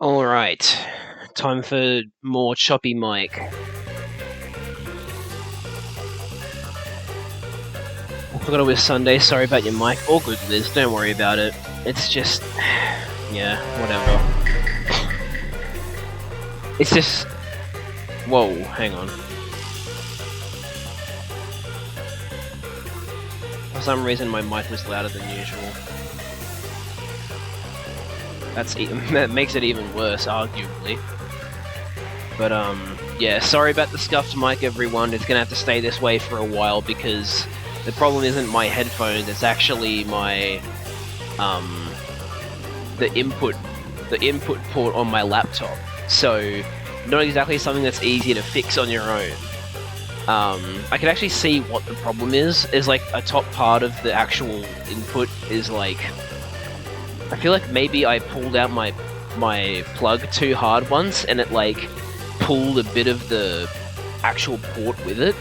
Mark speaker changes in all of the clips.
Speaker 1: Alright, time for more choppy mic. I forgot it was Sunday, sorry about your mic. All good, Liz, don't worry about it. It's just... yeah, whatever. It's just... Whoa, hang on. For some reason my mic was louder than usual. That makes it even worse, arguably. But, yeah, sorry about the scuffed mic, everyone. It's gonna have to stay this way for a while because the problem isn't my headphones, it's actually my, the input port on my laptop. So, not exactly something that's easy to fix on your own. I can actually see what the problem is like a top part of the actual input is like, I feel like maybe I pulled out my plug too hard once and it like pulled a bit of the actual port with it.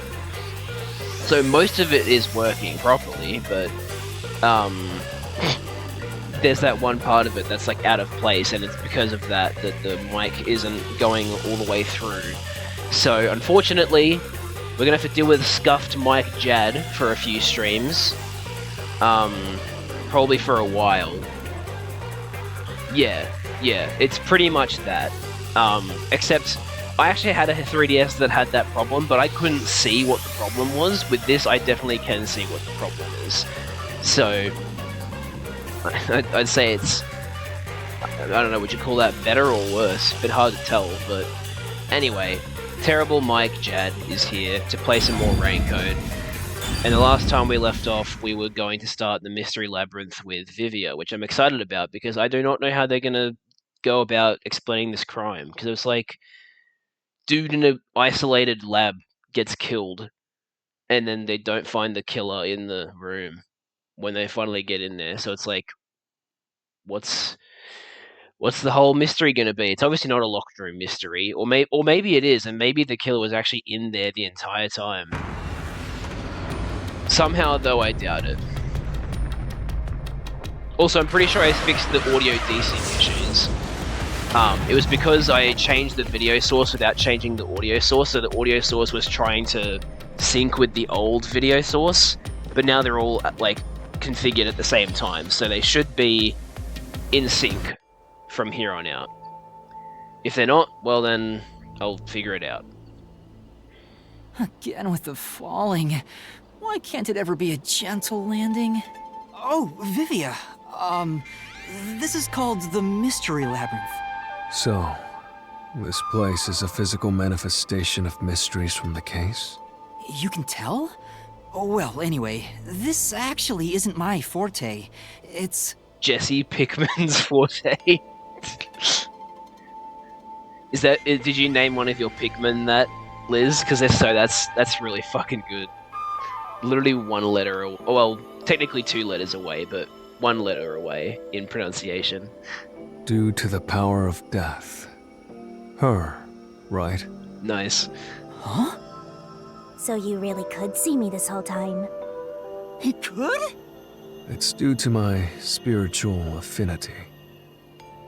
Speaker 1: So most of it is working properly, but there's that one part of it that's like out of place, and it's because of that the mic isn't going all the way through. So unfortunately, we're gonna have to deal with scuffed mic Jad for a few streams. Probably for a while. Yeah, it's pretty much that. Except I actually had a 3DS that had that problem, but I couldn't see what the problem was. With this, I definitely can see what the problem is. So, I'd say it's... I don't know, would you call that better or worse? A bit hard to tell, but... Anyway, Terrible Mike Jad is here to play some more Raincode. And the last time we left off, we were going to start the Mystery Labyrinth with Vivia, which I'm excited about because I do not know how they're going to go about explaining this crime. Because it was like, dude in an isolated lab gets killed, and then they don't find the killer in the room when they finally get in there. So it's like, what's the whole mystery going to be? It's obviously not a locked room mystery, or maybe it is, and maybe the killer was actually in there the entire time. Somehow, though, I doubt it. Also, I'm pretty sure I fixed the audio desync issues. It was because I changed the video source without changing the audio source, so the audio source was trying to sync with the old video source, but now they're all, like, configured at the same time, so they should be in sync from here on out. If they're not, well then, I'll figure it out.
Speaker 2: Again with the falling. Why can't it ever be a gentle landing? Oh, Vivia. This is called the Mystery Labyrinth.
Speaker 3: So, this place is a physical manifestation of mysteries from the case?
Speaker 2: You can tell? Oh, well, anyway, this actually isn't my forte. It's...
Speaker 1: Jesse Pickman's forte. Did you name one of your Pikmin that, Liz? Because if so, that's really fucking good. Literally one letter, well, technically 2 letters away, but 1 letter away in pronunciation.
Speaker 3: Due to the power of death. Her, right?
Speaker 1: Nice.
Speaker 2: Huh?
Speaker 4: So you really could see me this whole time?
Speaker 2: He could?
Speaker 3: It's due to my spiritual affinity.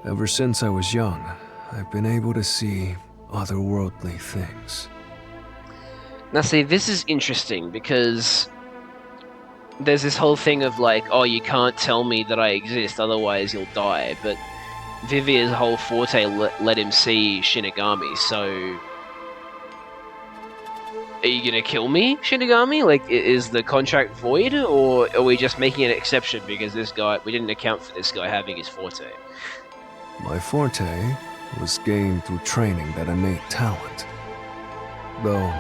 Speaker 3: Ever since I was young, I've been able to see otherworldly things.
Speaker 1: Now see, this is interesting because there's this whole thing of like, oh, you can't tell me that I exist, otherwise you'll die, but Vivia's whole forte let him see Shinigami, so... Are you gonna kill me, Shinigami? Like, is the contract void, or are we just making an exception because this guy, we didn't account for this guy having his forte?
Speaker 3: My forte was gained through training that innate talent. Though,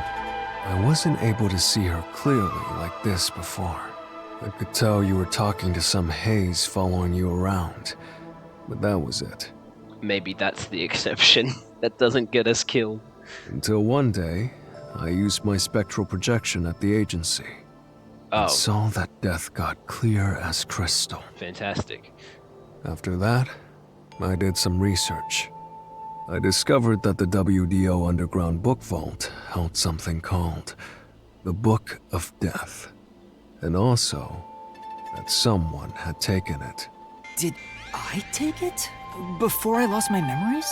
Speaker 3: I wasn't able to see her clearly like this before. I could tell you were talking to some haze following you around, but that was it.
Speaker 1: Maybe that's the exception. That doesn't get us killed.
Speaker 3: Until one day, I used my spectral projection at the agency. And saw that death got clear as crystal.
Speaker 1: Fantastic.
Speaker 3: After that, I did some research. I discovered that the WDO Underground Book Vault held something called the Book of Death. And also, that someone had taken it.
Speaker 2: Did I take it? Before I lost my memories?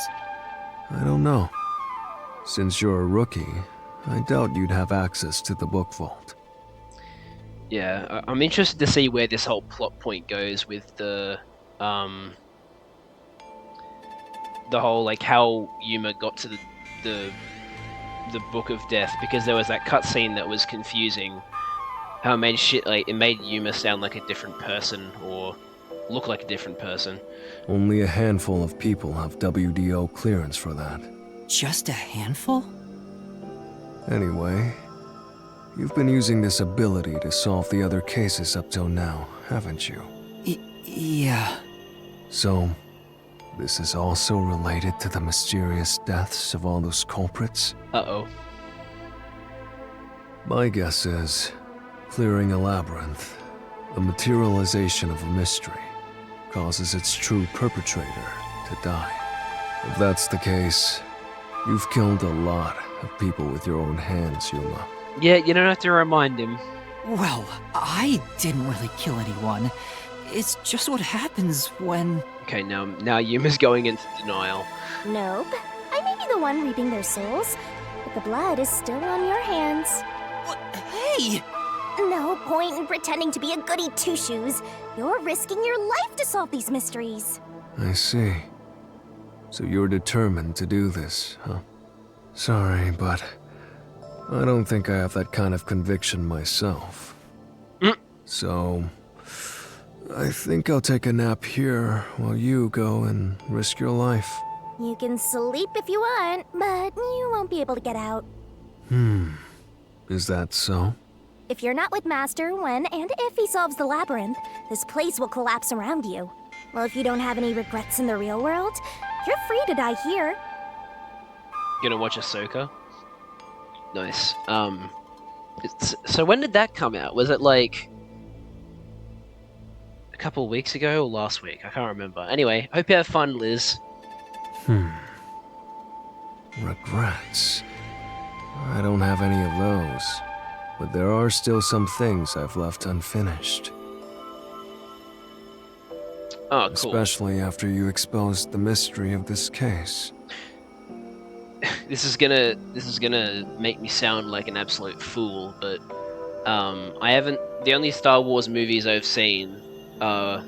Speaker 3: I don't know. Since you're a rookie, I doubt you'd have access to the book vault.
Speaker 1: Yeah, I'm interested to see where this whole plot point goes with the whole like how Yuma got to the Book of Death, because there was that cutscene that was confusing. How it made Yuma sound like a different person or look like a different person.
Speaker 3: Only a handful of people have WDO clearance for that.
Speaker 2: Just a handful?
Speaker 3: Anyway, you've been using this ability to solve the other cases up till now, haven't you?
Speaker 2: Yeah.
Speaker 3: So, this is also related to the mysterious deaths of all those culprits?
Speaker 1: Uh-oh.
Speaker 3: My guess is, clearing a labyrinth, the materialization of a mystery, causes its true perpetrator to die. If that's the case, you've killed a lot of people with your own hands, Yuma.
Speaker 1: Yeah, you don't have to remind him.
Speaker 2: Well, I didn't really kill anyone. It's just what happens when...
Speaker 1: Okay, now Yuma's going into denial.
Speaker 4: Nope. I may be the one reaping their souls, but the blood is still on your hands.
Speaker 2: What? Hey!
Speaker 4: No point in pretending to be a goody two-shoes. You're risking your life to solve these mysteries.
Speaker 3: I see. So you're determined to do this, huh? Sorry, but I don't think I have that kind of conviction myself. So, I think I'll take a nap here while you go and risk your life.
Speaker 4: You can sleep if you want, but you won't be able to get out.
Speaker 3: Is that so?
Speaker 4: If you're not with Master when and if he solves the labyrinth, this place will collapse around you. Well, if you don't have any regrets in the real world, you're free to die here.
Speaker 1: Gonna watch Ahsoka? Nice. So when did that come out? Was it like a couple weeks ago or last week? I can't remember. Anyway, hope you have fun, Liz.
Speaker 3: Regrets. I don't have any of those. But there are still some things I've left unfinished.
Speaker 1: Oh, cool.
Speaker 3: Especially after you exposed the mystery of this case.
Speaker 1: This is gonna make me sound like an absolute fool, but the only Star Wars movies I've seen are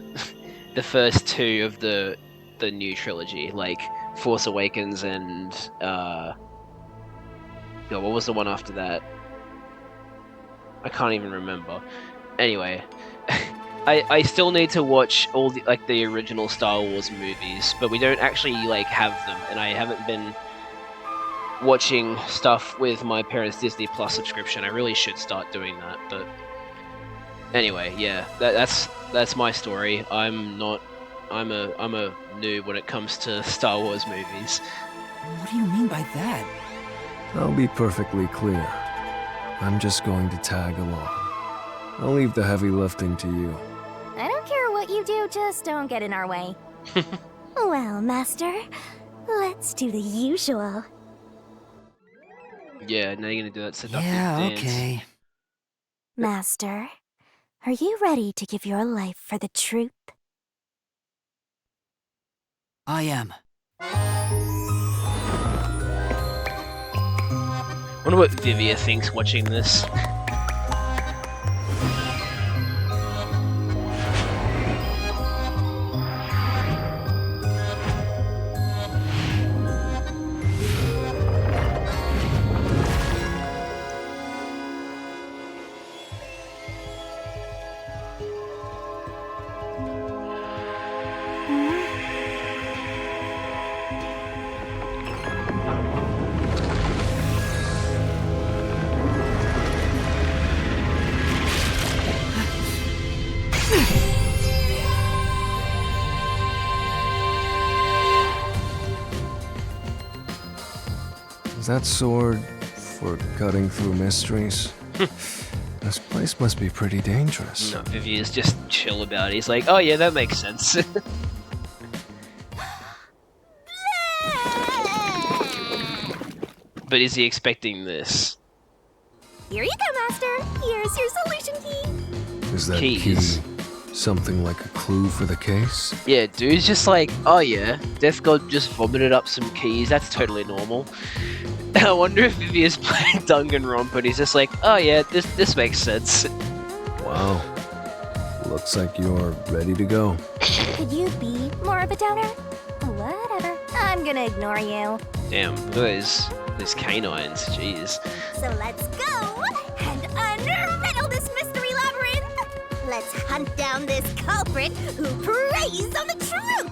Speaker 1: the first two of the new trilogy, like Force Awakens and God, what was the one after that? I can't even remember. Anyway, I still need to watch all the original Star Wars movies, but we don't actually have them, and I haven't been watching stuff with my parents' Disney Plus subscription. I really should start doing that, but anyway, yeah, that's my story. I'm a noob when it comes to Star Wars movies.
Speaker 2: What do you mean by that?
Speaker 3: I'll be perfectly clear. I'm just going to tag along. I'll leave the heavy lifting to you.
Speaker 4: I don't care what you do, just don't get in our way. Well, Master, let's do the usual.
Speaker 1: Yeah, now you're gonna do that seductive
Speaker 2: Yeah,
Speaker 1: dance.
Speaker 2: okay.
Speaker 4: Master, are you ready to give your life for the truth?
Speaker 2: I am.
Speaker 1: Wonder what Vivia thinks watching this.
Speaker 3: Is that sword for cutting through mysteries? This place must be pretty dangerous.
Speaker 1: No, Vivia's just chill about it. He's like, oh yeah, that makes sense. But is he expecting this?
Speaker 4: Here you go, Master. Here's your solution key.
Speaker 3: Is that
Speaker 1: Keys.
Speaker 3: key Something like a clue for the case?
Speaker 1: Yeah, dude's just like, oh yeah, Death God just vomited up some keys, that's totally normal. I wonder if Vivia's playing Danganronpa and he's just like, oh yeah, this makes sense.
Speaker 3: Wow. Looks like you're ready to go.
Speaker 4: Could you be more of a downer? Whatever. I'm gonna ignore you.
Speaker 1: Damn, look at these canines, jeez.
Speaker 4: So let's go and unriddle this mystery labyrinth. Let's hunt down this culprit who preys on the truth.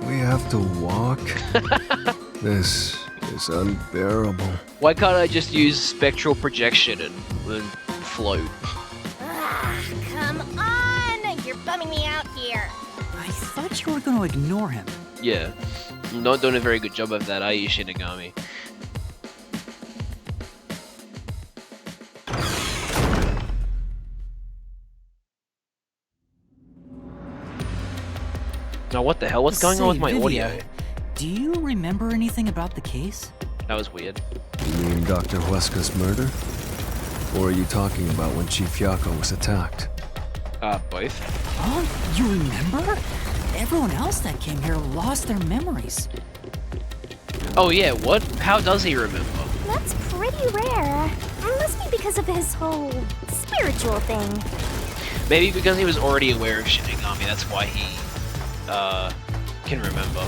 Speaker 3: We have to walk? This is unbearable.
Speaker 1: Why can't I just use spectral projection and float?
Speaker 4: Come on! You're bumming me out here.
Speaker 2: I thought you were going to ignore him.
Speaker 1: Yeah, I'm not doing a very good job of that, are you, Shinigami? Now what the hell? What's going on with my
Speaker 2: Vivia,
Speaker 1: audio?
Speaker 2: do you remember anything about the case?
Speaker 1: That was weird.
Speaker 3: You mean Dr. Huesca's murder? Or are you talking about when Chief Yako was attacked?
Speaker 1: Both.
Speaker 2: Huh? You remember? Everyone else that came here lost their memories.
Speaker 1: Oh yeah, what? How does he remember?
Speaker 4: That's pretty rare. Must be because of his whole spiritual thing.
Speaker 1: Maybe because he was already aware of Shinigami, that's why he, can remember.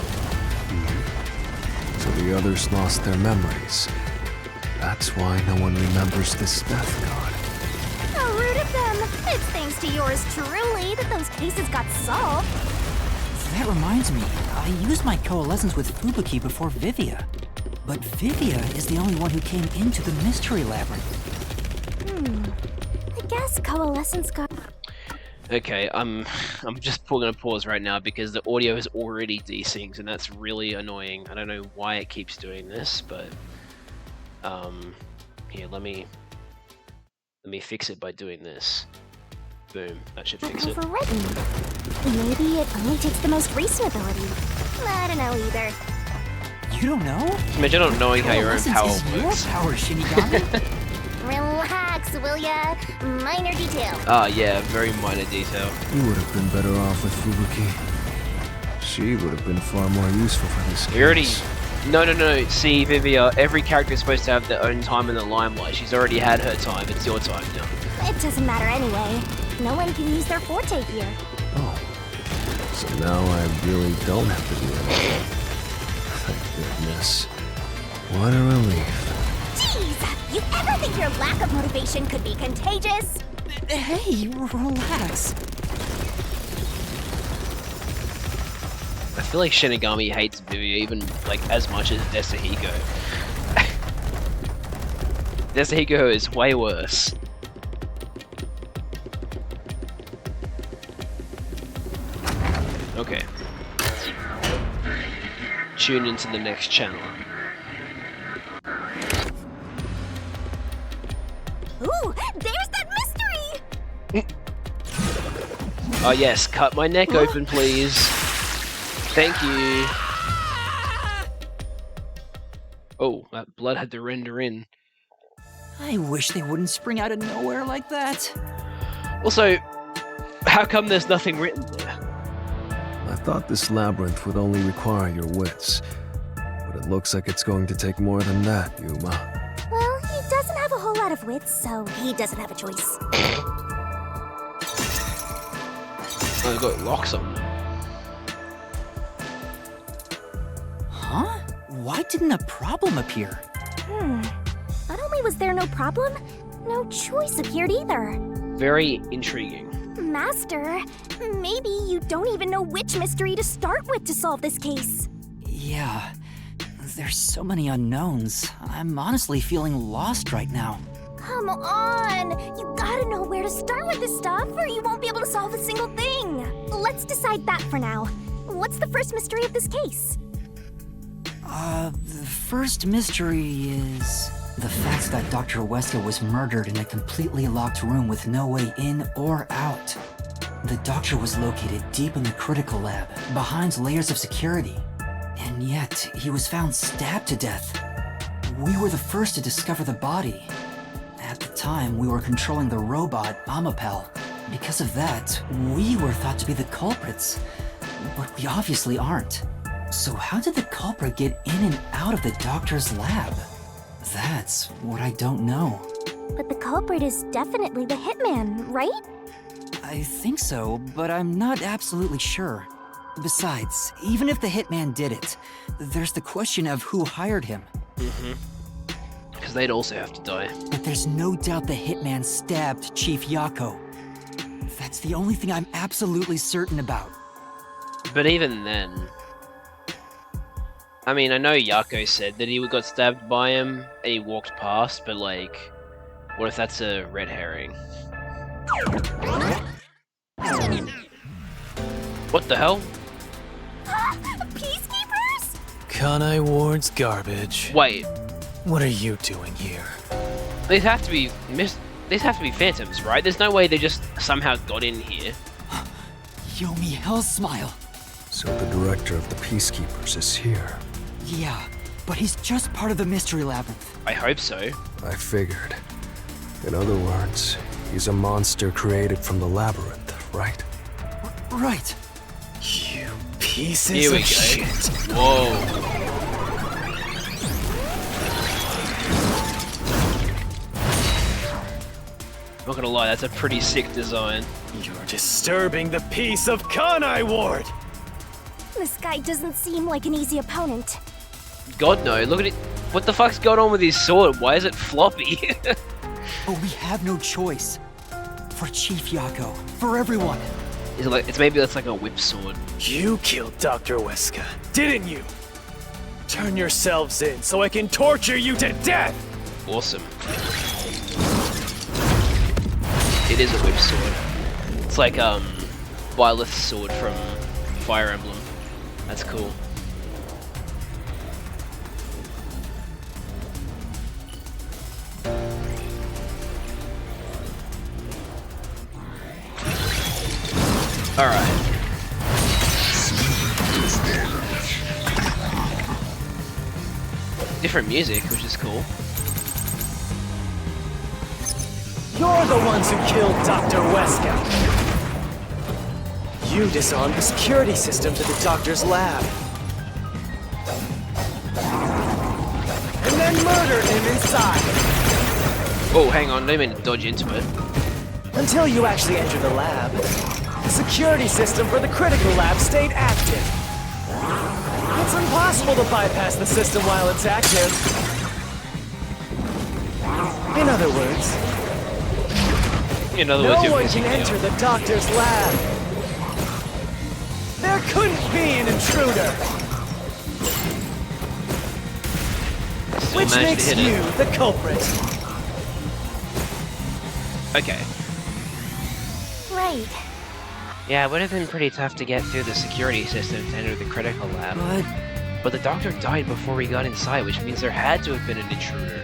Speaker 3: So the others lost their memories. That's why no one remembers this death god.
Speaker 4: How rude of them. It's thanks to yours truly that those cases got solved.
Speaker 2: That reminds me, I used my coalescence with Fubuki before Vivia. But Vivia is the only one who came into the mystery labyrinth.
Speaker 4: I guess coalescence got...
Speaker 1: Okay, I'm just gonna pause right now because the audio is already desynced and that's really annoying. I don't know why it keeps doing this, but here, let me fix it by doing this. Boom, that should fix it.
Speaker 4: Overwritten. Maybe it only takes the most recent ability. I don't know either.
Speaker 2: You don't know?
Speaker 1: Imagine not knowing how your own
Speaker 2: Coalescence
Speaker 1: power
Speaker 2: is
Speaker 1: works.
Speaker 2: your power, Shinigami.
Speaker 4: Relax, will ya? Minor detail.
Speaker 1: Ah, yeah, very minor detail.
Speaker 3: You would have been better off with Fubuki. She would have been far more useful for this case.
Speaker 1: You already... No. See, Vivia, every character is supposed to have their own time in the limelight. She's already had her time. It's your time now.
Speaker 4: It doesn't matter anyway. No one can use their forte here.
Speaker 3: Oh. So now I really don't have to do anything. Thank goodness. What a relief.
Speaker 4: Jeez! You ever think your lack of motivation could be contagious?
Speaker 2: Hey, relax.
Speaker 1: I feel like Shinigami hates Vivia even like as much as Desahiko. Desahiko is way worse. Okay. Tune into the next channel.
Speaker 4: Ooh, there's that mystery!
Speaker 1: Oh yes, cut my neck open please. Thank you. Oh, that blood had to render in.
Speaker 2: I wish they wouldn't spring out of nowhere like that.
Speaker 1: Also, how come there's nothing written there?
Speaker 3: I thought this labyrinth would only require your wits. But it looks like it's going to take more than that, Yuma.
Speaker 4: Well, he doesn't have a whole lot of wits, so he doesn't have a choice.
Speaker 1: I've got locks on them.
Speaker 2: Huh? Why didn't a problem appear?
Speaker 4: Not only was there no problem, no choice appeared either.
Speaker 1: Very intriguing.
Speaker 4: Master, maybe you don't even know which mystery to start with to solve this case.
Speaker 2: Yeah, there's so many unknowns. I'm honestly feeling lost right now.
Speaker 4: Come on! You gotta know where to start with this stuff, or you won't be able to solve a single thing. Let's decide that for now. What's the first mystery of this case?
Speaker 2: The first mystery is the fact that Dr. Huesca was murdered in a completely locked room with no way in or out. The doctor was located deep in the critical lab, behind layers of security. And yet, he was found stabbed to death. We were the first to discover the body. At the time, we were controlling the robot, Amapel. Because of that, we were thought to be the culprits. But we obviously aren't. So how did the culprit get in and out of the doctor's lab? That's what I don't know.
Speaker 4: But the culprit is definitely the hitman, right?
Speaker 2: I think so, but I'm not absolutely sure. Besides, even if the hitman did it, there's the question of who hired him.
Speaker 1: Because they'd also have to die.
Speaker 2: But there's no doubt the hitman stabbed Chief Yako. That's the only thing I'm absolutely certain about.
Speaker 1: But even then... I mean, I know Yako said that he got stabbed by him and he walked past, but like... What if that's a red herring? What the hell?
Speaker 4: Peacekeepers?
Speaker 5: Kanai Ward's garbage.
Speaker 1: Wait,
Speaker 5: What are you doing here?
Speaker 1: these have to be these have to be phantoms, right? There's no way they just somehow got in here.
Speaker 2: Yomi Hell's Smile.
Speaker 3: So the director of the Peacekeepers is here.
Speaker 2: Yeah, but he's just part of the Mystery Labyrinth.
Speaker 1: I hope so.
Speaker 3: I figured. In other words, he's a monster created from the labyrinth, right?
Speaker 2: Right.
Speaker 5: You pieces
Speaker 1: Here we
Speaker 5: of
Speaker 1: go.
Speaker 5: shit.
Speaker 1: Whoa. Not gonna lie, that's a pretty sick design.
Speaker 5: You're disturbing the peace of Kanai Ward!
Speaker 4: This guy doesn't seem like an easy opponent.
Speaker 1: God no, look at it. What the fuck's going on with his sword? Why is it floppy?
Speaker 2: But we have no choice. For Chief Yako. For everyone.
Speaker 1: Is it like, maybe that's like a whip sword.
Speaker 5: You killed Dr. Weska, didn't you? Turn yourselves in so I can torture you to death!
Speaker 1: Awesome. It is a whip sword. It's like Byleth's sword from Fire Emblem. That's cool. Alright. Different music, which is cool.
Speaker 5: You're the ones who killed Dr. Weska! You disarmed the security system to the doctor's lab. And then murdered him inside!
Speaker 1: Oh, hang on, I didn't mean to dodge into it.
Speaker 5: Until you actually entered the lab, the security system for the critical lab stayed active. It's impossible to bypass the system while it's active. In other words,
Speaker 1: In other words,
Speaker 5: no
Speaker 1: you're
Speaker 5: one
Speaker 1: missing
Speaker 5: can
Speaker 1: the
Speaker 5: enter the doctor's lab. There couldn't be an intruder.
Speaker 1: Still
Speaker 5: Which
Speaker 1: managed
Speaker 5: makes
Speaker 1: to hit
Speaker 5: you
Speaker 1: it.
Speaker 5: the culprit.
Speaker 1: Okay.
Speaker 4: Right.
Speaker 1: Yeah, it would have been pretty tough to get through the security system to enter the critical lab. But the doctor died before we got inside, which means there had to have been an intruder.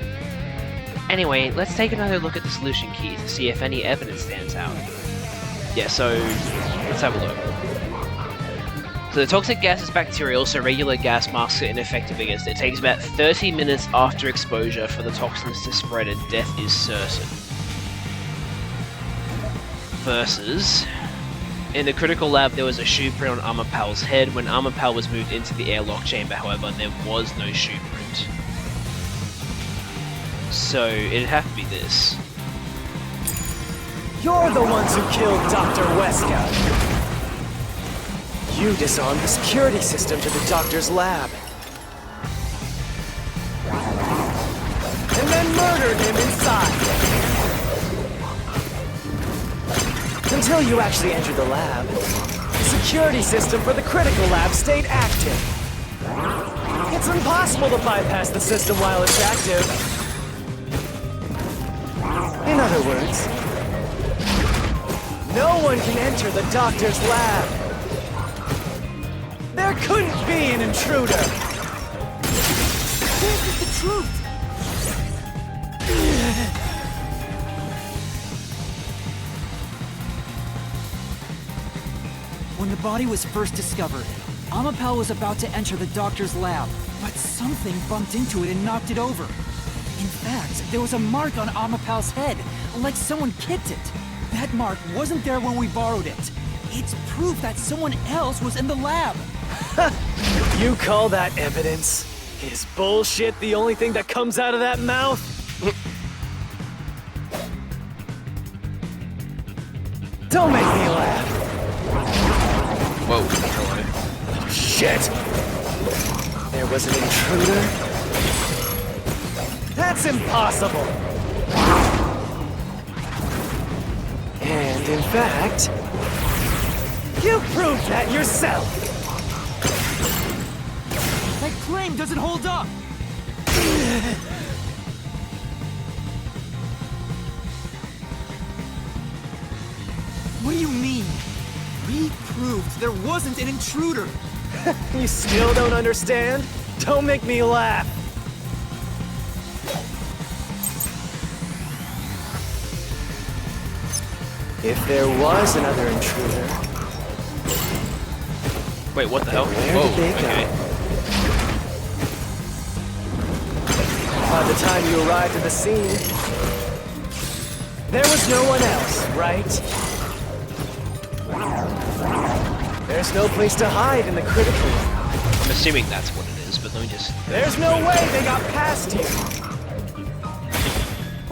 Speaker 1: Anyway, let's take another look at the solution key to see if any evidence stands out. Yeah, so let's have a look. So the toxic gas is bacterial, so regular gas masks are ineffective against it. It takes about 30 minutes after exposure for the toxins to spread and death is certain. Versus, in the critical lab there was a shoe print on Amapal's head. When Amapal was moved into the airlock chamber, however, there was no shoe print. So it'd have to be this.
Speaker 5: You're the ones who killed Dr. Weska. You disarmed the security system to the doctor's lab. And then murdered him inside. Until you actually entered the lab, the security system for the critical lab stayed active. It's impossible to bypass the system while it's active. In other words, no one can enter the doctor's lab. There couldn't be an intruder.
Speaker 2: This is the truth! When the body was first discovered, Amapal was about to enter the doctor's lab, but something bumped into it and knocked it over. In fact, there was a mark on Amapal's head, like someone kicked it. That mark wasn't there when we borrowed it. It's proof that someone else was in the lab.
Speaker 5: You call that evidence? Is bullshit the only thing that comes out of that mouth? Don't make me laugh.
Speaker 1: Whoa, hello.
Speaker 5: Shit! There was an intruder? That's impossible! And in fact, you proved that yourself!
Speaker 2: That claim doesn't hold up. What do you mean? We proved there wasn't an intruder.
Speaker 5: You still don't understand? Don't make me laugh! If there was another intruder...
Speaker 1: Wait, what the hell?
Speaker 5: Where
Speaker 1: Whoa,
Speaker 5: did they go?
Speaker 1: okay.
Speaker 5: By the time you arrived at the scene, there was no one else, right? There's no place to hide in the critical room.
Speaker 1: I'm assuming that's what it is, but let me just...
Speaker 5: There's no way they got past you!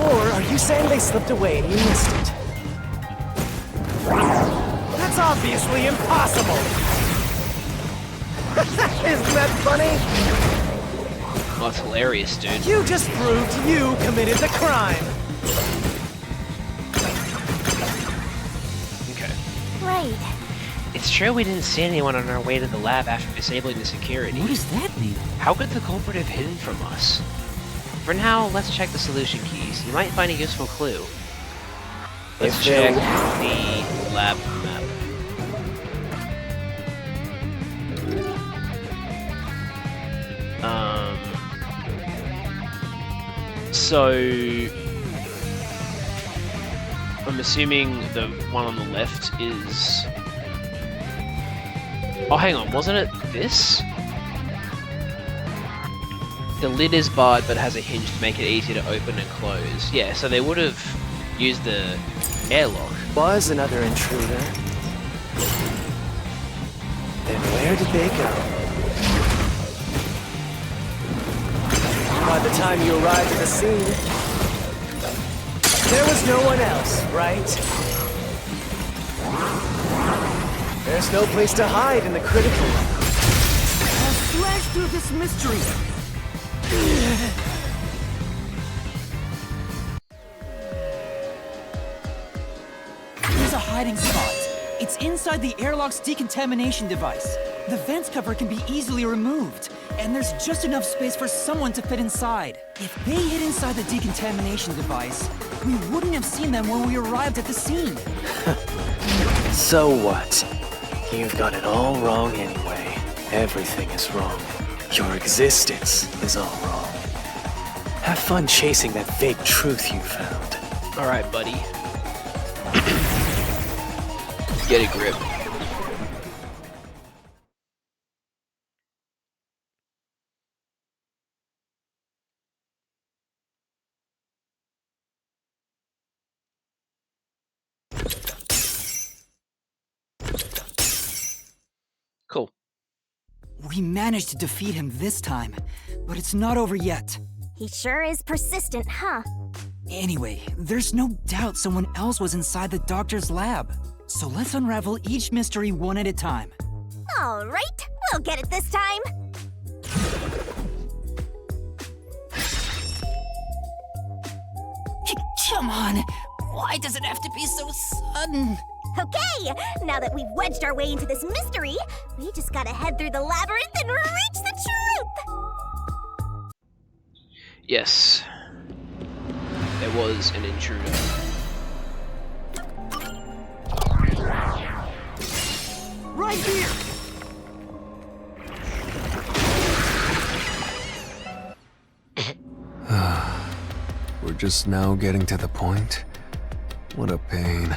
Speaker 5: Or are you saying they slipped away and you missed it? That's obviously impossible! Isn't that funny?
Speaker 1: Oh, it's hilarious, dude.
Speaker 5: You just proved you committed the crime!
Speaker 1: Okay.
Speaker 4: Right.
Speaker 1: It's true we didn't see anyone on our way to the lab after disabling the security.
Speaker 2: What does that mean?
Speaker 1: How could the culprit have hidden from us? For now, let's check the solution keys. You might find a useful clue. Let's
Speaker 5: If
Speaker 1: check
Speaker 5: there-
Speaker 1: the lab map. So... I'm assuming the one on the left is... Oh, hang on, wasn't it this? The lid is barred but has a hinge to make it easy to open and close. Yeah, so they would have used the airlock.
Speaker 5: Was another intruder. Then where did they go? By the time you arrived at the scene, there was no one else, right? There's no place to hide in the critical room.
Speaker 2: I'll slash through this mystery. There's a hiding spot. It's inside the airlock's decontamination device. The vents cover can be easily removed, and there's just enough space for someone to fit inside. If they hid inside the decontamination device, we wouldn't have seen them when we arrived at the scene.
Speaker 5: So what? You've got it all wrong anyway. Everything is wrong. Your existence is all wrong. Have fun chasing that fake truth you found.
Speaker 1: Alright, buddy. Get a grip. Cool.
Speaker 2: We managed to defeat him this time, but it's not over yet.
Speaker 4: He sure is persistent, huh?
Speaker 2: Anyway, there's no doubt someone else was inside the doctor's lab. So let's unravel each mystery one at a time.
Speaker 4: All right, we'll get it this time.
Speaker 2: Come on, why does it have to be so sudden?
Speaker 4: Okay, now that we've wedged our way into this mystery, we just gotta head through the labyrinth and reach the truth!
Speaker 1: Yes. There was an intruder.
Speaker 2: Right here!
Speaker 3: We're just now getting to the point? What a pain.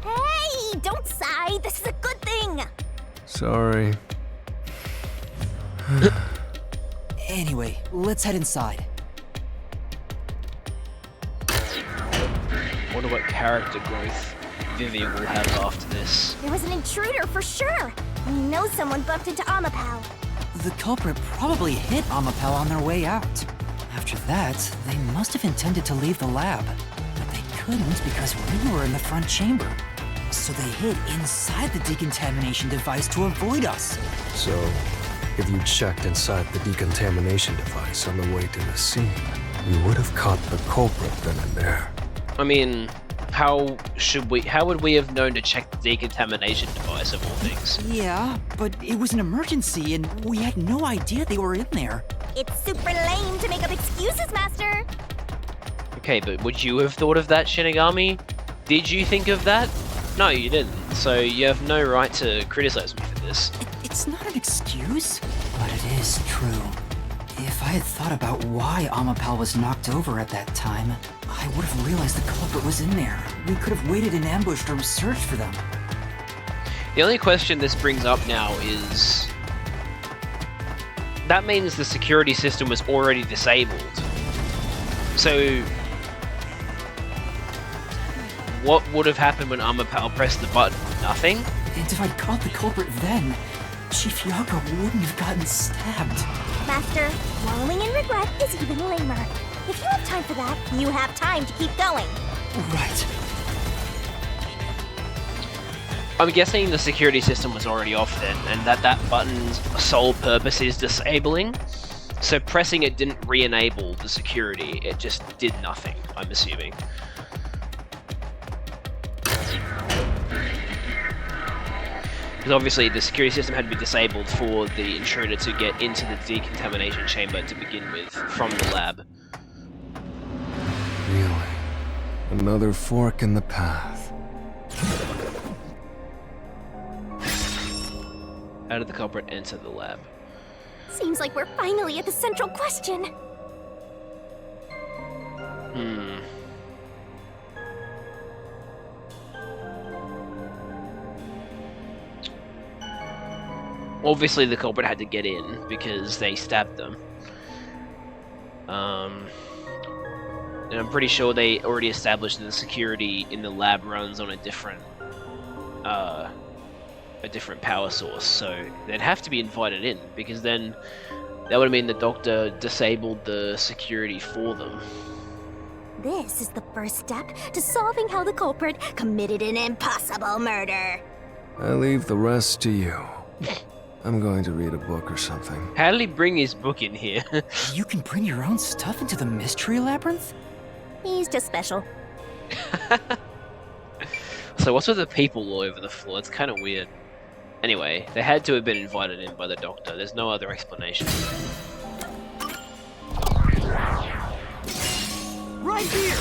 Speaker 4: Hey, don't sigh, this is a good thing!
Speaker 3: Sorry.
Speaker 2: Anyway, let's head inside.
Speaker 1: Wonder what character growth Vivian will have after this.
Speaker 4: There was an intruder for sure. We know someone bumped into Amapal.
Speaker 2: The culprit probably hit Amapel on their way out. After that, they must have intended to leave the lab, but they couldn't because we were in the front chamber. So they hid inside the decontamination device to avoid us.
Speaker 3: So, if you checked inside the decontamination device on the way to the scene, you would have caught the culprit then and there.
Speaker 1: I mean, how would we have known to check the decontamination device of all things?
Speaker 2: Yeah, but it was an emergency and we had no idea they were in there.
Speaker 4: It's super lame to make up excuses, Master.
Speaker 1: Okay, but would you have thought of that, Shinigami? Did you think of that? No, you didn't. So you have no right to criticize me for this.
Speaker 2: It's not an excuse, but it is true. If I had thought about why Amapal was knocked over at that time, I would have realized the culprit was in there. We could have waited in ambush or searched for them.
Speaker 1: The only question this brings up now is... that means the security system was already disabled. So... what would have happened when Amapal pressed the button? Nothing?
Speaker 2: And if I'd caught the culprit then, Chief Yako wouldn't have gotten stabbed.
Speaker 4: Master, wallowing in regret is even lamer. If you have time for that, you have time to keep going.
Speaker 2: Right.
Speaker 1: I'm guessing the security system was already off then, and that button's sole purpose is disabling. So pressing it didn't re-enable the security, it just did nothing, I'm assuming. Because obviously the security system had to be disabled for the intruder to get into the decontamination chamber to begin with, from the lab.
Speaker 3: Really? Another fork in the path.
Speaker 1: How did the culprit enter the lab?
Speaker 4: Seems like we're finally at the central question.
Speaker 1: Obviously the culprit had to get in because they stabbed them. And I'm pretty sure they already established that the security in the lab runs on a different power source, so they'd have to be invited in, because then that would mean the doctor disabled the security for them.
Speaker 4: This is the first step to solving how the culprit committed an impossible murder.
Speaker 3: I leave the rest to you. I'm going to read a book or something.
Speaker 1: How did he bring his book in here?
Speaker 2: You can bring your own stuff into the mystery labyrinth?
Speaker 4: He's just special.
Speaker 1: So what's with the people all over the floor? It's kind of weird. Anyway, they had to have been invited in by the doctor. There's no other explanation.
Speaker 2: Right here!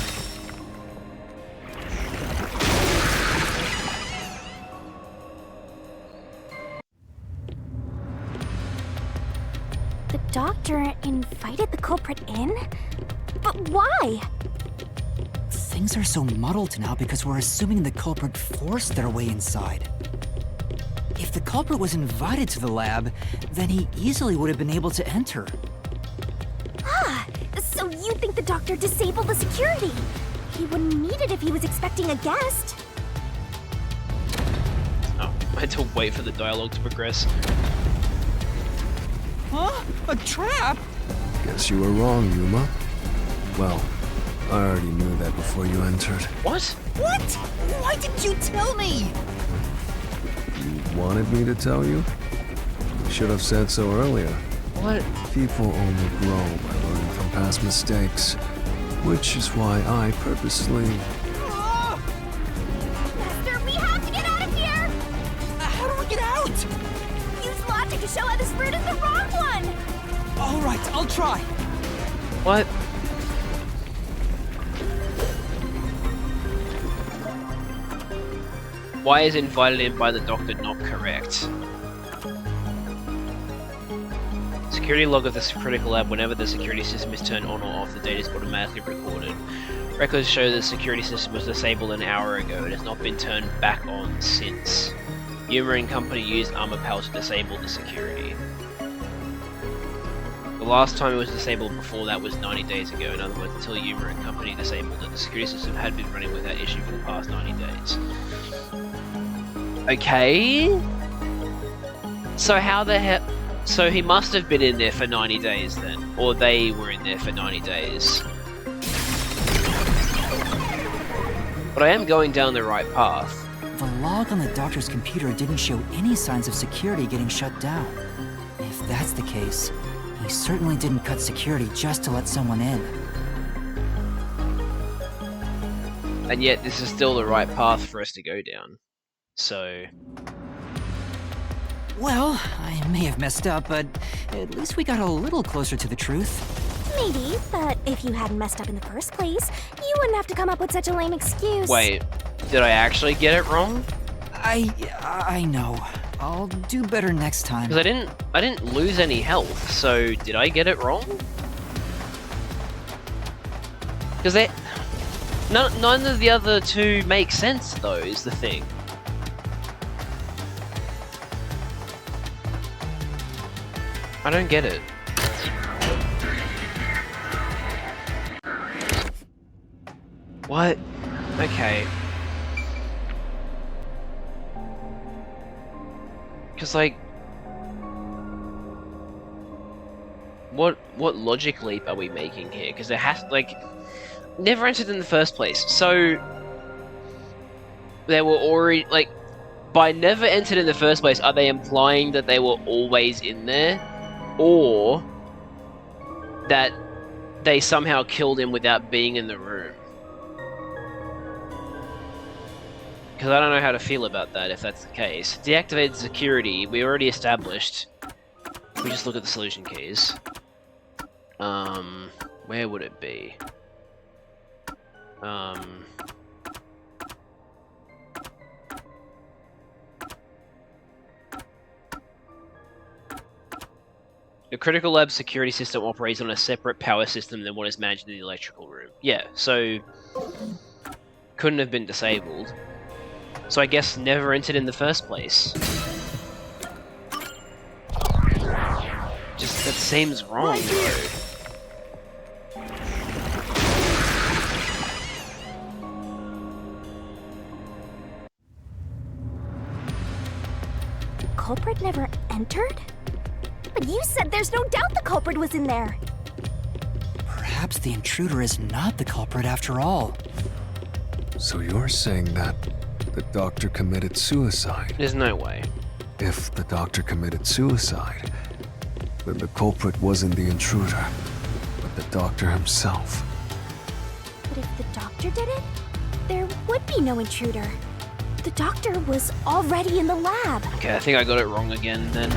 Speaker 4: The doctor invited the culprit in? But why?
Speaker 2: Things are so muddled now because we're assuming the culprit forced their way inside. If the culprit was invited to the lab, then he easily would have been able to enter.
Speaker 4: Ah, so you think the doctor disabled the security? He wouldn't need it if he was expecting a guest.
Speaker 1: Oh, I had to wait for the dialogue to progress.
Speaker 2: Huh? A trap?
Speaker 3: Guess you were wrong, Yuma. Well, I already knew that before you entered.
Speaker 1: What?
Speaker 2: What? Why didn't you tell me?
Speaker 3: You wanted me to tell you? You should have said so earlier.
Speaker 1: What?
Speaker 3: People only grow by learning from past mistakes, which is why I purposely...
Speaker 4: Master, we have to get out of here!
Speaker 2: How do we get out?
Speaker 4: Use logic to show how this route is the wrong one!
Speaker 2: All right, I'll try.
Speaker 1: What? Why is invited in by the doctor not correct? Security log of this critical lab. Whenever the security system is turned on or off, the data is automatically recorded. Records show the security system was disabled an hour ago. It has not been turned back on since. Yuma and company used armor power to disable the security. The last time it was disabled before that was 90 days ago. In other words, until Yuma and company disabled it, the security system had been running without issue for the past 90 days. Okay. So how the hell? So he must have been in there for 90 days then, or they were in there for 90 days. But I am going down the right path.
Speaker 2: The log on the doctor's computer didn't show any signs of security getting shut down. If that's the case, he certainly didn't cut security just to let someone in.
Speaker 1: And yet this is still the right path for us to go down. So...
Speaker 2: Well, I may have messed up, but at least we got a little closer to the truth.
Speaker 4: Maybe, but if you hadn't messed up in the first place, you wouldn't have to come up with such a lame excuse.
Speaker 1: Wait, did I actually get it wrong?
Speaker 2: I know. I'll do better next time.
Speaker 1: Because I didn't lose any health, so did I get it wrong? Because none of the other two make sense though, is the thing. I don't get it. What? Okay. Because, like... What logic leap are we making here? Because there has... like... Never entered in the first place, so... They were already... like... By never entered in the first place, are they implying that they were always in there? Or... that they somehow killed him without being in the room? Because I don't know how to feel about that, if that's the case. Deactivated security, we already established. We just look at the solution keys. Where would it be? The critical lab security system operates on a separate power system than what is managed in the electrical room. Yeah, so... couldn't have been disabled. So I guess never entered in the first place. Just, that seems wrong, though.
Speaker 4: The culprit never entered? But you said there's no doubt the culprit was in there.
Speaker 2: Perhaps the intruder is not the culprit after all.
Speaker 3: So you're saying that the doctor committed suicide?
Speaker 1: There's no way.
Speaker 3: If the doctor committed suicide, then the culprit wasn't the intruder, but the doctor himself.
Speaker 4: But if the doctor did it, there would be no intruder. The doctor was already in the lab.
Speaker 1: Okay, I think I got it wrong again then.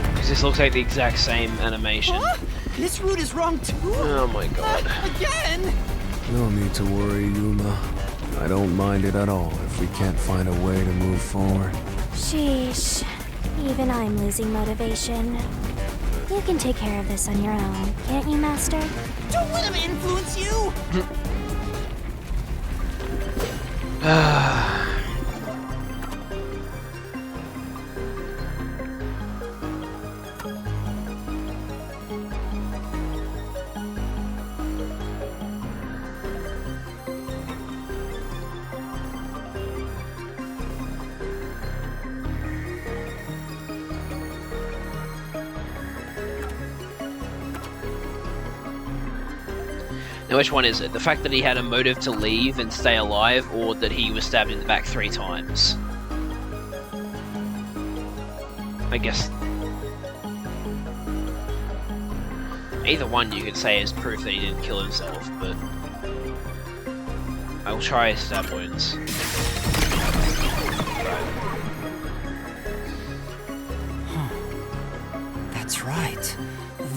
Speaker 1: Because this looks like the exact same animation.
Speaker 2: Huh? This route is wrong too?
Speaker 1: Oh my god.
Speaker 2: Again?
Speaker 3: No need to worry, Yuma. I don't mind it at all if we can't find a way to move forward.
Speaker 4: Sheesh. Even I'm losing motivation. You can take care of this on your own, can't you, Master?
Speaker 2: Don't let him influence you!
Speaker 1: Now which one is it? The fact that he had a motive to leave and stay alive, or that he was stabbed in the back 3 times? I guess... either one you could say is proof that he didn't kill himself, but... I'll try stab wounds.
Speaker 2: That's right.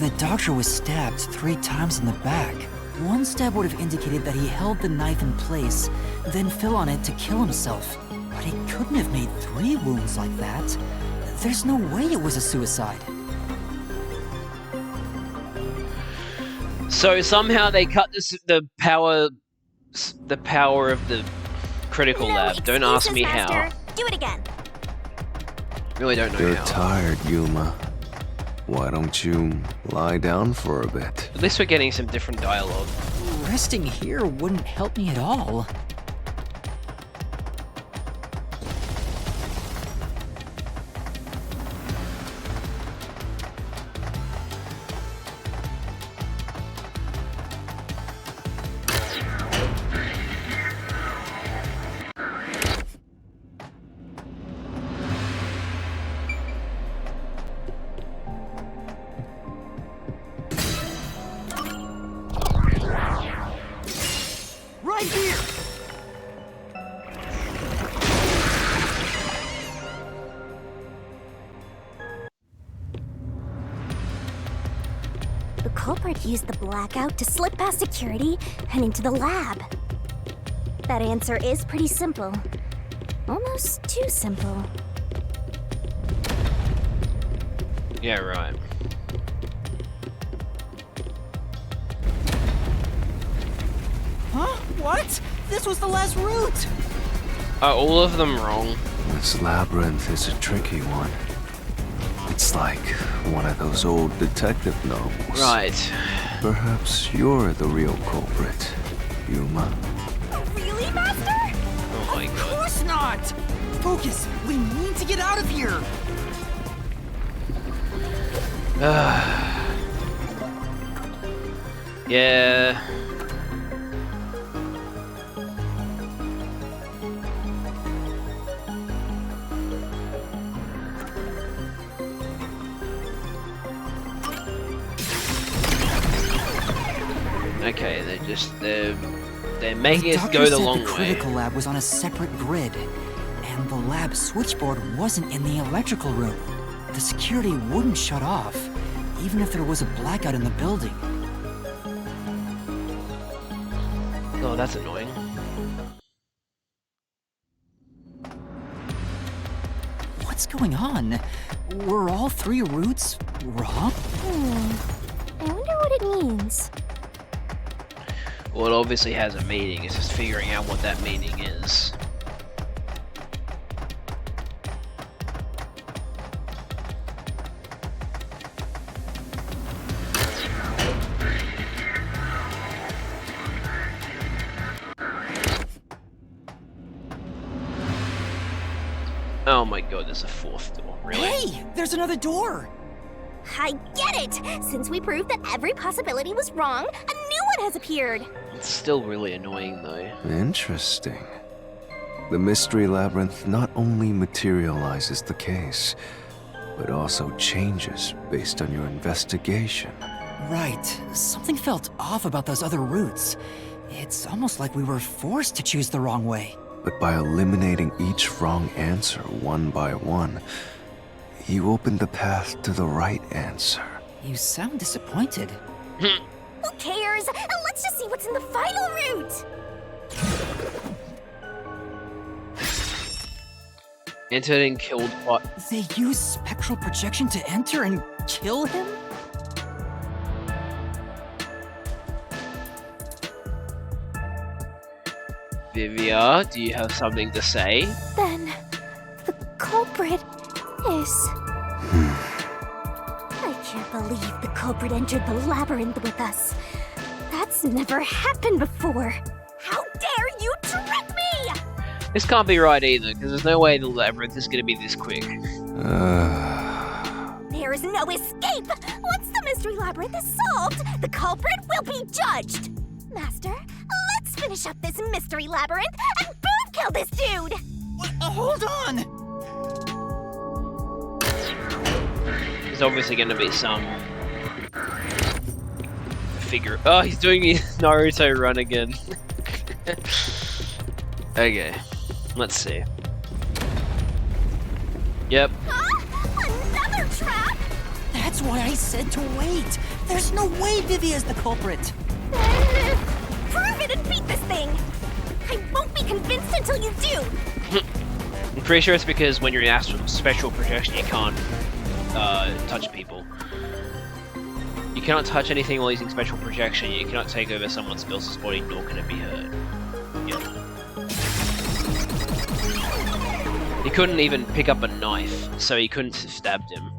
Speaker 2: The doctor was stabbed 3 times in the back. One stab would have indicated that he held the knife in place, then fell on it to kill himself. But he couldn't have made 3 wounds like that. There's no way it was a suicide.
Speaker 1: So somehow they cut the power of the critical lab. Don't ask me
Speaker 4: Master.
Speaker 1: how.
Speaker 4: Do it again.
Speaker 1: Really don't know
Speaker 3: You're
Speaker 1: how.
Speaker 3: tired, Yuma. Why don't you lie down for a bit?
Speaker 1: At least we're getting some different dialogue.
Speaker 2: Resting here wouldn't help me at all. Right here!
Speaker 4: The culprit used the blackout to slip past security and into the lab. That answer is pretty simple. Almost too simple.
Speaker 1: Yeah, right.
Speaker 2: Huh? What? This was the last route!
Speaker 1: Are all of them wrong?
Speaker 3: This labyrinth is a tricky one. It's like one of those old detective novels.
Speaker 1: Right.
Speaker 3: Perhaps you're the real culprit, Yuma.
Speaker 4: Really, Master?
Speaker 1: Oh my
Speaker 2: Of
Speaker 1: god.
Speaker 2: course not! Focus! We need to get out of here!
Speaker 1: Yeah. Okay, they're making us go the long
Speaker 2: The
Speaker 1: way.
Speaker 2: critical lab was on a separate grid, and the lab switchboard wasn't in the electrical room. The security wouldn't shut off, even if there was a blackout in the building.
Speaker 1: Oh, that's annoying.
Speaker 2: What's going on? Were all three routes wrong?
Speaker 4: I wonder what it means.
Speaker 1: Well, it obviously has a meaning. It's just figuring out what that meaning is. Oh my god, there's a fourth door. Really?
Speaker 2: Hey! There's another door!
Speaker 4: I get it! Since we proved that every possibility was wrong, a new one has appeared!
Speaker 1: It's still really annoying though.
Speaker 3: Interesting. The mystery labyrinth not only materializes the case, but also changes based on your investigation.
Speaker 2: Right. Something felt off about those other routes. It's almost like we were forced to choose the wrong way.
Speaker 3: But by eliminating each wrong answer one by one, you opened the path to the right answer.
Speaker 2: You sound disappointed.
Speaker 4: Who cares? Let's just see what's in the final route!
Speaker 1: Entered and killed what?
Speaker 2: They used spectral projection to enter and kill him?
Speaker 1: Vivia, do you have something to say?
Speaker 4: Then, the culprit is... I can't believe the culprit entered the labyrinth with us. That's never happened before. How dare you trick me!
Speaker 1: This can't be right either, because there's no way the labyrinth is going to be this quick.
Speaker 4: There is no escape! Once the mystery labyrinth is solved, the culprit will be judged! Master, let's finish up this mystery labyrinth and boom kill this dude!
Speaker 2: Hold on!
Speaker 1: There's obviously going to be some figure. Oh, he's doing his Naruto run again. Okay, let's see. Yep.
Speaker 4: Huh? Another trap?
Speaker 2: That's why I said to wait! There's no way Vivia's the culprit!
Speaker 4: Then, prove it and beat this thing! I won't be convinced until you do!
Speaker 1: I'm pretty sure it's because when you're in astral special protection, you can't touch people. You cannot touch anything while using special protection. You cannot take over someone else's body, nor can it be hurt. Yep. He couldn't even pick up a knife, so he couldn't have stabbed him.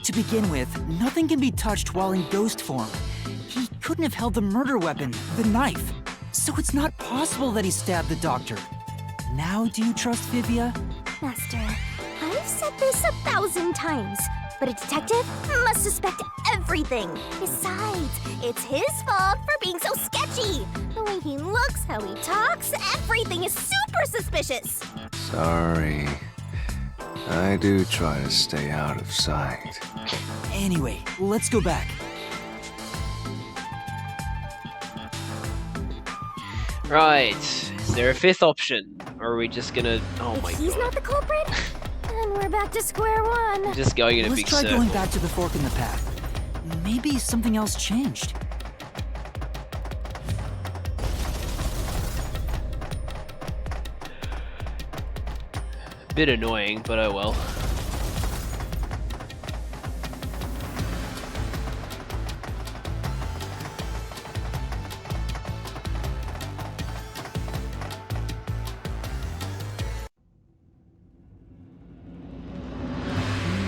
Speaker 2: To begin with, nothing can be touched while in ghost form. He couldn't have held the murder weapon, the knife. So it's not possible that he stabbed the doctor. Now do you trust Vivia?
Speaker 4: Master, I've said this 1,000 times, but a detective must suspect everything. Besides, it's his fault for being so sketchy. The way he looks, how he talks, everything is super suspicious.
Speaker 3: Sorry. I do try to stay out of sight.
Speaker 2: Anyway, let's go back.
Speaker 1: Right. Is there a fifth option? Or are we just gonna... Oh my
Speaker 4: If he's
Speaker 1: god.
Speaker 4: not the culprit, then we're back to square one.
Speaker 1: Just going in a
Speaker 2: Let's
Speaker 1: big
Speaker 2: try
Speaker 1: circle.
Speaker 2: going back to the fork in the path. Maybe something else changed.
Speaker 1: Bit annoying, but oh well.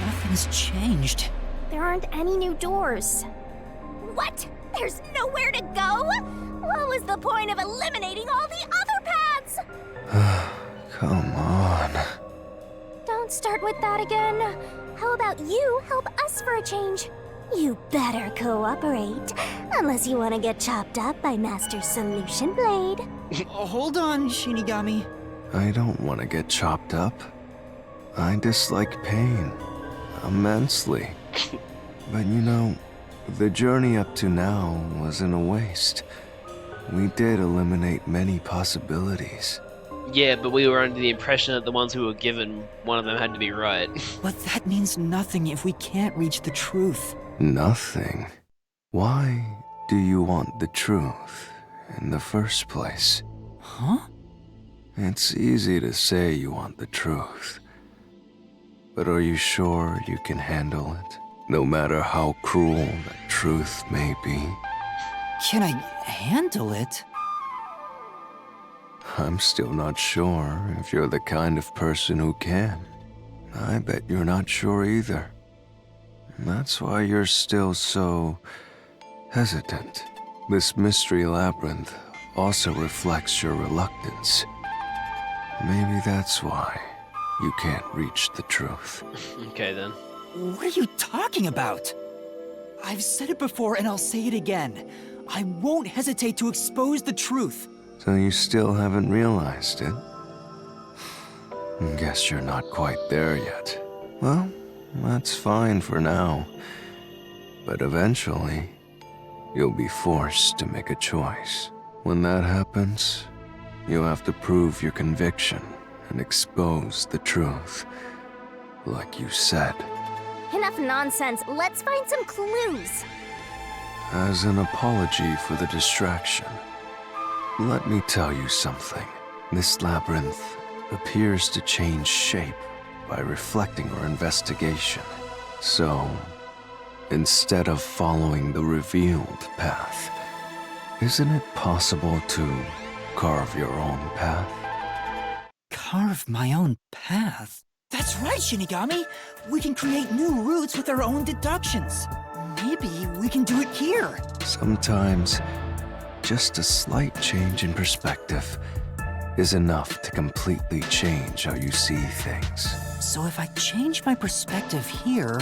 Speaker 2: Nothing's changed.
Speaker 4: There aren't any new doors. What? There's nowhere to go? What was the point of eliminating all the other paths?
Speaker 3: Come on.
Speaker 4: Don't start with that again. How about you help us for a change? You better cooperate, unless you want to get chopped up by Master Solution Blade.
Speaker 2: Hold on, Shinigami.
Speaker 3: I don't want to get chopped up. I dislike pain immensely. But you know, the journey up to now wasn't a waste. We did eliminate many possibilities.
Speaker 1: Yeah, but we were under the impression that the ones we were given, one of them had to be right.
Speaker 2: But that means nothing if we can't reach the truth.
Speaker 3: Nothing. Why do you want the truth in the first place?
Speaker 2: Huh?
Speaker 3: It's easy to say you want the truth. But are you sure you can handle it? No matter how cruel the truth may be?
Speaker 2: Can I handle it?
Speaker 3: I'm still not sure if you're the kind of person who can. I bet you're not sure either. That's why you're still so hesitant. This mystery labyrinth also reflects your reluctance. Maybe that's why you can't reach the truth.
Speaker 1: Okay then.
Speaker 2: What are you talking about? I've said it before and I'll say it again. I won't hesitate to expose the truth.
Speaker 3: So you still haven't realized it? Guess you're not quite there yet. Well, that's fine for now. But eventually, you'll be forced to make a choice. When that happens, you'll have to prove your conviction and expose the truth. Like you said.
Speaker 4: Enough nonsense. Let's find some clues.
Speaker 3: As an apology for the distraction, let me tell you something. This labyrinth appears to change shape by reflecting our investigation. So, instead of following the revealed path, isn't it possible to carve your own path?
Speaker 2: Carve my own path? That's right, Shinigami! We can create new routes with our own deductions. Maybe we can do it here.
Speaker 3: Sometimes, just a slight change in perspective is enough to completely change how you see things.
Speaker 2: So if I change my perspective here,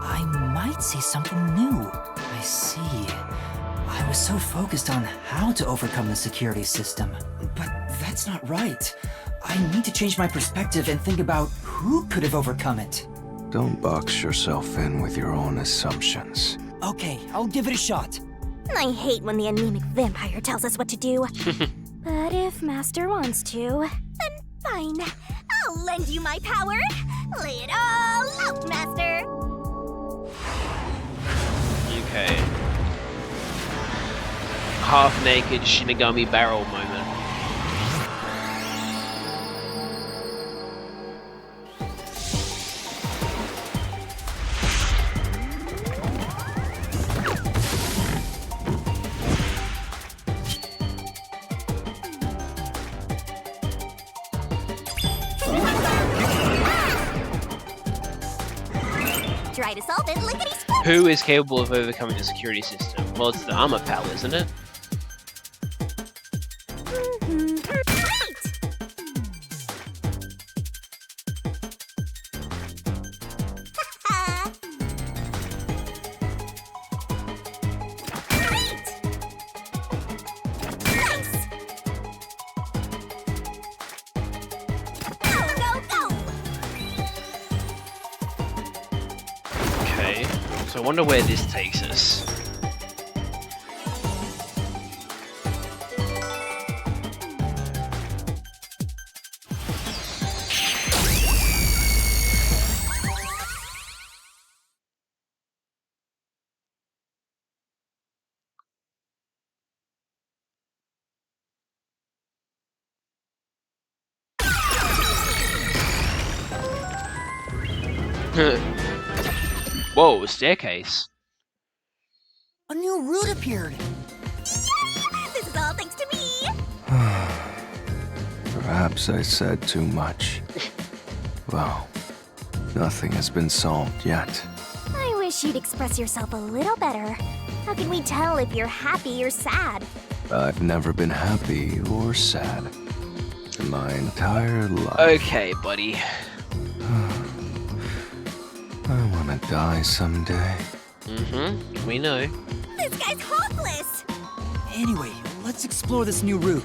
Speaker 2: I might see something new. I see. I was so focused on how to overcome the security system. But that's not right. I need to change my perspective and think about who could have overcome it.
Speaker 3: Don't box yourself in with your own assumptions.
Speaker 2: Okay, I'll give it a shot.
Speaker 4: I hate when the anemic vampire tells us what to do. But if Master wants to, then fine. I'll lend you my power. Lay it all out, Master.
Speaker 1: Okay. Half-naked Shinigami barrel moment.
Speaker 4: Dry dissolvent, lickety split.
Speaker 1: Who is capable of overcoming the security system? Well, it's the armor pal, isn't it? Okay, so I wonder where this takes us. Whoa, staircase.
Speaker 2: A new route appeared.
Speaker 4: This is all thanks to me.
Speaker 3: Perhaps I said too much. Well, nothing has been solved yet.
Speaker 4: I wish you'd express yourself a little better. How can we tell if you're happy or sad?
Speaker 3: I've never been happy or sad in my entire life.
Speaker 1: Okay, buddy.
Speaker 3: I want to die someday.
Speaker 1: Mm-hmm, we know.
Speaker 4: This guy's hopeless.
Speaker 2: Anyway, let's explore this new route.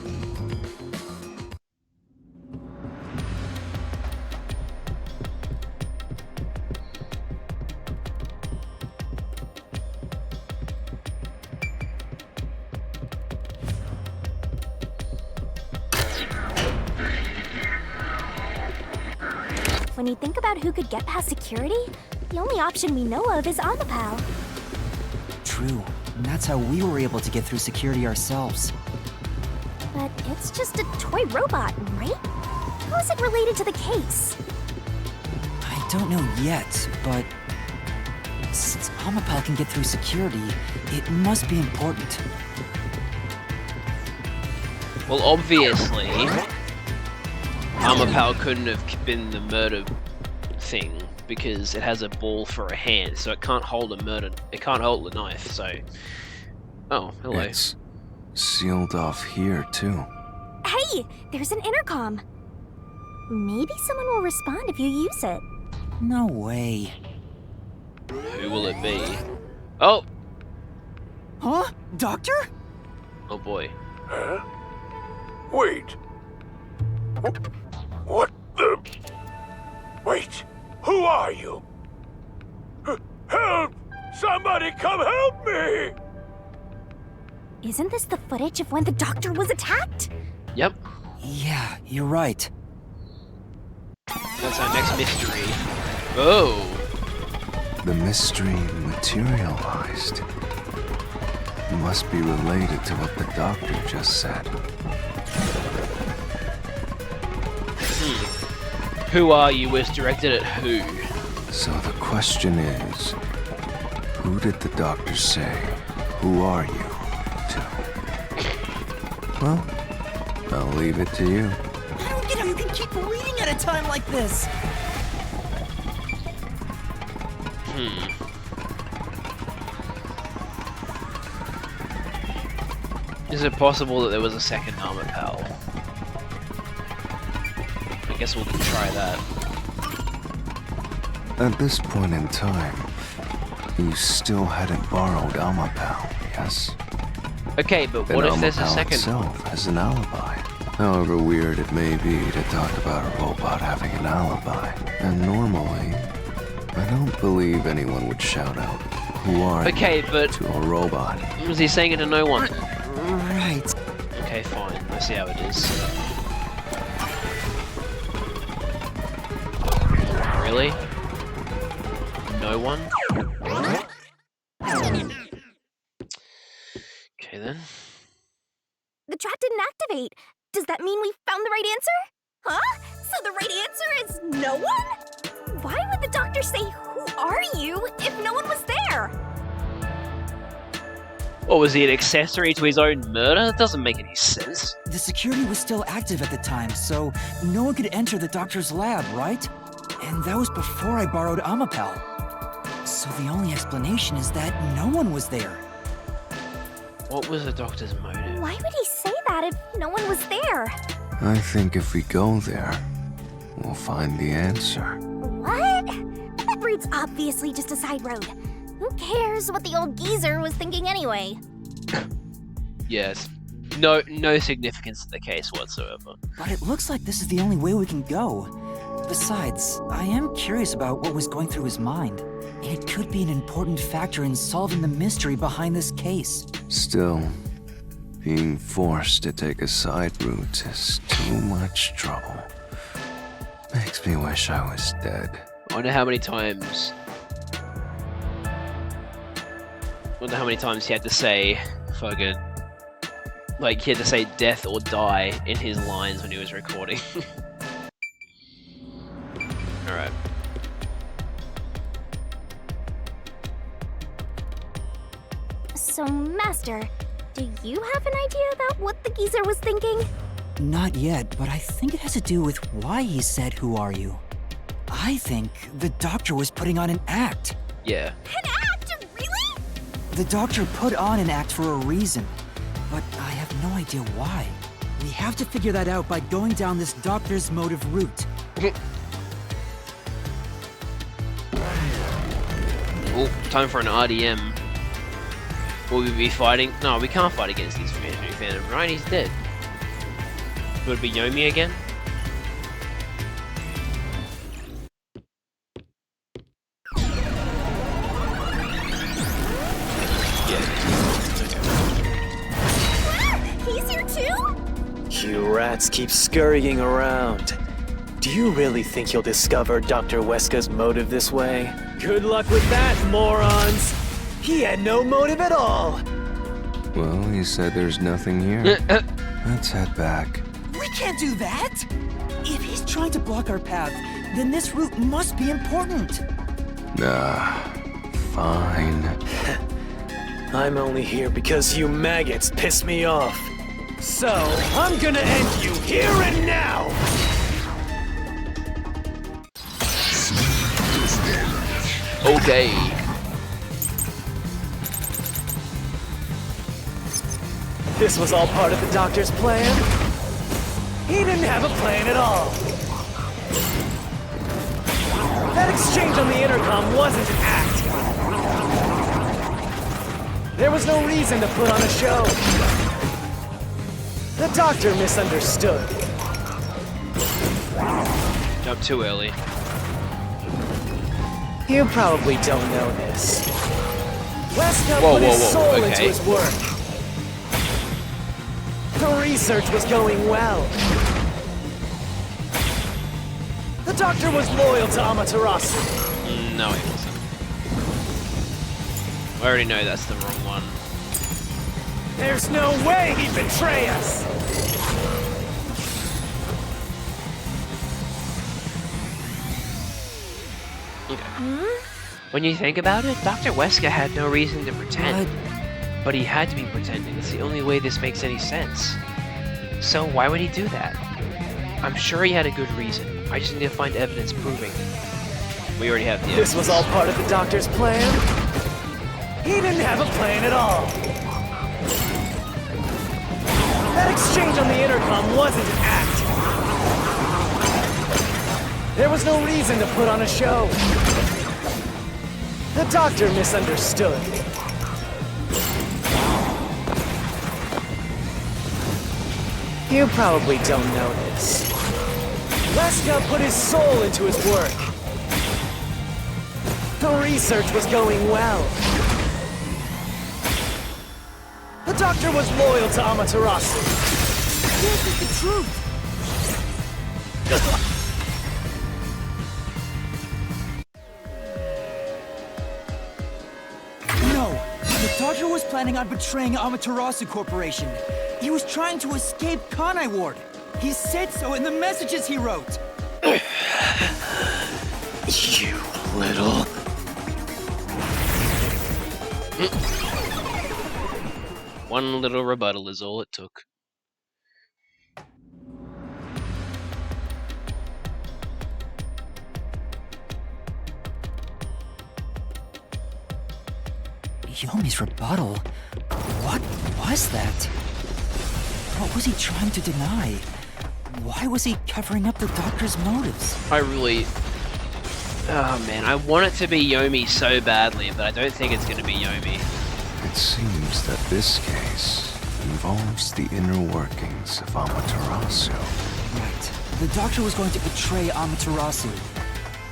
Speaker 4: When you think about who could get past security, the only option we know of is Amapal.
Speaker 2: True, and that's how we were able to get through security ourselves.
Speaker 4: But it's just a toy robot, right? How is it related to the case?
Speaker 2: I don't know yet, but since Amapal can get through security, it must be important.
Speaker 1: Well, obviously, Amapal couldn't have been the murder thing because it has a ball for a hand, so it can't hold it can't hold a knife, so... Oh, hello.
Speaker 3: It's sealed off here, too.
Speaker 4: Hey, there's an intercom. Maybe someone will respond if you use it.
Speaker 2: No way.
Speaker 1: Who will it be? Oh!
Speaker 2: Huh? Doctor?
Speaker 1: Oh boy.
Speaker 6: Huh? Wait. What the? Wait. Who are you? Help! Somebody come help me!
Speaker 4: Isn't this the footage of when the doctor was attacked?
Speaker 1: Yep.
Speaker 2: Yeah, you're right.
Speaker 1: That's our next mystery. Oh!
Speaker 3: The mystery materialized. It must be related to what the doctor just said.
Speaker 1: Who are you was directed at who?
Speaker 3: So the question is, who did the doctor say, who are you, to? Well, I'll leave it to you.
Speaker 2: I don't get how you can keep reading at a time like this.
Speaker 1: Is it possible that there was a second armor pal? I guess we'll try that.
Speaker 3: At this point in time, you still hadn't borrowed Amapal, yes?
Speaker 1: Okay, but
Speaker 3: Then
Speaker 1: what if there's a
Speaker 3: Amapal
Speaker 1: second?
Speaker 3: itself has an alibi. However weird it may be to talk about a robot having an alibi. And normally, I don't believe anyone would shout out, "Who are you?"
Speaker 1: Okay, but
Speaker 3: to a robot.
Speaker 1: was he saying it to no one?
Speaker 2: Right.
Speaker 1: Okay, fine. Let's see how it is. Really? No one? Okay then.
Speaker 4: The trap didn't activate. Does that mean we found the right answer? Huh? So the right answer is no one? Why would the doctor say, "Who are you?" if no one was there?
Speaker 1: What, was he an accessory to his own murder? That doesn't make any sense.
Speaker 2: The security was still active at the time, so no one could enter the doctor's lab, right? And that was before I borrowed Amapal. So the only explanation is that no one was there.
Speaker 1: What was the doctor's motive?
Speaker 4: Why would he say that if no one was there?
Speaker 3: I think if we go there, we'll find the answer.
Speaker 4: What? That route's obviously just a side road. Who cares what the old geezer was thinking anyway?
Speaker 1: Yes. No significance to the case whatsoever.
Speaker 2: But it looks like this is the only way we can go. Besides, I am curious about what was going through his mind. It could be an important factor in solving the mystery behind this case.
Speaker 3: Still, being forced to take a side route is too much trouble. Makes me wish I was dead.
Speaker 1: I wonder how many times he had to say fucking, like, he had to say death or die in his lines when he was recording. Alright.
Speaker 4: So, Master, do you have an idea about what the geezer was thinking?
Speaker 2: Not yet, but I think it has to do with why he said, "Who are you?" I think the doctor was putting on an act.
Speaker 1: Yeah.
Speaker 4: An act? Really?
Speaker 2: The doctor put on an act for a reason, but I have no idea why. We have to figure that out by going down this doctor's motive route.
Speaker 1: Oh, time for an RDM. Will we be fighting? No, we can't fight against this new Phantom, right? He's dead. Would it be Yomi again?
Speaker 4: He's here too?
Speaker 5: You rats keep scurrying around. Do you really think you'll discover Dr. Weska's motive this way? Good luck with that, morons! He had no motive at all!
Speaker 3: Well, he said there's nothing here. Let's head back.
Speaker 2: We can't do that! If he's trying to block our path, then this route must be important.
Speaker 3: Fine.
Speaker 5: I'm only here because you maggots piss me off. So, I'm gonna end you here and now!
Speaker 1: Okay.
Speaker 5: This was all part of the doctor's plan? He didn't have a plan at all. That exchange on the intercom wasn't an act. There was no reason to put on a show. The doctor misunderstood.
Speaker 1: Up too early.
Speaker 5: You probably don't know this. Weska put his soul into his work. The research was going well. The doctor was loyal to Amaterasu.
Speaker 1: No, he wasn't. I already know that's the wrong one.
Speaker 5: There's no way he'd betray us!
Speaker 1: When you think about it, Dr. Weska had no reason to pretend. But he had to be pretending. It's the only way this makes any sense. So why would he do that? I'm sure he had a good reason. I just need to find evidence proving. We already have the evidence.
Speaker 5: This was all part of the doctor's plan? He didn't have a plan at all. That exchange on the intercom wasn't an act. There was no reason to put on a show. The doctor misunderstood. You probably don't know this. Weska put his soul into his work. The research was going well. The doctor was loyal to Amaterasu.
Speaker 2: This is the truth! No, the doctor was planning on betraying Amaterasu Corporation. He was trying to escape Kanai Ward. He said so in the messages he wrote.
Speaker 5: You little...
Speaker 1: One little rebuttal is all it took.
Speaker 2: Yomi's rebuttal? What was that? What was he trying to deny? Why was he covering up the doctor's motives?
Speaker 1: Oh man, I want it to be Yomi so badly, but I don't think it's gonna be Yomi.
Speaker 3: It seems that this case involves the inner workings of Amaterasu.
Speaker 2: Right. The doctor was going to betray Amaterasu.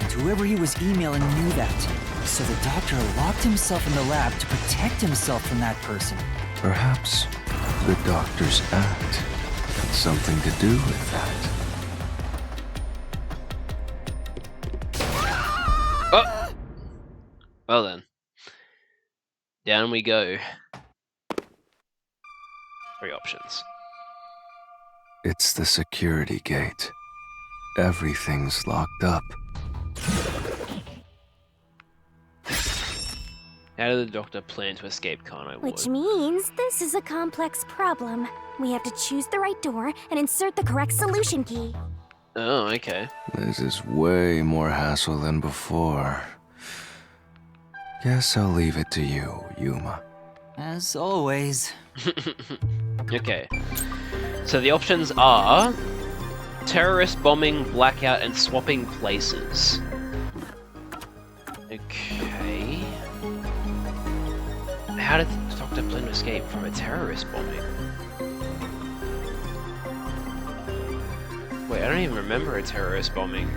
Speaker 2: And whoever he was emailing knew that. So the doctor locked himself in the lab to protect himself from that person.
Speaker 3: Perhaps the doctor's act had something to do with that.
Speaker 1: Oh! Well then. Down we go. 3 options.
Speaker 3: It's the security gate. Everything's locked up.
Speaker 1: How did the doctor plan to escape Kanai Ward?
Speaker 4: Which means this is a complex problem. We have to choose the right door and insert the correct solution key.
Speaker 1: Oh, okay.
Speaker 3: This is way more hassle than before. Guess I'll leave it to you, Yuma.
Speaker 2: As always.
Speaker 1: Okay. So the options are terrorist bombing, blackout, and swapping places. Okay. How did the doctor plan to escape from a terrorist bombing? Wait, I don't even remember a terrorist bombing.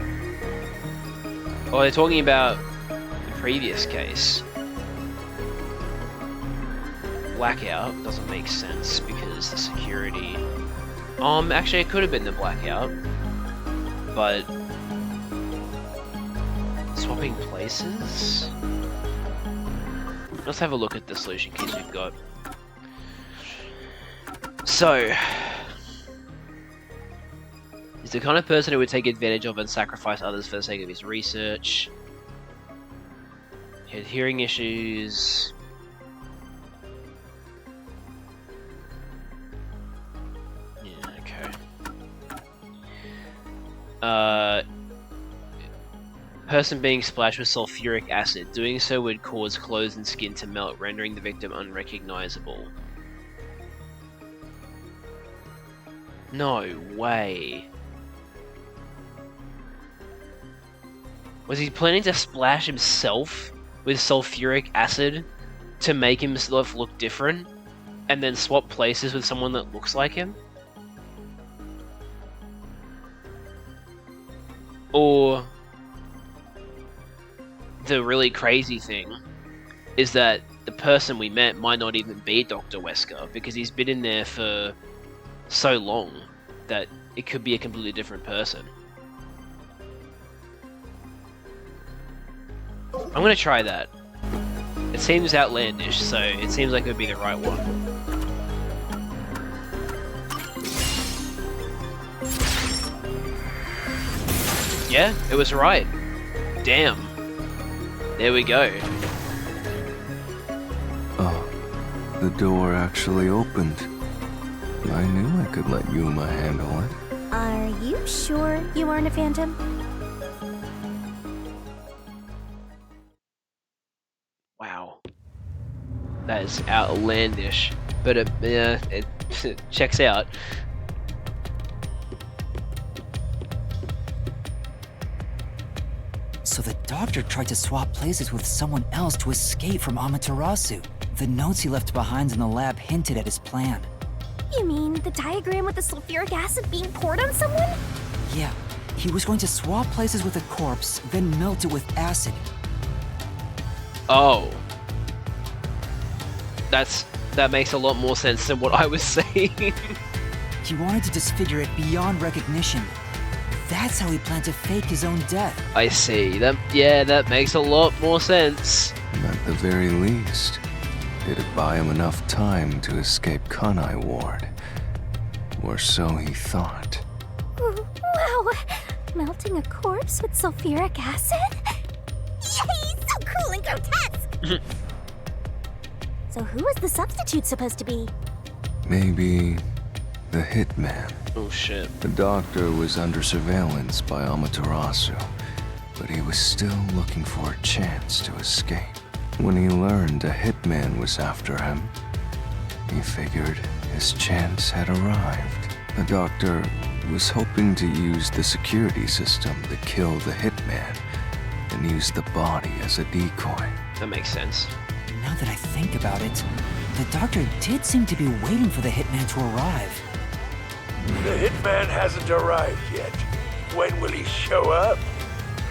Speaker 1: Oh, they're talking about the previous case. Blackout doesn't make sense because the security... actually it could have been the blackout. But... swapping places? Let's have a look at the solution keys we've got. So... he's the kind of person who would take advantage of and sacrifice others for the sake of his research. He had hearing issues... person being splashed with sulfuric acid. Doing so would cause clothes and skin to melt, rendering the victim unrecognizable. No way. Was he planning to splash himself with sulfuric acid to make himself look different? And then swap places with someone that looks like him? Or the really crazy thing is that the person we met might not even be Dr. Wesker because he's been in there for so long that it could be a completely different person. I'm gonna try that. It seems outlandish, so it seems like it would be the right one. Yeah, it was right. Damn. There we go.
Speaker 3: Oh, the door actually opened. I knew I could let Yuma handle it.
Speaker 4: Are you sure you aren't a phantom?
Speaker 1: Wow. That is outlandish. But it checks out.
Speaker 2: So the doctor tried to swap places with someone else to escape from Amaterasu. The notes he left behind in the lab hinted at his plan.
Speaker 4: You mean the diagram with the sulfuric acid being poured on someone?
Speaker 2: Yeah, he was going to swap places with a corpse, then melt it with acid.
Speaker 1: Oh. That makes a lot more sense than what I was saying.
Speaker 2: He wanted to disfigure it beyond recognition. That's how he planned to fake his own death.
Speaker 1: I see. That makes a lot more sense.
Speaker 3: At the very least, it'd buy him enough time to escape Kanai Ward. Or so he thought.
Speaker 4: Wow! Melting a corpse with sulfuric acid? Yay! So cool and grotesque! So who was the substitute supposed to be?
Speaker 3: Maybe the hitman.
Speaker 1: Oh shit.
Speaker 3: The doctor was under surveillance by Amaterasu, but he was still looking for a chance to escape. When he learned a hitman was after him, he figured his chance had arrived. The doctor was hoping to use the security system to kill the hitman and use the body as a decoy.
Speaker 1: That makes sense.
Speaker 2: Now that I think about it, the doctor did seem to be waiting for the hitman to arrive.
Speaker 6: The hitman hasn't arrived yet. When will he show up?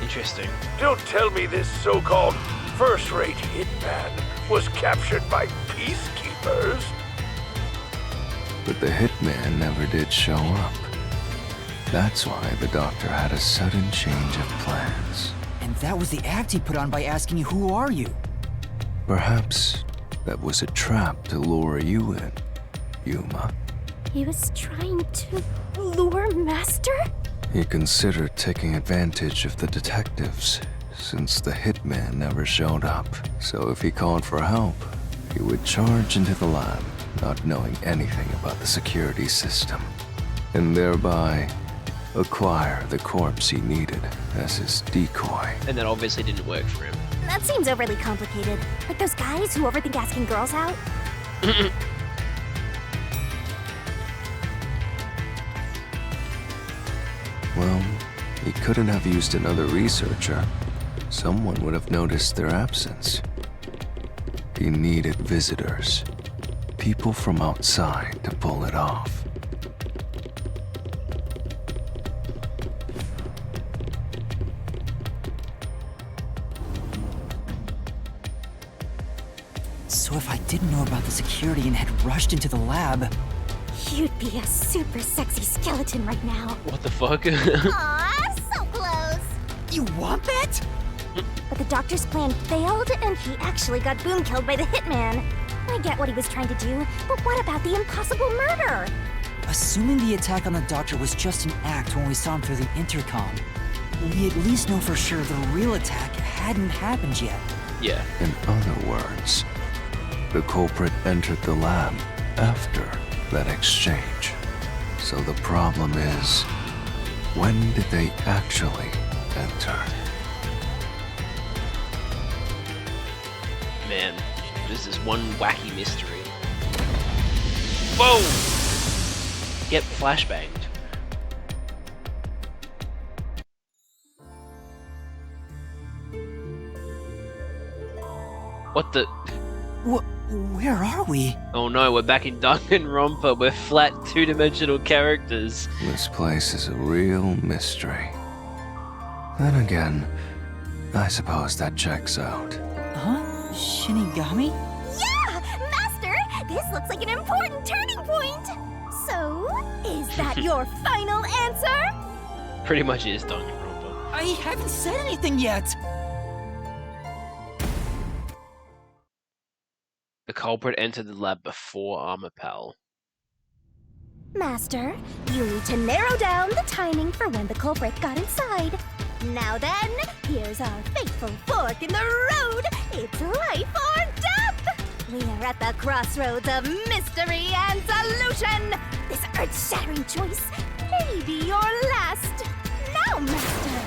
Speaker 1: Interesting.
Speaker 6: Don't tell me this so-called first-rate hitman was captured by peacekeepers.
Speaker 3: But the hitman never did show up. That's why the doctor had a sudden change of plans.
Speaker 2: And that was the act he put on by asking you, "Who are you?"
Speaker 3: Perhaps that was a trap to lure you in, Yuma.
Speaker 4: He was trying to lure Master?
Speaker 3: He considered taking advantage of the detectives, since the hitman never showed up. So if he called for help, he would charge into the lab, not knowing anything about the security system, and thereby acquire the corpse he needed as his decoy.
Speaker 1: And that obviously didn't work for him.
Speaker 4: That seems overly complicated. Like those guys who overthink asking girls out.
Speaker 3: Well, he couldn't have used another researcher. Someone would have noticed their absence. He needed visitors, people from outside to pull it off.
Speaker 2: So if I didn't know about the security and had rushed into the lab...
Speaker 4: You'd be a super sexy skeleton right now.
Speaker 1: What the fuck?
Speaker 4: Aw, so close.
Speaker 2: You want that?
Speaker 4: But the doctor's plan failed, and he actually got boom killed by the hitman. I get what he was trying to do, but what about the impossible murder?
Speaker 2: Assuming the attack on the doctor was just an act when we saw him through the intercom, we at least know for sure the real attack hadn't happened yet.
Speaker 1: Yeah.
Speaker 3: In other words, the culprit entered the lab after that exchange. So the problem is, when did they actually enter?
Speaker 1: Man, this is one wacky mystery. Whoa! Get flashbanged. What the?
Speaker 2: Where are we?
Speaker 1: Oh no, we're back in Danganronpa. We're flat two-dimensional characters.
Speaker 3: This place is a real mystery. Then again, I suppose that checks out.
Speaker 2: Huh? Shinigami?
Speaker 4: Yeah! Master, this looks like an important turning point. So, is that your final answer?
Speaker 1: Pretty much is Danganronpa.
Speaker 2: I haven't said anything yet!
Speaker 1: The culprit entered the lab before Armor Pal.
Speaker 4: Master, you need to narrow down the timing for when the culprit got inside. Now then, here's our fateful fork in the road. It's life or death! We are at the crossroads of mystery and solution. This earth-shattering choice may be your last. Now, Master,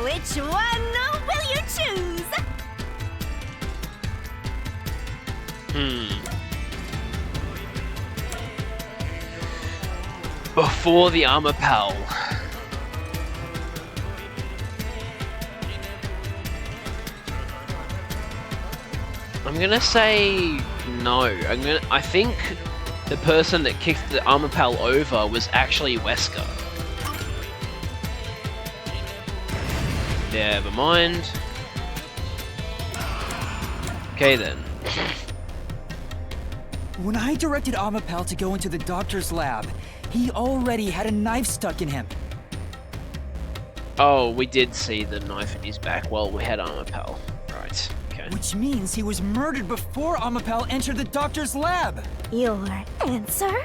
Speaker 4: which one will you choose?
Speaker 1: Before the Armor Pal. I'm gonna say no. I think the person that kicked the Armor Pal over was actually Wesker. Never mind. Okay then.
Speaker 2: When I directed Amapal to go into the doctor's lab, he already had a knife stuck in him.
Speaker 1: Oh, we did see the knife in his back while we had Armor Pal. Right, okay.
Speaker 2: Which means he was murdered before Amapal entered the doctor's lab.
Speaker 4: Your answer?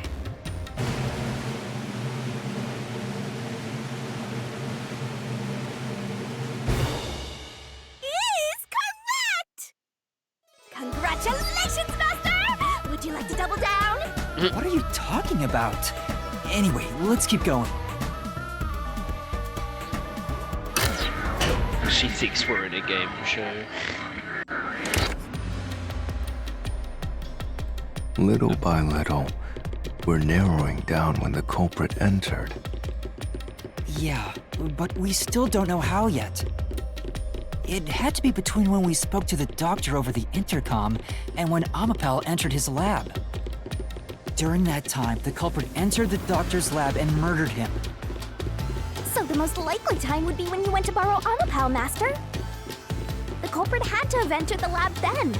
Speaker 4: Is correct! Congratulations, Master! Would you like to double down?
Speaker 2: What are you talking about? Anyway, let's keep going.
Speaker 1: She thinks we're in a game show.
Speaker 3: Little by little, we're narrowing down when the culprit entered.
Speaker 2: Yeah, but we still don't know how yet. It had to be between when we spoke to the doctor over the intercom and when Amapal entered his lab. During that time, the culprit entered the doctor's lab and murdered him.
Speaker 4: So the most likely time would be when you went to borrow Amapal, Master. The culprit had to have entered the lab then.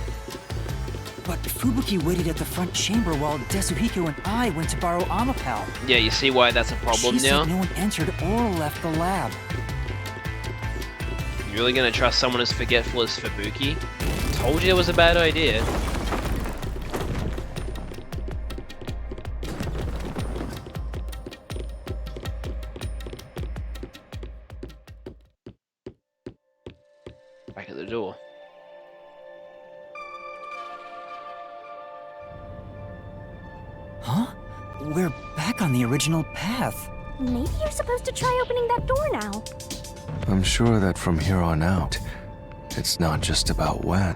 Speaker 2: But Fubuki waited at the front chamber while Desuhiko and I went to borrow Amapal.
Speaker 1: Yeah, you see why that's a problem
Speaker 2: She
Speaker 1: now?
Speaker 2: said no one entered or left the lab.
Speaker 1: You really gonna trust someone as forgetful as Fubuki? Told you it was a bad idea. Back at the door.
Speaker 2: Huh? We're back on the original path.
Speaker 4: Maybe you're supposed to try opening that door now.
Speaker 3: I'm sure that from here on out, it's not just about when,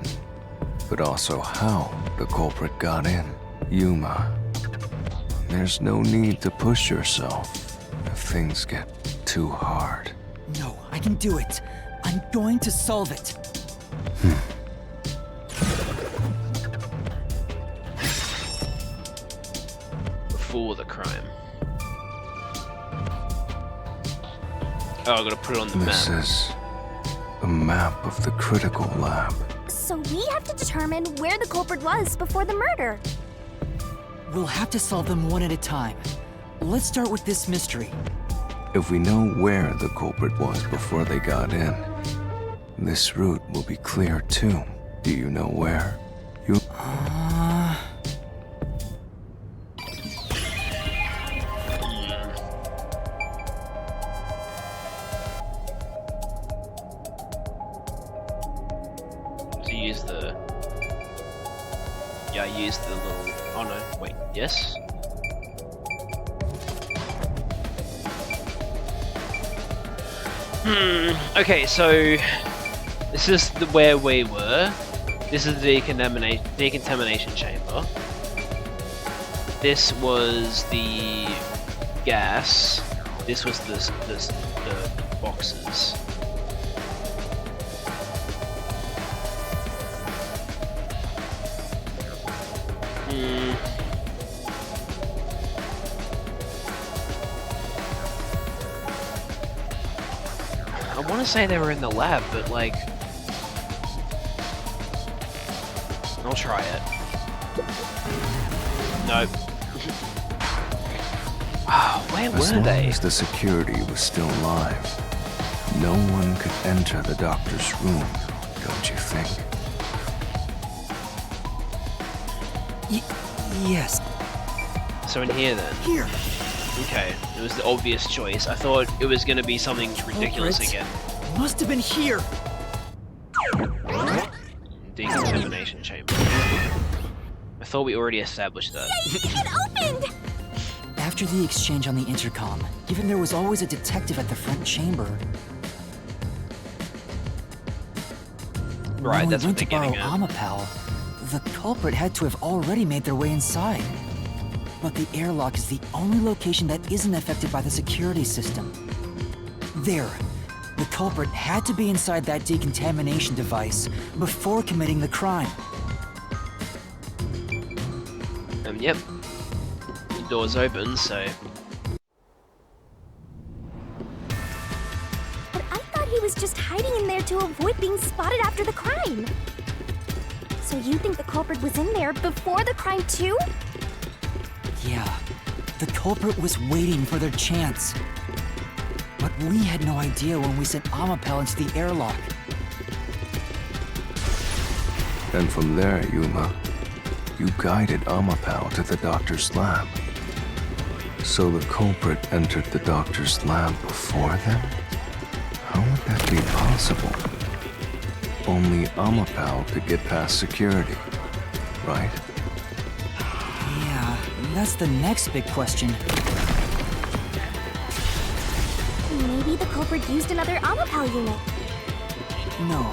Speaker 3: but also how the culprit got in. Yuma, there's no need to push yourself if things get too hard.
Speaker 2: No, I can do it. I'm going to solve it.
Speaker 1: Before the crime. Oh, I gotta put it on the
Speaker 3: This
Speaker 1: map.
Speaker 3: is a map of the critical lab.
Speaker 4: So we have to determine where the culprit was before the murder.
Speaker 2: We'll have to solve them one at a time. Let's start with this mystery.
Speaker 3: If we know where the culprit was before they got in, this route will be clear too. Do you know where?
Speaker 1: To use the... Yeah, I used the little... Oh no, wait, yes? Okay, so... This is where we were. This is the decontamination chamber. This was the gas. This was the boxes. I want to say they were in the lab, but like... I'll try it. Nope. Wow, where
Speaker 3: As
Speaker 1: were
Speaker 3: long
Speaker 1: they?
Speaker 3: as the security was still alive, no one could enter the doctor's room, don't you think?
Speaker 2: Yes,
Speaker 1: So in here then.
Speaker 2: here.
Speaker 1: Okay, it was the obvious choice. I thought it was going to be something ridiculous
Speaker 2: Culprit.
Speaker 1: again.
Speaker 2: Must have been here.
Speaker 1: Decontamination chamber. I thought we already established that.
Speaker 4: It opened!
Speaker 2: After the exchange on the intercom, given there was always a detective at the front chamber,
Speaker 1: Right,
Speaker 2: when
Speaker 1: that's
Speaker 2: we
Speaker 1: what
Speaker 2: went
Speaker 1: they're
Speaker 2: to borrow
Speaker 1: getting at.
Speaker 2: Amapal, the culprit had to have already made their way inside. But the airlock is the only location that isn't affected by the security system. There, the culprit had to be inside that decontamination device before committing the crime.
Speaker 1: Yep. The door's open, so...
Speaker 4: But I thought he was just hiding in there to avoid being spotted after the crime. So you think the culprit was in there before the crime too?
Speaker 2: Yeah, the culprit was waiting for their chance. But we had no idea when we sent Amapal into the airlock.
Speaker 3: And from there, Yuma, you guided Amapal to the doctor's lab. So the culprit entered the doctor's lab before them? How would that be possible? Only Amapal could get past security, right?
Speaker 2: Yeah, that's the next big question.
Speaker 4: Maybe the culprit used another Amapal unit.
Speaker 2: No,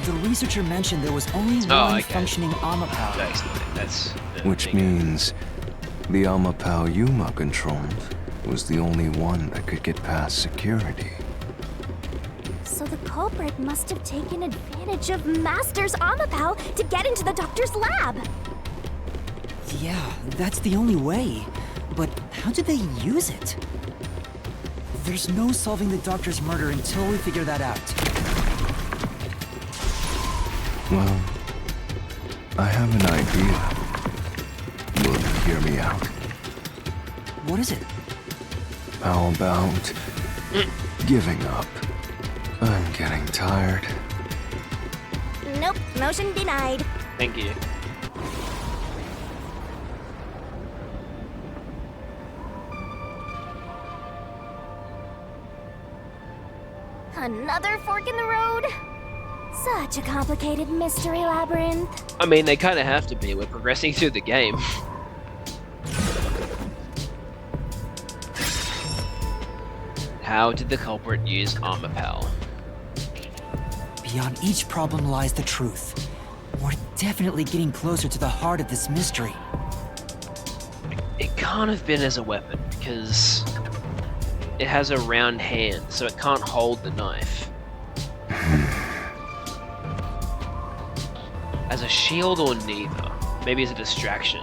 Speaker 2: The researcher mentioned there was only one functioning Amapau.
Speaker 1: That's
Speaker 3: Which means the Amapau Yuma controlled was the only one that could get past security.
Speaker 4: So the culprit must have taken advantage of Master's Amapau to get into the doctor's lab.
Speaker 2: Yeah, that's the only way. But how did they use it? There's no solving the doctor's murder until we figure that out.
Speaker 3: Well, I have an idea. Will you hear me out?
Speaker 2: What is it?
Speaker 3: How about giving up? I'm getting tired.
Speaker 4: Nope, motion denied.
Speaker 1: Thank you.
Speaker 4: Another fork in the road? Such a complicated mystery labyrinth.
Speaker 1: I mean, they kind of have to be. We're progressing through the game. How did the culprit use Amapau?
Speaker 2: Beyond each problem lies the truth. We're definitely getting closer to the heart of this mystery.
Speaker 1: It can't have been as a weapon, because it has a round hand, so it can't hold the knife. As a shield or neither? Maybe as a distraction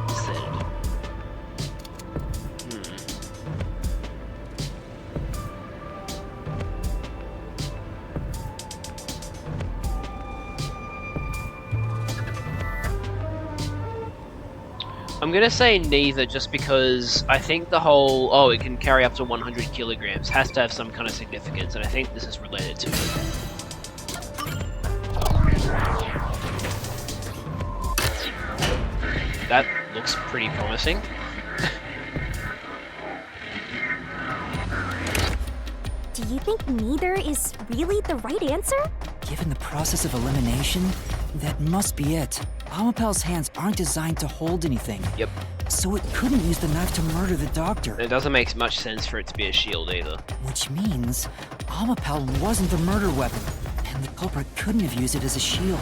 Speaker 1: instead. I'm gonna say neither, just because I think the whole, oh, it can carry up to 100 kilograms, has to have some kind of significance, and I think this is related to it. That looks pretty promising.
Speaker 4: Do you think neither is really the right answer?
Speaker 2: Given the process of elimination, that must be it. Amapau's hands aren't designed to hold anything.
Speaker 1: Yep.
Speaker 2: So it couldn't use the knife to murder the doctor.
Speaker 1: It doesn't make much sense for it to be a shield either.
Speaker 2: Which means Amapau wasn't the murder weapon, and the culprit couldn't have used it as a shield.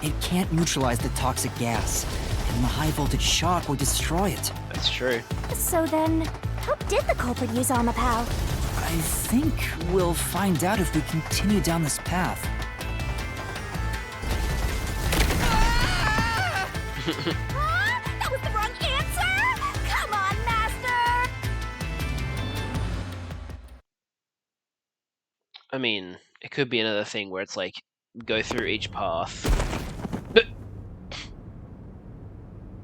Speaker 2: It can't neutralize the toxic gas, and the high voltage shock would destroy it.
Speaker 1: That's true.
Speaker 4: So then, how did the culprit use Amapau?
Speaker 2: I think we'll find out if we continue down this path.
Speaker 4: That was the wrong answer! Come on, Master!
Speaker 1: I mean, it could be another thing where it's like, go through each path.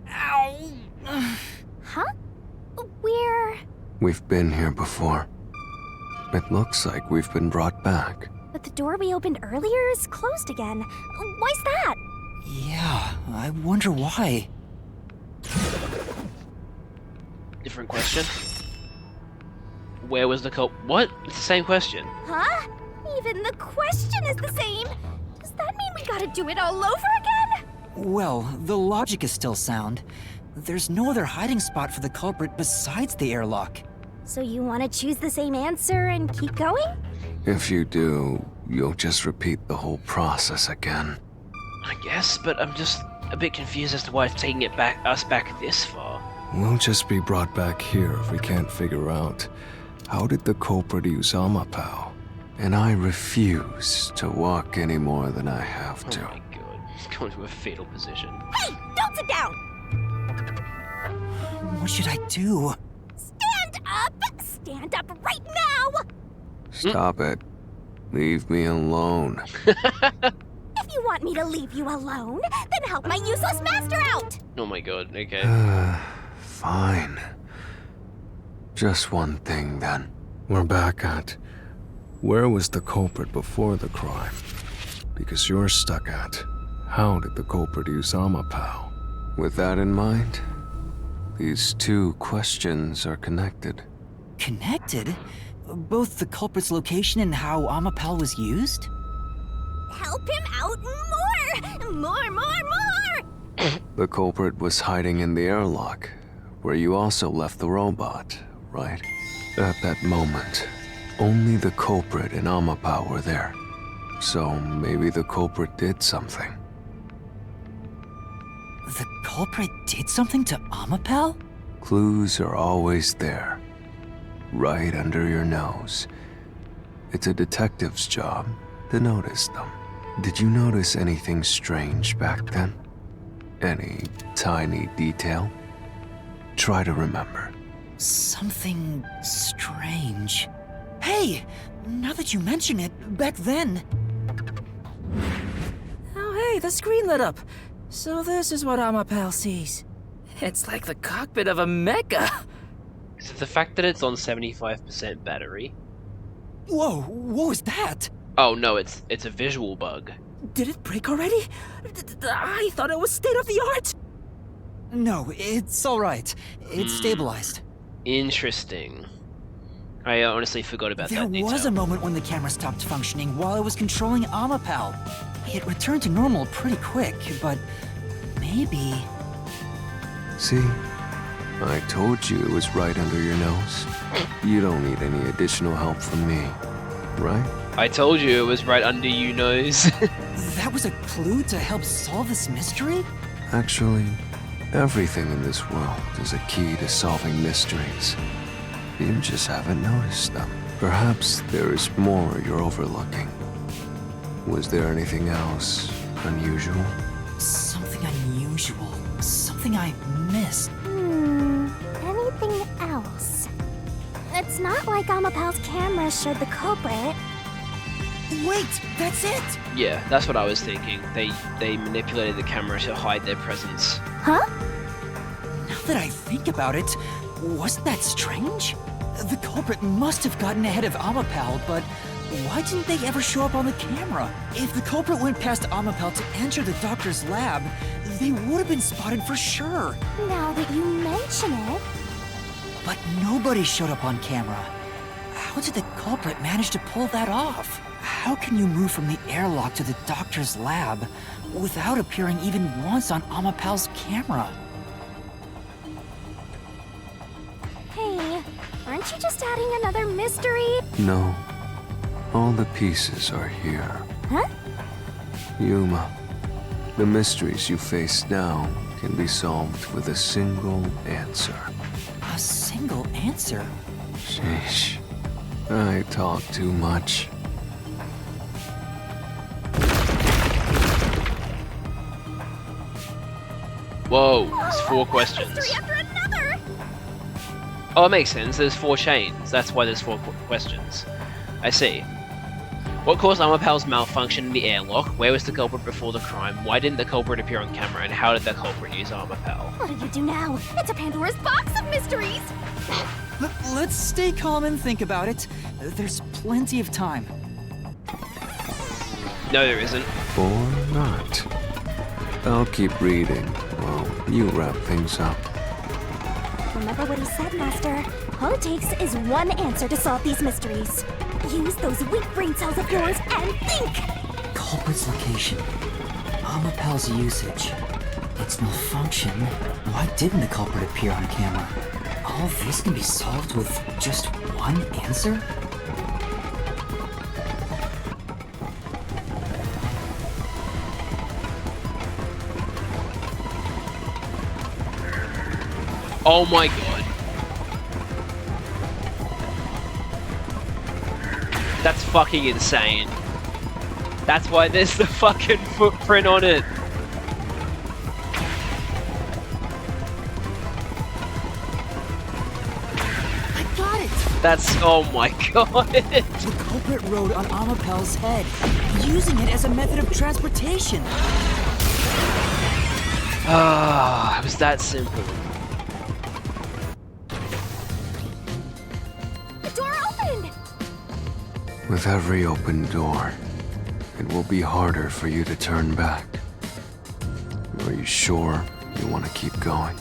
Speaker 2: Ow!
Speaker 4: Huh?
Speaker 3: We've been here before. It looks like we've been brought back.
Speaker 4: But the door we opened earlier is closed again. Why's that?
Speaker 2: Yeah, I wonder why.
Speaker 1: Different question. Where was the What? It's the same question.
Speaker 4: Huh? Even the question is the same. Does that mean we gotta do it all over again?
Speaker 2: Well, the logic is still sound. There's no other hiding spot for the culprit besides the airlock.
Speaker 4: So you want to choose the same answer and keep going?
Speaker 3: If you do, you'll just repeat the whole process again.
Speaker 1: I guess, but I'm just a bit confused as to why it's taking us back this far.
Speaker 3: We'll just be brought back here if we can't figure out how did the culprit use Amapau. And I refuse to walk any more than I have to.
Speaker 1: Oh my god, it's going to a fatal position.
Speaker 4: Hey, don't sit down!
Speaker 2: What should I do?
Speaker 4: Stand up! Stand up right now!
Speaker 3: Stop it. Leave me alone.
Speaker 4: If you want me to leave you alone, then help my useless master out!
Speaker 1: Oh my god, okay.
Speaker 3: Fine. Just one thing then. We're back at where was the culprit before the crime? Because you're stuck at how did the culprit use Amapau? With that in mind, these two questions are connected.
Speaker 2: Connected? Both the culprit's location and how Amapau was used?
Speaker 4: Help him out more! More!
Speaker 3: The culprit was hiding in the airlock, where you also left the robot, right? At that moment, only the culprit and Amapau were there. So maybe the culprit did something.
Speaker 2: The culprit did something to Amapel?
Speaker 3: Clues are always there, right under your nose. It's a detective's job to notice them. Did you notice anything strange back then? Any tiny detail? Try to remember.
Speaker 2: Something strange. Hey, now that you mention it, back then...
Speaker 7: Oh hey, the screen lit up. So this is what Amapel sees. It's like the cockpit of a mecha.
Speaker 1: Is it the fact that it's on 75% battery?
Speaker 2: Whoa, what was that?
Speaker 1: Oh no, it's a visual bug.
Speaker 7: Did it break already? I thought it was state of the art.
Speaker 2: No, it's alright. It's stabilized.
Speaker 1: Interesting. I honestly forgot about
Speaker 2: There
Speaker 1: that detail.
Speaker 2: was a moment when the camera stopped functioning while I was controlling Amapel. It returned to normal pretty quick, but maybe...
Speaker 3: See? I told you it was right under your nose. You don't need any additional help from me, right?
Speaker 1: I told you it was right under you nose.
Speaker 2: That was a clue to help solve this mystery?
Speaker 3: Actually, everything in this world is a key to solving mysteries. You just haven't noticed them. Perhaps there is more you're overlooking. Was there anything else unusual?
Speaker 2: Something unusual. Something I missed.
Speaker 4: Anything else? It's not like Amapel's camera showed the culprit.
Speaker 2: Wait, that's it!
Speaker 1: Yeah, that's what I was thinking. They manipulated the camera to hide their presence.
Speaker 4: Huh?
Speaker 2: Now that I think about it, wasn't that strange? The culprit must have gotten ahead of Amapel, but why didn't they ever show up on the camera? If the culprit went past Amapel to enter the doctor's lab, they would have been spotted for sure.
Speaker 4: Now that you mention it...
Speaker 2: But nobody showed up on camera. How did the culprit manage to pull that off? How can you move from the airlock to the doctor's lab without appearing even once on Amapel's camera?
Speaker 4: Hey, aren't you just adding another mystery?
Speaker 3: No. All the pieces are here.
Speaker 4: Huh?
Speaker 3: Yuma, the mysteries you face now can be solved with a single answer.
Speaker 2: A single answer?
Speaker 3: Sheesh. I talk too much.
Speaker 1: Whoa, there's 4 questions.
Speaker 4: Mystery after another!
Speaker 1: Oh, it makes sense. There's 4 chains. That's why there's 4 questions. I see. What caused Amapel's malfunction in the airlock? Where was the culprit before the crime? Why didn't the culprit appear on camera? And how did the culprit use Amapel?
Speaker 4: What do you do now? It's a Pandora's box of mysteries!
Speaker 2: Let's stay calm and think about it. There's plenty of time.
Speaker 1: No, there isn't.
Speaker 3: Or not. I'll keep reading while you wrap things up.
Speaker 4: Remember what he said, Master. All it takes is one answer to solve these mysteries. Use those weak brain cells of yours and think!
Speaker 2: Culprit's location. Amapel's usage. Its malfunction. Why didn't the culprit appear on camera? All this can be solved with just one answer?
Speaker 1: Oh my god. That's fucking insane. That's why there's the fucking footprint on it.
Speaker 2: I got it!
Speaker 1: That's, oh my god.
Speaker 2: The culprit rode on Amapel's head, using it as a method of transportation.
Speaker 1: Ah, it was that simple.
Speaker 4: The door opened!
Speaker 3: With every open door, it will be harder for you to turn back. Are you sure you want to keep going?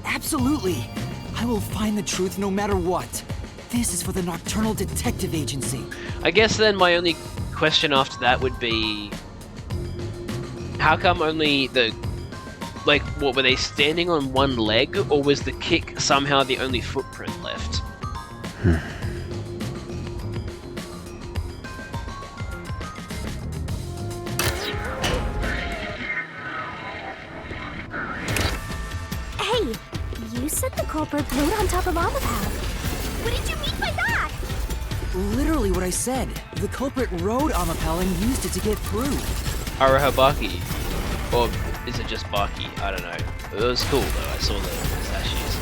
Speaker 2: Absolutely. I will find the truth no matter what. This is for the Nocturnal Detective Agency.
Speaker 1: I guess then my only question after that would be, how come only the, like, what, were they standing on one leg, or was the kick somehow the only footprint left?
Speaker 4: said the culprit rode on top of Amapal. What did you mean by that?
Speaker 2: Literally what I said. The culprit rode Amapal and used it to get through.
Speaker 1: Arahabaki. Or is it just Baki? I don't know. It was cool though, I saw the pistachios.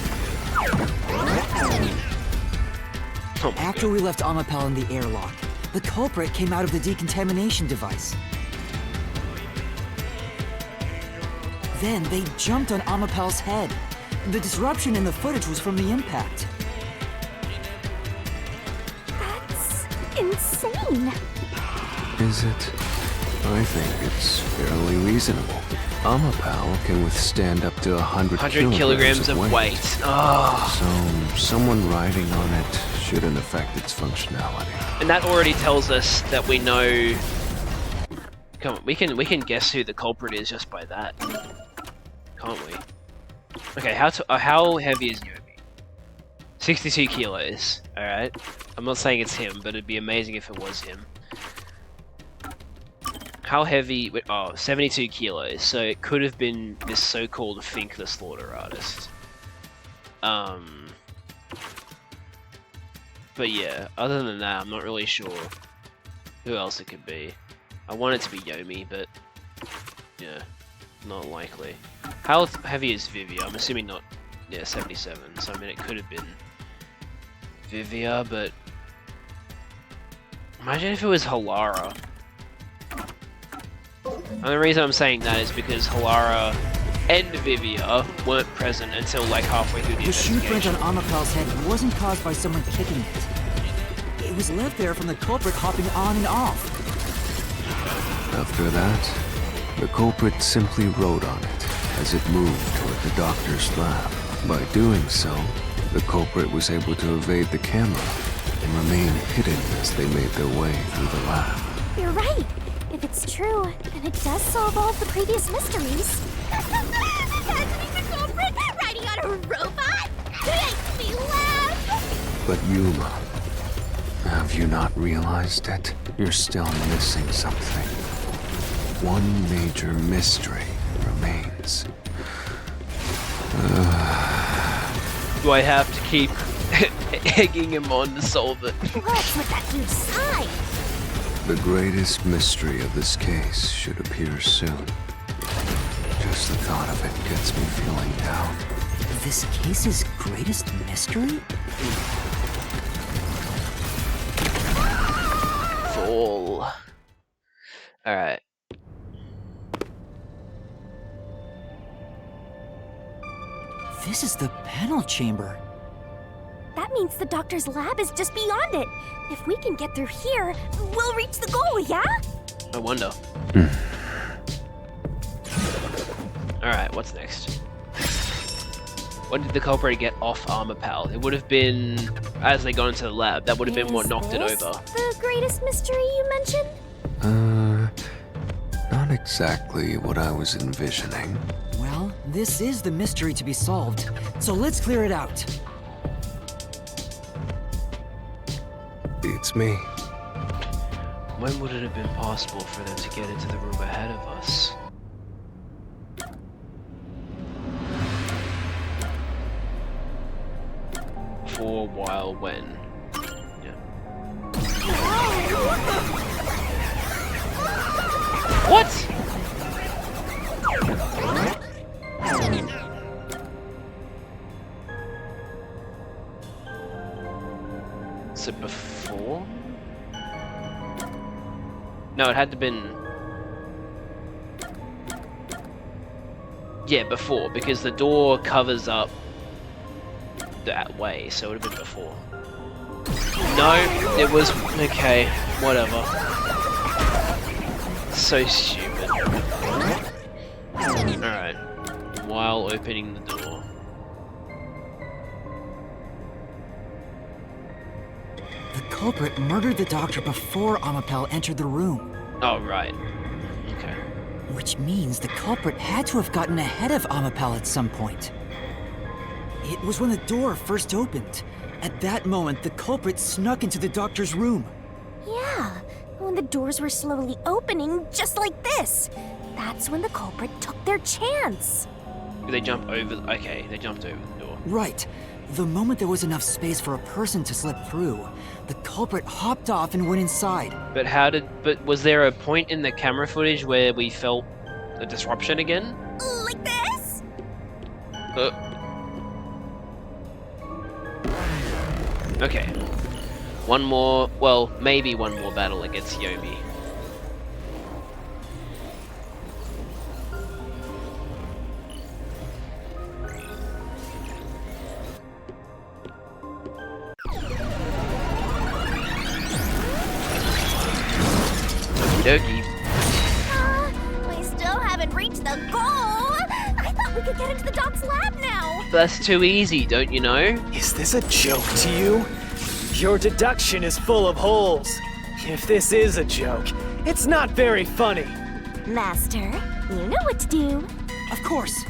Speaker 1: Oh my
Speaker 2: After
Speaker 1: God.
Speaker 2: we left Amapal in the airlock, the culprit came out of the decontamination device. Then they jumped on Amapal's head. The disruption in the footage was from the impact.
Speaker 4: That's insane.
Speaker 3: Is it? I think it's fairly reasonable. Amapal can withstand up to 100
Speaker 1: kilograms of weight. Oh.
Speaker 3: So someone riding on it shouldn't affect its functionality.
Speaker 1: And that already tells us that we know. Come on, we can guess who the culprit is just by that, can't we? Okay, how heavy is Yomi? 62 kilos. All right. I'm not saying it's him, but it'd be amazing if it was him. How heavy? Oh, 72 kilos. So it could have been this so-called Fink the Slaughter Artist. But yeah, other than that, I'm not really sure who else it could be. I want it to be Yomi, but yeah, not likely. How heavy is Vivia? I'm assuming not. Yeah, 77. So I mean, it could have been Vivia, but imagine if it was Halara. And the reason I'm saying that is because Halara and Vivia weren't present until like halfway through the
Speaker 2: The shoe print
Speaker 1: investigation.
Speaker 2: on Amapal's head wasn't caused by someone kicking it. It was left there from the culprit hopping on and off.
Speaker 3: After that, the culprit simply rode on it as it moved toward the doctor's lab. By doing so, the culprit was able to evade the camera and remain hidden as they made their way through the lab.
Speaker 4: You're right. If it's true, then it does solve all of the previous mysteries. Imagining the culprit riding on a robot makes me laugh.
Speaker 3: But Yuma, have you not realized it? You're still missing something. One major mystery remains.
Speaker 1: Do I have to keep egging him on to solve it?
Speaker 4: What's with that huge sign?
Speaker 3: The greatest mystery of this case should appear soon. Just the thought of it gets me feeling down.
Speaker 2: This case's greatest mystery?
Speaker 1: Fall. Alright.
Speaker 2: This is the panel chamber.
Speaker 4: That means the doctor's lab is just beyond it. If we can get through here, we'll reach the goal, yeah?
Speaker 1: I wonder. Alright, what's next? When did the culprit get off Amapal? It would have been as they got into the lab. That would have been what knocked it
Speaker 4: Is
Speaker 1: over.
Speaker 4: this the greatest mystery you mentioned?
Speaker 3: Not exactly what I was envisioning.
Speaker 2: Well, this is the mystery to be solved, so let's clear it out.
Speaker 3: It's me.
Speaker 1: When would it have been possible for them to get into the room ahead of us? For a while when? Yeah. What? Is it before? No, it had to been... Yeah, before, because the door covers up that way, so it would have been before. No, it was... Okay, whatever. So stupid. Alright. While opening the door.
Speaker 2: The culprit murdered the doctor before Amapal entered the room.
Speaker 1: Oh, right. Okay.
Speaker 2: Which means the culprit had to have gotten ahead of Amapal at some point. It was when the door first opened. At that moment, the culprit snuck into the doctor's room.
Speaker 4: Yeah, when the doors were slowly opening, just like this. That's when the culprit took their chance.
Speaker 1: Did they jump over? Okay, they jumped over the door.
Speaker 2: Right. The moment there was enough space for a person to slip through, the culprit hopped off and went inside.
Speaker 1: But was there a point in the camera footage where we felt a disruption again?
Speaker 4: Like this?
Speaker 1: Okay. One more, well, maybe one more battle against Yomi. Okie dokie.
Speaker 4: We still haven't reached the goal! I thought we could get into the doc's lab now!
Speaker 1: That's too easy, don't you know?
Speaker 5: Is this a joke to you? Your deduction is full of holes. If this is a joke, it's not very funny.
Speaker 4: Master, you know what to do.
Speaker 2: Of course.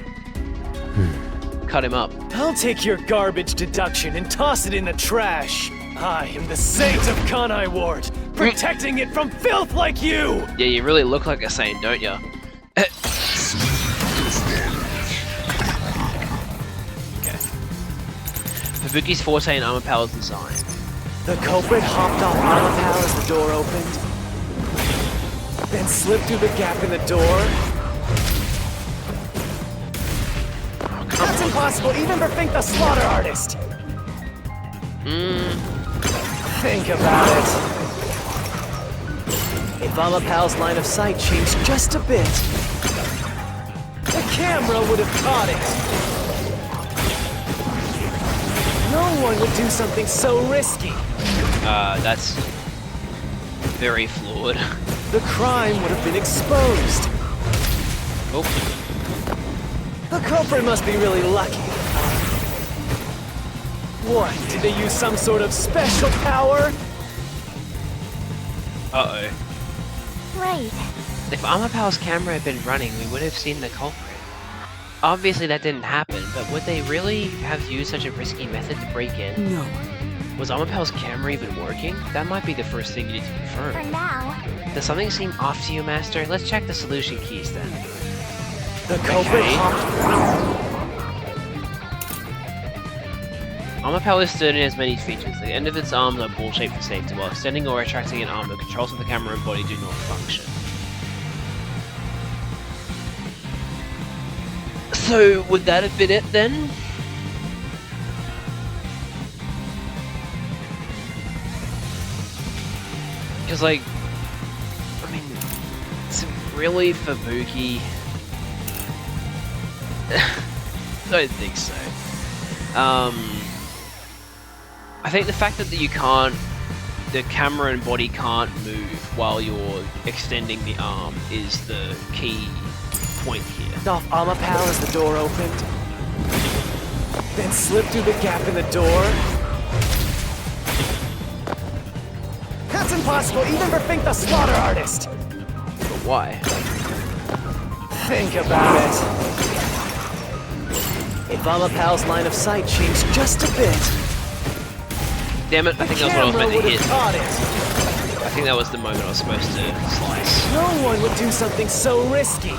Speaker 1: Cut him up.
Speaker 5: I'll take your garbage deduction and toss it in the trash. I am the saint of Kanai Ward, protecting it from filth like you!
Speaker 1: Yeah, you really look like a saint, don't ya? Okay. Fubuki's forte in armor powers design.
Speaker 5: The culprit hopped off Armapal as the door opened, then slipped through the gap in the door. That's impossible even for Fink the Slaughter Artist! Think about it. If Armapal's line of sight changed just a bit, the camera would have caught it. No one would do something so risky.
Speaker 1: That's very flawed.
Speaker 5: The crime would have been exposed.
Speaker 1: Oh,
Speaker 5: The culprit must be really lucky. What, did they use some sort of special power?
Speaker 1: uh-oh.
Speaker 4: Right.
Speaker 1: If Armor Powell's camera had been running, we would have seen the culprit. Obviously that didn't happen, but would they really have used such a risky method to break in?
Speaker 2: No.
Speaker 1: Was Armor Powell's camera even working? That might be the first thing you need to
Speaker 4: For
Speaker 1: confirm.
Speaker 4: now.
Speaker 1: Does something seem off to you, Master? Let's check the solution keys then.
Speaker 5: The culprit
Speaker 1: Okay.
Speaker 5: hopped.
Speaker 1: Armor Power Stern has many features. The end of its arms are ball-shaped for safety, while extending or retracting an arm, the controls of the camera and body do not function. So, would that have been it then? Because, like, I mean, it's really Fubuki. Don't think so. I think the fact that you can't, the camera and body can't move while you're extending the arm is the key point here.
Speaker 5: Off Armapal as the door opened, then slipped through the gap in the door. That's impossible even for Fink the Slaughter Artist!
Speaker 1: But why?
Speaker 5: Think about it. If Armapal's line of sight changed just a bit,
Speaker 1: Damn it, I think that was what I was
Speaker 5: camera
Speaker 1: meant
Speaker 5: would
Speaker 1: to
Speaker 5: have
Speaker 1: hit.
Speaker 5: caught it.
Speaker 1: I think that was the moment I was supposed to slice.
Speaker 5: No one would do something so risky.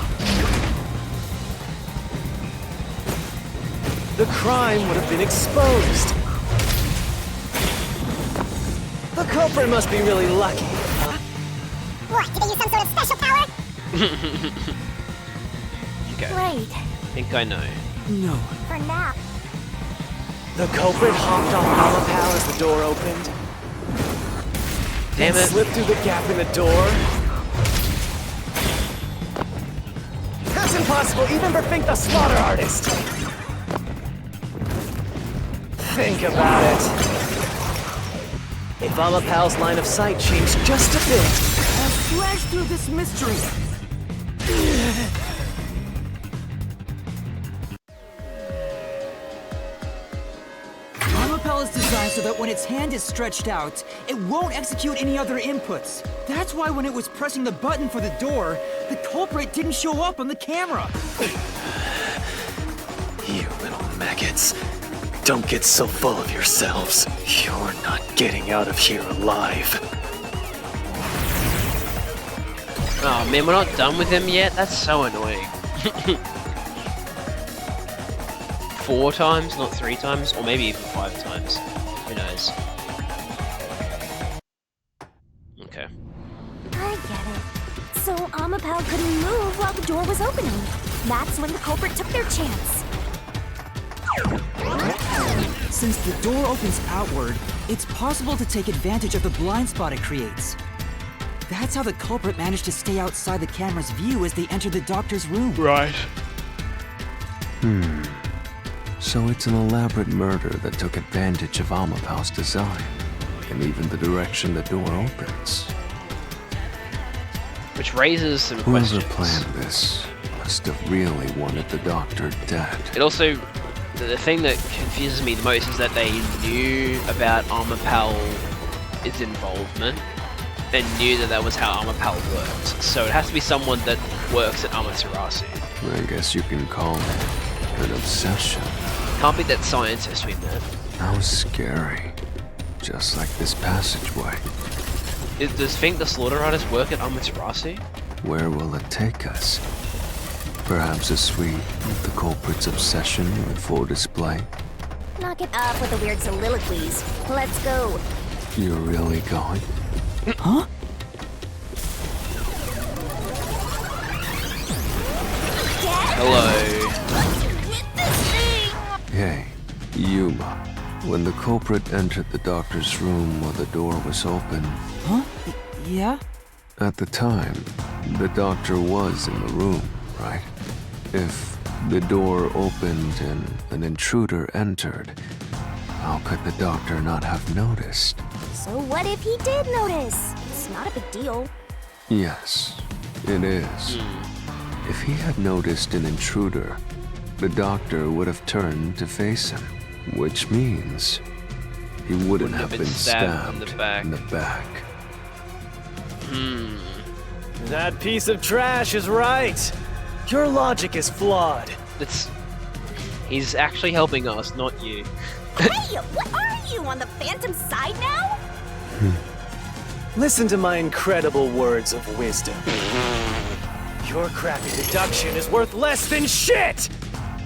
Speaker 5: The crime would have been exposed. The culprit must be really lucky.
Speaker 4: What, did they use some sort of special power?
Speaker 1: Okay,
Speaker 4: Right.
Speaker 1: I think I know.
Speaker 2: No.
Speaker 4: For now.
Speaker 5: The culprit hopped off Armapal as the door opened,
Speaker 1: Damn
Speaker 5: then
Speaker 1: it.
Speaker 5: slipped through the gap in the door. That's impossible even for Fink the Slaughter Artist! Think about it. If Armapal's line of sight changed just a bit,
Speaker 2: I'll slash through this mystery. Armapel is designed so that when its hand is stretched out, it won't execute any other inputs. That's why when it was pressing the button for the door, the culprit didn't show up on the camera.
Speaker 5: you little maggots, don't get so full of yourselves. You're not getting out of here alive.
Speaker 1: Oh man, we're not done with him yet? That's so annoying. 4 times, not 3 times, or maybe even 5 times. Who knows? Okay.
Speaker 4: I get it. So Amapal couldn't move while the door was opening. That's when the culprit took their chance.
Speaker 2: Since the door opens outward, it's possible to take advantage of the blind spot it creates. That's how the culprit managed to stay outside the camera's view as they entered the doctor's room.
Speaker 1: Right.
Speaker 3: So it's an elaborate murder that took advantage of Amapal's design, and even the direction the door opens.
Speaker 1: Which raises some
Speaker 3: Whoever
Speaker 1: questions.
Speaker 3: planned this must have really wanted the doctor dead.
Speaker 1: It also, the thing that confuses me the most is that they knew about Amapal's involvement and knew that that was how Amapal worked. So it has to be someone that works at Amaterasu.
Speaker 3: I guess you can call it an obsession.
Speaker 1: Can't be that scientist we met.
Speaker 3: How scary. Just like this passageway.
Speaker 1: Does Fink the Slaughter Artist work at Amaterasu?
Speaker 3: Where will it take us? Perhaps a suite with the culprit's obsession on full display?
Speaker 4: Knock it off with the weird soliloquies. Let's go.
Speaker 3: You're really going?
Speaker 2: Huh?
Speaker 1: Hello.
Speaker 3: Hey, Yuma. When the culprit entered the doctor's room while the door was open,
Speaker 2: Huh? Yeah?
Speaker 3: at the time, the doctor was in the room, right? If the door opened and an intruder entered, how could the doctor not have noticed?
Speaker 4: So what if he did notice? It's not a big deal.
Speaker 3: Yes, it is. If he had noticed an intruder, the doctor would have turned to face him, which means he wouldn't have been stabbed in the back.
Speaker 5: That piece of trash is right. Your logic is flawed.
Speaker 1: He's actually helping us, not you.
Speaker 4: Hey, what are you, on the Phantom side now?
Speaker 5: Listen to my incredible words of wisdom. Your crappy deduction is worth less than shit!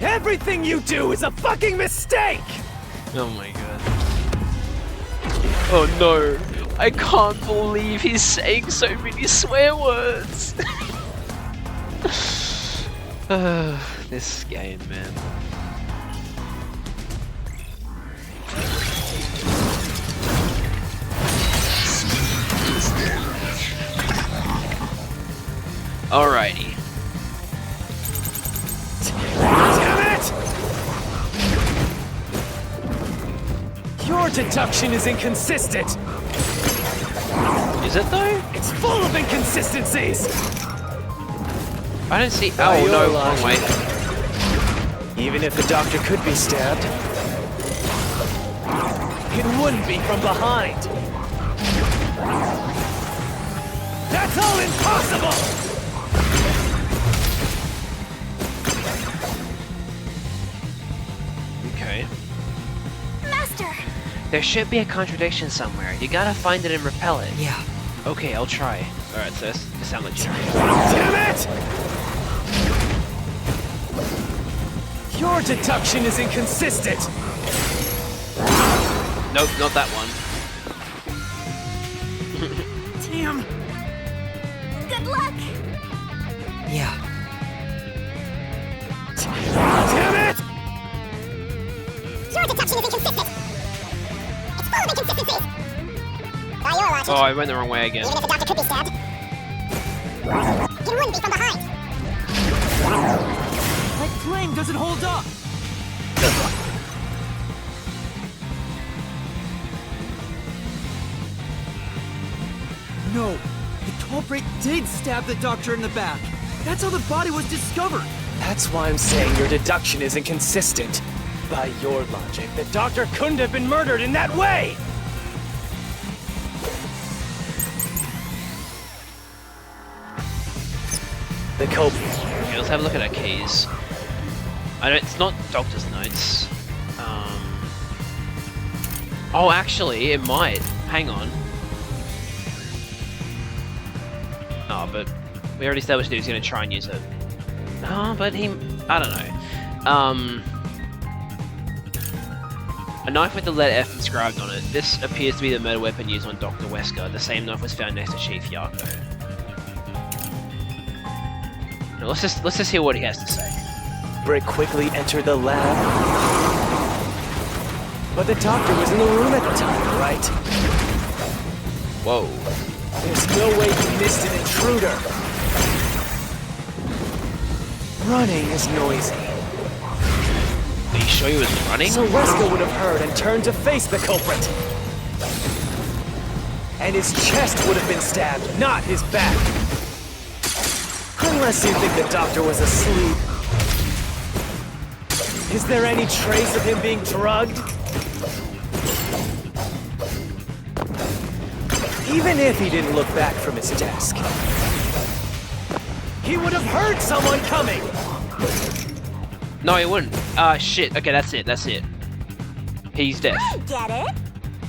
Speaker 5: Everything you do is a fucking mistake!
Speaker 1: Oh my god. Oh no. I can't believe he's saying so many swear words. This game, man. Alrighty.
Speaker 5: Damn it! Your deduction is inconsistent.
Speaker 1: Is it though?
Speaker 5: It's full of inconsistencies.
Speaker 1: I don't see.
Speaker 5: By
Speaker 1: Oh
Speaker 5: your
Speaker 1: no,
Speaker 5: logic.
Speaker 1: wrong way.
Speaker 5: Even if the doctor could be stabbed, it wouldn't be from behind. That's all impossible!
Speaker 1: Okay.
Speaker 4: Master!
Speaker 1: There should be a contradiction somewhere. You gotta find it and repel it.
Speaker 2: Yeah.
Speaker 1: Okay, I'll try. Alright, so this sounds legit.
Speaker 5: Damn it! Your deduction is inconsistent.
Speaker 1: Nope, not that one.
Speaker 5: Damn.
Speaker 4: Good luck!
Speaker 2: Yeah.
Speaker 5: Damn it!
Speaker 4: Your deduction is inconsistent! It's full of inconsistencies! By your logic,
Speaker 1: Oh, I went the wrong way again.
Speaker 4: even if the doctor could be stabbed, it wouldn't be from behind!
Speaker 2: My claim doesn't hold up! No, the culprit did stab the doctor in the back. That's how the body was discovered.
Speaker 5: That's why I'm saying your deduction is inconsistent. By your logic, the doctor couldn't have been murdered in that way! The culprit.
Speaker 1: Okay, let's have a look at our keys. It's not doctor's notes. Oh, actually, it might. Hang on. Oh, but we already established that he was going to try and use it. No, but I don't know. A knife with the letter F inscribed on it. This appears to be the murder weapon used on Dr. Wesker. The same knife was found next to Chief Yarko. Now let's just hear what he has to say.
Speaker 5: Brick quickly entered the lab. But the doctor was in the room at the time, right?
Speaker 1: Whoa.
Speaker 5: There's no way he missed an intruder. Running is noisy.
Speaker 1: Are you sure he was running?
Speaker 5: So Wesker would have heard and turned to face the culprit. And his chest would have been stabbed, not his back. Unless you think the doctor was asleep. Is there any trace of him being drugged? Even if he didn't look back from his desk, he would have heard someone coming!
Speaker 1: No, he wouldn't. Shit. Okay, that's it. He's deaf.
Speaker 4: I get it.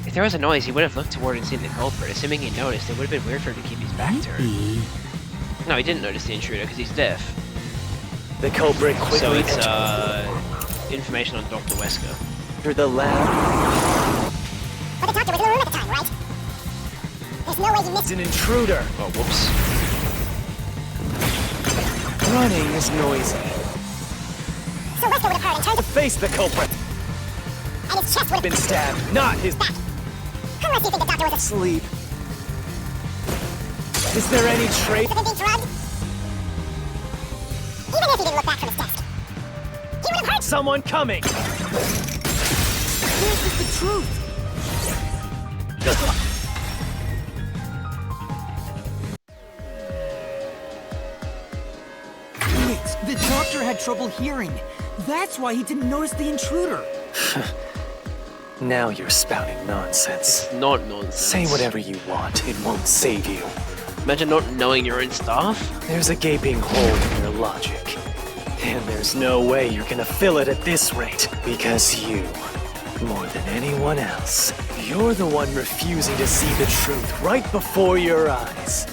Speaker 1: If there was a noise, he would have looked toward and seen the culprit. Assuming he noticed, it would have been weird for him to keep his back turned. No, he didn't notice the intruder because he's deaf.
Speaker 5: The culprit quickly
Speaker 1: So it's, information on Dr. Wesker.
Speaker 5: entered the lab.
Speaker 4: But the doctor was in the room at the time, right? There's no way you missed
Speaker 5: It's an intruder.
Speaker 1: Oh, whoops.
Speaker 5: Running is noisy.
Speaker 4: So Wesker would have heard and turned
Speaker 5: To face the culprit.
Speaker 4: and his chest would have
Speaker 5: Been stabbed, not his
Speaker 4: back. Unless you think the doctor was
Speaker 5: sleep. Is there any trace?
Speaker 4: of him being drugged. Even if he didn't look back from his desk, he would have heard
Speaker 5: Someone coming!
Speaker 7: This is the truth. Wait, the doctor had trouble hearing. That's why he didn't notice the intruder.
Speaker 5: Now you're spouting nonsense.
Speaker 1: It's not nonsense.
Speaker 5: Say whatever you want, it won't save you.
Speaker 1: Imagine not knowing your own stuff.
Speaker 5: There's a gaping hole in your logic. And there's no way you're gonna fill it at this rate. Because you, more than anyone else, you're the one refusing to see the truth right before your eyes.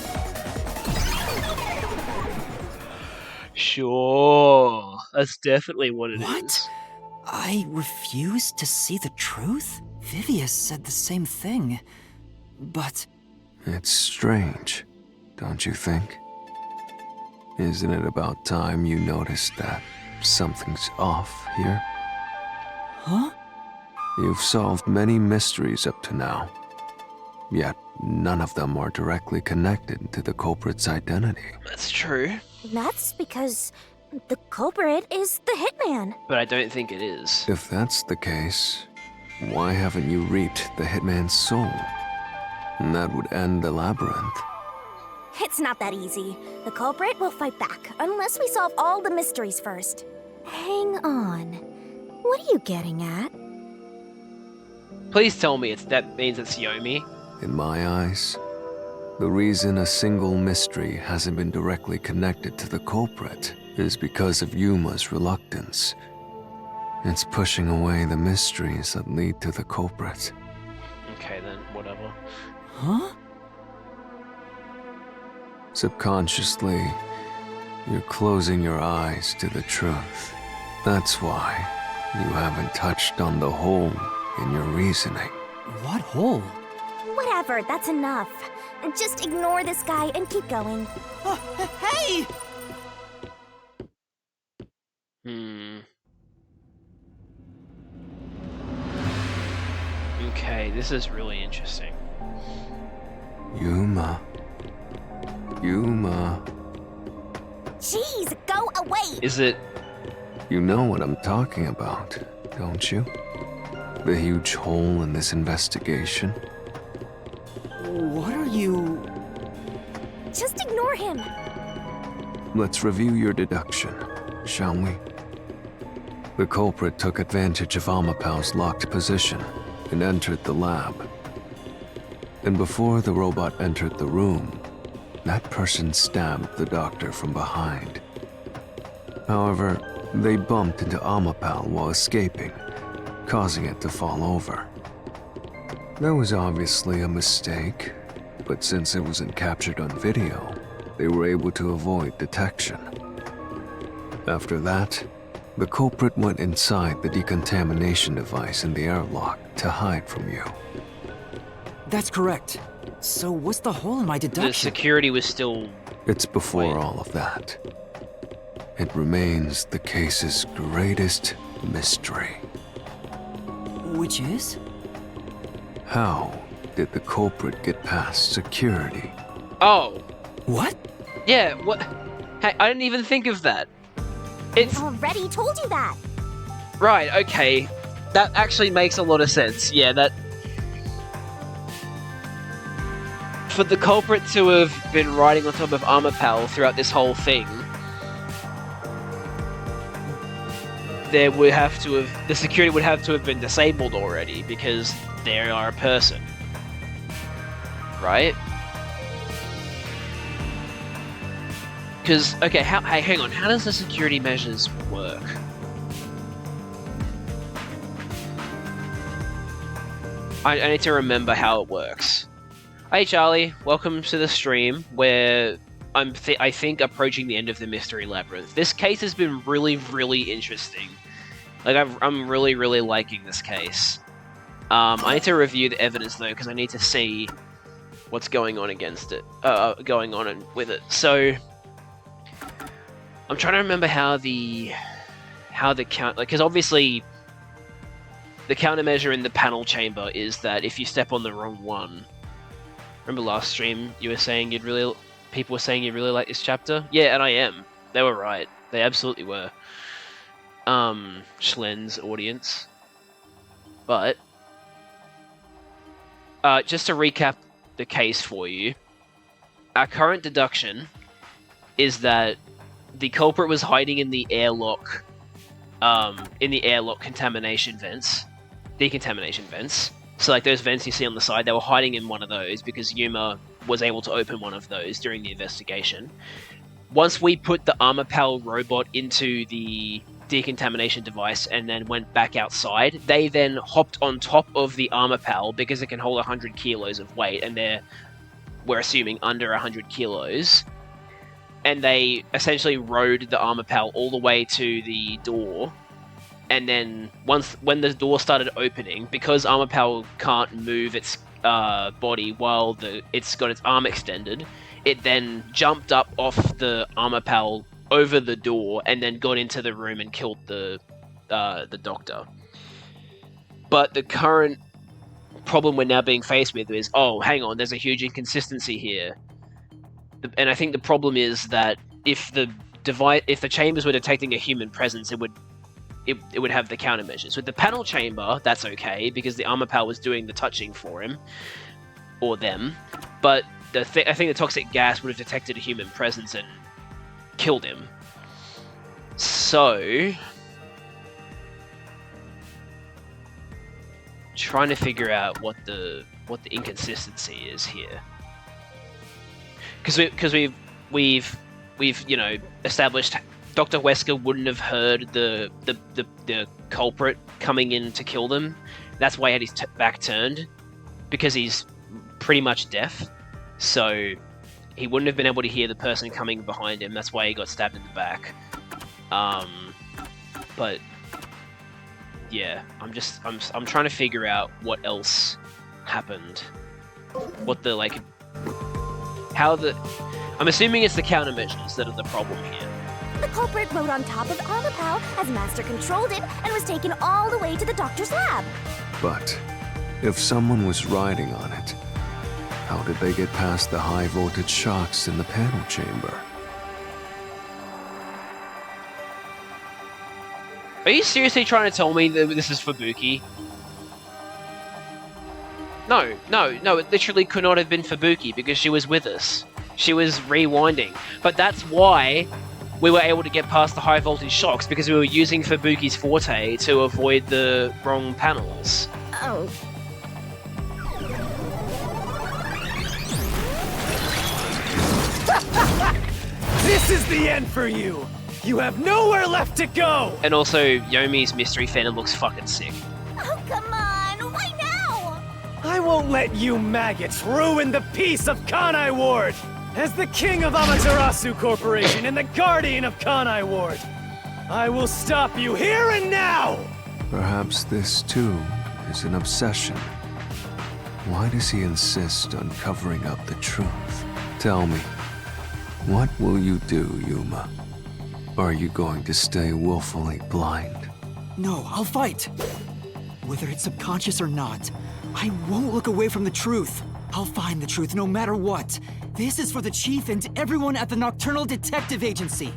Speaker 1: Sure. That's definitely what it is.
Speaker 2: What? I refused to see the truth? Vivius said the same thing. But
Speaker 3: It's strange, don't you think? Isn't it about time you noticed that something's off here?
Speaker 2: huh?
Speaker 3: You've solved many mysteries up to now, yet none of them are directly connected to the culprit's identity.
Speaker 1: That's true.
Speaker 4: That's because the culprit is the hitman.
Speaker 1: But I don't think it is.
Speaker 3: If that's the case, why haven't you reaped the hitman's soul? And that would end the labyrinth.
Speaker 4: It's not that easy. The culprit will fight back, unless we solve all the mysteries first. Hang on. What are you getting at?
Speaker 1: Please tell me that means it's Yomi.
Speaker 3: In my eyes, the reason a single mystery hasn't been directly connected to the culprit is because of Yuma's reluctance. It's pushing away the mysteries that lead to the culprit.
Speaker 1: Okay then, whatever.
Speaker 2: Huh?
Speaker 3: Subconsciously, you're closing your eyes to the truth. That's why you haven't touched on the hole in your reasoning.
Speaker 2: What hole?
Speaker 4: Whatever, that's enough. Just ignore this guy and keep going.
Speaker 7: Hey!
Speaker 1: Okay, this is really interesting.
Speaker 3: Yuma. Yuma.
Speaker 4: Jeez, go away!
Speaker 1: Is it...
Speaker 3: You know what I'm talking about, don't you? The huge hole in this investigation?
Speaker 2: What are you...
Speaker 4: Just ignore him.
Speaker 3: Let's review your deduction, shall we? The culprit took advantage of Amapal's locked position and entered the lab. And before the robot entered the room, that person stabbed the doctor from behind. However, they bumped into Amapal while escaping, causing it to fall over. That was obviously a mistake, but since it wasn't captured on video, they were able to avoid detection. After that, The culprit went inside the decontamination device in the airlock to hide from you.
Speaker 2: That's correct. So what's the hole in my
Speaker 1: The
Speaker 2: deduction?
Speaker 1: security was still...
Speaker 3: It's before
Speaker 1: Wait.
Speaker 3: all of that. It remains the case's greatest mystery.
Speaker 2: Which is?
Speaker 3: How did the culprit get past security?
Speaker 1: Oh,
Speaker 2: What?
Speaker 1: yeah, what? Hey, I didn't even think of that. It's...
Speaker 4: Already told you that.
Speaker 1: Right, okay. That actually makes a lot of sense. Yeah, that... For the culprit to have been riding on top of Armor Pal throughout this whole thing, there would have to have... The security would have to have been disabled already, because they are a person. Right? Because, okay, hey, hang on, how does the security measures work? I need to remember how it works. Hey Charlie, welcome to the stream, where I think approaching the end of the Mystery Labyrinth. This case has been really, really interesting. Like, I'm really, really liking this case. I need to review the evidence though, because I need to see what's going on against it, going on with it. So, I'm trying to remember how the count, like, because obviously the countermeasure in the panel chamber is that if you step on the wrong one. Remember last stream you were saying people were saying you really like this chapter? Yeah, and I am. They were right. They absolutely were. Schlen's audience. But just to recap the case for you, our current deduction is that the culprit was hiding in the airlock decontamination vents. So like those vents you see on the side, they were hiding in one of those because Yuma was able to open one of those during the investigation. Once we put the Armor Pal robot into the decontamination device and then went back outside, they then hopped on top of the Armor Pal because it can hold 100 kilos of weight, and we're assuming under 100 kilos. And they essentially rode the Armor Pal all the way to the door. And then when the door started opening, because Armor Pal can't move its body while it's got its arm extended, it then jumped up off the Armor Pal over the door and then got into the room and killed the doctor. But the current problem we're now being faced with is, oh, hang on, there's a huge inconsistency here. And I think the problem is that if the chambers were detecting a human presence, it would have the countermeasures. With the panel chamber, that's okay, because the Armor Pal was doing the touching for him, or them, but I think the toxic gas would have detected a human presence and killed him. So, trying to figure out what the inconsistency is here. Because we've established Dr. Wesker wouldn't have heard the culprit coming in to kill them. That's why he had his back turned, because he's pretty much deaf. So he wouldn't have been able to hear the person coming behind him. That's why he got stabbed in the back. But yeah, I'm trying to figure out what else happened. I'm assuming it's the countermeasures that are the problem here.
Speaker 4: The culprit rode on top of Armor Pal as Master controlled it and was taken all the way to the doctor's lab.
Speaker 3: But if someone was riding on it, how did they get past the high-voltage shocks in the panel chamber?
Speaker 1: Are you seriously trying to tell me that this is Fubuki? No, it literally could not have been Fubuki because she was with us. She was rewinding. But that's why we were able to get past the high voltage shocks, because we were using Fubuki's forte to avoid the wrong panels.
Speaker 4: Oh.
Speaker 5: This is the end for you! You have nowhere left to go!
Speaker 1: And also, Yomi's mystery phantom looks fucking sick.
Speaker 4: Oh, come on! Why now?
Speaker 5: I won't let you maggots ruin the peace of Kanai Ward! As the king of Amaterasu Corporation and the guardian of Kanai Ward, I will stop you here and now!
Speaker 3: Perhaps this too is an obsession. Why does he insist on covering up the truth? Tell me, what will you do, Yuma? Are you going to stay willfully blind?
Speaker 2: No, I'll fight. Whether it's subconscious or not, I won't look away from the truth. I'll find the truth no matter what. This is for the Chief and everyone at the Nocturnal Detective Agency.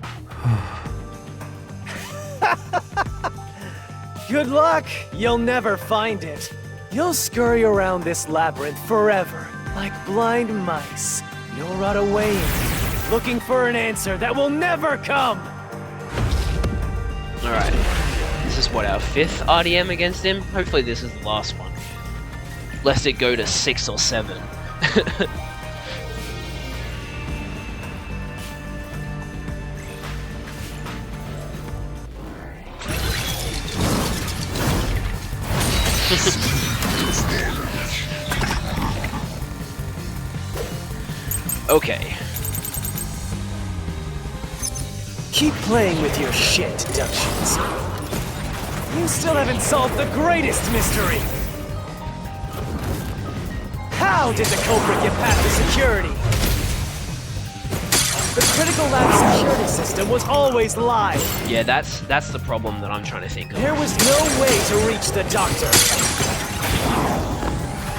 Speaker 5: Good luck! You'll never find it. You'll scurry around this labyrinth forever, like blind mice. You'll rot away in it, looking for an answer that will never come!
Speaker 1: Alright. This is what, our 5th RDM against him? Hopefully this is the last one. Lest it go to 6 or 7. Okay.
Speaker 5: Keep playing with your shit deductions. You still haven't solved the greatest mystery! How did the culprit get past the security? The critical lab security system was always live.
Speaker 1: Yeah, that's the problem that I'm trying to think of.
Speaker 5: There was no way to reach the doctor.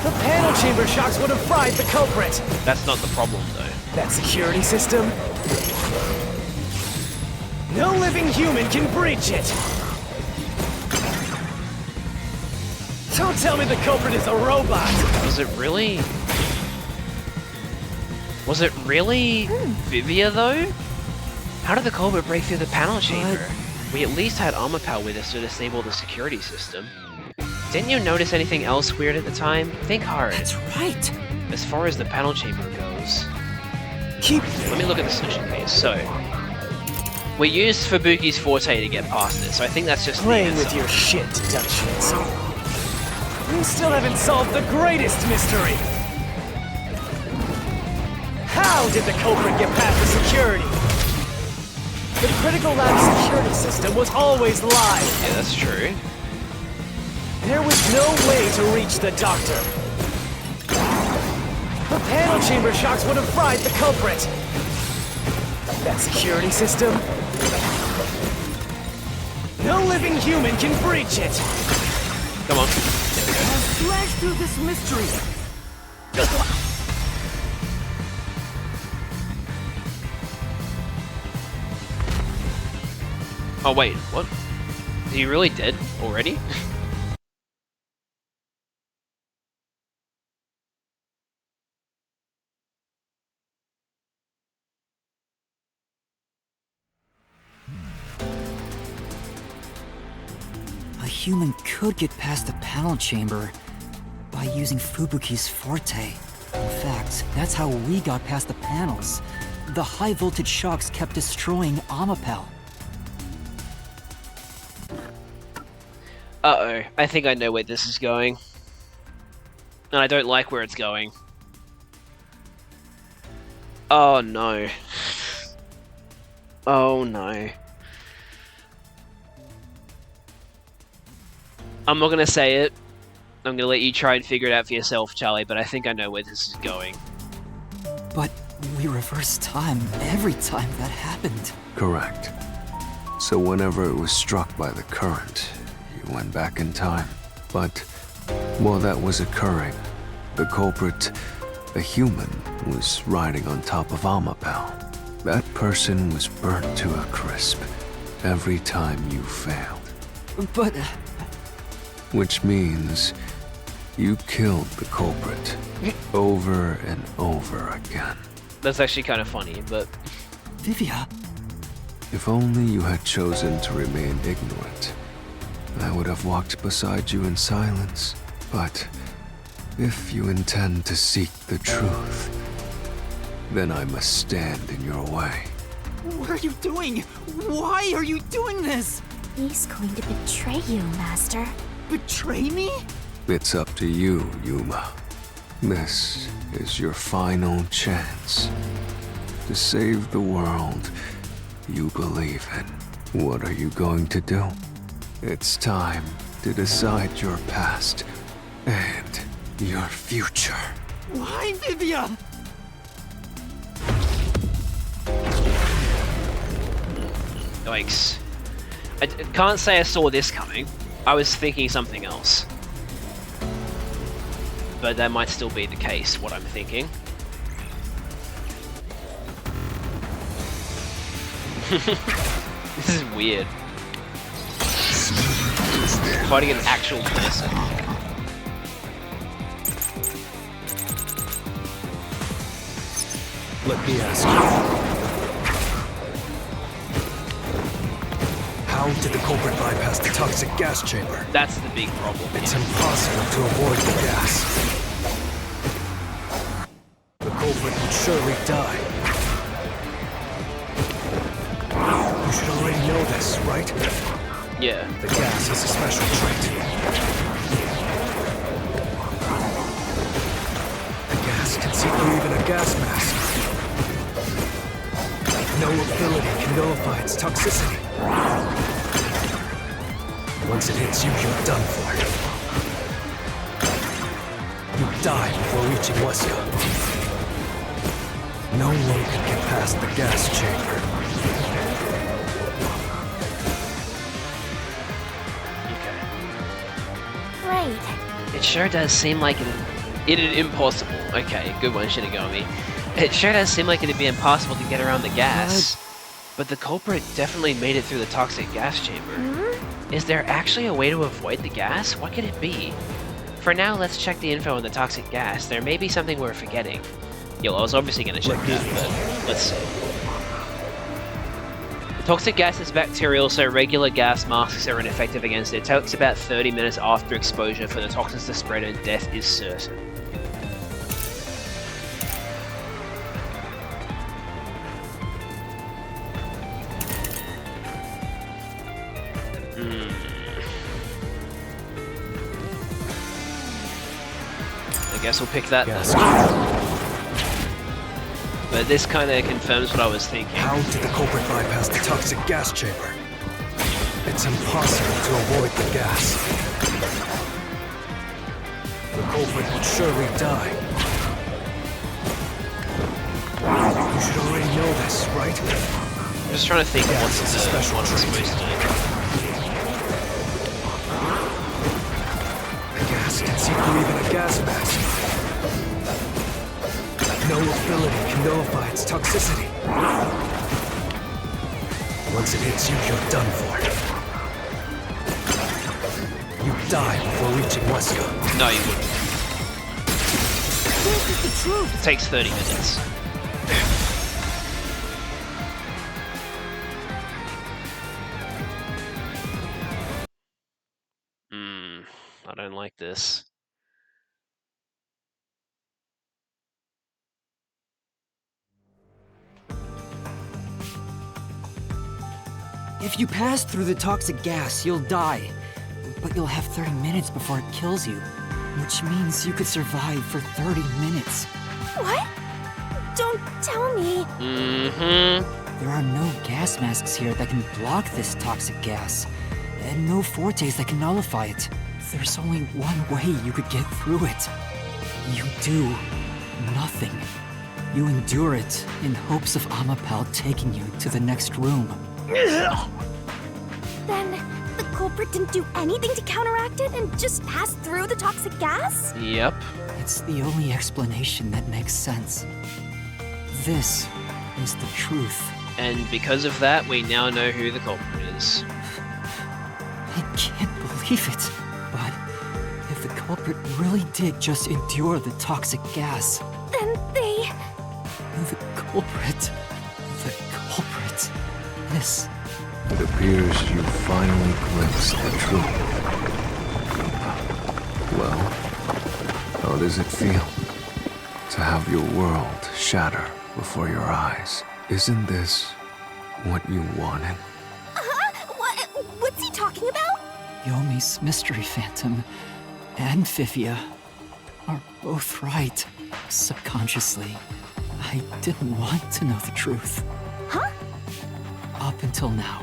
Speaker 5: The panel chamber shocks would have fried the culprit.
Speaker 1: That's not the problem, though.
Speaker 5: That security system? No living human can breach it. Don't tell me the culprit is a robot.
Speaker 1: Was it really? Was it really Vivia, though? How did the culprit break through the panel chamber? We at least had armor power with us to disable the security system. Didn't you notice anything else weird at the time? Think hard.
Speaker 2: That's right.
Speaker 1: As far as the panel chamber goes... Let me look at the solution case. So... we used Fubuki's Forte to get past it, so I think that's just
Speaker 5: Playing
Speaker 1: the
Speaker 5: with your shit deductions. You still haven't solved the greatest mystery! How did the culprit get past the security? The critical lab security system was always live.
Speaker 1: Yeah, that's true.
Speaker 5: There was no way to reach the doctor. The panel chamber shocks would have fried the culprit. That security system? No living human can breach it.
Speaker 1: Come on.
Speaker 2: I'll slash through this mystery.
Speaker 1: Oh wait, what? Is he really dead already?
Speaker 2: A human could get past the panel chamber by using Fubuki's Forte. In fact, that's how we got past the panels. The high voltage shocks kept destroying Amapel.
Speaker 1: Uh-oh, I think I know where this is going. And I don't like where it's going. Oh no. Oh no. I'm not gonna say it. I'm gonna let you try and figure it out for yourself, Charlie, but I think I know where this is going.
Speaker 2: But we reversed time every time that happened.
Speaker 3: Correct. So whenever it was struck by the current, you went back in time. But while that was occurring, the culprit, a human, was riding on top of Amapel. That person was burnt to a crisp every time you failed.
Speaker 2: But...
Speaker 3: Which means you killed the culprit over and over again.
Speaker 1: That's actually kind of funny, but...
Speaker 2: Vivia...
Speaker 3: If only you had chosen to remain ignorant, I would have walked beside you in silence. But if you intend to seek the truth, then I must stand in your way.
Speaker 2: What are you doing? Why are you doing this?
Speaker 4: He's going to betray you, Master.
Speaker 2: Betray me?
Speaker 3: It's up to you, Yuma. This is your final chance to save the world you believe in. What are you going to do? It's time to decide your past and your future.
Speaker 8: Why, Vivia?
Speaker 1: Yikes. I can't say I saw this coming. I was thinking something else. But that might still be the case, what I'm thinking. This is weird. Fighting an actual person.
Speaker 3: Let me ask you. How did the culprit bypass the toxic gas chamber?
Speaker 1: That's the big problem.
Speaker 3: It's impossible to avoid the gas. The culprit would surely die. You should already know this, right?
Speaker 1: Yeah.
Speaker 3: The gas has a special trait. The gas can see through even a gas mask. No ability can nullify its toxicity. Once it hits you, you're done for. You die before reaching Weska. No one can get past the gas chamber.
Speaker 1: Okay.
Speaker 4: Right.
Speaker 1: It sure does seem like it'd impossible. Okay, good one, Shinigami. It sure does seem like it'd be impossible to get around the gas. But the culprit definitely made it through the toxic gas chamber. Is there actually a way to avoid the gas? What could it be? For now, let's check the info on the toxic gas. There may be something we're forgetting. Yo, I was obviously gonna check that, but let's see. The toxic gas is bacterial, so regular gas masks are ineffective against it. It takes about 30 minutes after exposure for the toxins to spread and death is certain. I guess we'll pick that then. But this kind of confirms what I was thinking.
Speaker 3: How did the culprit bypass the toxic gas chamber? It's impossible to avoid the gas. The culprit would surely die. You should already know this, right?
Speaker 1: I'm just trying to think what's the special one supposed to do.
Speaker 3: The gas can see through even a gas mask. No ability can nullify its toxicity. Once it hits you, you're done for. You die before reaching Weska.
Speaker 1: No, you wouldn't.
Speaker 4: This is the truth.
Speaker 1: It takes 30 minutes. I don't like this.
Speaker 2: If you pass through the toxic gas, you'll die. But you'll have 30 minutes before it kills you. Which means you could survive for 30 minutes.
Speaker 4: What? Don't tell me.
Speaker 2: There are no gas masks here that can block this toxic gas. And no fortes that can nullify it. There's only one way you could get through it. You do nothing. You endure it in hopes of Amapal taking you to the next room.
Speaker 4: Then the culprit didn't do anything to counteract it and just passed through the toxic gas?
Speaker 1: Yep.
Speaker 2: It's the only explanation that makes sense. This is the truth.
Speaker 1: And because of that, we now know who the culprit is.
Speaker 2: I can't believe it. But if the culprit really did just endure the toxic gas,
Speaker 4: Then they...
Speaker 2: the culprit, this.
Speaker 3: It appears you finally glimpsed the truth. Well, how does it feel to have your world shatter before your eyes? Isn't this what you wanted?
Speaker 4: What's he talking about?
Speaker 2: Yomi's mystery phantom and Fifia are both right. Subconsciously, I didn't want to know the truth.
Speaker 4: Huh?
Speaker 2: Up until now,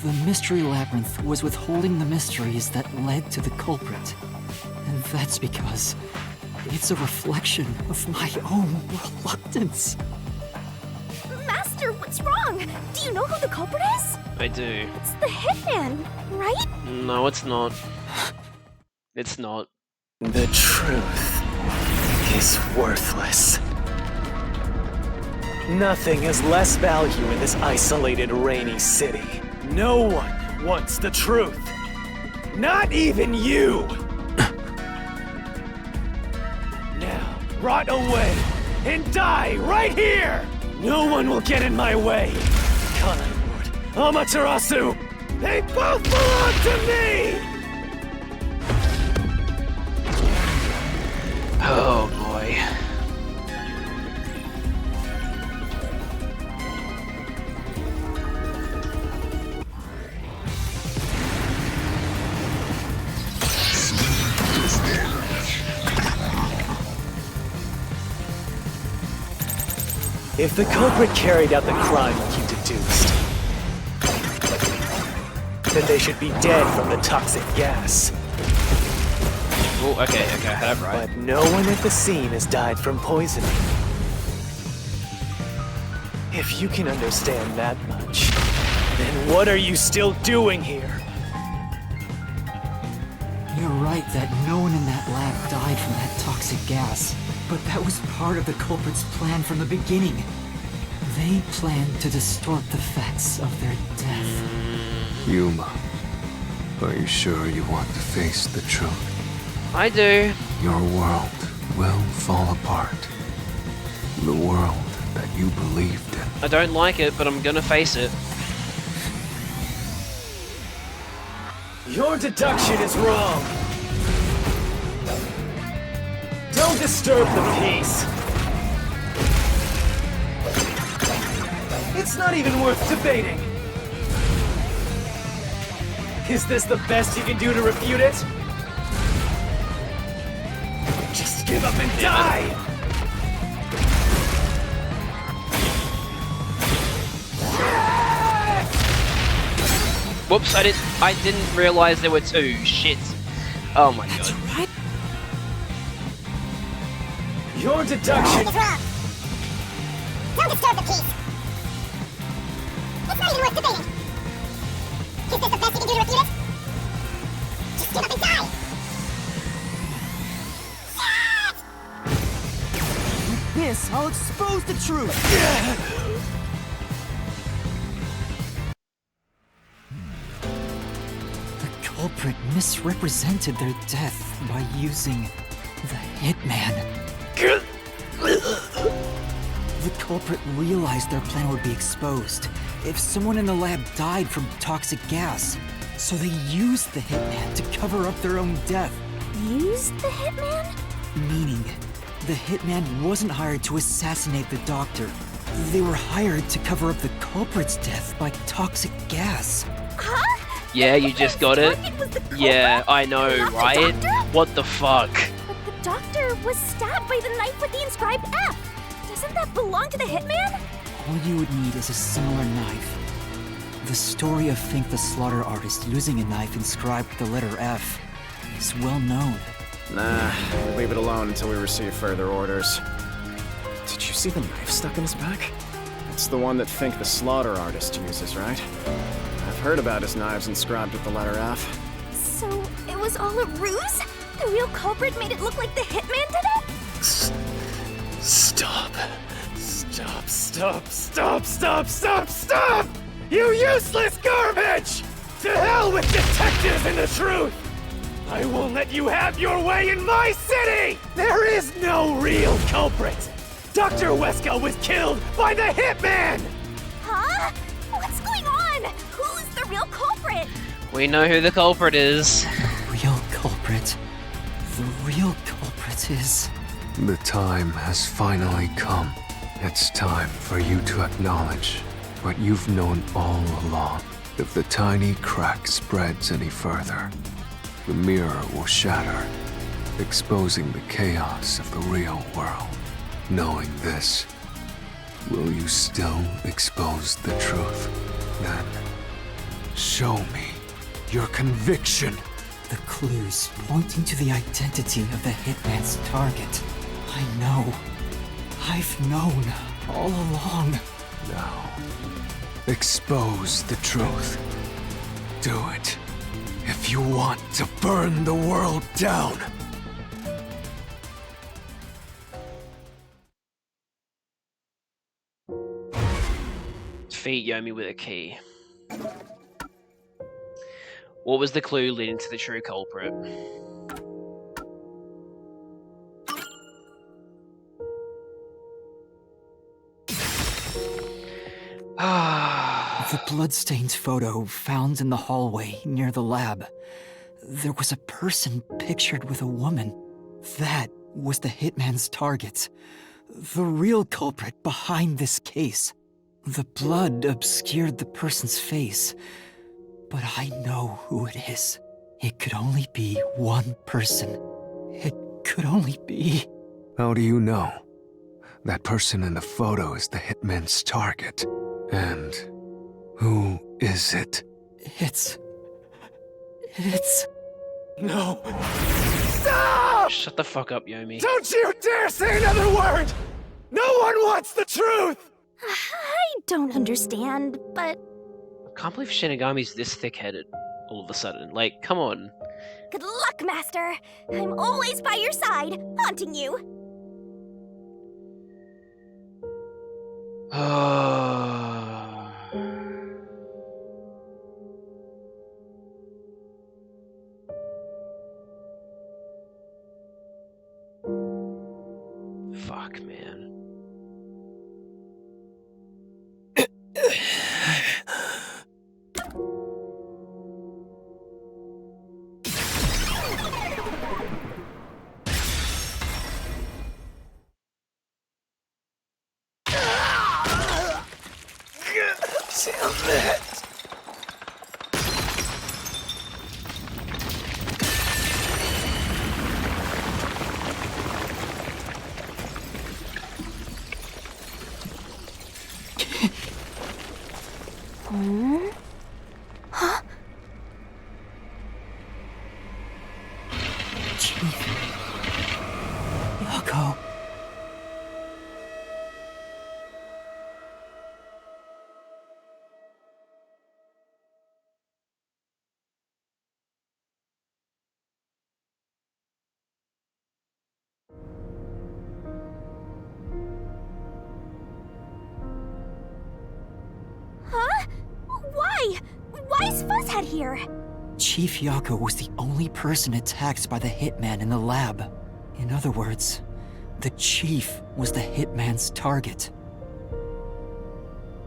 Speaker 2: The mystery labyrinth was withholding the mysteries that led to the culprit. And that's because it's a reflection of my own reluctance.
Speaker 4: Master, what's wrong? Do you know who the culprit is?
Speaker 1: I do.
Speaker 4: It's the hitman, right?
Speaker 1: No, it's not. It's not.
Speaker 5: The truth is worthless. Nothing has less value in this isolated, rainy city. No one wants the truth. Not even you! Now, rot away and die right here! No one will get in my way. Kanai Ward, Amaterasu, they both belong to me!
Speaker 1: Oh boy.
Speaker 5: If the culprit carried out the crime like you deduced, then they should be dead from the toxic gas.
Speaker 1: Oh, okay, I had it right.
Speaker 5: But no one at the scene has died from poisoning. If you can understand that much, then what are you still doing here?
Speaker 2: You're right that no one in that lab died from that toxic gas. But that was part of the culprit's plan from the beginning. They planned to distort the facts of their death.
Speaker 3: Yuma, are you sure you want to face the truth?
Speaker 1: I do.
Speaker 3: Your world will fall apart. The world that you believed in.
Speaker 1: I don't like it, but I'm gonna face it.
Speaker 5: Your deduction is wrong. Don't disturb the peace. It's not even worth debating. Is this the best you can do to refute it? Just give up and die!
Speaker 1: Whoops, I didn't realize there were two. Shit. Oh my god.
Speaker 7: Right?
Speaker 5: Your deduction...
Speaker 4: It's wrong. Don't disturb the peace. It's not even worth debating. Is this the best you can do to refute it? Just get up and die!
Speaker 8: With this, I'll expose the truth.
Speaker 2: The culprit misrepresented their death by using the hitman. The culprit realized their plan would be exposed if someone in the lab died from toxic gas. So they used the hitman to cover up their own death.
Speaker 4: Used the hitman?
Speaker 2: Meaning, the hitman wasn't hired to assassinate the doctor. They were hired to cover up the culprit's death by toxic gas.
Speaker 4: Huh?
Speaker 1: Yeah, you just got it.
Speaker 4: Target was the culprit,
Speaker 1: Yeah, I know,
Speaker 4: not the
Speaker 1: right?
Speaker 4: doctor?
Speaker 1: What the fuck?
Speaker 4: But the doctor was stabbed by the knife with the inscribed F. Doesn't that belong to the hitman?
Speaker 2: All you would need is a similar knife. The story of Fink the Slaughter Artist using a knife inscribed with the letter F is well known.
Speaker 9: Nah, we'll leave it alone until we receive further orders. Did you see the knife stuck in his back? It's the one that Fink the Slaughter Artist uses, right? I've heard about his knives inscribed with the letter F.
Speaker 4: So it was all a ruse? The real culprit made it look like the hitman did it?
Speaker 5: Stop. Stop, stop, stop, stop, stop, stop! You useless garbage! To hell with detectives and the truth! I won't let you have your way in my city! There is no real culprit! Dr. Weska was killed by the hitman!
Speaker 4: Huh? What's going on? Who's the real culprit?
Speaker 1: We know who the culprit is.
Speaker 2: Real culprit. The real culprit is...
Speaker 3: The time has finally come. It's time for you to acknowledge what you've known all along. If the tiny crack spreads any further, the mirror will shatter, exposing the chaos of the real world. Knowing this, will you still expose the truth? Then, Show me your conviction.
Speaker 2: The clues pointing to the identity of the hitman's target. I know. I've known all along.
Speaker 3: Now, expose the truth. Do it if you want to burn the world down.
Speaker 1: Defeat Yomi with a key. What was the clue leading to the true culprit?
Speaker 2: The bloodstained photo found in the hallway near the lab. There was a person pictured with a woman. That was the hitman's target. The real culprit behind this case. The blood obscured the person's face, but I know who it is. It could only be one person. It could only be...
Speaker 3: How do you know? That person in the photo is the hitman's target. And who is it?
Speaker 2: It's...
Speaker 9: No! Stop!
Speaker 1: Shut the fuck up, Yomi.
Speaker 9: Don't you dare say another word! No one wants the truth!
Speaker 4: I don't understand, but
Speaker 1: I can't believe Shinigami's this thick-headed all of a sudden. Like, come on.
Speaker 4: good luck, Master. I'm always by your side, haunting you.
Speaker 1: Fuck, man.
Speaker 5: Damn it!
Speaker 4: Huh?
Speaker 2: Chief. Yako.
Speaker 4: Huh? Why? Why is Fuzzhead here?
Speaker 2: Chief Yako was the only person attacked by the hitman in the lab. In other words, the chief was the hitman's target.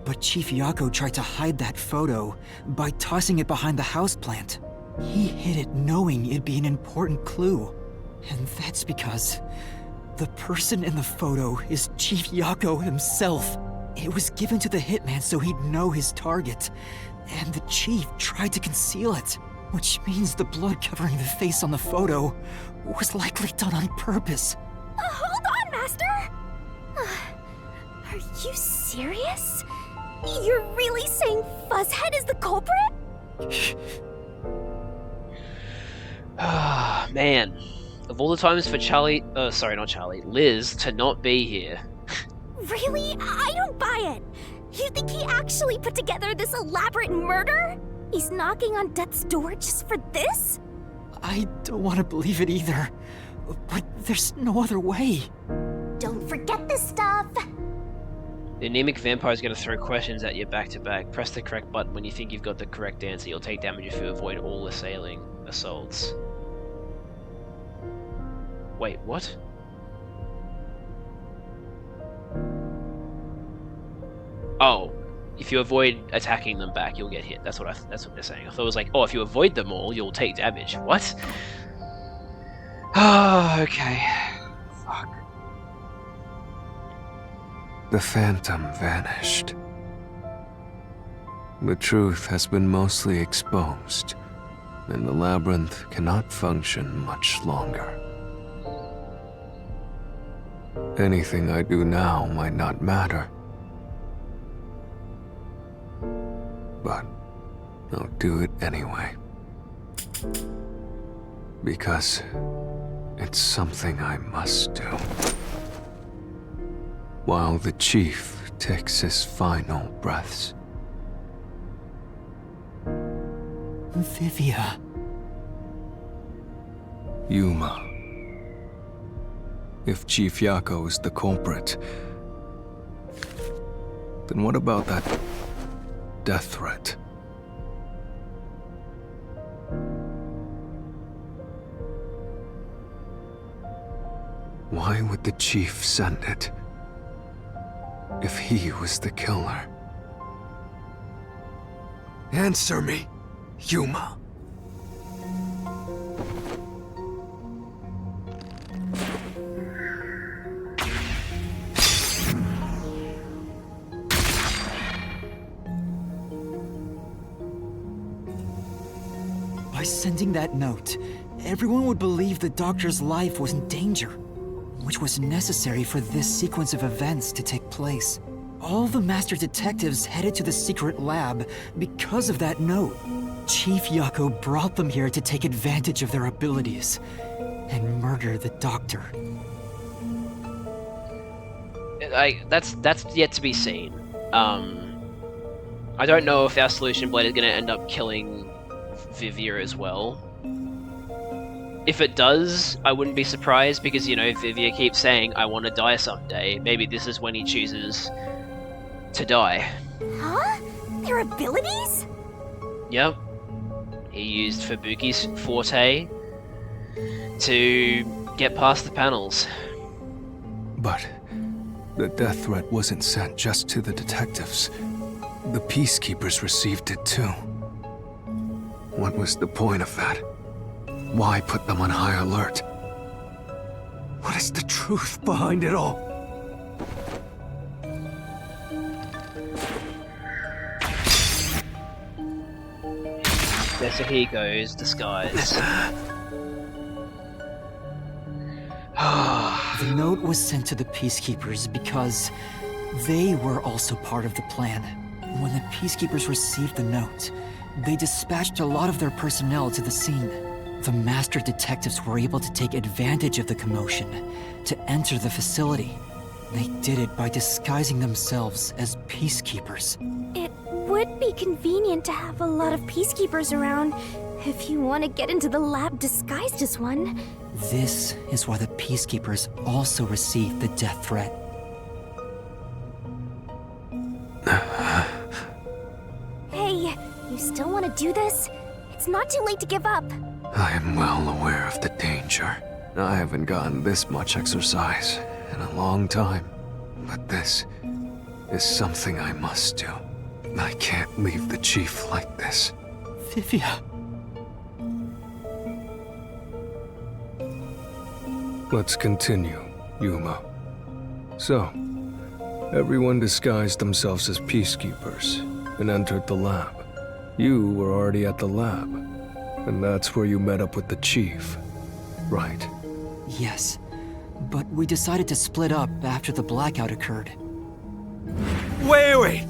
Speaker 2: But Chief Yako tried to hide that photo by tossing it behind the houseplant. He hid it knowing it'd be an important clue. And that's because the person in the photo is Chief Yako himself. It was given to the hitman so he'd know his target, and the chief tried to conceal it, which means the blood covering the face on the photo was likely done on purpose.
Speaker 4: Hold on, Master! Are you serious? You're really saying Fuzzhead is the culprit?
Speaker 1: Ah, man. Of all the times for Liz to not be here.
Speaker 4: Really? I don't buy it. You think he actually put together this elaborate murder? He's knocking on death's door just for this?
Speaker 2: I don't want to believe it either, but there's no other way.
Speaker 4: Don't forget this stuff.
Speaker 1: The anemic vampire is going to throw questions at you back to back. Press the correct button when you think you've got the correct answer. You'll take damage if you avoid all assailing assaults. Wait, what? Oh, if you avoid attacking them back, you'll get hit. That's what they're saying. I thought it was like, oh, if you avoid them all, you'll take damage. What? Oh, okay. Fuck.
Speaker 3: The phantom vanished. The truth has been mostly exposed, and the labyrinth cannot function much longer. Anything I do now might not matter. But I'll do it anyway. Because it's something I must do. While the chief takes his final breaths.
Speaker 2: Vivia.
Speaker 3: Yuma. If Chief Yako is the culprit, then what about that death threat? Why would the chief send it? If he was the killer? Answer me, Yuma.
Speaker 2: By sending that note, everyone would believe the doctor's life was in danger, which was necessary for this sequence of events to take place. All the master detectives headed to the secret lab because of that note. Chief Yako brought them here to take advantage of their abilities and murder the doctor.
Speaker 1: That's yet to be seen. I don't know if our solution blade is going to end up killing Vivia as well. If it does, I wouldn't be surprised because, you know, Vivia keeps saying, I want to die someday. Maybe this is when he chooses to die.
Speaker 4: Huh? Their abilities?
Speaker 1: Yep. He used Fubuki's forte to get past the panels.
Speaker 3: But the death threat wasn't sent just to the detectives. The peacekeepers received it too. What was the point of that? Why put them on high alert? What is the truth behind it all?
Speaker 1: Yeah, so here goes, disguise.
Speaker 2: The note was sent to the peacekeepers because they were also part of the plan. When the peacekeepers received the note, they dispatched a lot of their personnel to the scene. The master detectives were able to take advantage of the commotion to enter the facility. They did it by disguising themselves as peacekeepers.
Speaker 4: It would be convenient to have a lot of peacekeepers around if you want to get into the lab disguised as one.
Speaker 2: This is why the peacekeepers also received the death threat.
Speaker 4: Hey, you still want to do this? It's not too late to give up.
Speaker 3: I am well aware of the danger. I haven't gotten this much exercise in a long time. But this is something I must do. I can't leave the chief like this.
Speaker 2: Vivia.
Speaker 3: Let's continue, Yuma. So, everyone disguised themselves as peacekeepers and entered the lab. You were already at the lab, and that's where you met up with the chief, right?
Speaker 2: Yes, but we decided to split up after the blackout occurred.
Speaker 10: Wait!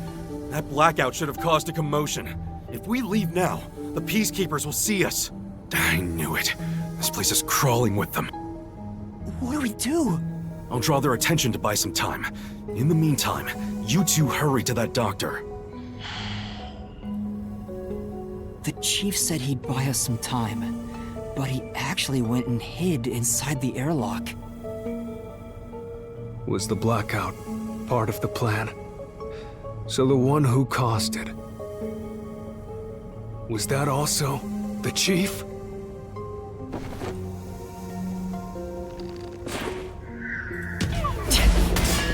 Speaker 10: That blackout should have caused a commotion. If we leave now, the peacekeepers will see us. I knew it. This place is crawling with them.
Speaker 2: What do we do?
Speaker 10: I'll draw their attention to buy some time. In the meantime, you two hurry to that doctor.
Speaker 2: The chief said he'd buy us some time, but he actually went and hid inside the airlock.
Speaker 3: Was the blackout part of the plan? So the one who caused it, was that also the chief?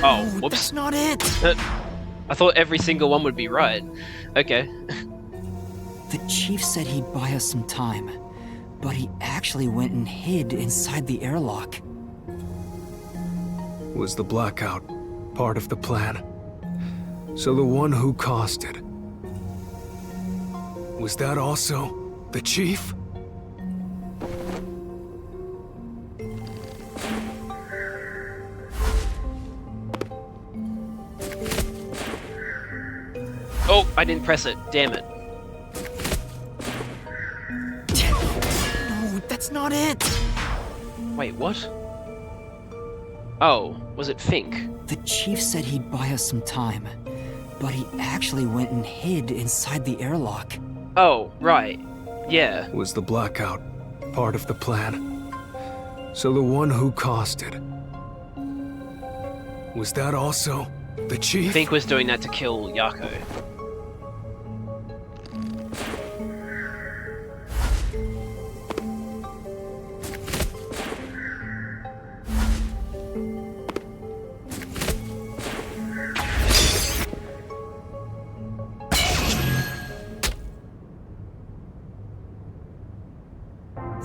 Speaker 1: Oh, whoops.
Speaker 2: That's not it!
Speaker 1: I thought every single one would be right. Okay.
Speaker 2: The chief said he'd buy us some time, but he actually went and hid inside the airlock.
Speaker 3: Was the blackout part of the plan? So the one who caused it, was that also the chief?
Speaker 1: Oh, I didn't press it. Damn it.
Speaker 7: not it!
Speaker 1: Wait, what? Oh, was it Fink?
Speaker 2: The chief said he'd buy us some time, but he actually went and hid inside the airlock.
Speaker 1: Oh, right. Yeah.
Speaker 3: Was the blackout part of the plan? So the one who caused it, was that also the chief?
Speaker 1: Fink was doing that to kill Yako.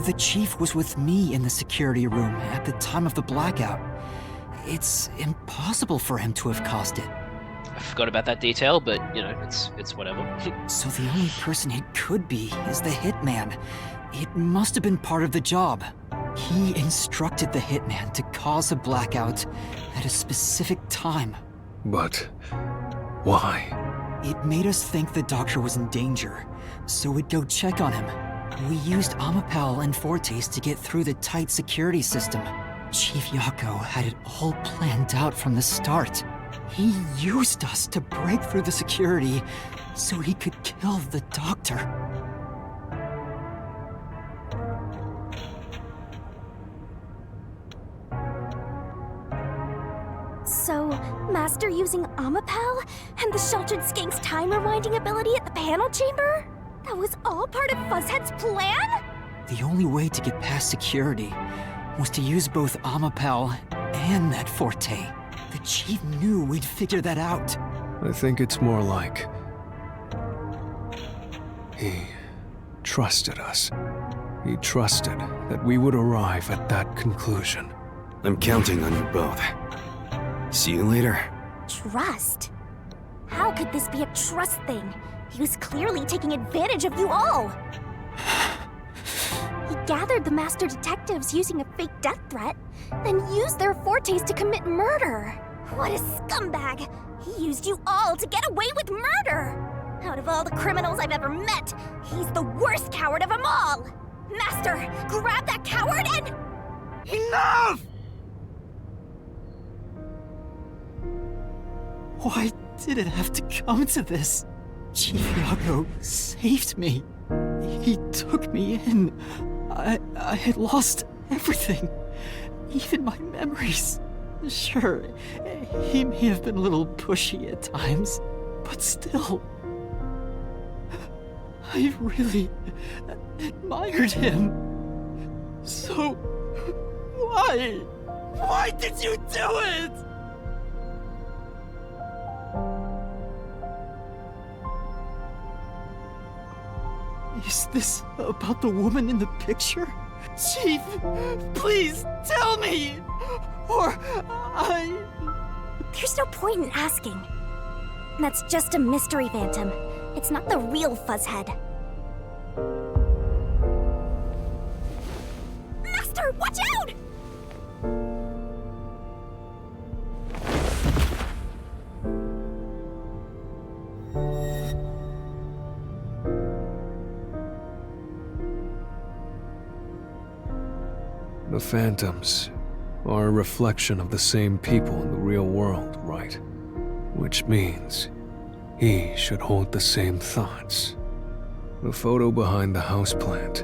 Speaker 2: The chief was with me in the security room at the time of the blackout. It's impossible for him to have caused it.
Speaker 1: I forgot about that detail, but, you know, it's whatever.
Speaker 2: So the only person it could be is the hitman. It must have been part of the job. He instructed the hitman to cause a blackout at a specific time.
Speaker 3: But why?
Speaker 2: It made us think the doctor was in danger, so we'd go check on him. We used Amapal and Fortes to get through the tight security system. Chief Yako had it all planned out from the start. He used us to break through the security so he could kill the doctor.
Speaker 4: So, Master using Amapal and the Sheltered Skank's time rewinding ability at the panel chamber? That was all part of Fuzzhead's plan?
Speaker 2: The only way to get past security was to use both Amapal and that Forte. The chief knew we'd figure that out.
Speaker 3: I think it's more like he trusted us. He trusted that we would arrive at that conclusion.
Speaker 10: I'm counting on you both. See you later.
Speaker 4: Trust? How could this be a trust thing? He was clearly taking advantage of you all. He gathered the master detectives using a fake death threat, then used their fortes to commit murder. What a scumbag! He used you all to get away with murder! Out of all the criminals I've ever met, he's the worst coward of them all! Master, grab that coward and...
Speaker 8: Enough!
Speaker 2: Why did it have to come to this? Chief Yako saved me. He took me in. I had lost everything, even my memories. Sure, he may have been a little pushy at times, but still, I really admired him. So, why? Why did you do it? Is this about the woman in the picture? Chief, please tell me! Or
Speaker 4: There's no point in asking. That's just a mystery phantom. It's not the real Fuzzhead. Master, watch out!
Speaker 3: The phantoms are a reflection of the same people in the real world, right? Which means he should hold the same thoughts. The photo behind the houseplant.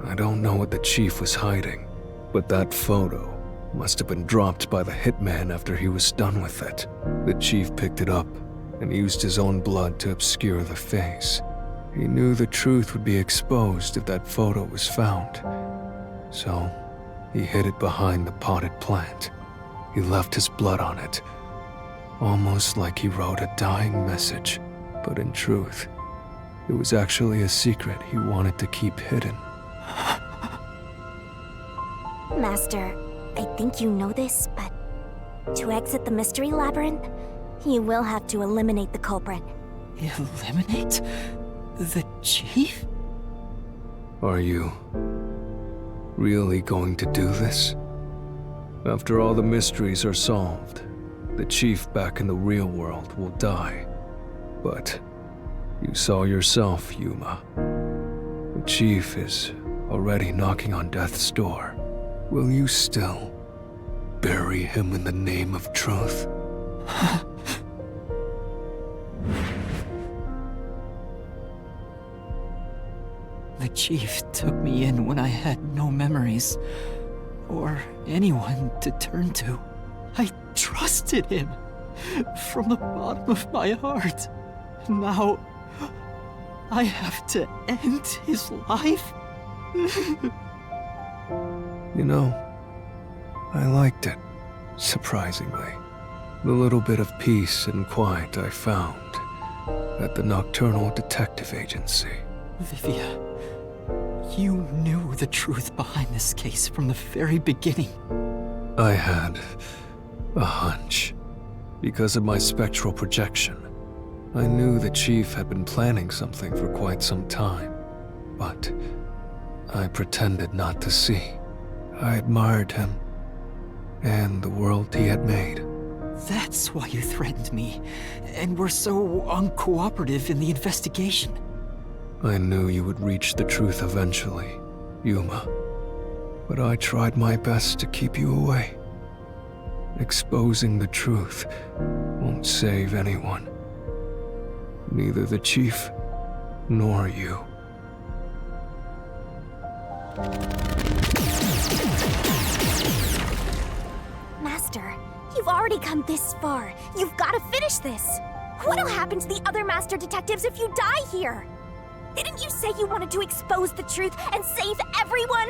Speaker 3: I don't know what the chief was hiding, but that photo must have been dropped by the hitman after he was done with it. The chief picked it up and used his own blood to obscure the face. He knew the truth would be exposed if that photo was found. So, he hid it behind the potted plant. He left his blood on it, almost like he wrote a dying message. But in truth, it was actually a secret he wanted to keep hidden.
Speaker 4: Master, I think you know this, but to exit the mystery labyrinth, you will have to eliminate the culprit.
Speaker 2: Eliminate the chief?
Speaker 3: Are you really going to do this? After all the mysteries are solved, the chief back in the real world will die. But you saw yourself, Yuma. The chief is already knocking on death's door, will you still bury him in the name of truth?
Speaker 2: The chief took me in when I had no memories, or anyone to turn to. I trusted him from the bottom of my heart. Now, I have to end his life?
Speaker 3: You know, I liked it, surprisingly. The little bit of peace and quiet I found at the Nocturnal Detective Agency.
Speaker 2: Vivia, you knew the truth behind this case from the very beginning.
Speaker 3: I had a hunch. Because of my spectral projection, I knew the chief had been planning something for quite some time, but I pretended not to see. I admired him and the world he had made.
Speaker 2: That's why you threatened me, and were so uncooperative in the investigation.
Speaker 3: I knew you would reach the truth eventually, Yuma, but I tried my best to keep you away. Exposing the truth won't save anyone. Neither the chief nor you.
Speaker 4: Master, you've already come this far. You've got to finish this. What'll happen to the other master detectives if you die here? Didn't you say you wanted to expose the truth and save everyone?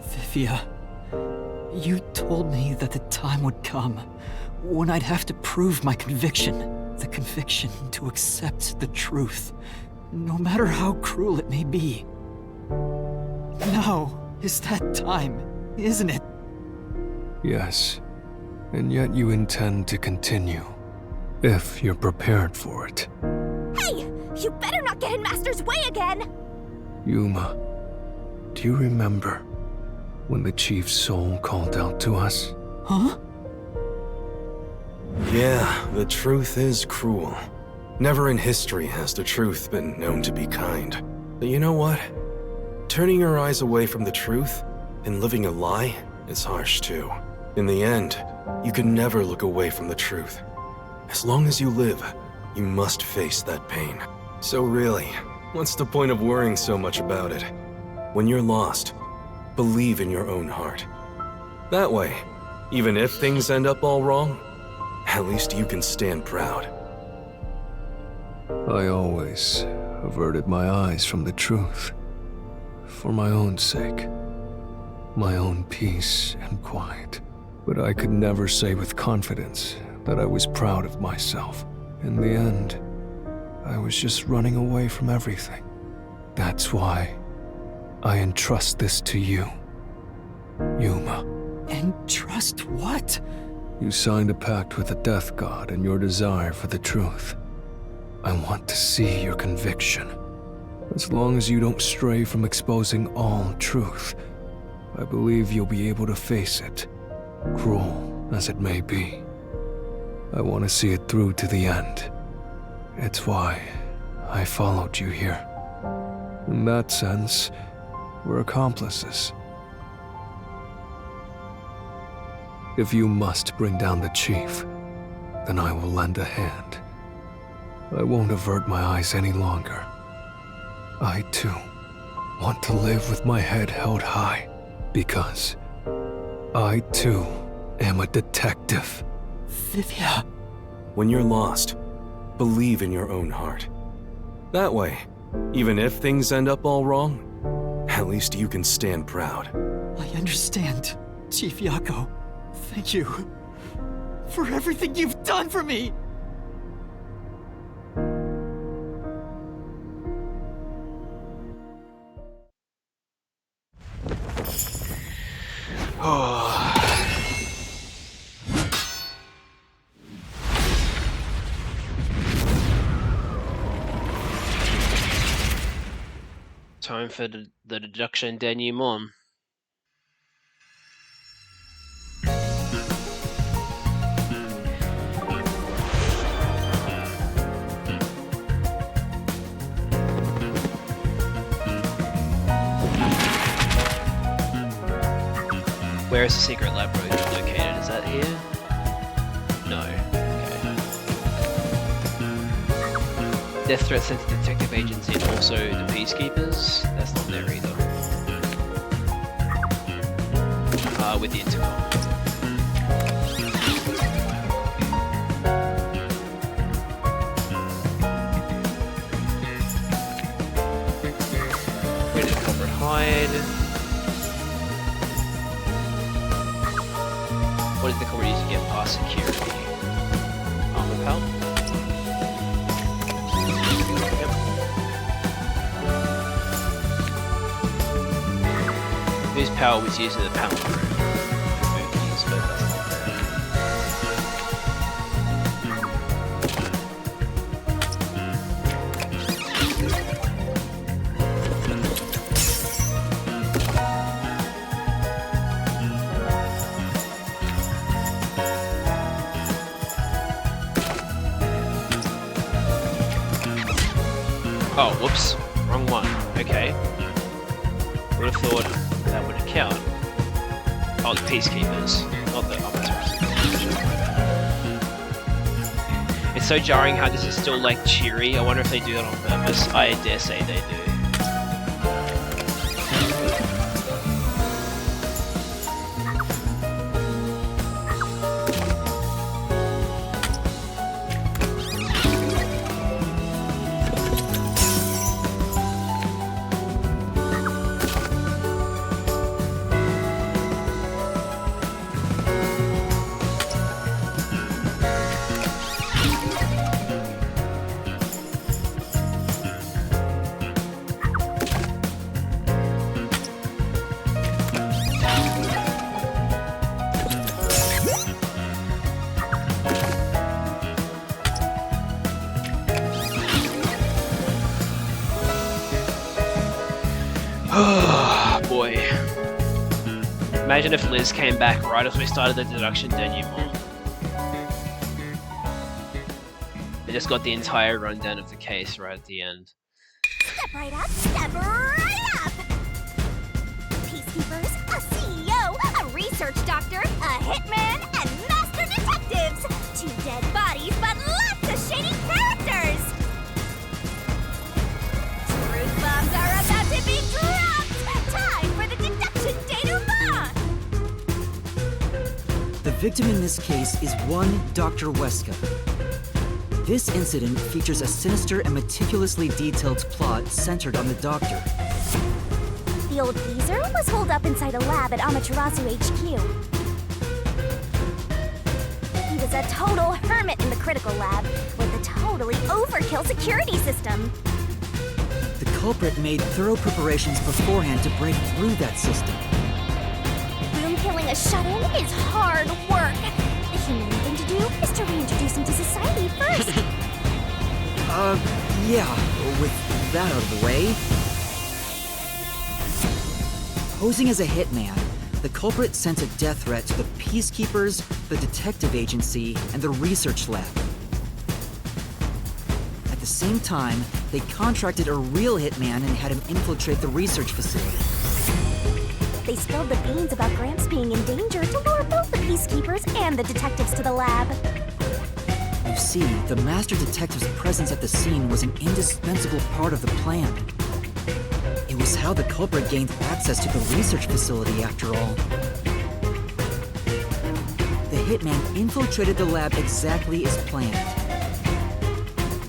Speaker 2: Vivia, you told me that the time would come when I'd have to prove my conviction. The conviction to accept the truth, no matter how cruel it may be. Now is that time, isn't it?
Speaker 3: Yes, and yet you intend to continue, if you're prepared for it.
Speaker 4: Hey! You better not get in Master's way again!
Speaker 3: Yuma, do you remember when the chief's soul called out to us?
Speaker 2: Huh?
Speaker 10: Yeah, the truth is cruel. Never in history has the truth been known to be kind. But you know what? Turning your eyes away from the truth and living a lie is harsh too. In the end, you can never look away from the truth. As long as you live, you must face that pain. So really, what's the point of worrying so much about it? When you're lost, believe in your own heart. That way, even if things end up all wrong, at least you can stand proud.
Speaker 3: I always averted my eyes from the truth. For my own sake. My own peace and quiet. But I could never say with confidence that I was proud of myself. In the end, I was just running away from everything. That's why I entrust this to you, Yuma.
Speaker 2: Entrust what?
Speaker 3: You signed a pact with the Death God and your desire for the truth. I want to see your conviction. As long as you don't stray from exposing all truth, I believe you'll be able to face it, cruel as it may be. I want to see it through to the end. It's why I followed you here. In that sense, we're accomplices. If you must bring down the chief, then I will lend a hand. I won't avert my eyes any longer. I, too, want to live with my head held high, because I, too, am a detective.
Speaker 2: Vivia.
Speaker 10: When you're lost, believe in your own heart. That way, even if things end up all wrong, at least you can stand proud.
Speaker 2: I understand, Chief Yako. Thank you for everything you've done for me!
Speaker 1: Time for the deduction denouement. Where is the secret lab located? Is that here? No. Okay. Death threat sent to detective agency and also the peacekeepers. That's not there either. With the intercom. Where did the culprit hide? What did the culprit use to get past security? Armor pal? Yep. Whose power was used in the panel room? Movies, but that's not there. Oh, whoops. Wrong one. Okay. Would have thought that would count. Oh, the peacekeepers. Not the officers. It's so jarring how this is still like cheery. I wonder if they do that on purpose. I dare say they do. Boy. Imagine if Liz came back right as we started the deduction denouement. I just got the entire rundown of the case right at the end.
Speaker 4: Step right up, step right up! Peacekeepers, a CEO, a research doctor, a hitman, and master detectives! 2 dead bodies, but lots of shady characters! Truth bombs are about to be dropped! Time for the deduction denouement!
Speaker 2: The victim in this case is one Dr. Weska. This incident features a sinister and meticulously detailed plot centered on the doctor.
Speaker 4: The old geezer was holed up inside a lab at Amaterasu HQ. He was a total hermit in the critical lab with a totally overkill security system.
Speaker 2: The culprit made thorough preparations beforehand to break through that system.
Speaker 4: Room killing a shut-in is hard work. The humane thing to do is to reintroduce him to society first.
Speaker 2: Yeah, with that out of the way. Posing as a hitman, the culprit sent a death threat to the peacekeepers, the detective agency, and the research lab. At the same time, they contracted a real hitman and had him infiltrate the research facility.
Speaker 4: They spilled the beans about Gramps being in danger to lure both the peacekeepers and the detectives to the lab.
Speaker 2: You see, the master detective's presence at the scene was an indispensable part of the plan. It was how the culprit gained access to the research facility, after all. The hitman infiltrated the lab exactly as planned.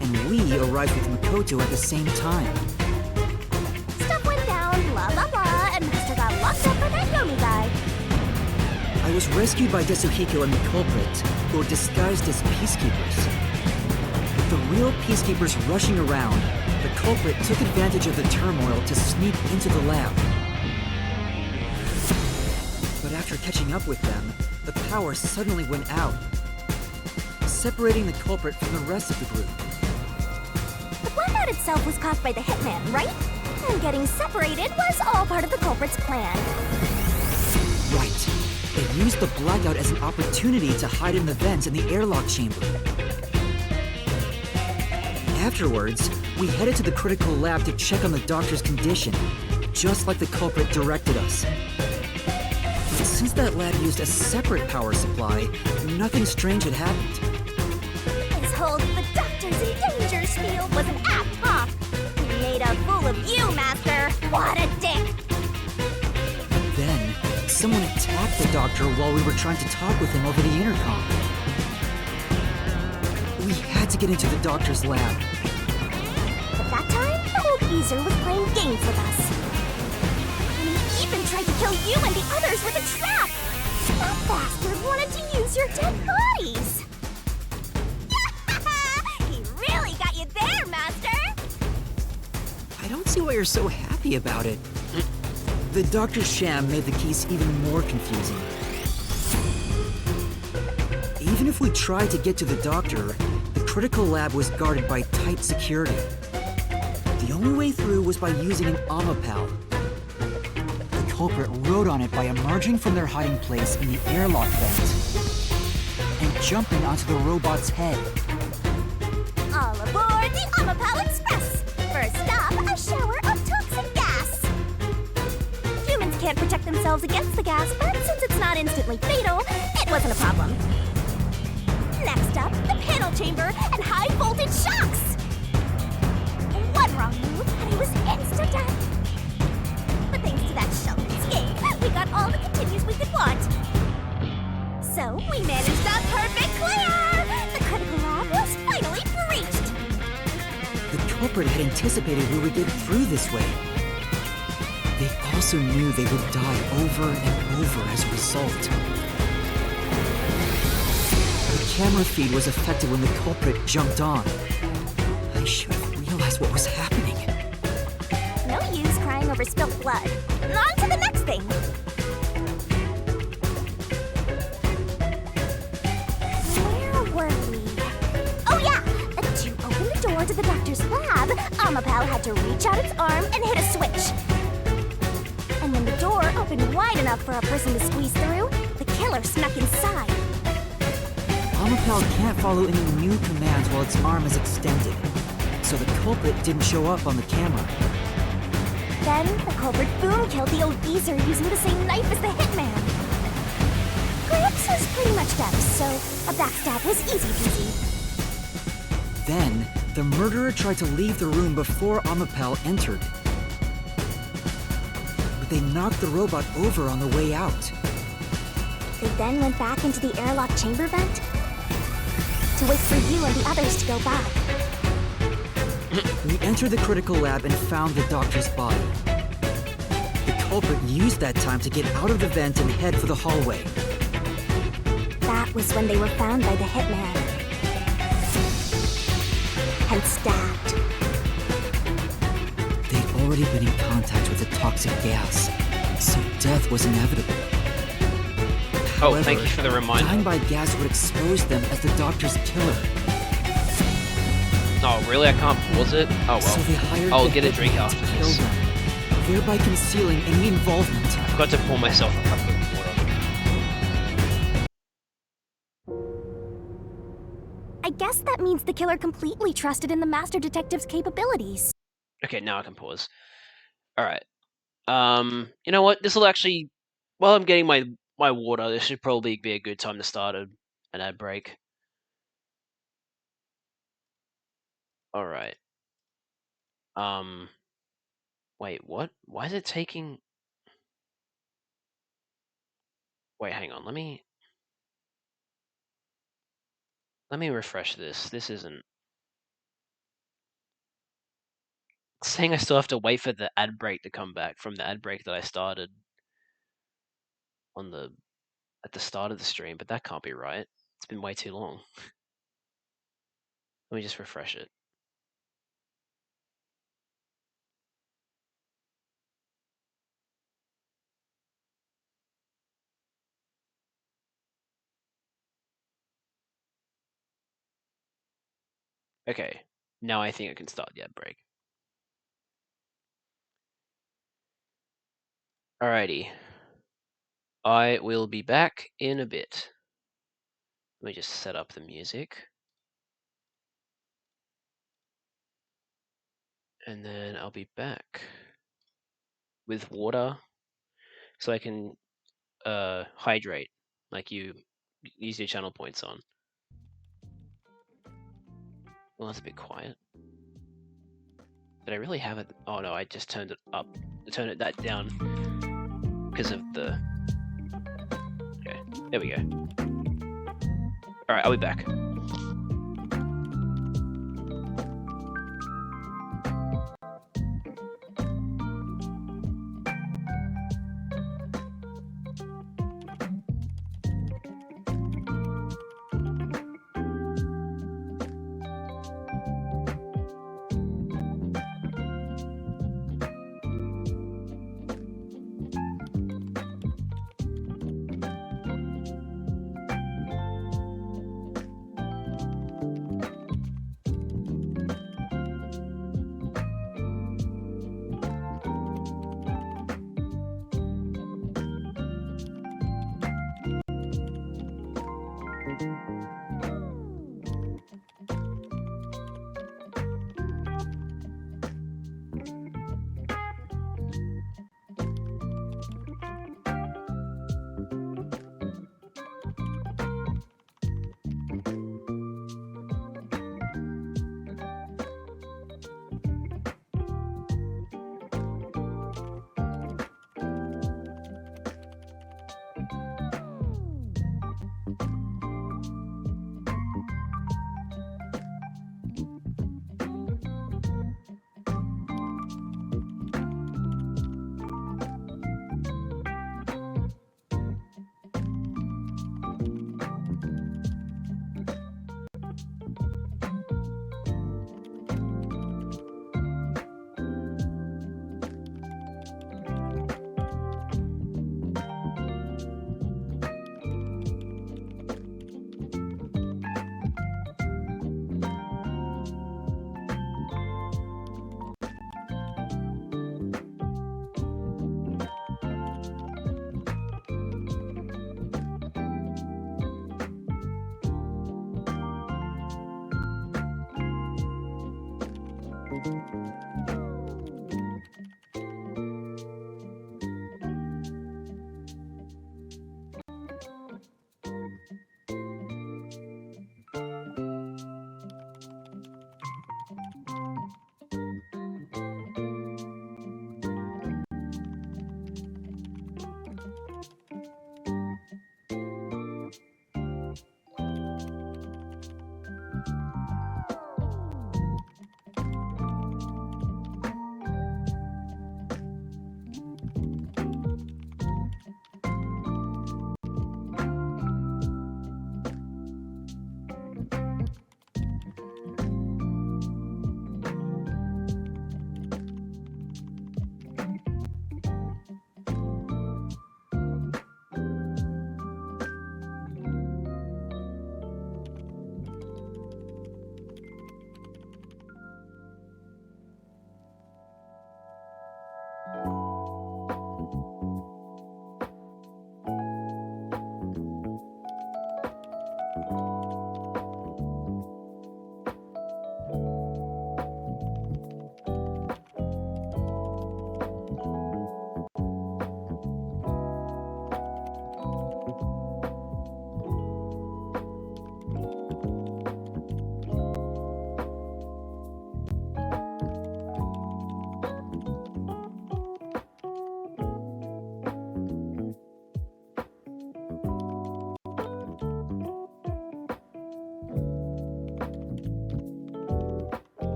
Speaker 2: And we arrived with Makoto at the same time.
Speaker 4: Stuff went down, blah blah blah, and Master got locked up for that Yomi guy.
Speaker 2: I was rescued by Desuhiko and the culprit, who were disguised as peacekeepers. With the real peacekeepers rushing around, the culprit took advantage of the turmoil to sneak into the lab. But after catching up with them, the power suddenly went out, separating the culprit from the rest of the group.
Speaker 4: The blackout itself was caused by the hitman, right? And getting separated was all part of the culprit's plan.
Speaker 2: Right. They used the blackout as an opportunity to hide in the vents in the airlock chamber. Afterwards, we headed to the critical lab to check on the doctor's condition, just like the culprit directed us. But Since that lab used a separate power supply, nothing strange had happened.
Speaker 4: This whole "the doctor's in danger" spiel was an act, huh? He made a fool of you, Master. What a dick!
Speaker 2: Then, someone attacked the doctor while we were trying to talk with him over the intercom. We had to get into the doctor's lab.
Speaker 4: At that time, the old geezer was playing games with us. And he even tried to kill you and the others with a trap! That bastard wanted to use your dead bodies! He really got you there, Master!
Speaker 2: I don't see why you're so happy about it. The doctor's sham made the case even more confusing. Even if we tried to get to the doctor, the critical lab was guarded by tight security. The only way through was by using an Amapal. The culprit rode on it by emerging from their hiding place in the airlock vent and jumping onto the robot's head.
Speaker 4: All aboard the Amapal Express! First stop, a shower of toxic gas! Humans can't protect themselves against the gas, but since it's not instantly fatal, it wasn't a problem. Next up, the panel chamber and high-voltage shocks! One wrong move, and he was insta-dead. But thanks to that sheltered escape, we got all the continues we could want. So, we managed a perfect clear! The critical lab was finally breached!
Speaker 2: The culprit had anticipated we would get through this way. They also knew they would die over and over as a result. The camera feed was affected when the culprit jumped on. I should have realized what was happening.
Speaker 4: No use crying over spilt blood. On to the next thing! Where were we? Oh yeah! To open the door to the doctor's lab, Amapal had to reach out its arm and hit a switch. And when the door opened wide enough for a person to squeeze through, the killer snuck inside.
Speaker 2: Amapal can't follow any new commands while its arm is extended, so the culprit didn't show up on the camera.
Speaker 4: Then, the culprit boom killed the old geezer using the same knife as the hitman. Gramps was pretty much dead, so a backstab was easy peasy.
Speaker 2: Then, the murderer tried to leave the room before Amapal entered. But they knocked the robot over on the way out.
Speaker 4: They then went back into the airlock chamber vent to wait for you and the others to go back.
Speaker 2: We entered the critical lab and found the doctor's body. The culprit used that time to get out of the vent and head for the hallway.
Speaker 4: That was when they were found by the hitman. And stabbed.
Speaker 2: They'd already been in contact with the toxic gas, so death was inevitable.
Speaker 1: Oh,
Speaker 2: However,
Speaker 1: thank you for the reminder.
Speaker 2: dying by gas would expose them as the doctor's killer.
Speaker 1: Oh, really? I can't pause it? Oh, well.
Speaker 2: So they hired
Speaker 1: I'll
Speaker 2: the
Speaker 1: get a drink
Speaker 2: hitman
Speaker 1: after
Speaker 2: to kill
Speaker 1: this.
Speaker 2: them, thereby concealing any involvement.
Speaker 1: I've got to pour myself a cup of water.
Speaker 4: I guess that means the killer completely trusted in the master detective's capabilities.
Speaker 1: Okay, now I can pause. Alright. You know what? This will actually... While I'm getting my water, this should probably be a good time to start an ad break. Alright. Wait, what? Why is it taking... Wait, hang on, let me refresh this. This isn't... It's saying I still have to wait for the ad break to come back from the ad break that I started on at the start of the stream, but that can't be right. It's been way too long. Let me just refresh it. Okay, now I think I can start the ad break. Alrighty. I will be back in a bit. Let me just set up the music. And then I'll be back with water so I can hydrate, like you use your channel points on. Well, that's a bit quiet. Did I really have it? Oh no, I just turned it up. I turned it that down because of the. Okay, there we go. All right, I'll be back.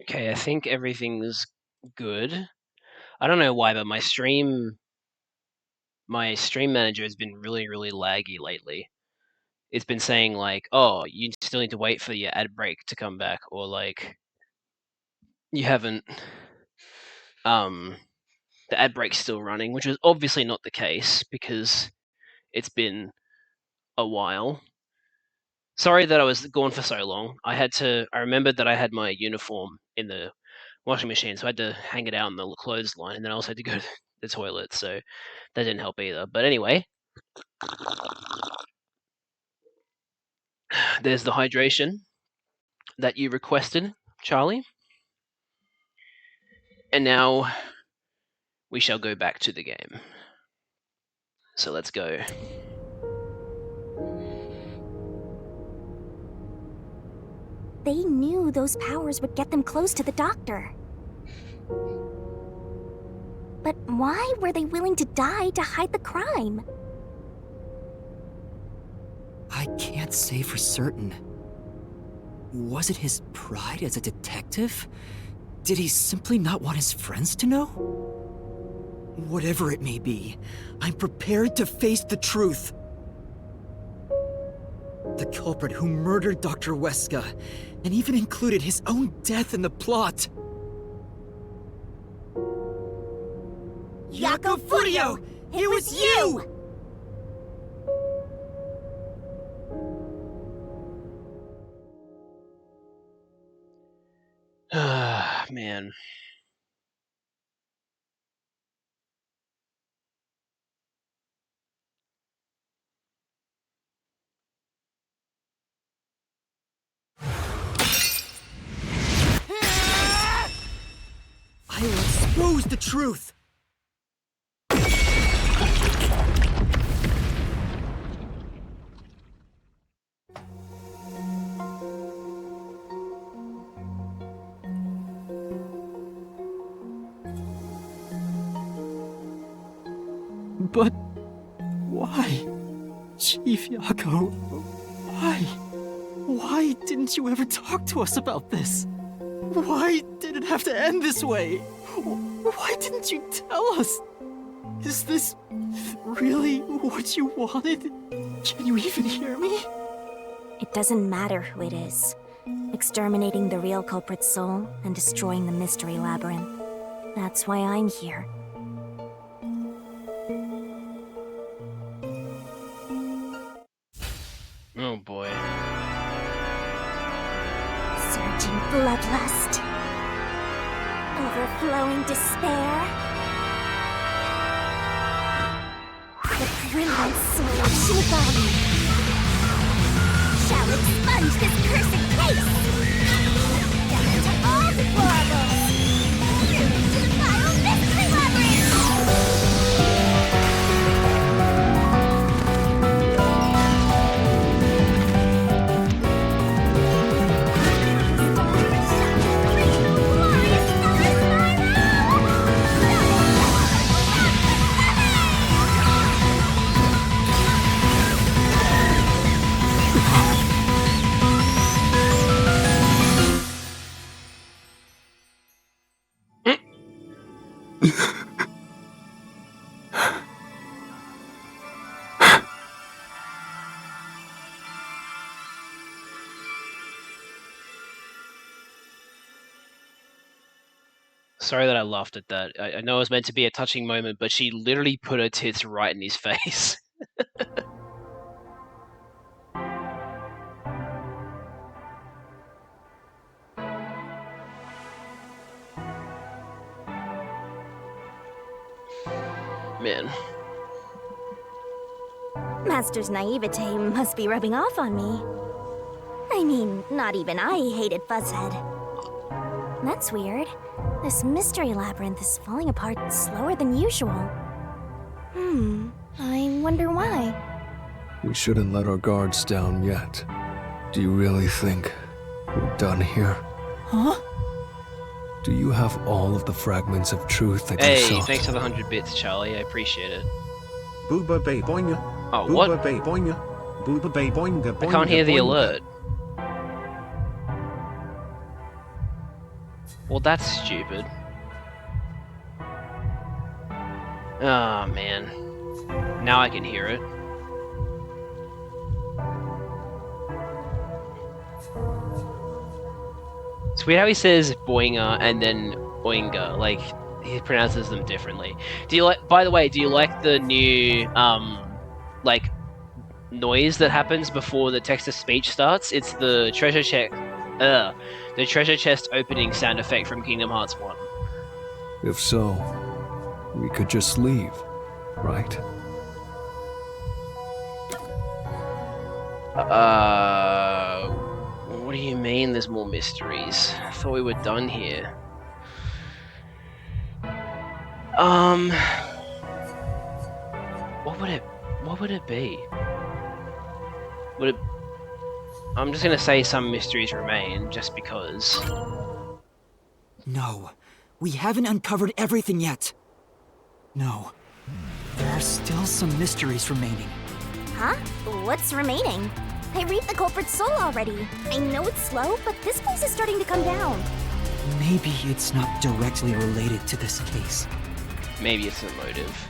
Speaker 1: Okay, I think everything's good. I don't know why, but my stream manager has been really, really laggy lately. It's been saying like, "Oh, you still need to wait for your ad break to come back," or like, "You haven't." The ad break's still running, which is obviously not the case because it's been a while. Sorry that I was gone for so long. I remembered that I had my uniform in the washing machine, so I had to hang it out on the clothesline, and then I also had to go to the toilet, so that didn't help either. But anyway, there's the hydration that you requested, Charlie. And now we shall go back to the game. So let's go.
Speaker 4: They knew those powers would get them close to the doctor. But why were they willing to die to hide the crime?
Speaker 2: I can't say for certain. Was it his pride as a detective? Did he simply not want his friends to know? Whatever it may be, I'm prepared to face the truth. The culprit who murdered Dr. Weska, and even included his own death in the plot.
Speaker 8: Yako Furio! It was you!
Speaker 1: Man.
Speaker 2: I will expose the truth! But why? Chief Yako, why? Why didn't you ever talk to us about this? Why did it have to end this way? Why didn't you tell us? Is this really what you wanted? Can you even hear me?
Speaker 4: It doesn't matter who it is. Exterminating the real culprit's soul and destroying the mystery labyrinth. That's why I'm here.
Speaker 1: Oh boy.
Speaker 4: Surging bloodlust. Overflowing despair. The brilliant soul of Shinigami shall expunge this cursed case! Death to all deplorables! To the final mystery labyrinth!
Speaker 1: Sorry that I laughed at that. I know it was meant to be a touching moment, but she literally put her tits right in his face. Man.
Speaker 4: Master's naivete must be rubbing off on me. I mean, not even I hated Fuzzhead. That's weird. This mystery labyrinth is falling apart slower than usual. I wonder why.
Speaker 3: We shouldn't let our guards down yet. Do you really think we're done here?
Speaker 2: Huh?
Speaker 3: Do you have all of the fragments of truth that you
Speaker 1: Hey,
Speaker 3: sought?
Speaker 1: thanks for the 100 bits, Charlie. I appreciate it.
Speaker 6: Booba bay boinga.
Speaker 1: Oh,
Speaker 6: Booba
Speaker 1: what?
Speaker 6: bay boinga. Booba bay boinga.
Speaker 1: I can't hear the alert. Well, that's stupid. Oh, man. Now I can hear it. It's weird how he says Boinga and then Oinga, like, he pronounces them differently. Do you like, by the way, do you like the new, like, noise that happens before the text-to-speech starts? It's the treasure chest opening sound effect from Kingdom Hearts 1.
Speaker 3: If so, we could just leave, right?
Speaker 1: What do you mean there's more mysteries? I thought we were done here. What would it be? Would it... I'm just gonna say some mysteries remain, just because.
Speaker 2: No, we haven't uncovered everything yet. No, there are still some mysteries remaining.
Speaker 4: Huh? What's remaining? I reaped the culprit's soul already. I know it's slow, but this place is starting to come down.
Speaker 2: Maybe it's not directly related to this case.
Speaker 1: Maybe it's a motive.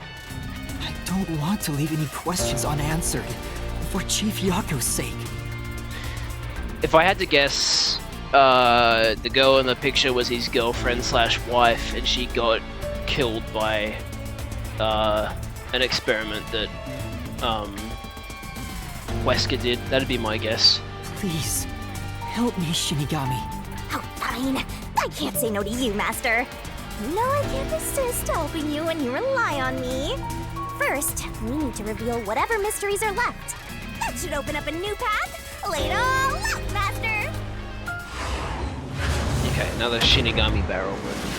Speaker 2: I don't want to leave any questions unanswered, for Chief Yako's sake.
Speaker 1: If I had to guess, the girl in the picture was his girlfriend/wife, and she got killed by an experiment that Wesker did. That'd be my guess.
Speaker 2: Please, help me, Shinigami.
Speaker 4: Oh, fine. I can't say no to you, Master. No, I can't resist helping you when you rely on me. First, we need to reveal whatever mysteries are left. That should open up a new path. Lay it all out, Master!
Speaker 1: Okay, another Shinigami barrel moment.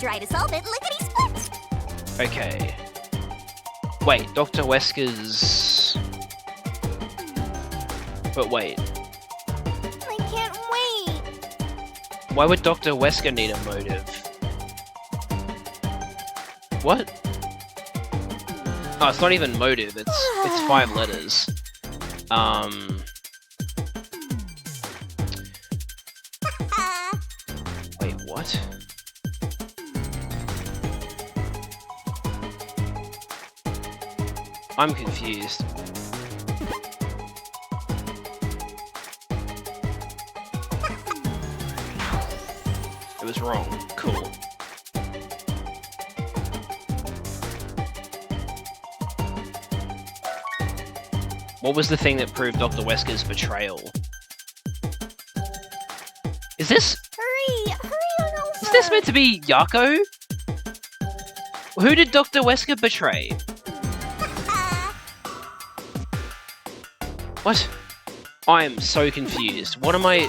Speaker 4: Try to solve it, lickety-split!
Speaker 1: Okay. Wait, Dr. Wesker's... But wait.
Speaker 4: I can't wait!
Speaker 1: Why would Dr. Wesker need a motive? What? Oh, it's not even motive, it's 5 letters. Wait, what? I'm confused. It was wrong. Cool. What was the thing that proved Dr. Wesker's betrayal? Is this...
Speaker 4: Hurry on over!
Speaker 1: Is this meant to be Yako? Who did Dr. Wesker betray? What? I am so confused. What am I...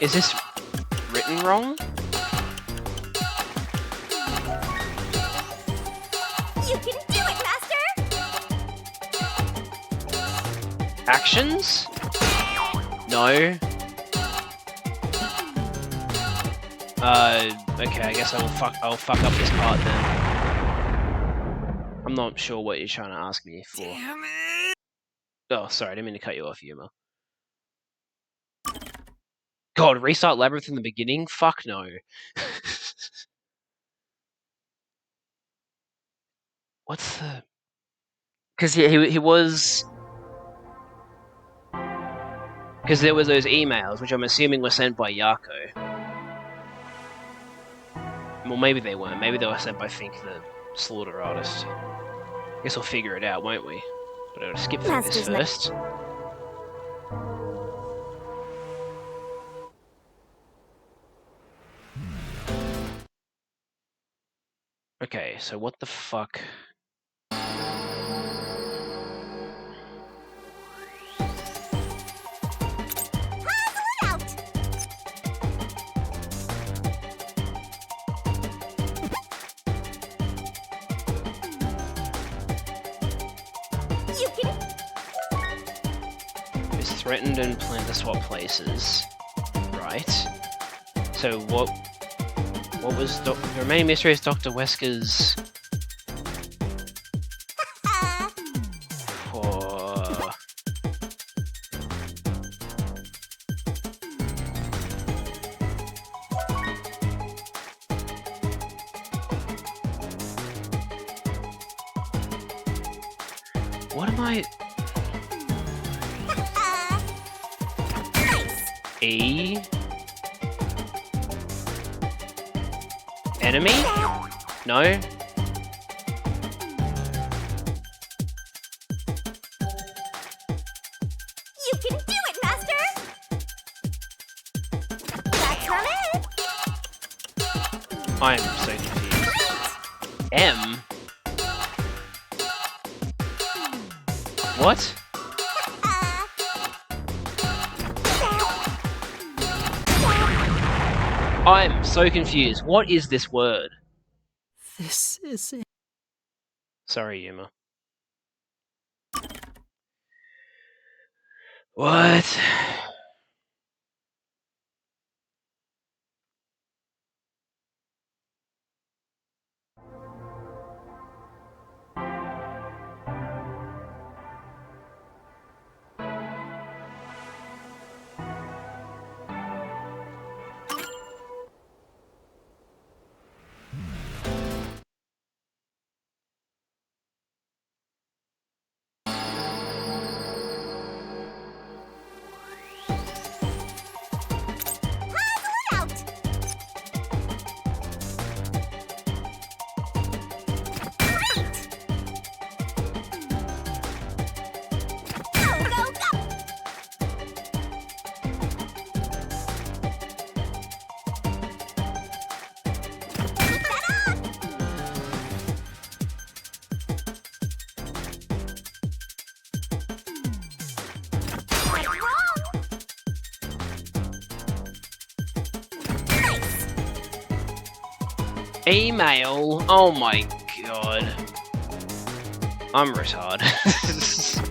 Speaker 1: Is this written wrong?
Speaker 4: You can do it, Master!
Speaker 1: Actions? No. Okay, I guess I'll fuck up this part then. I'm not sure what you're trying to ask me for.
Speaker 8: Damn it!
Speaker 1: Oh, sorry, I didn't mean to cut you off, Yuma. God, restart Labyrinth in the beginning? Fuck no. What's the... Because he was... Because there was those emails, which I'm assuming were sent by Yako. Well, maybe they weren't. Maybe they were sent by Fink, the slaughter artist. Guess we'll figure it out, won't we? But I'll skip through this first. Okay, so what the fuck? Threatened and planned to swap places. Right. So what was the remaining mystery is Dr. Wesker's My
Speaker 4: Nice.
Speaker 1: E. Enemy? No.
Speaker 4: You can do it, Master! That's not it!
Speaker 1: I'm so confused. M? What? I'm so confused. What is this word?
Speaker 7: This is it.
Speaker 1: Sorry, Yuma. What?
Speaker 4: Out! Great! Go, go, go! Keep that up! Right, wrong! Nice!
Speaker 1: Email? Oh my god. I'm retarded.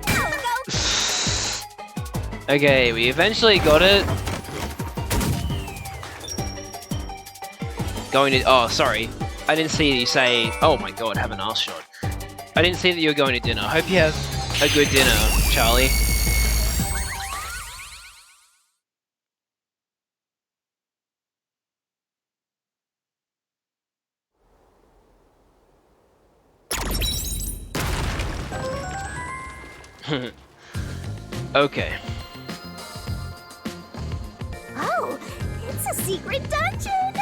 Speaker 4: Go, go!
Speaker 1: Okay, we eventually got it. Going to. Oh, sorry. I didn't see you say. Oh my god, have an arse shot. I didn't see that you were going to dinner. Hope you have a good dinner, Charlie. Okay.
Speaker 4: Oh, it's a secret dungeon!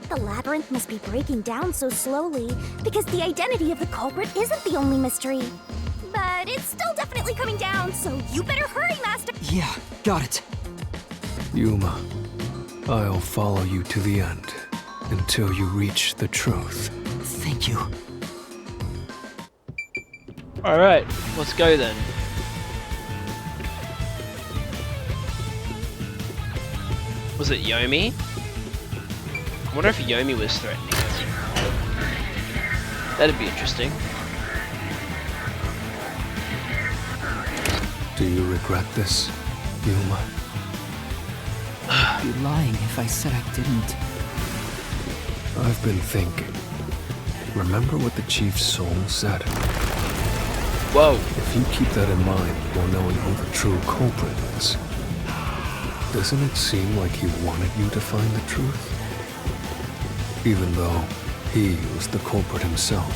Speaker 4: The labyrinth must be breaking down so slowly because the identity of the culprit isn't the only mystery. But it's still definitely coming down, so you better hurry, Master!
Speaker 2: Yeah, got it.
Speaker 3: Yuma, I'll follow you to the end until you reach the truth.
Speaker 2: Thank you.
Speaker 1: Alright, let's go then. Was it Yomi? I wonder if Yomi was threatening us. That'd be interesting.
Speaker 3: Do you regret this, Yuma?
Speaker 2: I'd be lying if I said I didn't.
Speaker 3: I've been thinking. Remember what the Chief's soul said?
Speaker 1: Whoa.
Speaker 3: If you keep that in mind while knowing who the true culprit is, doesn't it seem like he wanted you to find the truth? Even though he was the culprit himself.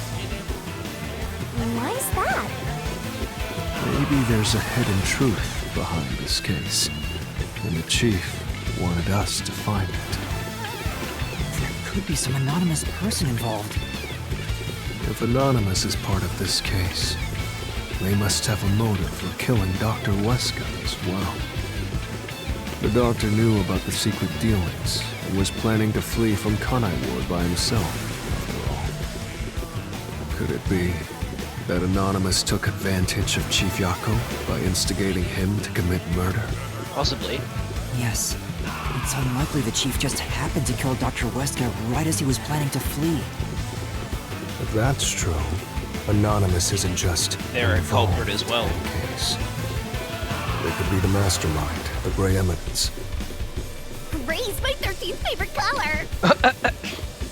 Speaker 4: Why is that?
Speaker 3: Maybe there's a hidden truth behind this case, and the Chief wanted us to find it.
Speaker 2: There could be some anonymous person involved.
Speaker 3: If Anonymous is part of this case, they must have a motive for killing Dr. Wesker as well. The doctor knew about the secret dealings and was planning to flee from Kanai Ward by himself, after all. Could it be that Anonymous took advantage of Chief Yako by instigating him to commit murder?
Speaker 1: Possibly.
Speaker 2: Yes. It's unlikely the Chief just happened to kill Dr. Wesker right as he was planning to flee.
Speaker 3: If that's true, Anonymous isn't just
Speaker 1: They're a
Speaker 3: involved
Speaker 1: culprit as well.
Speaker 3: in the case. They could be the mastermind, the Grey Eminence.
Speaker 4: Gray's my 13th favorite color!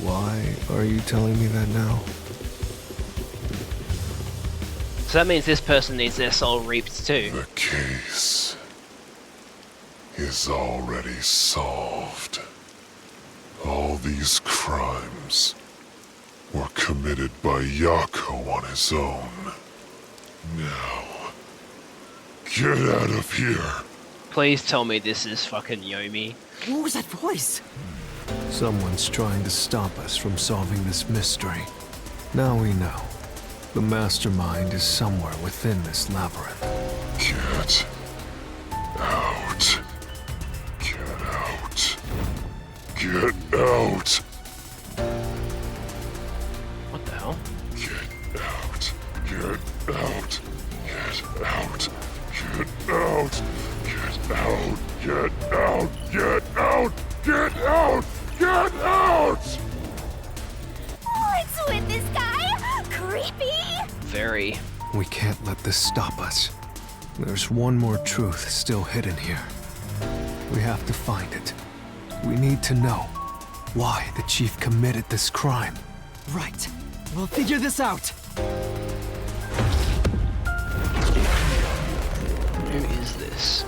Speaker 3: Why are you telling me that now?
Speaker 1: So that means this person needs their soul reaped too.
Speaker 11: The case is already solved. All these crimes were committed by Yako on his own. Now, Get out of here.
Speaker 1: Please tell me this is fucking Yomi.
Speaker 8: What was that voice?
Speaker 3: Someone's trying to stop us from solving this mystery. Now we know. The mastermind is somewhere within this labyrinth.
Speaker 11: Get out. Get out. Get out.
Speaker 1: What the hell?
Speaker 11: Get out. Get out. Get out. Get out. Get out. Get out. Get out. Get out. Get out.
Speaker 4: What's with this guy? Creepy?
Speaker 1: Very.
Speaker 3: We can't let this stop us. There's one more truth still hidden here. We have to find it. We need to know why the chief committed this crime.
Speaker 8: Right. We'll figure this out.
Speaker 1: Who is this?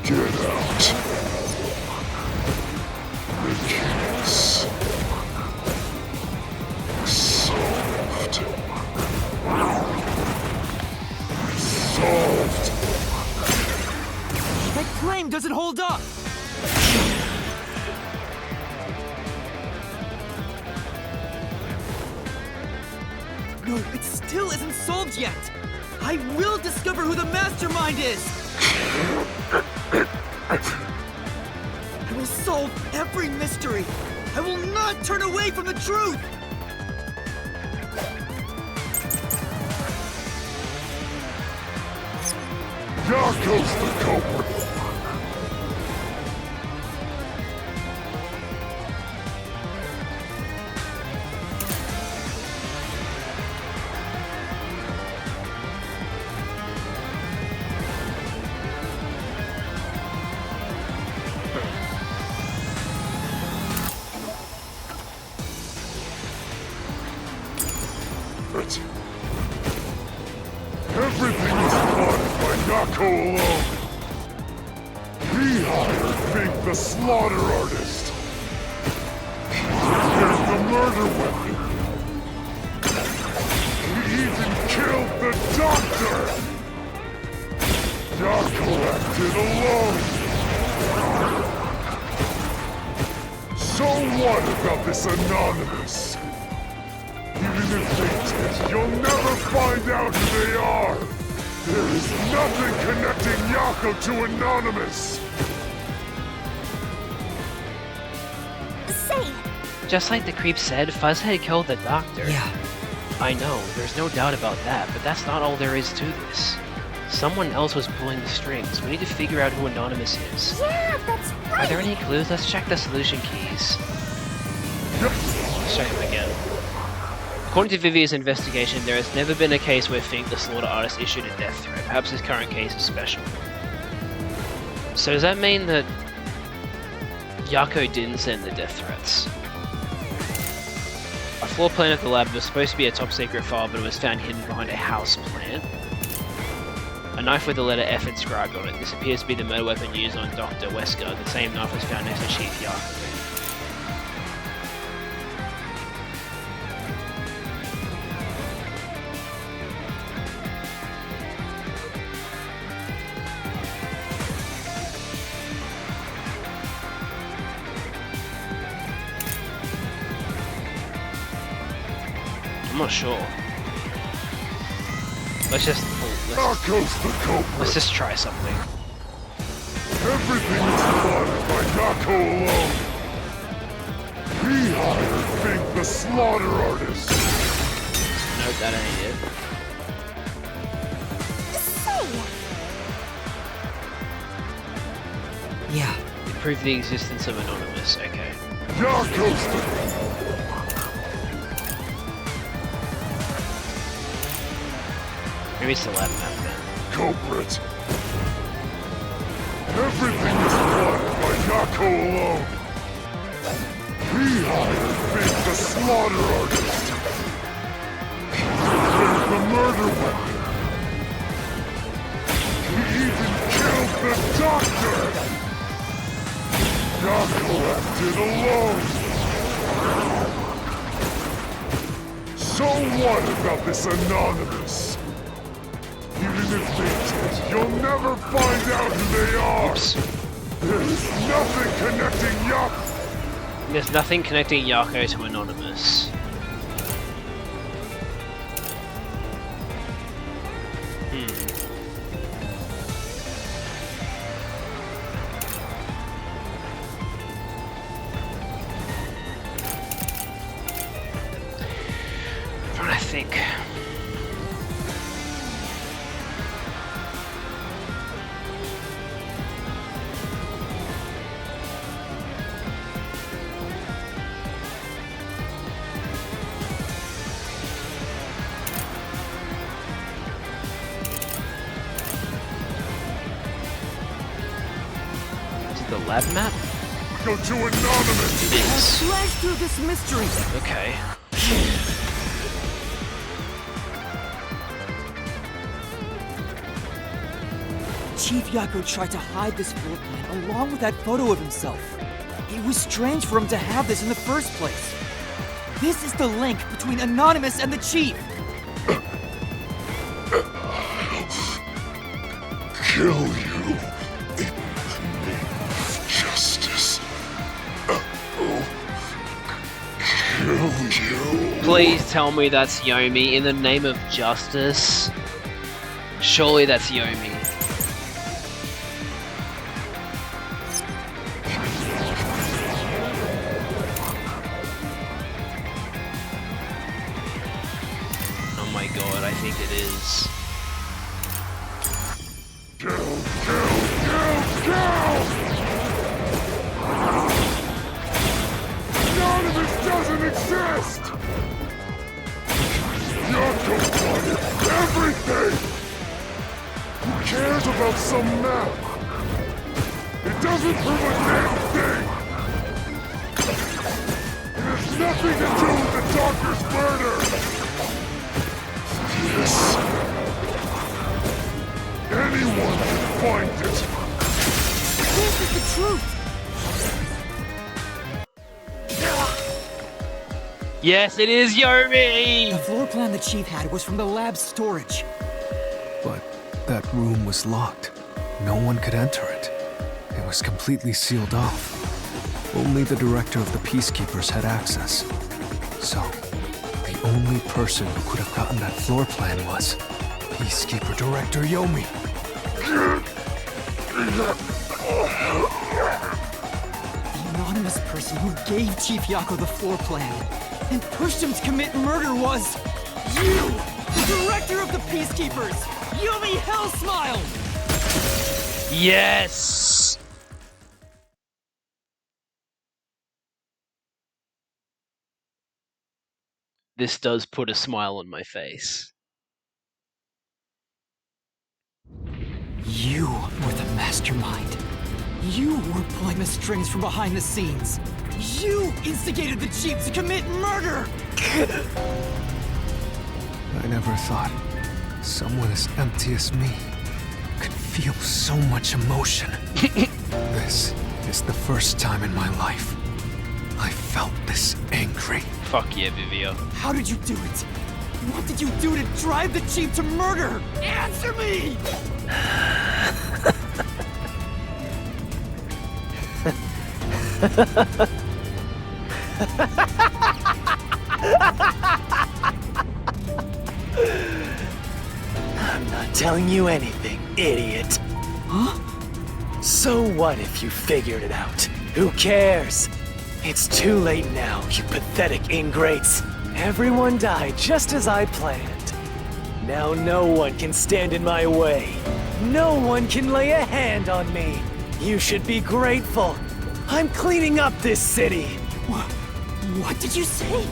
Speaker 11: Get out. The case. Solved. Solved.
Speaker 8: That claim doesn't hold up. No, it still isn't solved yet. I will discover who the mastermind is. I will solve every mystery. I will not turn away from the truth.
Speaker 11: Yako's the culprit. Everything was caused by Yako alone. He hired Fink the slaughter artist. He prepared the murder weapon. He even killed the doctor. Yako acted alone. So what about this Anonymous? Even if they did, you'll never find out who they are! There is nothing connecting Yako to Anonymous!
Speaker 4: Say,
Speaker 1: Just like the creep said, Fuzzhead killed the doctor.
Speaker 8: Yeah.
Speaker 1: I know, there's no doubt about that, but that's not all there is to this. Someone else was pulling the strings. We need to figure out who Anonymous is.
Speaker 4: yeah, that's right.
Speaker 1: Are there any clues? Let's check the solution keys. Let's check them again. According to Vivia's investigation, there has never been a case where Fink the slaughter artist issued a death threat. Perhaps this current case is special. So does that mean that Yako didn't send the death threats? A floor plan of the lab was supposed to be a top secret file, but it was found hidden behind a house plant. A knife with the letter F inscribed on it. This appears to be the murder weapon used on Dr. Wesker. The same knife was found next to Chief Yako. I'm not sure. Let's just
Speaker 11: Yako's the culprit!
Speaker 1: let's just try something.
Speaker 11: Everything is caused by Yako alone! He hired Fink the slaughter artist!
Speaker 1: Nope, that ain't it.
Speaker 4: Say,
Speaker 8: Yeah.
Speaker 1: It proved the existence of Anonymous, okay.
Speaker 11: Yako's the...
Speaker 1: Maybe it's the lab map then.
Speaker 11: culprit! Everything is run by Yako alone. He hired Fink the slaughter artist. There's the murder weapon. He even killed the doctor. Yako acted alone. So what about this Anonymous? Even if they did, you'll never find out who they are. There's nothing connecting Yako.
Speaker 1: There's nothing connecting Yako to Anonymous. I'm trying to think. The lab map?
Speaker 11: Go to Anonymous!
Speaker 1: It is.
Speaker 7: Flash through this mystery.
Speaker 1: Okay.
Speaker 7: Chief Yako tried to hide this floor plan along with that photo of himself. It was strange for him to have this in the first place. This is the link between Anonymous and the Chief.
Speaker 11: Kill you. Justice. Kill you.
Speaker 1: Please tell me that's Yomi in the name of justice. Surely that's Yomi. Oh my god, I think it is.
Speaker 11: Kill! Anonymous doesn't exist! Yako wanted everything! Who cares about some map? It doesn't prove a damn thing! It has nothing to do with the doctor's murder! Yes. Anyone can find it!
Speaker 7: This is the truth.
Speaker 1: Yes, it is Yomi!
Speaker 7: The floor plan the Chief had was from the lab's storage.
Speaker 3: But that room was locked. No one could enter it. It was completely sealed off. Only the director of the Peacekeepers had access. So, the only person who could have gotten that floor plan was Peacekeeper Director Yomi.
Speaker 7: The anonymous person who gave Chief Yako the floor plan and pushed him to commit murder was you, the director of the Peacekeepers, Yomi Hellsmile!
Speaker 1: Yes! This does put a smile on my face.
Speaker 7: You were the mastermind. You were pulling the strings from behind the scenes. You instigated the Chief to commit murder!
Speaker 3: I never thought someone as empty as me could feel so much emotion. This is the first time in my life I felt this angry.
Speaker 1: Fuck yeah, Vivio.
Speaker 7: How did you do it? What did you do to drive the Chief to murder? Answer me!
Speaker 5: I'm not telling you anything, idiot.
Speaker 7: Huh?
Speaker 5: So what if you figured it out? Who cares? It's too late now, you pathetic ingrates. Everyone died just as I planned. Now no one can stand in my way. No one can lay a hand on me. You should be grateful. I'm cleaning up this city.
Speaker 7: What did you say?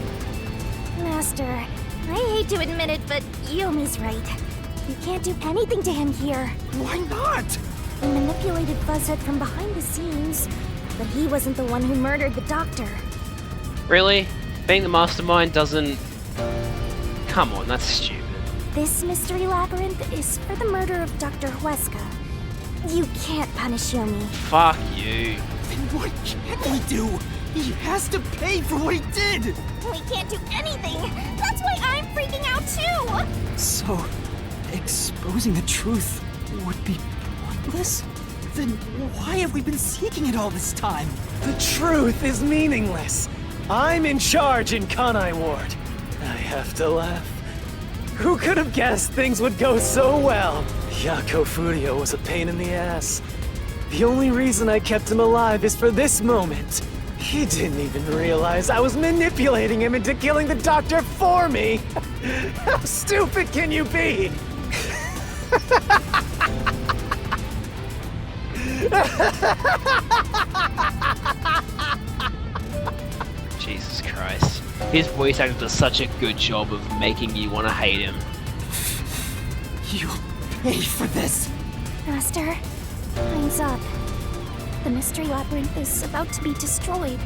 Speaker 4: Master, I hate to admit it, but Yomi's right. You can't do anything to him here.
Speaker 7: Why not?
Speaker 4: He manipulated Fuzzhead from behind the scenes, but he wasn't the one who murdered the doctor.
Speaker 1: Really? Being the mastermind doesn't... Come on, that's stupid.
Speaker 4: This mystery labyrinth is for the murder of Dr. Huesca. You can't punish Yomi.
Speaker 1: Fuck you.
Speaker 7: Then what can we do? He has to pay for what he did!
Speaker 4: We can't do anything! That's why I'm freaking out too!
Speaker 7: So, exposing the truth would be pointless? Then why have we been seeking it all this time?
Speaker 5: The truth is meaningless. I'm in charge in Kanai Ward. I have to laugh. Who could have guessed things would go so well? Yako Furio was a pain in the ass. The only reason I kept him alive is for this moment. He didn't even realize I was manipulating him into killing the doctor for me. How stupid can you be?
Speaker 1: Jesus Christ. His voice actor does such a good job of making you want to hate him.
Speaker 7: You'll pay for this!
Speaker 4: Master, time's up. The mystery labyrinth is about to be destroyed.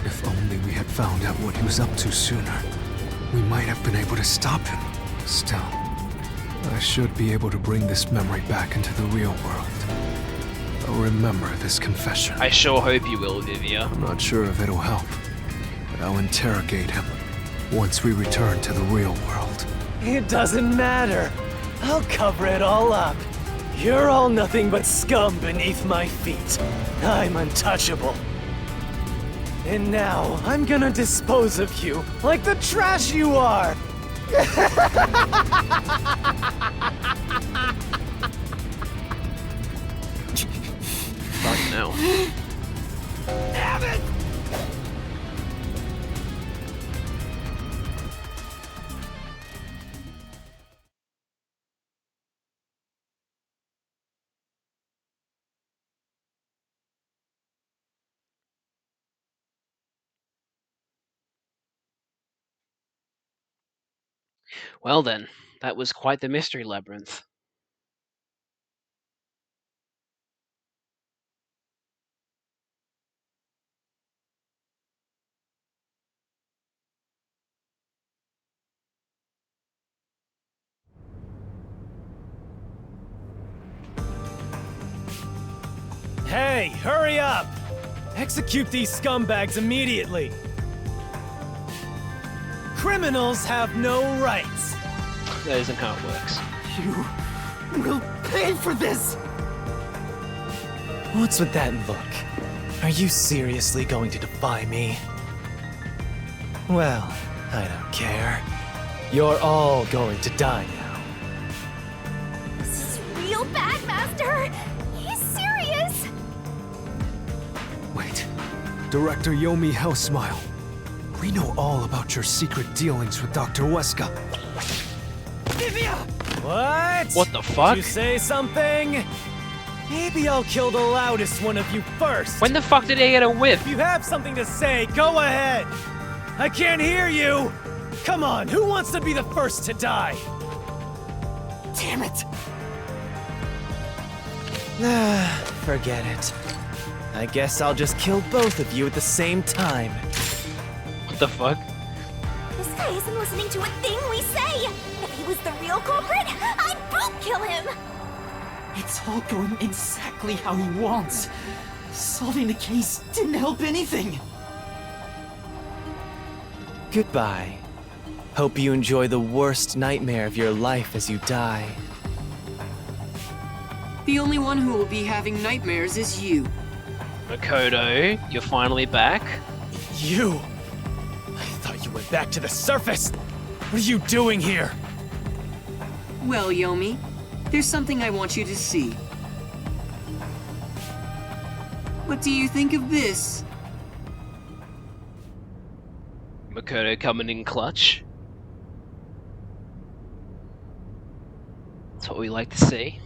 Speaker 3: If only we had found out what he was up to sooner, we might have been able to stop him. Still, I should be able to bring this memory back into the real world. I'll remember this confession.
Speaker 1: I sure hope you will, Vivia.
Speaker 3: I'm not sure if it'll help, but I'll interrogate him once we return to the real world.
Speaker 5: It doesn't matter. I'll cover it all up. You're all nothing but scum beneath my feet. I'm untouchable. And now, I'm gonna dispose of you like the trash you are!
Speaker 1: Fuck no.
Speaker 7: Damn it!
Speaker 1: Well then, that was quite the mystery labyrinth.
Speaker 5: Hey, hurry up! Execute these scumbags immediately! Criminals have no rights!
Speaker 1: That isn't how it works.
Speaker 7: You will pay for this!
Speaker 5: What's with that look? Are you seriously going to defy me? Well, I don't care. You're all going to die now.
Speaker 4: This is real bad, Master! He's serious!
Speaker 3: Wait, Director Yomi Hellsmile. We know all about your secret dealings with Dr. Huesca.
Speaker 7: Vivia!
Speaker 5: What?
Speaker 1: What the fuck?
Speaker 5: Did you say something? Maybe I'll kill the loudest one of you first.
Speaker 1: When the fuck did he get a whip?
Speaker 5: If you have something to say, go ahead. I can't hear you. Come on, who wants to be the first to die?
Speaker 7: Damn it!
Speaker 5: Forget it. I guess I'll just kill both of you at the same time.
Speaker 1: What the fuck?
Speaker 4: This guy isn't listening to a thing we say! If he was the real culprit, I'd boot kill him!
Speaker 7: It's all going exactly how he wants. Solving the case didn't help anything.
Speaker 5: Goodbye. Hope you enjoy the worst nightmare of your life as you die.
Speaker 12: The only one who will be having nightmares is you.
Speaker 1: Makoto, you're finally back?
Speaker 5: You! I thought you went back to the surface! What are you doing here?
Speaker 12: Well, Yomi, there's something I want you to see. What do you think of this?
Speaker 1: Makoto coming in clutch. That's what we like to see.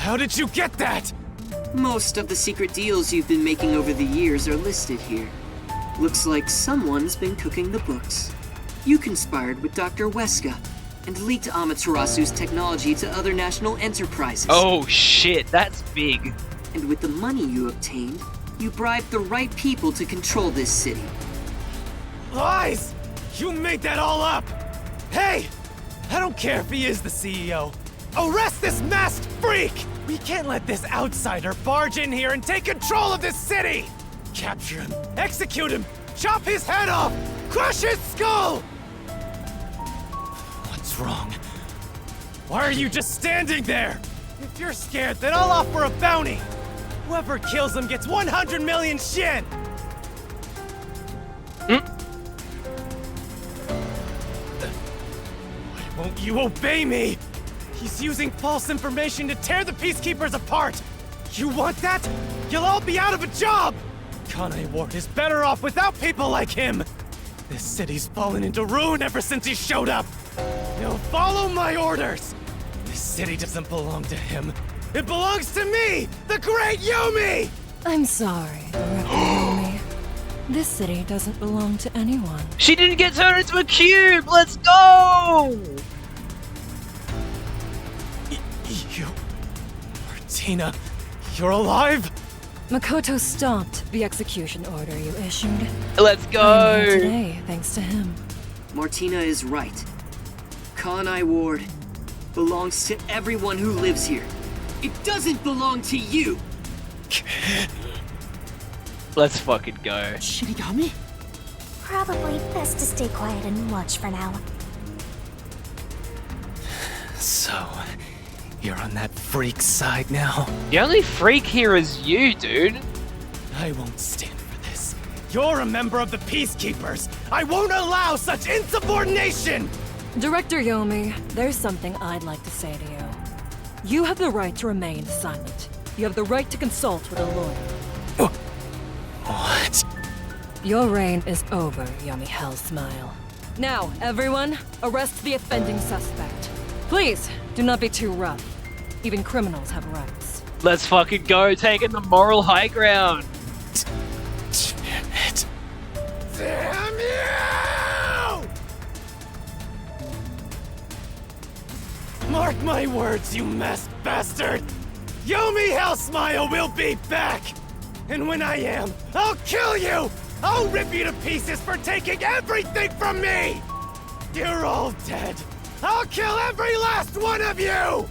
Speaker 8: How did you get that?
Speaker 12: Most of the secret deals you've been making over the years are listed here. Looks like someone's been cooking the books. You conspired with Dr. Weska and leaked Amaterasu's technology to other national enterprises.
Speaker 1: Oh shit, that's big.
Speaker 12: And with the money you obtained, you bribed the right people to control this city.
Speaker 8: Lies! You made that all up! Hey! I don't care if he is the CEO. Arrest this masked freak! We can't let this outsider barge in here and take control of this city! Capture him, execute him, chop his head off, crush his skull! What's wrong? Why are you just standing there? If you're scared, then I'll offer a bounty. Whoever kills him gets 100 million shin! Why won't you obey me? He's using false information to tear the Peacekeepers apart! You want that? You'll all be out of a job! Kanai Ward is better off without people like him! This city's fallen into ruin ever since he showed up! He'll follow my orders! This city doesn't belong to him. It belongs to me! The great Yomi!
Speaker 13: I'm sorry, Director Yomi. This city doesn't belong to anyone.
Speaker 1: She didn't get turned into a cube! Let's go!
Speaker 8: You... Martina, you're alive?
Speaker 13: Makoto stopped the execution order you issued.
Speaker 1: Let's
Speaker 13: I'm
Speaker 1: go!
Speaker 13: here today, thanks to him.
Speaker 12: Martina is right. Kanai Ward belongs to everyone who lives here. It doesn't belong to you!
Speaker 1: Let's fucking go.
Speaker 8: Shinigami?
Speaker 4: Probably best to stay quiet and watch for now.
Speaker 5: So, you're on that freak side now?
Speaker 1: The only freak here is you, dude.
Speaker 8: I won't stand for this. You're a member of the Peacekeepers! I won't allow such insubordination!
Speaker 13: Director Yomi, there's something I'd like to say to you. You have the right to remain silent. You have the right to consult with a lawyer.
Speaker 5: What?
Speaker 13: Your reign is over, Yomi Hellsmile. Now, everyone, arrest the offending suspect. Please, do not be too rough. Even criminals have rights.
Speaker 1: Let's fucking go, taking the moral high ground.
Speaker 5: Damn it.
Speaker 8: Damn you! Mark my words, you masked bastard! Yomi Hellsmile will be back! And when I am, I'll kill you! I'll rip you to pieces for taking everything from me! You're all dead! I'll kill every last one of you!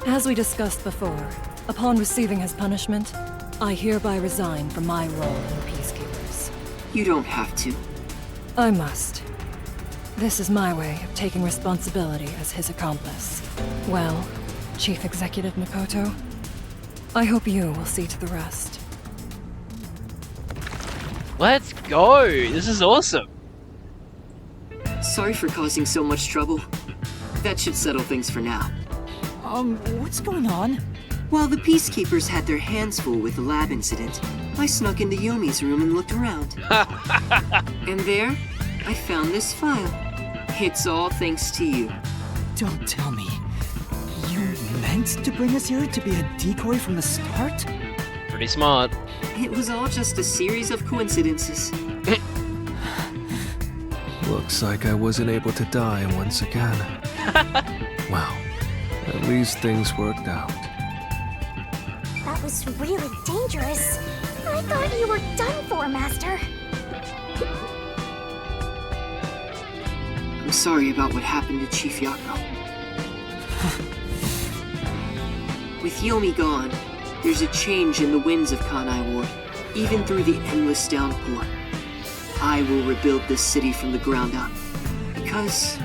Speaker 13: As we discussed before, upon receiving his punishment, I hereby resign from my role in the Peacekeepers.
Speaker 12: You don't have to.
Speaker 13: I must. This is my way of taking responsibility as his accomplice. Well, Chief Executive Makoto, I hope you will see to the rest.
Speaker 1: Let's go! This is awesome.
Speaker 12: Sorry for causing so much trouble. That should settle things for now.
Speaker 7: What's going on?
Speaker 12: While the Peacekeepers had their hands full with the lab incident, I snuck into Yomi's room and looked around. And there, I found this file. It's all thanks to you.
Speaker 7: Don't tell me. You meant to bring us here to be a decoy from the start?
Speaker 1: Pretty smart.
Speaker 12: It was all just a series of coincidences.
Speaker 3: Looks like I wasn't able to die once again. Well, at least things worked out.
Speaker 4: That was really dangerous. I thought you were done for, Master.
Speaker 12: I'm sorry about what happened to Chief Yako. With Yomi gone, there's a change in the winds of Kanai Ward, even through the endless downpour. I will rebuild this city from the ground up, because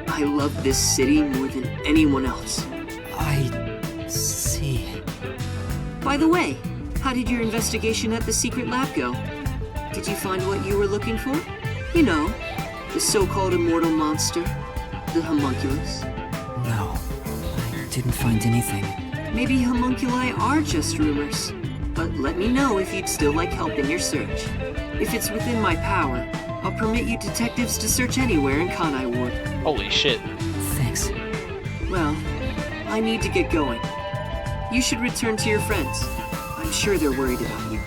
Speaker 12: I love this city more than anyone else.
Speaker 7: I see.
Speaker 12: By the way, how did your investigation at the secret lab go? Did you find what you were looking for? You know, the so-called immortal monster, the homunculus.
Speaker 2: No, I didn't find anything.
Speaker 12: Maybe homunculi are just rumors, but let me know if you'd still like help in your search. If it's within my power, I'll permit you detectives to search anywhere in Kanai Ward.
Speaker 1: Holy shit.
Speaker 2: Thanks.
Speaker 12: Well, I need to get going. You should return to your friends. I'm sure they're worried about you.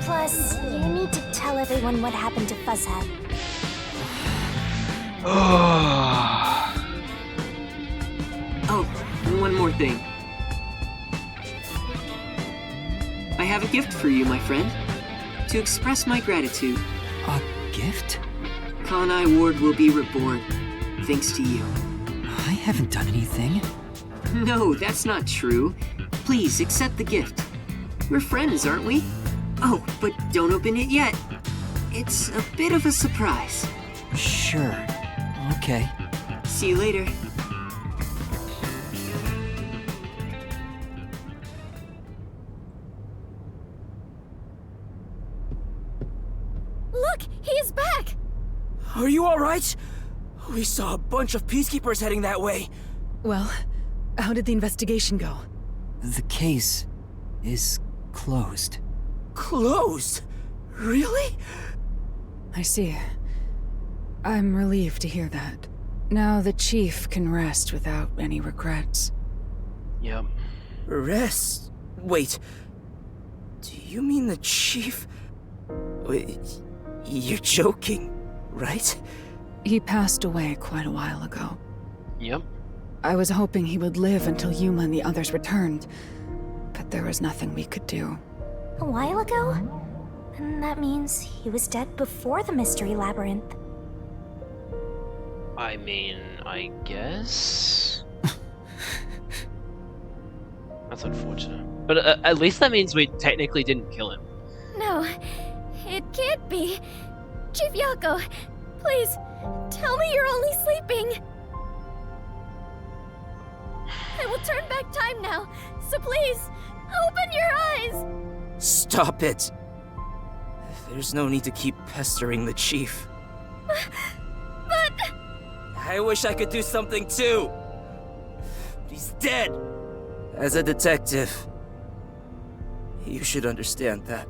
Speaker 4: Plus, you need to tell everyone what happened to Fuzzhead.
Speaker 12: Oh, and one more thing. I have a gift for you, my friend. To express my gratitude.
Speaker 2: A gift?
Speaker 12: Kanai Ward will be reborn, thanks to you.
Speaker 2: I haven't done anything.
Speaker 12: No, that's not true. Please, accept the gift. We're friends, aren't we? Oh, but don't open it yet. It's a bit of a surprise.
Speaker 2: Sure. Okay.
Speaker 12: See you later.
Speaker 4: Look, he is back!
Speaker 7: Are you alright? We saw a bunch of peacekeepers heading that way.
Speaker 14: Well, how did the investigation go?
Speaker 2: The case is closed.
Speaker 7: Closed? Really?
Speaker 14: I see. I'm relieved to hear that. Now the chief can rest without any regrets.
Speaker 1: Yep.
Speaker 7: Rest? Wait. Do you mean the chief? Wait, you're joking, right?
Speaker 14: He passed away quite a while ago.
Speaker 1: Yep.
Speaker 14: I was hoping he would live until Yuma and the others returned, but there was nothing we could do.
Speaker 4: A while ago? And that means he was dead before the Mystery Labyrinth.
Speaker 1: I mean, I guess? That's unfortunate. But at least that means we technically didn't kill him.
Speaker 4: No, it can't be. Chief Yako, please, tell me you're only sleeping. I will turn back time now, so please, open your eyes!
Speaker 7: Stop it! There's no need to keep pestering the chief.
Speaker 4: But...
Speaker 7: I wish I could do something too! But he's dead! As a detective, you should understand that.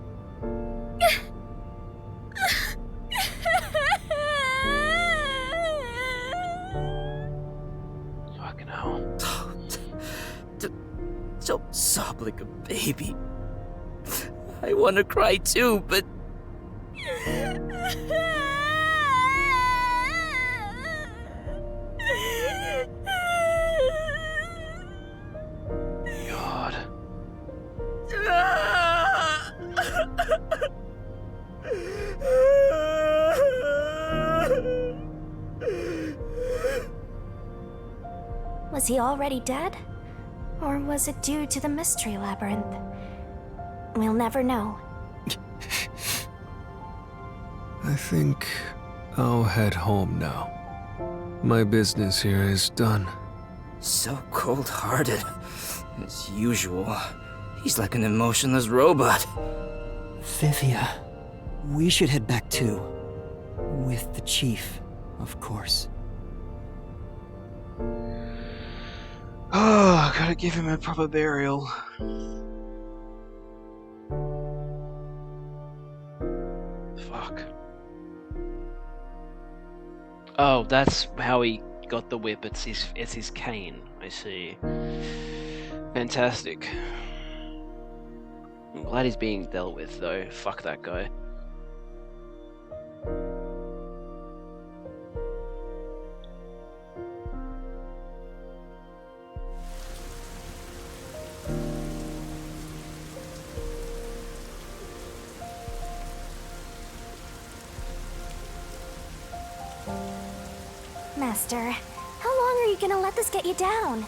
Speaker 1: Fucking hell.
Speaker 7: Don't sob like a baby. I want to cry too, but...
Speaker 1: God.
Speaker 4: Was he already dead? Or was it due to the Mystery Labyrinth? We'll never know.
Speaker 3: I think I'll head home now. My business here is done.
Speaker 7: So cold-hearted. As usual. He's like an emotionless robot.
Speaker 2: Vivia, we should head back too. With the chief, of course.
Speaker 1: Oh, gotta give him a proper burial. Fuck. Oh, that's how he got the whip. It's his cane. I see. Fantastic. I'm glad he's being dealt with, though. Fuck that guy.
Speaker 4: Master, how long are you gonna let this get you down?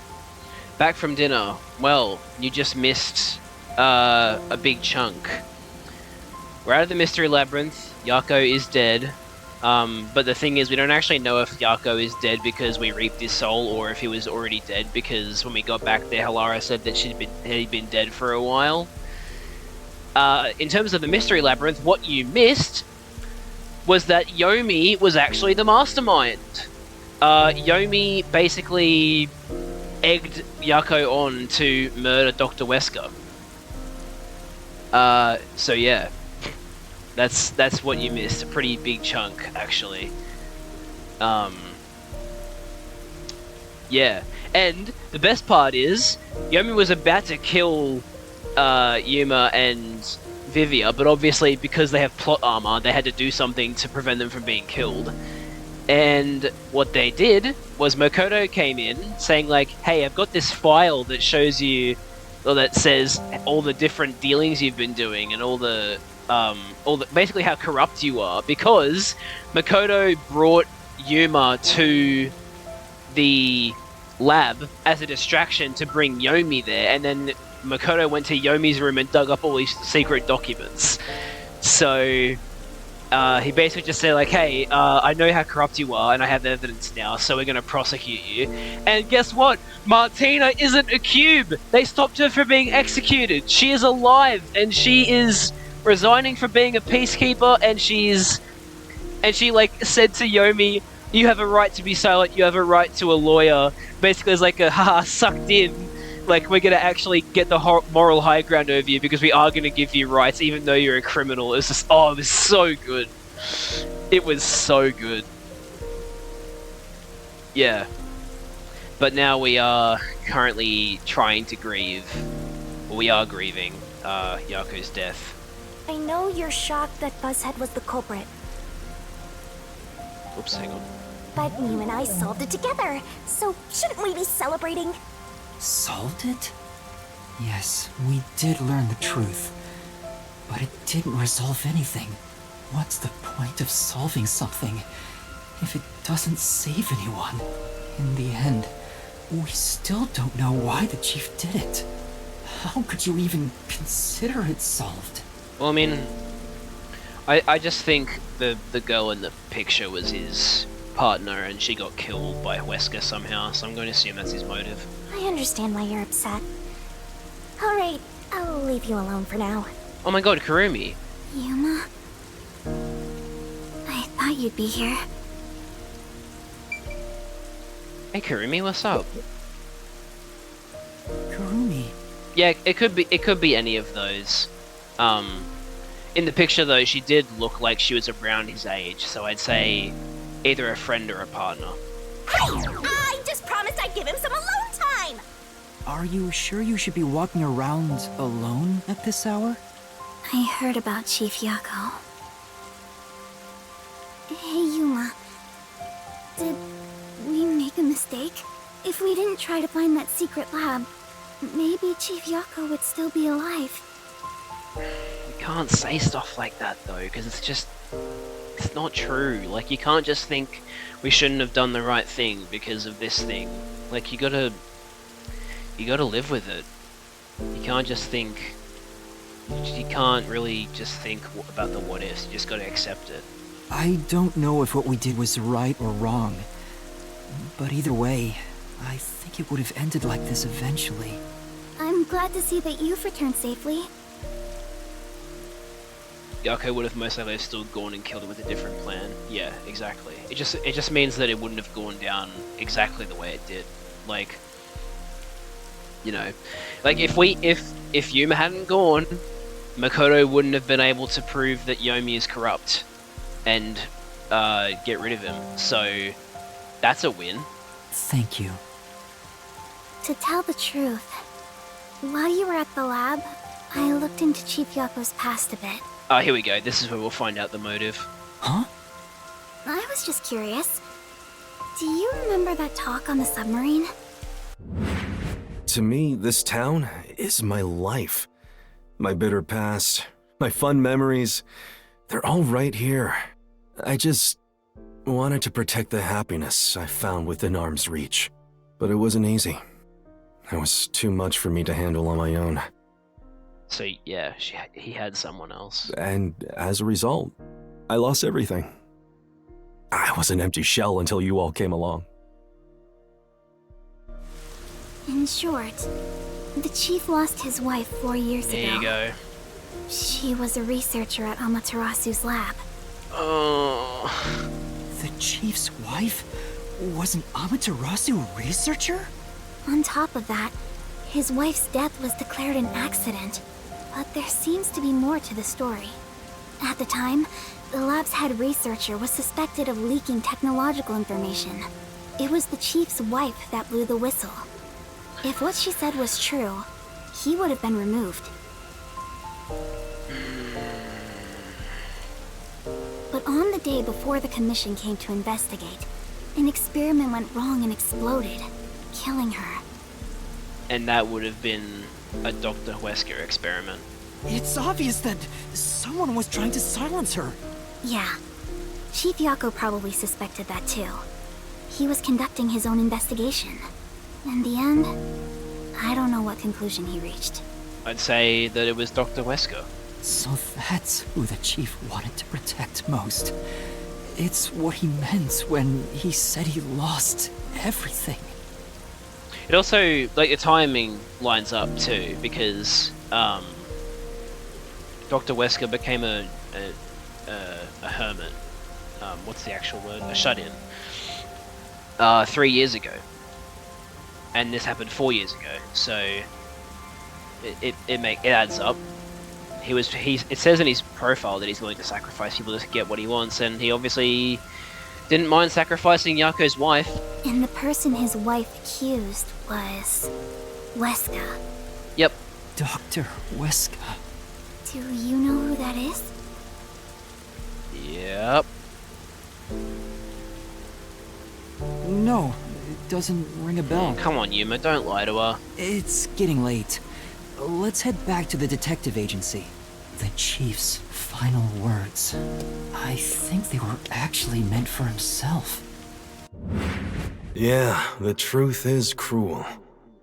Speaker 1: Back from dinner. Well, you just missed a big chunk. We're out of the Mystery Labyrinth. Yako is dead. But the thing is, we don't actually know if Yako is dead because we reaped his soul, or if he was already dead because when we got back there, Halara said that he'd been dead for a while. In terms of the Mystery Labyrinth, what you missed was that Yomi was actually the mastermind. Yomi basically egged Yako on to murder Dr. Wesker. So yeah. That's what you missed. A pretty big chunk, actually. Yeah. And the best part is, Yomi was about to kill Yuma and Vivia, but obviously because they have plot armor, they had to do something to prevent them from being killed. And what they did was Makoto came in saying like, hey, I've got this file that shows you, or that says all the different dealings you've been doing and all the basically how corrupt you are, because Makoto brought Yuma to the lab as a distraction to bring Yomi there, and then Makoto went to Yomi's room and dug up all these secret documents. So he basically just said like, hey, I know how corrupt you are and I have evidence now, so we're going to prosecute you. And guess what? Martina isn't a cube! They stopped her from being executed! She is alive, and she is resigning from being a peacekeeper, and she like said to Yomi, you have a right to be silent, you have a right to a lawyer. Basically it's like a haha, sucked in. Like, we're gonna actually get the moral high ground over you because we are gonna give you rights even though you're a criminal. It was just, oh, it was so good. It was so good. Yeah. But now we are currently trying to grieve. We are grieving Yaku's death.
Speaker 4: I know you're shocked that Buzzhead was the culprit,
Speaker 1: Oops, hang on.
Speaker 4: but you and I solved it together, so shouldn't we be celebrating?
Speaker 2: Solved it? Yes, we did learn the truth. But it didn't resolve anything. What's the point of solving something if it doesn't save anyone? In the end, we still don't know why the chief did it. How could you even consider it solved?
Speaker 1: Well, I mean, I just think the girl in the picture was his partner and she got killed by Wesker somehow, so I'm going to assume that's his motive.
Speaker 4: I understand why you're upset. Alright, I'll leave you alone for now.
Speaker 1: Oh my god, Kurumi!
Speaker 4: Yuma? I thought you'd be here.
Speaker 1: Hey Kurumi, what's up?
Speaker 2: Kurumi.
Speaker 1: Yeah, it could be any of those. In the picture though, she did look like she was around his age, so I'd say either a friend or a partner.
Speaker 4: Hey! I just promised I'd give him some alone time!
Speaker 2: Are you sure you should be walking around alone at this hour?
Speaker 4: I heard about Chief Yako. Hey, Yuma. Did we make a mistake? If we didn't try to find that secret lab, maybe Chief Yako would still be alive.
Speaker 1: You can't say stuff like that though, because it's not true. Like, you can't just think we shouldn't have done the right thing because of this thing. Like, you gotta live with it. You can't just think, you can't really just think about the what ifs, you just gotta accept it.
Speaker 2: I don't know if what we did was right or wrong, but either way, I think it would have ended like this eventually.
Speaker 4: I'm glad to see that you've returned safely.
Speaker 1: Yako would have most likely still gone and killed it with a different plan. Yeah, exactly. It just means that it wouldn't have gone down exactly the way it did. Like, you know, like if Yuma hadn't gone, Makoto wouldn't have been able to prove that Yomi is corrupt and get rid of him. So that's a win.
Speaker 2: Thank you.
Speaker 4: To tell the truth, while you were at the lab, I looked into Chief Yako's past a bit.
Speaker 1: Oh, here we go. This is where we'll find out the motive.
Speaker 2: Huh?
Speaker 4: I was just curious. Do you remember that talk on the submarine?
Speaker 10: To me, this town is my life. My bitter past, my fun memories, they're all right here. I just wanted to protect the happiness I found within arm's reach. But it wasn't easy. It was too much for me to handle on my own.
Speaker 1: So yeah, he had someone else.
Speaker 10: And as a result, I lost everything. I was an empty shell until you all came along.
Speaker 4: In short, the chief lost his wife 4 years ago.
Speaker 1: There you go.
Speaker 4: She was a researcher at Amaterasu's lab.
Speaker 1: Oh.
Speaker 2: The chief's wife was an Amaterasu researcher?
Speaker 4: On top of that, his wife's death was declared an accident. But there seems to be more to the story. At the time, the lab's head researcher was suspected of leaking technological information. It was the chief's wife that blew the whistle. If what she said was true, he would have been removed. But on the day before the commission came to investigate, an experiment went wrong and exploded, killing her.
Speaker 1: And that would have been a Dr. Wesker experiment.
Speaker 7: It's obvious that someone was trying to silence her.
Speaker 4: Yeah. Chief Yako probably suspected that too. He was conducting his own investigation. In the end, I don't know what conclusion he reached.
Speaker 1: I'd say that it was Dr. Wesker.
Speaker 2: So that's who the chief wanted to protect most. It's what he meant when he said he lost everything.
Speaker 1: It also, like, the timing lines up too, because Dr. Wesker became a hermit. What's the actual word? A shut-in. 3 years ago. And this happened 4 years ago, so it adds up. It says in his profile that he's willing to sacrifice people to get what he wants, and he obviously didn't mind sacrificing Yako's wife.
Speaker 4: And the person his wife accused was Wesker.
Speaker 1: Yep.
Speaker 2: Dr. Wesker.
Speaker 4: Do you know who that is?
Speaker 1: Yep.
Speaker 2: No, it doesn't ring a bell.
Speaker 1: Come on, Yuma, don't lie to her.
Speaker 2: It's getting late. Let's head back to the detective agency. The chief's final words. I think they were actually meant for himself.
Speaker 10: Yeah, the truth is cruel.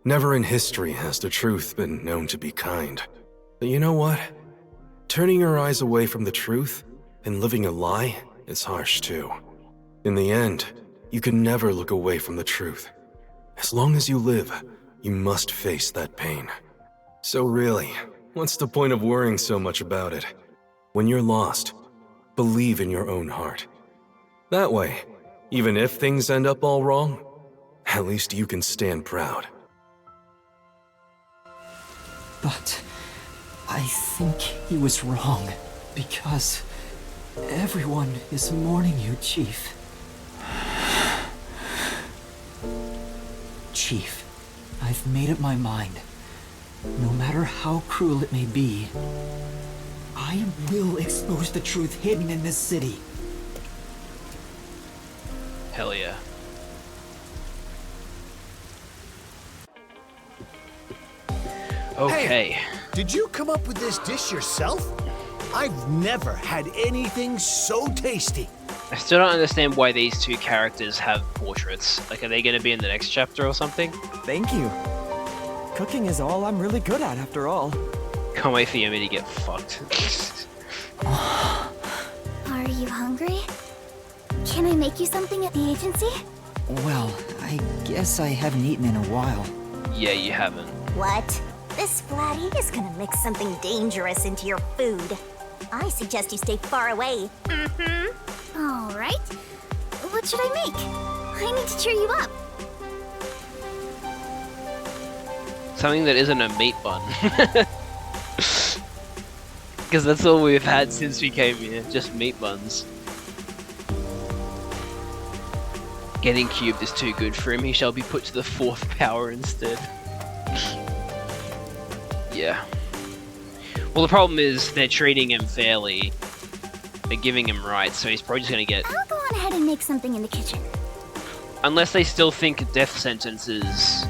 Speaker 10: Never in history has the truth been known to be kind. But you know what? Turning your eyes away from the truth and living a lie is harsh too. In the end, you can never look away from the truth. As long as you live, you must face that pain. So really, what's the point of worrying so much about it? When you're lost, believe in your own heart. That way, even if things end up all wrong, at least you can stand proud.
Speaker 2: But I think he was wrong, because everyone is mourning you, Chief. Chief, I've made up my mind. No matter how cruel it may be, I will expose the truth hidden in this city.
Speaker 1: Hell yeah. Okay.
Speaker 6: Hey, did you come up with this dish yourself? I've never had anything so tasty.
Speaker 1: I still don't understand why these two characters have portraits. Like, are they going to be in the next chapter or something?
Speaker 7: Thank you. Cooking is all I'm really good at, after all.
Speaker 1: Can't wait for Yumi to get fucked.
Speaker 4: Are you hungry? Can I make you something at the agency?
Speaker 2: Well, I guess I haven't eaten in a while.
Speaker 1: Yeah, you haven't.
Speaker 4: What? This Splatty is gonna mix something dangerous into your food. I suggest you stay far away. All right. What should I make? I need to cheer you up.
Speaker 1: Something that isn't a meat bun. Because that's all we've had since we came here, just meat buns. Getting cubed is too good for him, he shall be put to the 4th power instead. Yeah. Well, the problem is they're treating him fairly. They're giving him rights, so he's probably just gonna get...
Speaker 4: I'll go on ahead and make something in the kitchen.
Speaker 1: Unless they still think a death sentence is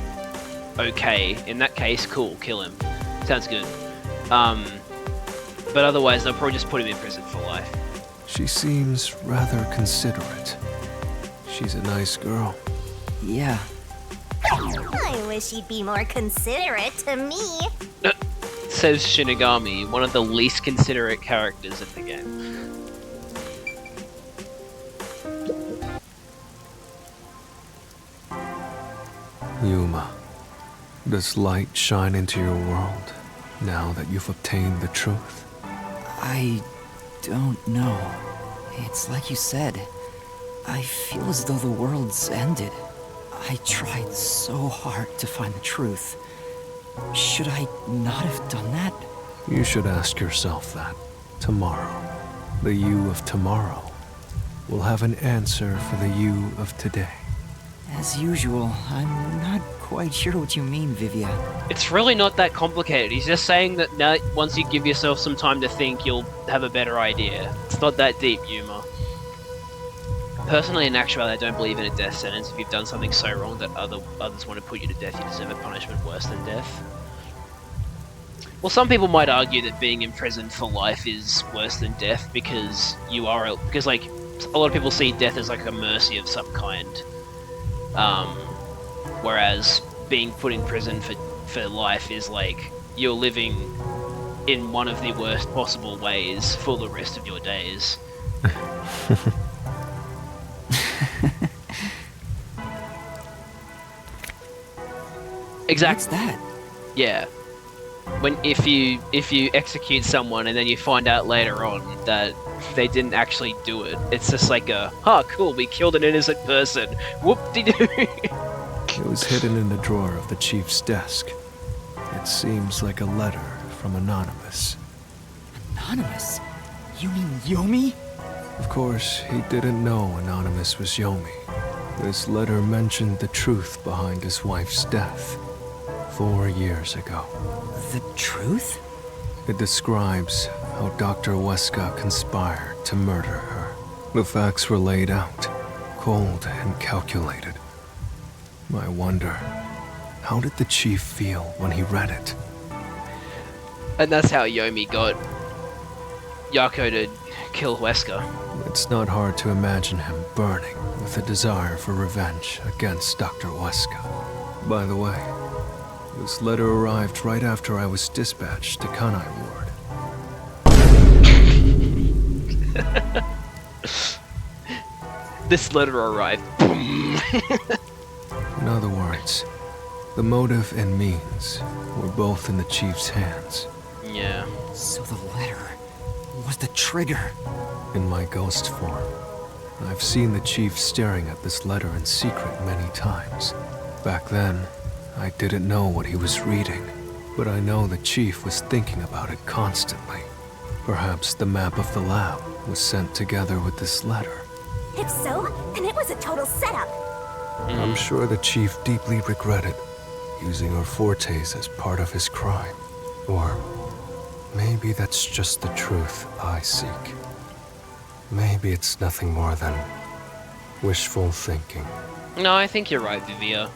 Speaker 1: okay. In that case, cool, kill him. Sounds good. But otherwise, they'll probably just put him in prison for life.
Speaker 3: She seems rather considerate. She's a nice girl.
Speaker 2: Yeah.
Speaker 4: I wish you'd be more considerate to me.
Speaker 1: Says Shinigami, one of the least considerate characters in the game.
Speaker 3: Yuma, does light shine into your world now that you've obtained the truth?
Speaker 2: I don't know. It's like you said. I feel as though the world's ended. I tried so hard to find the truth. Should I not have done that?
Speaker 3: You should ask yourself that. Tomorrow, the you of tomorrow will have an answer for the you of today.
Speaker 2: As usual, I'm not quite sure what you mean, Vivia.
Speaker 1: It's really not that complicated. He's just saying that now, once you give yourself some time to think, you'll have a better idea. It's not that deep, Yuma. Personally, in actuality, I don't believe in a death sentence. If you've done something so wrong that others want to put you to death, you deserve a punishment worse than death. Well, some people might argue that being imprisoned for life is worse than death because like, a lot of people see death as like a mercy of some kind. Whereas being put in prison for life is like you're living in one of the worst possible ways for the rest of your days. Exactly.
Speaker 2: What's that?
Speaker 1: Yeah. If you execute someone and then you find out later on that they didn't actually do it, it's just like cool, we killed an innocent person. Whoop-de-doo.
Speaker 3: It was hidden in the drawer of the chief's desk. It seems like a letter from Anonymous.
Speaker 2: Anonymous? You mean Yomi?
Speaker 3: Of course, he didn't know Anonymous was Yomi. This letter mentioned the truth behind his wife's death 4 years ago.
Speaker 2: The truth?
Speaker 3: It describes how Dr. Weska conspired to murder her. The facts were laid out, cold and calculated. I wonder, how did the chief feel when he read it?
Speaker 1: And that's how Yomi got Yako to kill Wesker.
Speaker 3: It's not hard to imagine him burning with a desire for revenge against Dr. Weska. By the way, this letter arrived right after I was dispatched to Kanai Ward.
Speaker 1: This letter arrived.
Speaker 3: In other words, the motive and means were both in the chief's hands.
Speaker 1: Yeah.
Speaker 2: So the letter was the trigger.
Speaker 3: In my ghost form, I've seen the chief staring at this letter in secret many times. Back then, I didn't know what he was reading, but I know the chief was thinking about it constantly. Perhaps the map of the lab was sent together with this letter.
Speaker 4: If so, then it was a total setup.
Speaker 3: I'm sure the chief deeply regretted using our fortes as part of his crime. Or maybe that's just the truth I seek. Maybe it's nothing more than wishful thinking.
Speaker 1: No, I think you're right, Vivia.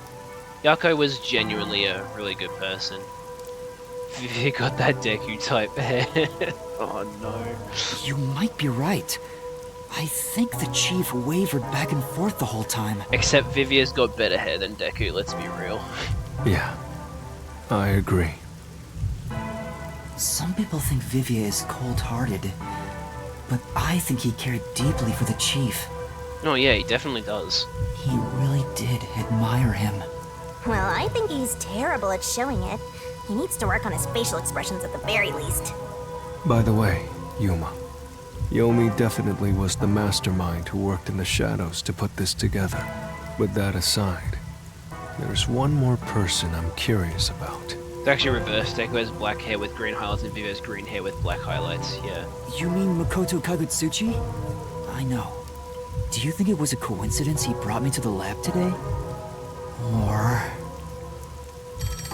Speaker 1: Yako was genuinely a really good person. Vivia got that Deku type hair. Oh no.
Speaker 2: You might be right. I think the chief wavered back and forth the whole time.
Speaker 1: Except Vivia's got better hair than Deku, let's be real.
Speaker 3: Yeah, I agree.
Speaker 2: Some people think Vivia is cold-hearted, but I think he cared deeply for the chief.
Speaker 1: Oh yeah, he definitely does.
Speaker 2: He really did admire him.
Speaker 4: Well, I think he's terrible at showing it. He needs to work on his facial expressions at the very least.
Speaker 3: By the way, Yuma, Yomi definitely was the mastermind who worked in the shadows to put this together. With that aside, there's one more person I'm curious about.
Speaker 1: It's actually reversed. Deku has black hair with green highlights and Vivi has green hair with black highlights, yeah.
Speaker 2: You mean Makoto Kagutsuchi? I know. Do you think it was a coincidence he brought me to the lab today? Or...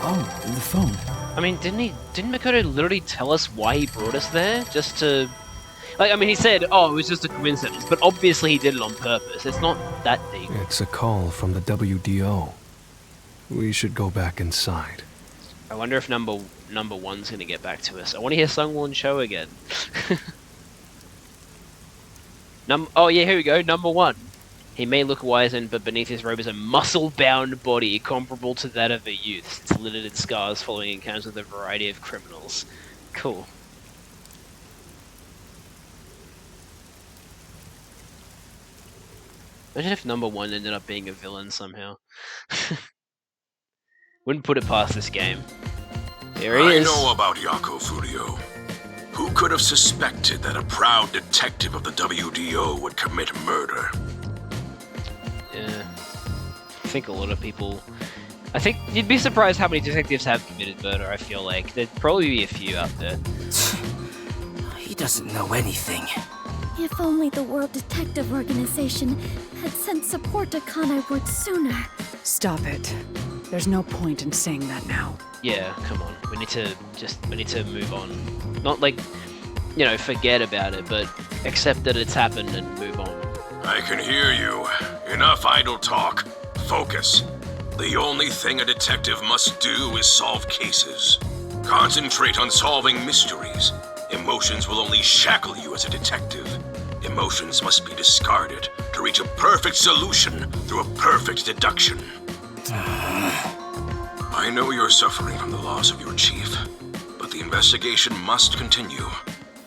Speaker 2: Oh, the phone.
Speaker 1: I mean, didn't Makoto literally tell us why he brought us there? Just to... Like, I mean, he said, oh, it was just a coincidence, but obviously he did it on purpose. It's not that deep.
Speaker 3: It's a call from the WDO. We should go back inside.
Speaker 1: I wonder if number one's gonna get back to us. I want to hear Sungwon Cho again. Oh yeah, here we go. Number one. He may look wizened, but beneath his robe is a muscle-bound body comparable to that of a youth. It's littered in scars following encounters with a variety of criminals. Cool. Imagine if number one ended up being a villain somehow. Wouldn't put it past this game. There he is.
Speaker 15: I know about Yako Furio. Who could have suspected that a proud detective of the WDO would commit murder?
Speaker 1: Yeah. I think a lot of people... I think you'd be surprised how many detectives have committed murder, I feel like. There'd probably be a few out there.
Speaker 16: He doesn't know anything.
Speaker 4: If only the World Detective Organization had sent support to Kanai Ward sooner.
Speaker 14: Stop it. There's no point in saying that now.
Speaker 1: Yeah, come on. We need to move on. Not like, you know, forget about it, but accept that it's happened and move on.
Speaker 15: I can hear you. Enough idle talk. Focus. The only thing a detective must do is solve cases. Concentrate on solving mysteries. Emotions will only shackle you as a detective. Emotions must be discarded to reach a perfect solution through a perfect deduction. I know you're suffering from the loss of your chief, but the investigation must continue.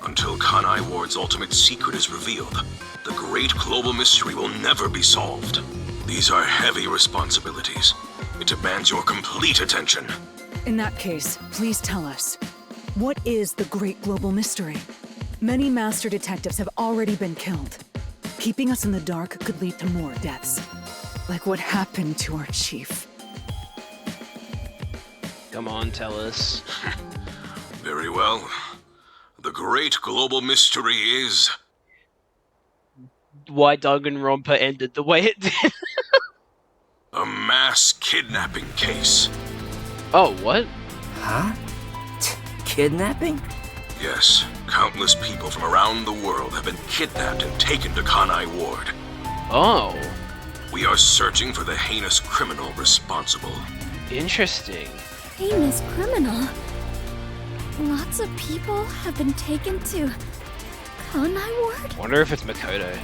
Speaker 15: Until Kanai Ward's ultimate secret is revealed, the great global mystery will never be solved. These are heavy responsibilities. It demands your complete attention.
Speaker 14: In that case, please tell us. What is the great global mystery? Many master detectives have already been killed. Keeping us in the dark could lead to more deaths. Like what happened to our chief.
Speaker 1: Come on, tell us.
Speaker 15: Very well. The great global mystery is...
Speaker 1: why Danganronpa ended the way it did.
Speaker 15: a mass kidnapping case.
Speaker 1: Oh, what?
Speaker 16: Huh? Kidnapping?
Speaker 15: Yes, countless people from around the world have been kidnapped and taken to Kanai Ward.
Speaker 1: Oh.
Speaker 15: We are searching for the heinous criminal responsible.
Speaker 1: Interesting.
Speaker 4: Heinous criminal? Lots of people have been taken to Kanai Ward?
Speaker 1: Wonder if it's Makoto.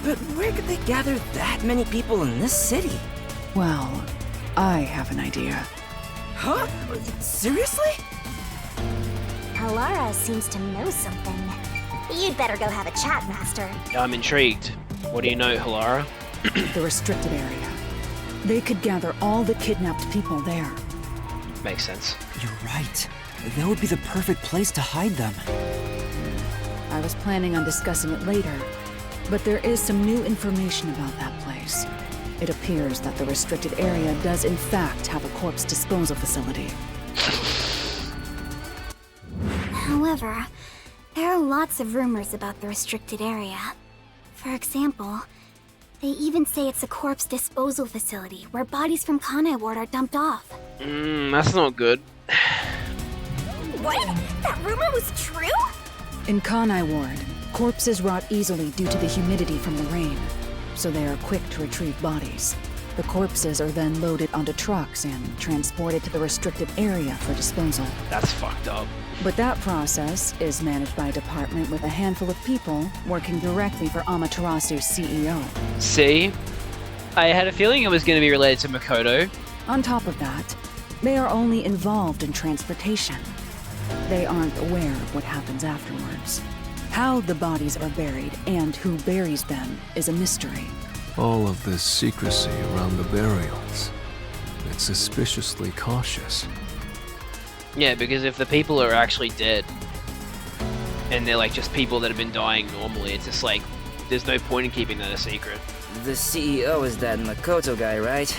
Speaker 16: But where could they gather that many people in this city?
Speaker 14: Well, I have an idea.
Speaker 16: Huh? Seriously?
Speaker 4: Alara seems to know something. You'd better go have a chat, Master.
Speaker 1: I'm intrigued. What do you know, Halara?
Speaker 14: The restricted area. They could gather all the kidnapped people there.
Speaker 1: Makes sense.
Speaker 2: You're right. That would be the perfect place to hide them.
Speaker 14: I was planning on discussing it later, but there is some new information about that place. It appears that the restricted area does in fact have a corpse disposal facility.
Speaker 4: However, there are lots of rumors about the restricted area. For example, they even say it's a corpse disposal facility where bodies from Kanai Ward are dumped off.
Speaker 1: That's not good.
Speaker 4: What? That rumor was true?
Speaker 14: In Kanai Ward, corpses rot easily due to the humidity from the rain, so they are quick to retrieve bodies. The corpses are then loaded onto trucks and transported to the restricted area for disposal.
Speaker 1: That's fucked up.
Speaker 14: But that process is managed by a department with a handful of people working directly for Amaterasu's CEO.
Speaker 1: See? I had a feeling it was going to be related to Makoto.
Speaker 14: On top of that, they are only involved in transportation. They aren't aware of what happens afterwards. How the bodies are buried and who buries them is a mystery.
Speaker 3: All of this secrecy around the burials. It's suspiciously cautious.
Speaker 1: Yeah, because if the people are actually dead, and they're like just people that have been dying normally, it's just like, there's no point in keeping that a secret.
Speaker 16: The CEO is that Makoto guy, right?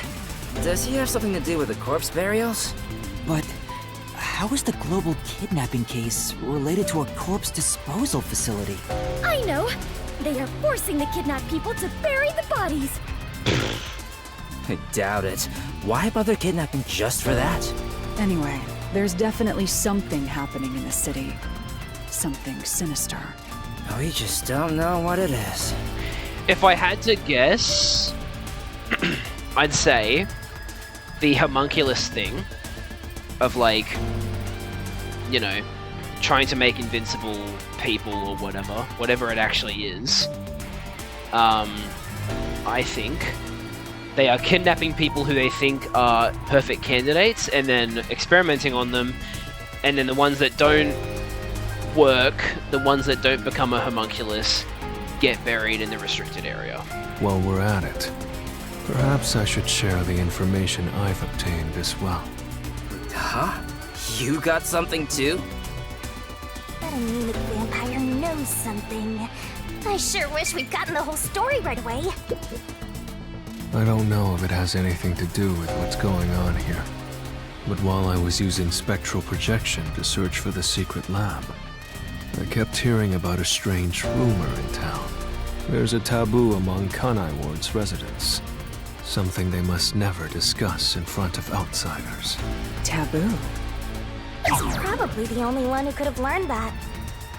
Speaker 16: Does he have something to do with the corpse burials?
Speaker 2: But how is the global kidnapping case related to a corpse disposal facility?
Speaker 4: I know! They are forcing the kidnapped people to bury the bodies!
Speaker 16: I doubt it. Why bother kidnapping just for that?
Speaker 14: Anyway, there's definitely something happening in the city. Something sinister.
Speaker 16: We just don't know what it is.
Speaker 1: If I had to guess, I'd say the homunculus thing of like, you know, trying to make invincible people or whatever it actually is. I think they are kidnapping people who they think are perfect candidates and then experimenting on them, and then the ones that don't work, the ones that don't become a homunculus, get buried in the restricted area.
Speaker 3: While we're at it, perhaps I should share the information I've obtained as well.
Speaker 16: Huh? You got something too?
Speaker 4: That anemic vampire knows something. I sure wish we'd gotten the whole story right away.
Speaker 3: I don't know if it has anything to do with what's going on here, but while I was using spectral projection to search for the secret lab, I kept hearing about a strange rumor in town. There's a taboo among Kanai Ward's residents. Something they must never discuss in front of outsiders.
Speaker 14: Taboo?
Speaker 4: He's probably the only one who could have learned that.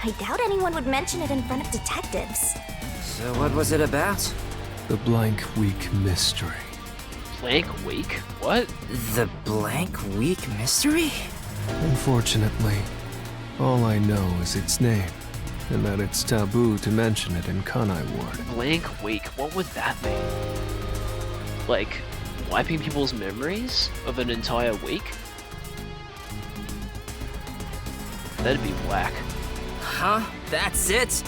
Speaker 4: I doubt anyone would mention it in front of detectives.
Speaker 16: So what was it about?
Speaker 3: The Blank Week Mystery.
Speaker 1: Blank Week? What?
Speaker 16: The Blank Week Mystery?
Speaker 3: Unfortunately, all I know is its name, and that it's taboo to mention it in Kanai Ward.
Speaker 1: Blank Week? What would that mean? Like, wiping people's memories of an entire week? That'd be whack.
Speaker 16: Huh? That's it?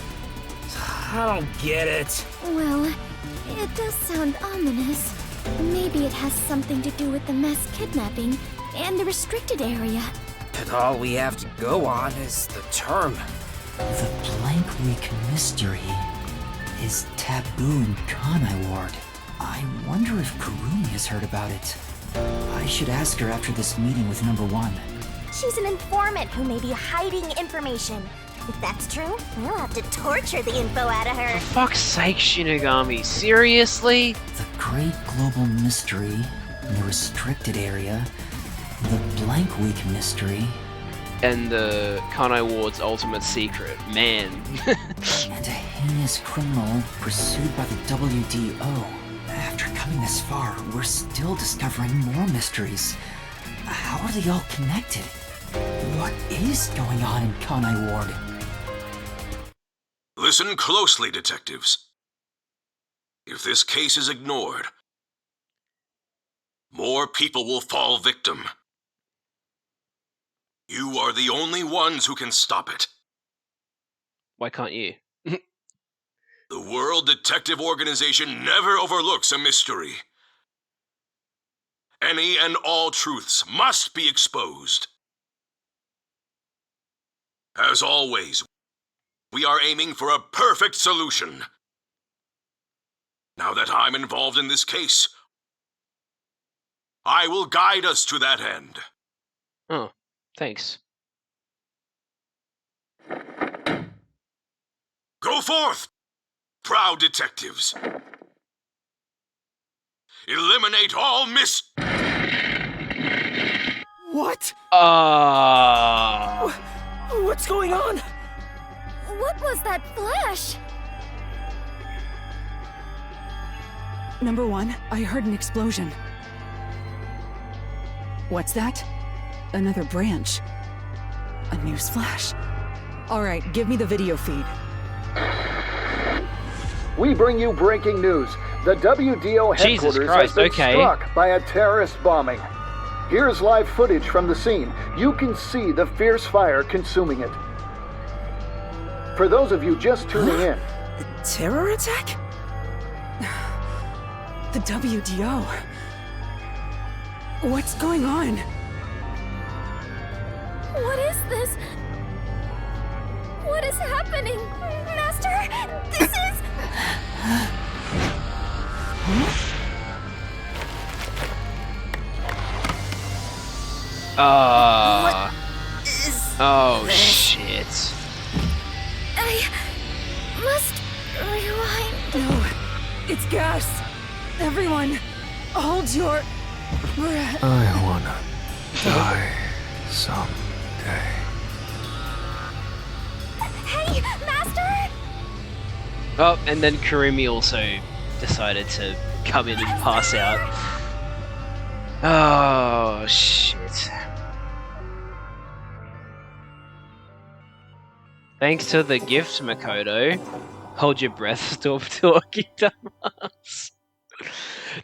Speaker 16: I don't get it.
Speaker 4: Well, it does sound ominous. Maybe it has something to do with the mass kidnapping and the restricted area.
Speaker 16: But all we have to go on is the term.
Speaker 2: The Blank Week Mystery is taboo in Kanai Ward. I wonder if Kurumi has heard about it. I should ask her after this meeting with number 1.
Speaker 4: She's an informant who may be hiding information. If that's true, we'll have to torture the info out of her.
Speaker 1: For fuck's sake, Shinigami, seriously?
Speaker 2: The Great Global Mystery in the restricted area, the Blank Week Mystery,
Speaker 1: And the Kanai Ward's ultimate secret, man.
Speaker 2: and a heinous criminal pursued by the WDO. After coming this far, we're still discovering more mysteries. How are they all connected? What is going on in Kanai Ward?
Speaker 15: Listen closely, detectives. If this case is ignored, more people will fall victim. You are the only ones who can stop it.
Speaker 1: Why can't you?
Speaker 15: The World Detective Organization never overlooks a mystery. Any and all truths must be exposed. As always, we are aiming for a perfect solution. Now that I'm involved in this case, I will guide us to that end.
Speaker 1: Oh, thanks.
Speaker 15: Go forth, proud detectives. Eliminate all
Speaker 8: What?
Speaker 14: What's going on?
Speaker 4: What was that flash?
Speaker 14: Number 1, I heard an explosion. What's that? Another branch. A news flash. Alright, give me the video feed.
Speaker 17: We bring you breaking news. The WDO headquarters has been struck by a terrorist bombing. Here's live footage from the scene. You can see the fierce fire consuming it. For those of you just tuning in.
Speaker 14: A terror attack? The WDO. What's going on?
Speaker 4: What is this? What is happening? Master, this is...
Speaker 1: Oh, shit.
Speaker 4: I must rewind.
Speaker 14: No, it's gas. Everyone, hold your breath.
Speaker 3: I wanna die someday.
Speaker 4: Hey, Master!
Speaker 1: Oh, and then Kurumi also decided to come in and pass out. Oh, shit. Thanks to the gift, Makoto. Hold your breath, stop talking to us.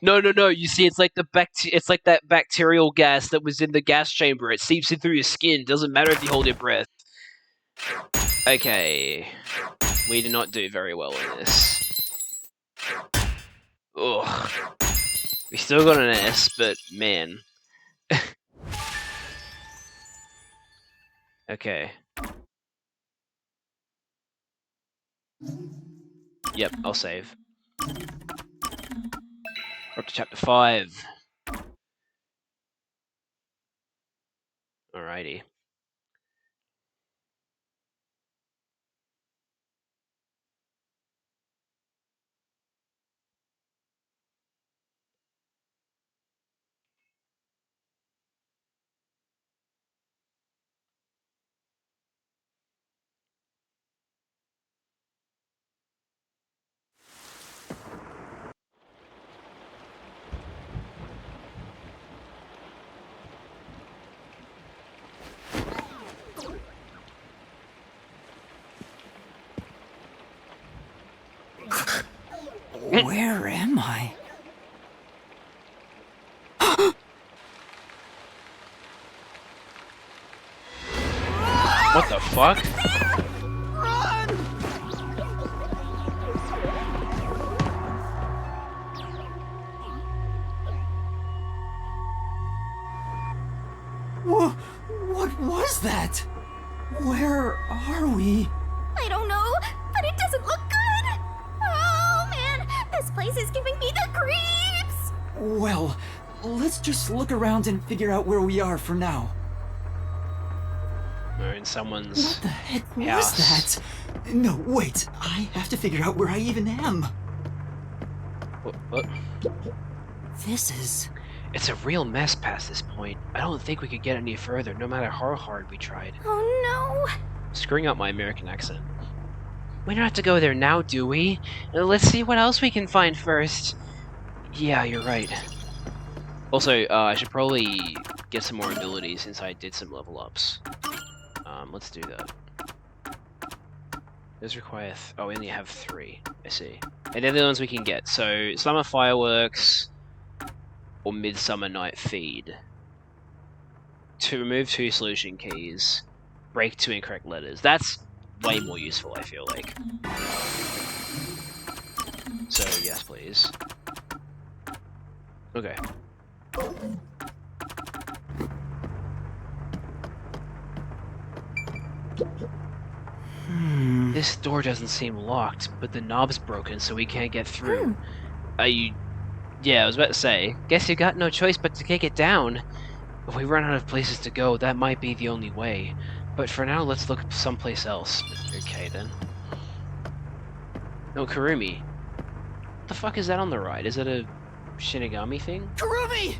Speaker 1: No. You see, it's like it's like that bacterial gas that was in the gas chamber. It seeps in through your skin. Doesn't matter if you hold your breath. Okay, we did not do very well in this. Ugh. We still got an S, but man. Okay. Yep, I'll save. We're up to chapter 5. Alrighty. What?
Speaker 2: Where am I?
Speaker 1: What the fuck?
Speaker 2: What was that? Where are we?
Speaker 4: I don't know, but it doesn't look good. Oh man, this place is giving me the creeps.
Speaker 2: Well, let's just look around and figure out where we are for now.
Speaker 1: We're in someone's
Speaker 2: What the heck
Speaker 1: house.
Speaker 2: was that? No, wait. I have to figure out where I even am.
Speaker 1: What?
Speaker 2: This is...
Speaker 1: It's a real mess past this point. I don't think we could get any further, no matter how hard we tried.
Speaker 4: Oh no.
Speaker 1: Screwing up my American accent. We don't have to go there now, do we? Let's see what else we can find first. Yeah, you're right. Also, I should probably get some more abilities since I did some level ups. Let's do that. Those require... oh, we only have 3. I see. And they're the ones we can get. So, Summer Fireworks... or Midsummer Night Feed. To remove 2 solution keys. Break 2 incorrect letters. That's way more useful, I feel like. So, yes, please. Okay. This door doesn't seem locked, but the knob's broken, so we can't get through. Are you... Yeah, I was about to say. Guess you got no choice but to kick it down. If we run out of places to go, that might be the only way. But for now, let's look someplace else. Okay, then. No, Kurumi. What the fuck is that on the right? Is it a Shinigami thing?
Speaker 7: Kurumi!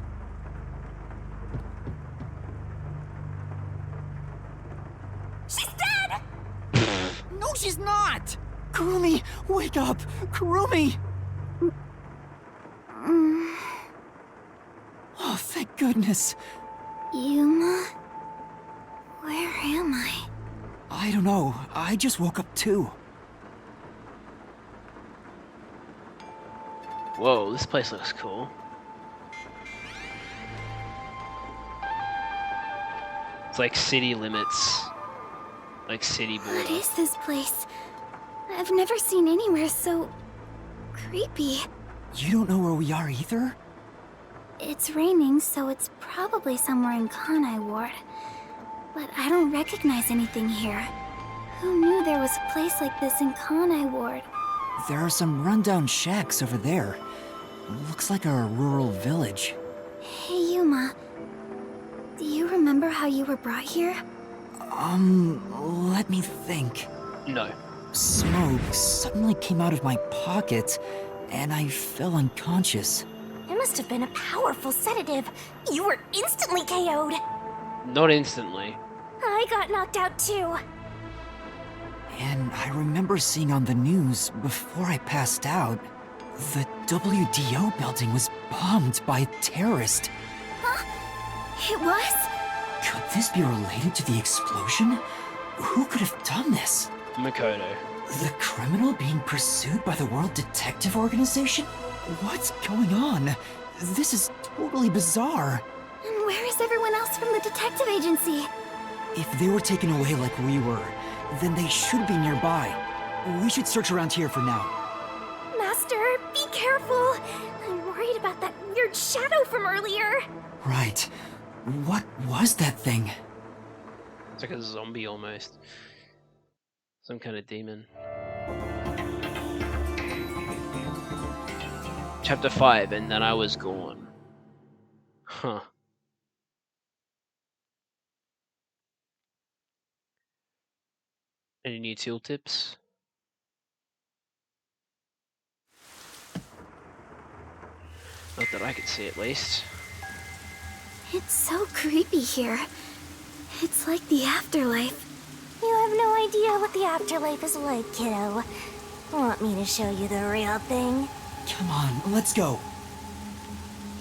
Speaker 4: She's dead!
Speaker 7: No, she's not! Kurumi, wake up! Kurumi! Oh, thank goodness.
Speaker 4: Yuma? Where am I?
Speaker 2: I don't know. I just woke up too.
Speaker 1: Whoa, this place looks cool. It's like city limits. Like city border.
Speaker 4: What is this place? I've never seen anywhere so... creepy.
Speaker 2: You don't know where we are either?
Speaker 4: It's raining, so it's probably somewhere in Kanai Ward. But I don't recognize anything here. Who knew there was a place like this in Kanai Ward?
Speaker 2: There are some rundown shacks over there. Looks like a rural village.
Speaker 4: Hey, Yuma. Do you remember how you were brought here?
Speaker 2: Let me think.
Speaker 1: No.
Speaker 2: Smoke suddenly came out of my pocket, and I fell unconscious.
Speaker 4: It must have been a powerful sedative. You were instantly KO'd.
Speaker 1: Not instantly.
Speaker 4: I got knocked out too.
Speaker 2: And I remember seeing on the news before I passed out, the WDO building was bombed by a terrorist.
Speaker 4: Huh? It was?
Speaker 2: Could this be related to the explosion? Who could have done this?
Speaker 1: Makoto.
Speaker 2: The criminal being pursued by the World Detective Organization? What's going on? This is totally bizarre.
Speaker 4: And where is everyone else from the detective agency?
Speaker 2: If they were taken away like we were, then they should be nearby. We should search around here for now.
Speaker 4: Master, be careful. I'm worried about that weird shadow from earlier.
Speaker 2: Right. What was that thing?
Speaker 1: It's like a zombie almost. Some kind of demon. Chapter 5, and then I was gone. Huh. Any new tooltips? Not that I could see, at least.
Speaker 4: It's so creepy here. It's like the afterlife. You have no idea what the afterlife is like, kiddo. Want me to show you the real thing?
Speaker 2: Come on, let's go.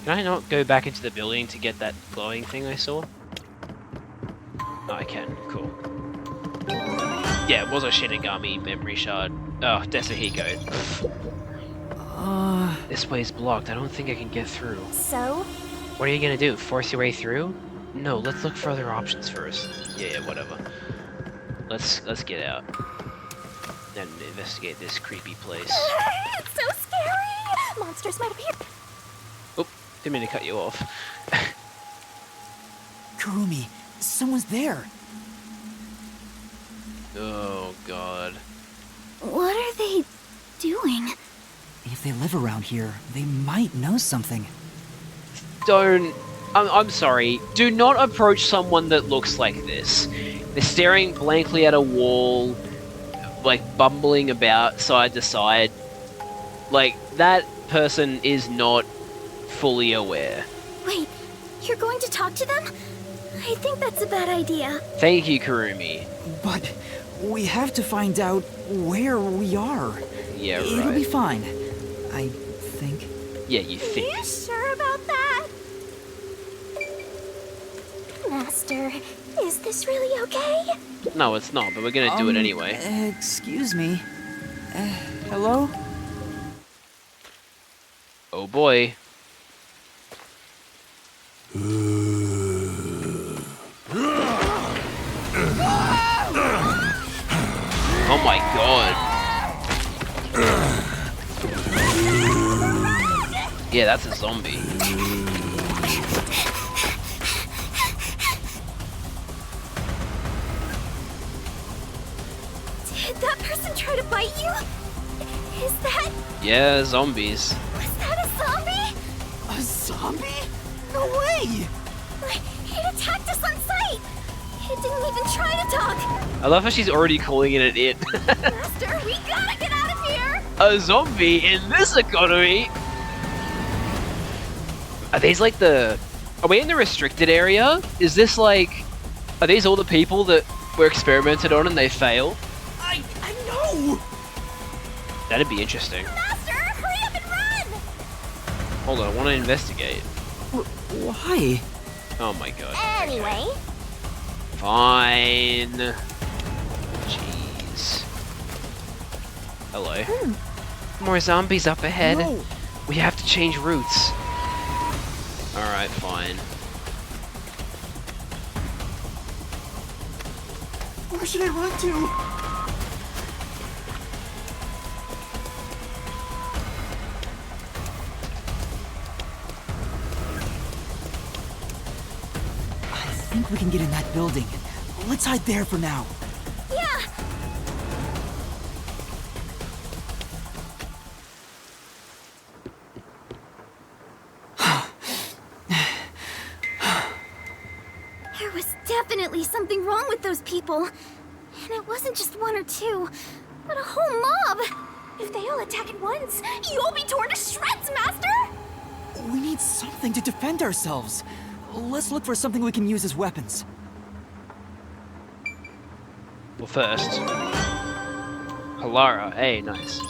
Speaker 1: Can I not go back into the building to get that glowing thing I saw? Oh, I can. Cool. Yeah, it was a Shinigami memory shard. Oh, Desahiko. This way's blocked. I don't think I can get through.
Speaker 4: So?
Speaker 1: What are you gonna do? Force your way through? No, let's look for other options first. Yeah, whatever. Let's get out and investigate this creepy place.
Speaker 4: It's so scary! Monsters might appear.
Speaker 1: Oh, didn't mean to cut you off.
Speaker 2: Kurumi, someone's there.
Speaker 1: Oh god.
Speaker 4: What are they doing?
Speaker 2: If they live around here, they might know something.
Speaker 1: Don't... I'm sorry. Do not approach someone that looks like this. They're staring blankly at a wall, like bumbling about side to side. Like, that person is not fully aware.
Speaker 4: Wait, you're going to talk to them? I think that's a bad idea.
Speaker 1: Thank you, Kurumi.
Speaker 2: But we have to find out where we are.
Speaker 1: Yeah, right.
Speaker 2: It'll be fine, I think.
Speaker 1: Yeah, you think.
Speaker 4: Are you sure about that? Master, is this really okay?
Speaker 1: No, it's not, but we're gonna do it anyway.
Speaker 2: Excuse me. Hello?
Speaker 1: Oh boy. Oh my god. Yeah, that's a zombie.
Speaker 4: Did that person try to bite you? Is that...
Speaker 1: Yeah, zombies.
Speaker 4: Was that a zombie?
Speaker 2: A zombie? No way!
Speaker 4: It attacked us on sight! It didn't even try to talk!
Speaker 1: I love how she's already calling it an it.
Speaker 4: Master, we gotta get out of here!
Speaker 1: A zombie in this economy? Are these like the... Are we in the restricted area? Is this like... Are these all the people that were experimented on and they fail?
Speaker 2: I know!
Speaker 1: That'd be interesting.
Speaker 4: Master, hurry up and run!
Speaker 1: Hold on, I want to investigate.
Speaker 2: Why?
Speaker 1: Oh my god.
Speaker 4: Anyway.
Speaker 1: Fine. Jeez. Hello. More zombies up ahead.
Speaker 2: No.
Speaker 1: We have to change routes. Alright, fine.
Speaker 2: Where should I run to? I think we can get in that building. Let's hide there for now.
Speaker 4: Yeah! There was definitely something wrong with those people. And it wasn't just one or two, but a whole mob. If they all attack at once, you'll be torn to shreds, Master!
Speaker 2: We need something to defend ourselves. Let's look for something we can use as weapons.
Speaker 1: Well, first... Halara. Hey, nice. Is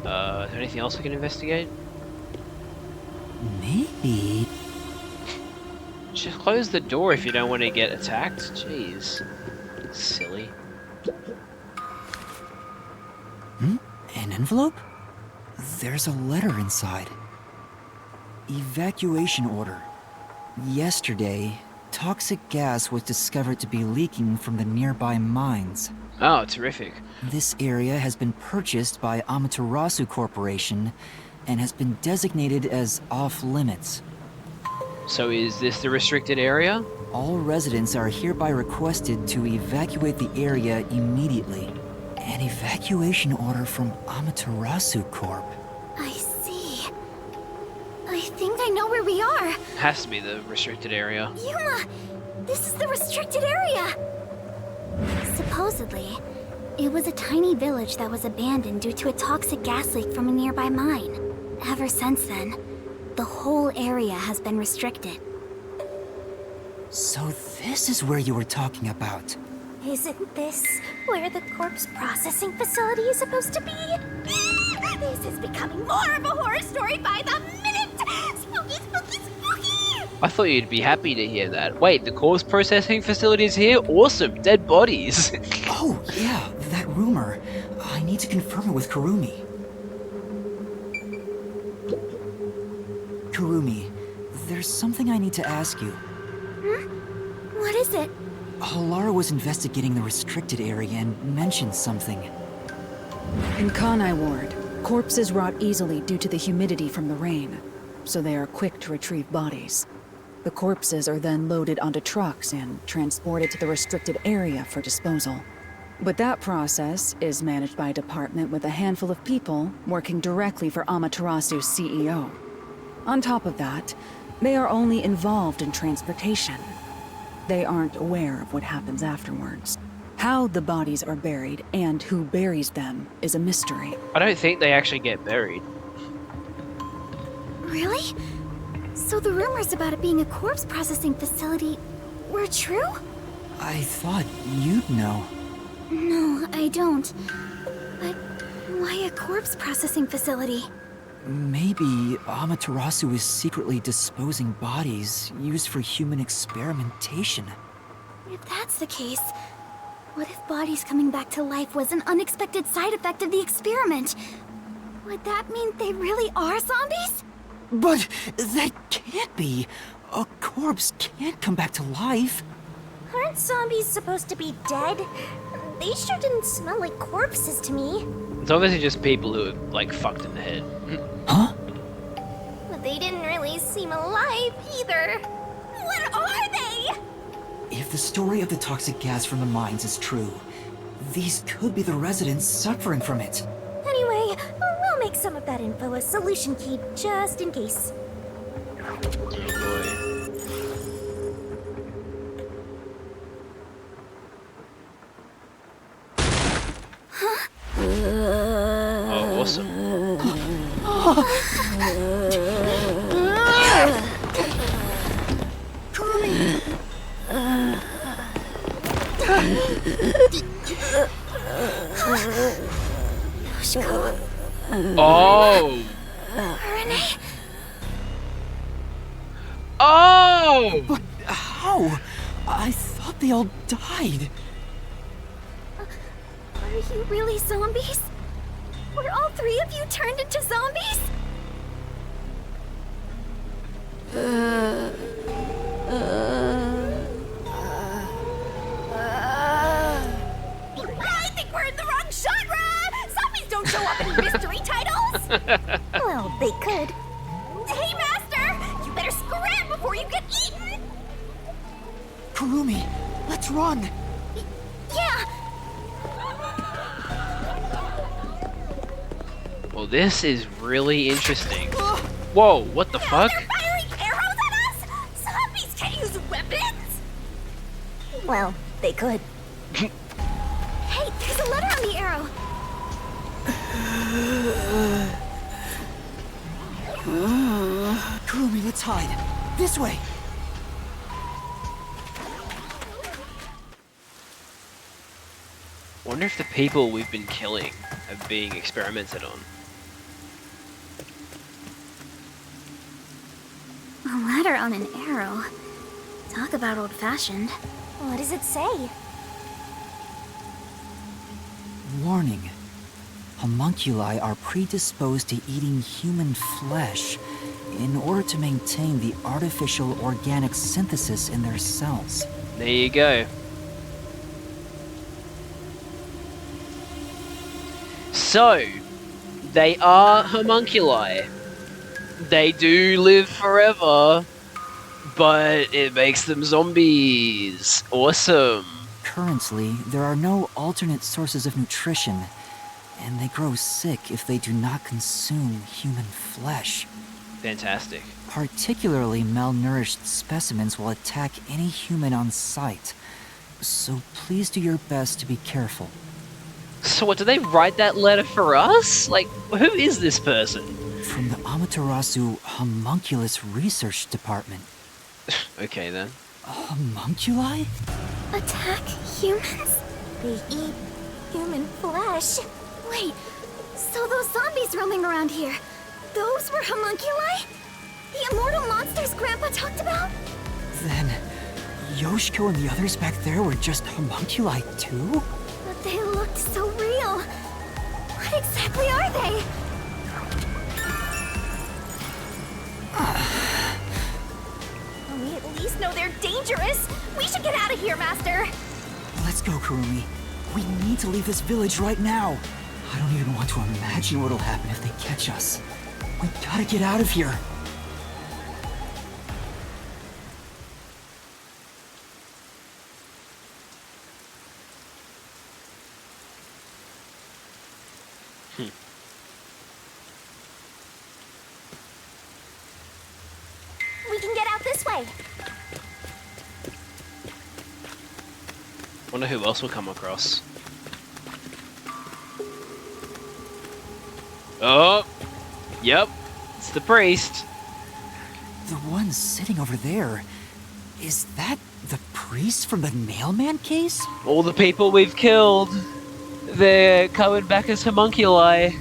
Speaker 1: there anything else we can investigate?
Speaker 2: Maybe...
Speaker 1: Just close the door if you don't want to get attacked. Jeez. Silly.
Speaker 2: An envelope? There's a letter inside. Evacuation order. Yesterday, toxic gas was discovered to be leaking from the nearby mines.
Speaker 1: Oh, terrific.
Speaker 2: This area has been purchased by Amaterasu Corporation and has been designated as off-limits.
Speaker 1: So is this the restricted area?
Speaker 2: All residents are hereby requested to evacuate the area immediately. An evacuation order from Amaterasu Corp.
Speaker 4: I see. I think I know where we are.
Speaker 1: Has to be the restricted area.
Speaker 4: Yuma! This is the restricted area! Supposedly, it was a tiny village that was abandoned due to a toxic gas leak from a nearby mine. Ever since then, the whole area has been restricted.
Speaker 2: So this is where you were talking about.
Speaker 4: Isn't this where the corpse processing facility is supposed to be? This is becoming more of a horror story by the minute! Spooky, spooky, spooky!
Speaker 1: I thought you'd be happy to hear that. Wait, the corpse processing facility is here? Awesome, dead bodies.
Speaker 2: Oh, yeah, that rumor. I need to confirm it with Kurumi. Kurumi, there's something I need to ask you.
Speaker 4: What is it?
Speaker 2: Halara was investigating the restricted area and mentioned something.
Speaker 14: In Kanai Ward, corpses rot easily due to the humidity from the rain, so they are quick to retrieve bodies. The corpses are then loaded onto trucks and transported to the restricted area for disposal. But that process is managed by a department with a handful of people working directly for Amaterasu's CEO. On top of that, they are only involved in transportation. They aren't aware of what happens afterwards. How the bodies are buried and who buries them is a mystery.
Speaker 1: I don't think they actually get buried.
Speaker 4: Really? So the rumors about it being a corpse processing facility were true?
Speaker 2: I thought you'd know.
Speaker 4: No, I don't. But why a corpse processing facility?
Speaker 2: Maybe Amaterasu is secretly disposing bodies used for human experimentation.
Speaker 4: If that's the case, what if bodies coming back to life was an unexpected side effect of the experiment? Would that mean they really are zombies?
Speaker 2: But that can't be. A corpse can't come back to life.
Speaker 4: Aren't zombies supposed to be dead? They sure didn't smell like corpses to me.
Speaker 1: It's obviously just people who are, like, fucked in the head.
Speaker 2: Huh?
Speaker 4: But they didn't really seem alive either. What are they?
Speaker 2: If the story of the toxic gas from the mines is true, these could be the residents suffering from it.
Speaker 4: Anyway, we'll make some of that info a solution key just in case.
Speaker 1: Oh, awesome. Oh!
Speaker 4: Renee?
Speaker 1: Oh!
Speaker 2: But how? I thought they all died.
Speaker 4: Are you really zombies? Were all three of you turned into zombies? I think we're in the wrong genre! Zombies don't show up in mystery titles! Well, they could. Hey, Master! You better scram before you get eaten!
Speaker 2: Kurumi, let's run!
Speaker 4: Yeah!
Speaker 1: Well, this is really interesting. Whoa, what the fuck?
Speaker 4: They're firing arrows at us? Zombies can't use weapons! Well, they could. Hey, there's a letter on the arrow!
Speaker 2: Kurumi, let's hide. This way!
Speaker 1: Wonder if the people we've been killing are being experimented on.
Speaker 4: A letter on an arrow. Talk about old-fashioned. What does it say?
Speaker 2: Warning. Homunculi are predisposed to eating human flesh in order to maintain the artificial organic synthesis in their cells.
Speaker 1: There you go. So, they are homunculi. They do live forever, but it makes them zombies. Awesome.
Speaker 2: Currently, there are no alternate sources of nutrition, and they grow sick if they do not consume human flesh.
Speaker 1: Fantastic.
Speaker 2: Particularly malnourished specimens will attack any human on sight, so please do your best to be careful.
Speaker 1: So what, do they write that letter for us? Like, who is this person?
Speaker 2: From the Amaterasu Homunculus Research Department.
Speaker 1: Okay then.
Speaker 2: Homunculi?
Speaker 4: Attack humans? They eat human flesh. Wait, so those zombies roaming around here, those were homunculi? The immortal monsters Grandpa talked about?
Speaker 2: Then, Yoshiko and the others back there were just homunculi too?
Speaker 4: But they looked so real. What exactly are they? We at least know they're dangerous. We should get out of here, Master.
Speaker 2: Let's go, Kurumi. We need to leave this village right now. I don't even want to imagine what'll happen if they catch us. We gotta get out of here.
Speaker 4: We can get out this way.
Speaker 1: Wonder who else we'll come across. Oh, yep, it's the priest.
Speaker 2: The one sitting over there, is that the priest from the mailman case?
Speaker 1: All the people we've killed, they're coming back as homunculi.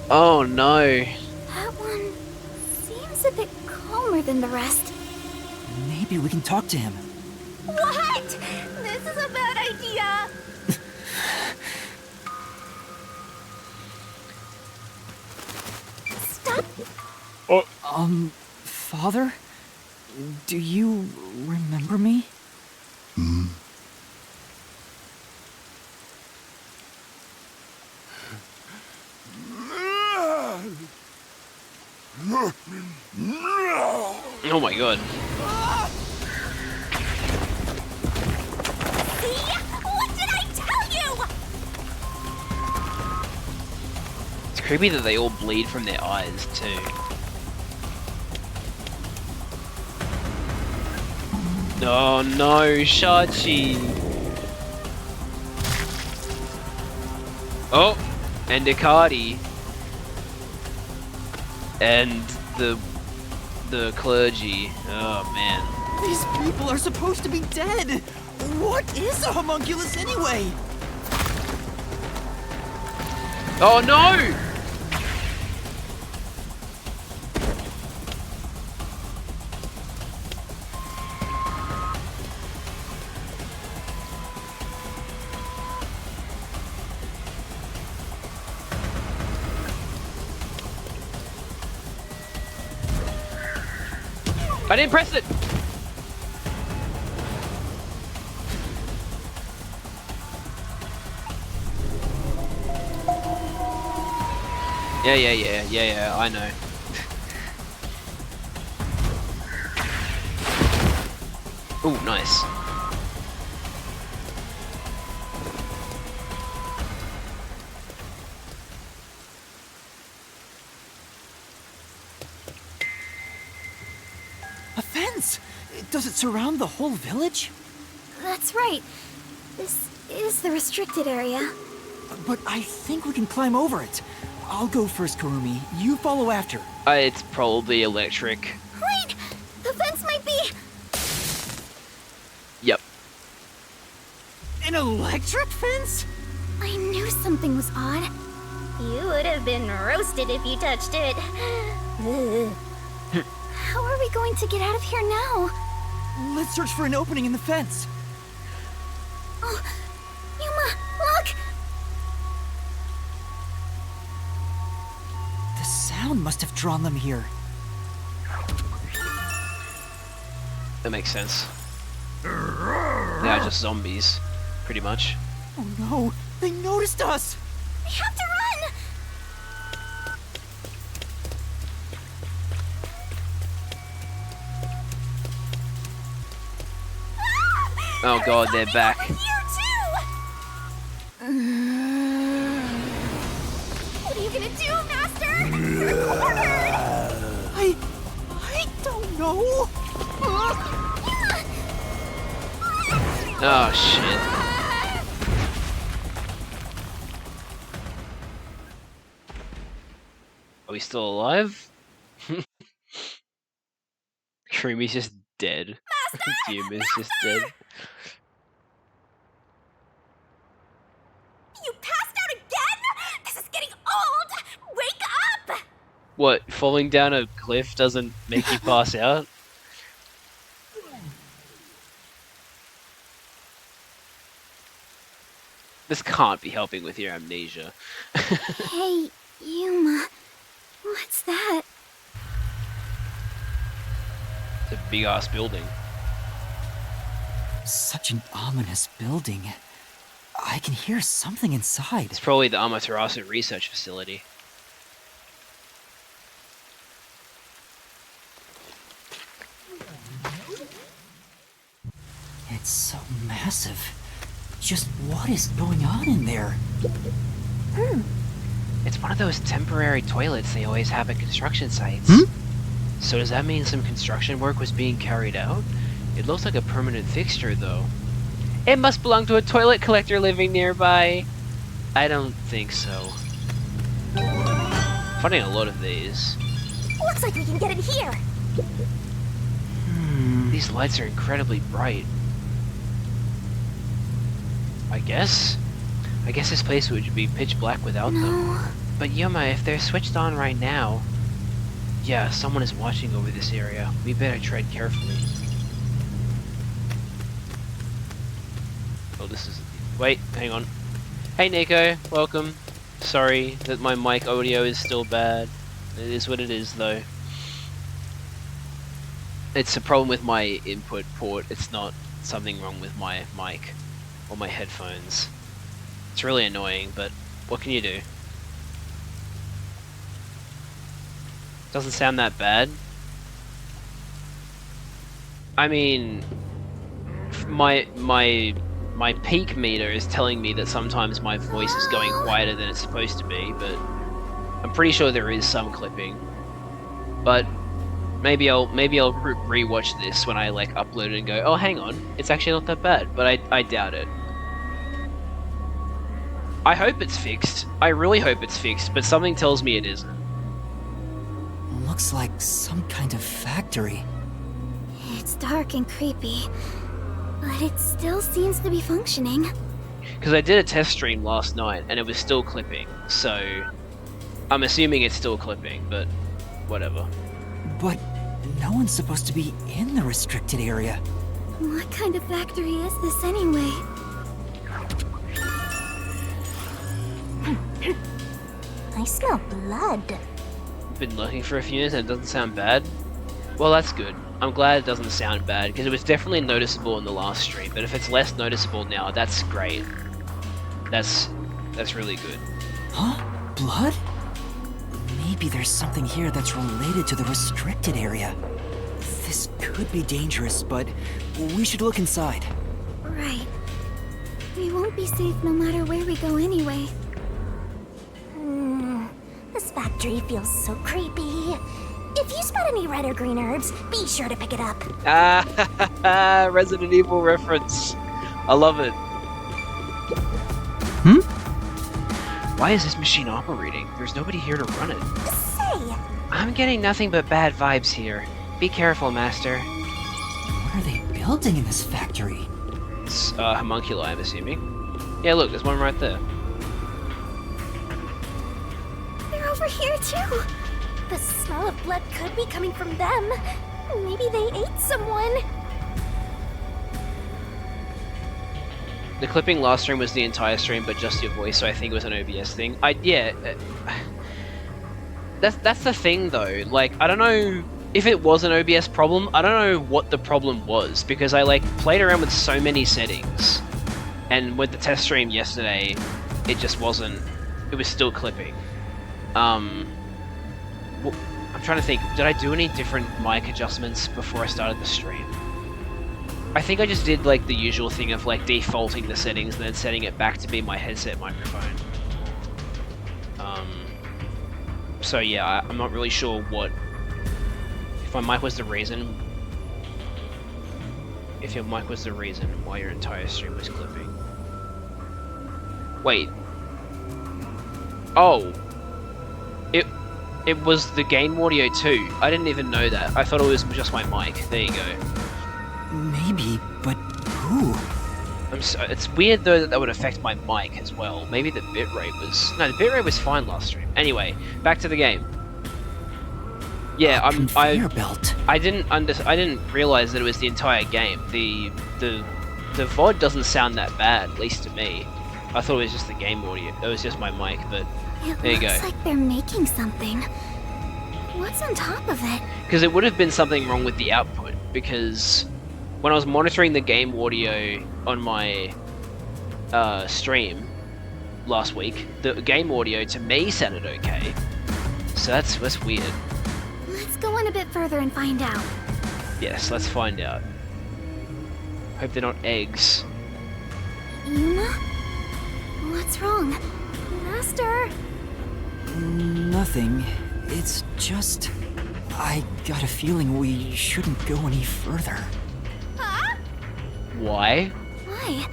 Speaker 1: Oh no.
Speaker 4: That one seems a bit calmer than the rest.
Speaker 2: Maybe we can talk to him.
Speaker 4: What? This is a bad idea. Stop.
Speaker 2: Father? Do you remember me?
Speaker 1: Oh my god.
Speaker 4: See? What did I tell you?
Speaker 1: It's creepy that they all bleed from their eyes too. Oh no, Shachi! Oh, and Ikari. And the clergy. Oh man.
Speaker 7: These people are supposed to be dead! What is a homunculus anyway?
Speaker 1: Oh no! I didn't press it! Yeah, I know. Ooh, nice.
Speaker 2: A fence! Does it surround the whole village?
Speaker 4: That's right. This is the restricted area.
Speaker 2: But I think we can climb over it. I'll go first, Kurumi. You follow after.
Speaker 1: It's probably electric.
Speaker 4: Wait! The fence might be...
Speaker 1: Yep.
Speaker 7: An electric fence?
Speaker 4: I knew something was odd. You would have been roasted if you touched it. How are we going to get out of here now?
Speaker 2: Let's search for an opening in the fence.
Speaker 4: Oh, Yuma, look!
Speaker 2: The sound must have drawn them here.
Speaker 1: That makes sense. They are just zombies, pretty much.
Speaker 2: Oh no, they noticed us!
Speaker 4: We have to run!
Speaker 1: Oh god, they're back.
Speaker 4: What are you gonna do, Master? You're cornered!
Speaker 7: I don't know.
Speaker 1: Oh shit. Are we still alive? Kurumi's just dead. Yuma's just dead.
Speaker 4: You passed out again? This is getting old! Wake up!
Speaker 1: What, falling down a cliff doesn't make you pass out? This can't be helping with your amnesia.
Speaker 4: Hey, Yuma. What's that?
Speaker 1: It's a big-ass building.
Speaker 2: Such an ominous building. I can hear something inside.
Speaker 1: It's probably the Amaterasu research facility.
Speaker 2: It's so massive. Just what is going on in there?
Speaker 1: It's one of those temporary toilets they always have at construction sites. So does that mean some construction work was being carried out? It looks like a permanent fixture, though. It must belong to a toilet collector living nearby. I don't think so. Finding a lot of these.
Speaker 4: Looks like we can get in here.
Speaker 1: These lights are incredibly bright. I guess this place would be pitch black without them. But Yuma, if they're switched on right now... Yeah, someone is watching over this area. We better tread carefully. Oh, this is... Wait, hang on. Hey Nico, welcome. Sorry that my mic audio is still bad. It is what it is, though. It's a problem with my input port. It's not something wrong with my mic or my headphones. It's really annoying, but what can you do? Doesn't sound that bad. I mean, my peak meter is telling me that sometimes my voice is going quieter than it's supposed to be, but I'm pretty sure there is some clipping. But maybe I'll rewatch this when I like upload it and go, oh hang on, it's actually not that bad. But I doubt it. I hope it's fixed. I really hope it's fixed, but something tells me it isn't.
Speaker 2: Looks like some kind of factory.
Speaker 4: It's dark and creepy, but it still seems to be functioning.
Speaker 1: Because I did a test stream last night and it was still clipping, so I'm assuming it's still clipping, but whatever.
Speaker 2: But no one's supposed to be in the restricted area.
Speaker 4: What kind of factory is this anyway? I smell blood.
Speaker 1: Been looking for a few minutes and it doesn't sound bad. Well, that's good. I'm glad it doesn't sound bad, because it was definitely noticeable in the last stream, but if it's less noticeable now, that's great. That's really good.
Speaker 2: Huh? Blood? Maybe there's something here that's related to the restricted area. This could be dangerous, but we should look inside.
Speaker 4: Right. We won't be safe no matter where we go anyway. This factory feels so creepy. If you spot any red or green herbs, be sure to pick it up.
Speaker 1: Ah, Resident Evil reference. I love it. Why is this machine operating? There's nobody here to run it.
Speaker 4: Say!
Speaker 1: I'm getting nothing but bad vibes here. Be careful, Master.
Speaker 2: What are they building in this factory?
Speaker 1: It's homunculi, I'm assuming. Yeah, look, there's one right there.
Speaker 4: They're over here too. The smell of blood could be coming from them. Maybe they ate someone.
Speaker 1: The clipping last stream was the entire stream, but just your voice, so I think it was an OBS thing. That's the thing though. Like, I don't know if it was an OBS problem. I don't know what the problem was, because I like played around with so many settings, and with the test stream yesterday, it just wasn't. It was still clipping. I'm trying to think. Did I do any different mic adjustments before I started the stream? I think I just did like the usual thing of like defaulting the settings and then setting it back to be my headset microphone. So yeah, I'm not really sure what... If my mic was the reason... If your mic was the reason why your entire stream was clipping. Wait. Oh. It was the game audio too. I didn't even know that. I thought it was just my mic. There you go.
Speaker 2: Maybe, but who?
Speaker 1: It's weird though that would affect my mic as well. Maybe the bitrate was... No, the bitrate was fine last stream. Anyway, back to the game. Yeah, I didn't realize that it was the entire game. The VOD doesn't sound that bad, at least to me. I thought it was just the game audio. It was just my mic, but
Speaker 4: It
Speaker 1: there you go.
Speaker 4: looks like they're making something. What's on top of it?
Speaker 1: Because it would have been something wrong with the output, because when I was monitoring the game audio on my stream last week, the game audio to me sounded okay. So that's weird.
Speaker 4: Let's go on a bit further and find out.
Speaker 1: Yes, let's find out. Hope they're not eggs.
Speaker 4: Yuma? What's wrong? Master?
Speaker 2: Nothing. It's just... I got a feeling we shouldn't go any further.
Speaker 4: Huh?
Speaker 1: Why?
Speaker 4: Why?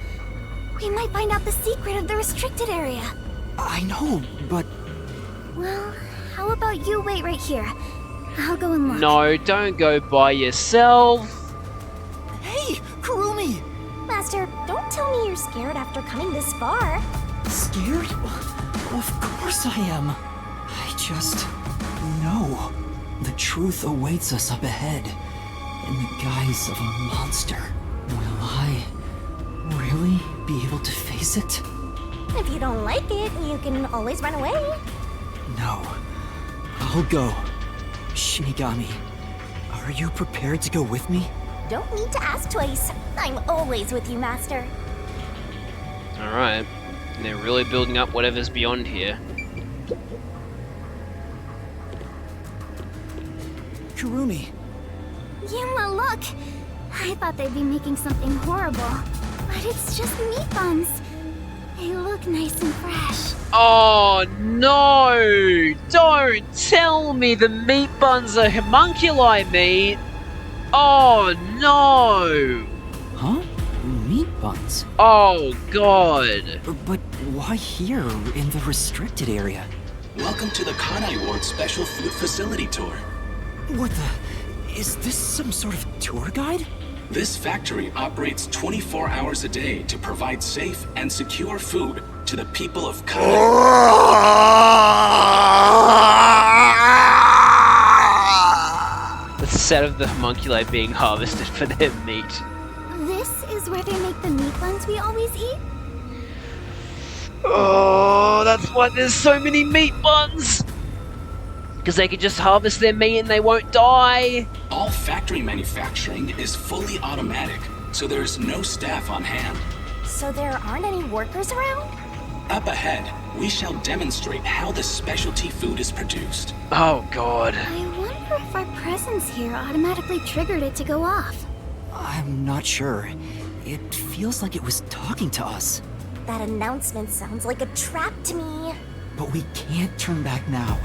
Speaker 4: We might find out the secret of the restricted area.
Speaker 2: I know, but...
Speaker 4: Well, how about you wait right here? I'll go and look.
Speaker 1: No, don't go by yourself.
Speaker 2: Hey, Kurumi!
Speaker 4: Master, don't tell me you're scared after coming this far.
Speaker 2: Scared? Of course I am. I just... know. The truth awaits us up ahead. In the guise of a monster. Will I... really be able to face it?
Speaker 4: If you don't like it, you can always run away.
Speaker 2: No. I'll go. Shinigami, are you prepared to go with me?
Speaker 4: Don't need to ask twice. I'm always with you, Master.
Speaker 1: Alright. They're really building up whatever's beyond here.
Speaker 2: Kurumi.
Speaker 4: Yuma, look! I thought they'd be making something horrible. But it's just meat buns. They look nice and fresh.
Speaker 1: Oh no! Don't tell me the meat buns are homunculi meat! Oh no!
Speaker 2: Huh? Meat buns?
Speaker 1: Oh god!
Speaker 2: But why here, in the restricted area?
Speaker 18: Welcome to the Kanai Ward Special Food Facility Tour.
Speaker 2: What the... is this some sort of tour guide?
Speaker 18: This factory operates 24 hours a day to provide safe and secure food to the people of Kanai.
Speaker 1: The set of the homunculi being harvested for their meat.
Speaker 4: This is where they make the meat buns we always eat?
Speaker 1: Oh, that's why there's so many meat buns! Because they can just harvest their meat and they won't die!
Speaker 18: All factory manufacturing is fully automatic, so there is no staff on hand.
Speaker 4: So there aren't any workers around?
Speaker 18: Up ahead, we shall demonstrate how the specialty food is produced.
Speaker 1: Oh god.
Speaker 4: I wonder if our presence here automatically triggered it to go off.
Speaker 2: I'm not sure. It feels like it was talking to us.
Speaker 4: That announcement sounds like a trap to me.
Speaker 2: But we can't turn back now.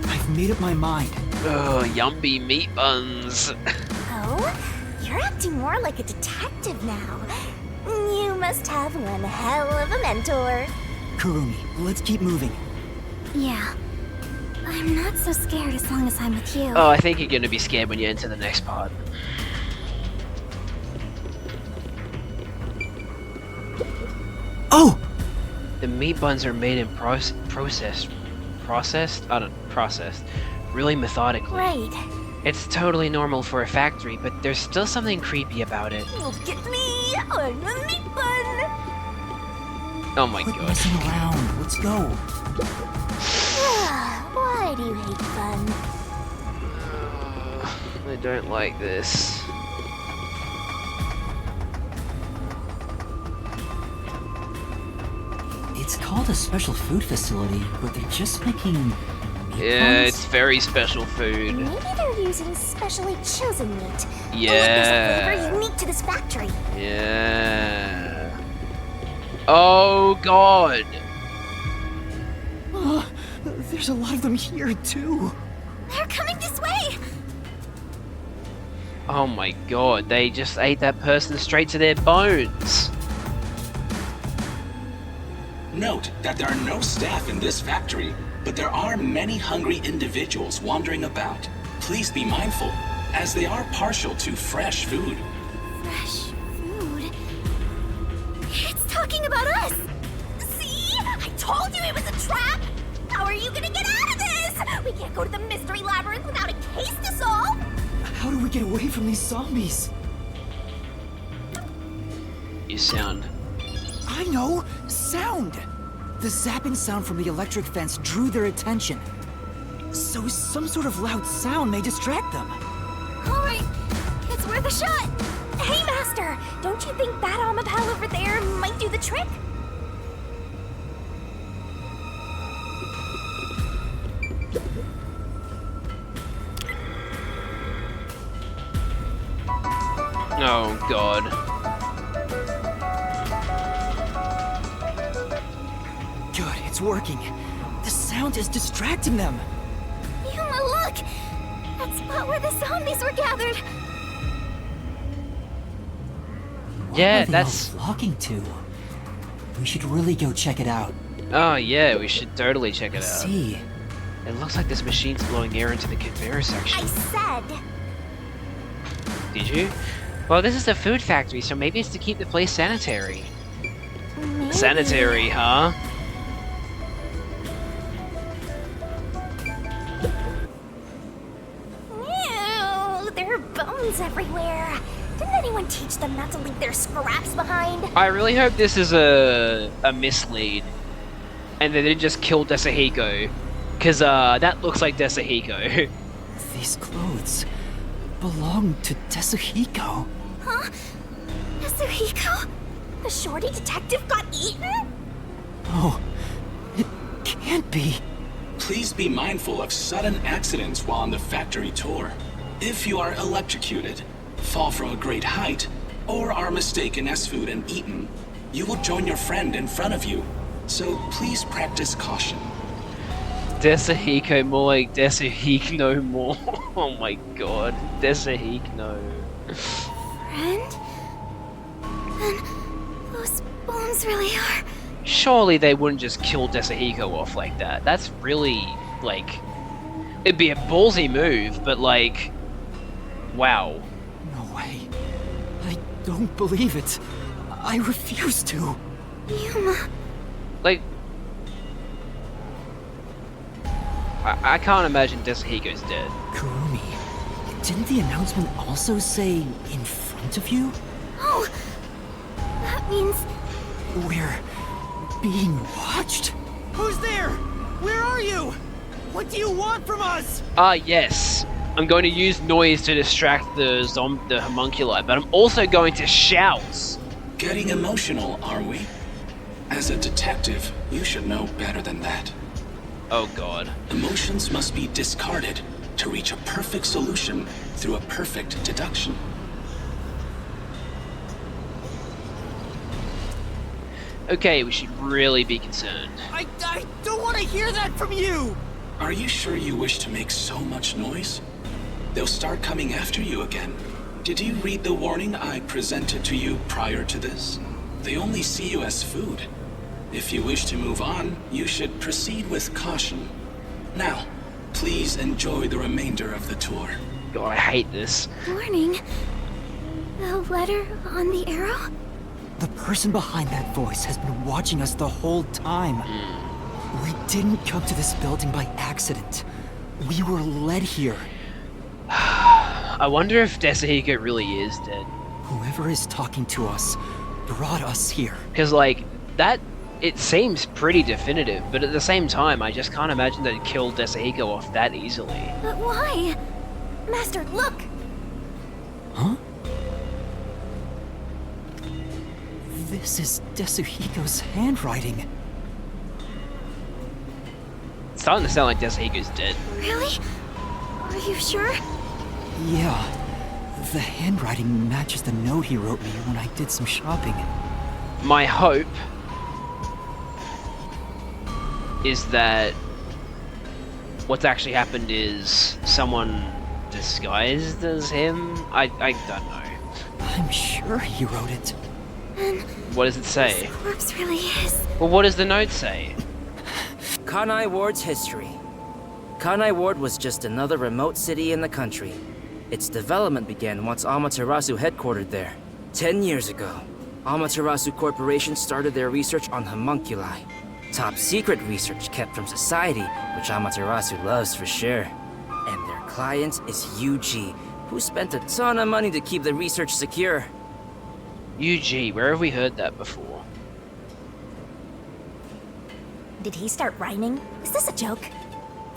Speaker 2: I've made up my mind.
Speaker 1: Oh, yummy meat buns.
Speaker 4: Oh? You're acting more like a detective now. You must have one hell of a mentor.
Speaker 2: Kurumi, let's keep moving.
Speaker 4: Yeah. I'm not so scared as long as I'm with you.
Speaker 1: Oh, I think you're gonna be scared when you enter the next part.
Speaker 2: Oh!
Speaker 1: The meat buns are made in processed really methodically.
Speaker 4: Right.
Speaker 1: It's totally normal for a factory, but there's still something creepy about it.
Speaker 4: Look at me! I'm a meat bun!
Speaker 1: Oh my
Speaker 2: Quit
Speaker 1: god.
Speaker 2: messing around. Let's go.
Speaker 4: Why do you hate fun?
Speaker 1: I don't like this.
Speaker 2: It's called a special food facility, but they're just making meat
Speaker 1: Yeah,
Speaker 2: buns?
Speaker 1: it's very special food.
Speaker 4: Maybe they're using specially chosen meat.
Speaker 1: Yeah.
Speaker 4: There's a flavor unique to this factory.
Speaker 1: Yeah. Oh god.
Speaker 2: Oh, there's a lot of them here, too.
Speaker 4: They're coming this way!
Speaker 1: Oh my god, they just ate that person straight to their bones.
Speaker 18: Note that there are no staff in this factory, but there are many hungry individuals wandering about. Please be mindful, as they are partial to fresh food.
Speaker 4: Fresh food? It's talking about us! See? I told you it was a trap! How are you gonna get out of this? We can't go to the mystery labyrinth without a case to solve!
Speaker 2: How do we get away from these zombies?
Speaker 1: You sound
Speaker 7: I know! Sound! The zapping sound from the electric fence drew their attention. So some sort of loud sound may distract them.
Speaker 4: Alright, it's worth a shot! Hey, Master! Don't you think that Amapal over there might do the trick?
Speaker 1: Oh, God.
Speaker 7: Good, it's working. The sound is distracting them.
Speaker 4: Yuma, look! That spot where the zombies were gathered!
Speaker 1: Yeah,
Speaker 2: What are they
Speaker 1: that's...
Speaker 2: all flocking to? We should really go check it out.
Speaker 1: Oh, yeah, we should totally check it out.
Speaker 2: See.
Speaker 1: It looks like this machine's blowing air into the conveyor section.
Speaker 4: I said!
Speaker 1: Did you? Well, this is a food factory, so maybe it's to keep the place sanitary.
Speaker 4: Maybe.
Speaker 1: Sanitary, huh?
Speaker 4: Ew, there are bones everywhere. Didn't anyone teach them not to leave their scraps behind?
Speaker 1: I really hope this is a mislead, and they didn't just kill Desahiko, because that looks like Desahiko.
Speaker 2: These clothes belong to Tetsuhiko.
Speaker 4: Huh? Yasuhiko? The shorty detective got eaten?
Speaker 2: Oh, it can't be.
Speaker 18: Please be mindful of sudden accidents while on the factory tour. If you are electrocuted, fall from a great height, or are mistaken as food and eaten, you will join your friend in front of you. So please practice caution.
Speaker 1: Desahiko, more like Desahiko more. Oh my god, Desahiko.
Speaker 4: Friend? Then those bones really are...
Speaker 1: Surely they wouldn't just kill Desahiko off like that. That's really, like... It'd be a ballsy move, but like... Wow.
Speaker 7: No way. I don't believe it. I refuse to.
Speaker 4: Yuma...
Speaker 1: Like... I can't imagine Desahiko's dead.
Speaker 2: Kurumi, didn't the announcement also say in front of you?
Speaker 4: Oh! That means...
Speaker 2: We're being watched?
Speaker 8: Who's there? Where are you? What do you want from us?
Speaker 1: Ah, yes. I'm going to use noise to distract the homunculi, but I'm also going to shout.
Speaker 18: Getting emotional, are we? As a detective, you should know better than that.
Speaker 1: Oh god.
Speaker 18: Emotions must be discarded to reach a perfect solution through a perfect deduction.
Speaker 1: Okay, we should really be concerned.
Speaker 8: I don't want to hear that from you!
Speaker 18: Are you sure you wish to make so much noise? They'll start coming after you again. Did you read the warning I presented to you prior to this? They only see you as food. If you wish to move on, you should proceed with caution. Now, please enjoy the remainder of the tour.
Speaker 1: God, I hate this.
Speaker 4: Warning? The letter on the arrow?
Speaker 2: The person behind that voice has been watching us the whole time. We didn't come to this building by accident. We were led here.
Speaker 1: I wonder if Desahiko really is dead.
Speaker 2: Whoever is talking to us brought us here.
Speaker 1: Because, like, that... It seems pretty definitive, but at the same time, I just can't imagine they'd kill Desahiko off that easily.
Speaker 4: But why? Master, look!
Speaker 2: Huh? This is Desuhiko's handwriting.
Speaker 1: It's starting to sound like Desahiko's dead.
Speaker 4: Really? Are you sure?
Speaker 2: Yeah. The handwriting matches the note he wrote me when I did some shopping.
Speaker 1: My hope is that what's actually happened is someone disguised as him? I don't know.
Speaker 2: I'm sure he wrote it.
Speaker 4: And
Speaker 1: what does it say?
Speaker 4: this corpse really is...
Speaker 1: Well, what does the note say?
Speaker 16: Kanai Ward's history. Kanai Ward was just another remote city in the country. Its development began once Amaterasu headquartered there. 10 years ago, Amaterasu Corporation started their research on homunculi. Top secret research kept from society, which Amaterasu loves for sure. And their client is UG, who spent a ton of money to keep the research secure.
Speaker 1: UG, where have we heard that before?
Speaker 4: Did he start rhyming? Is this a joke?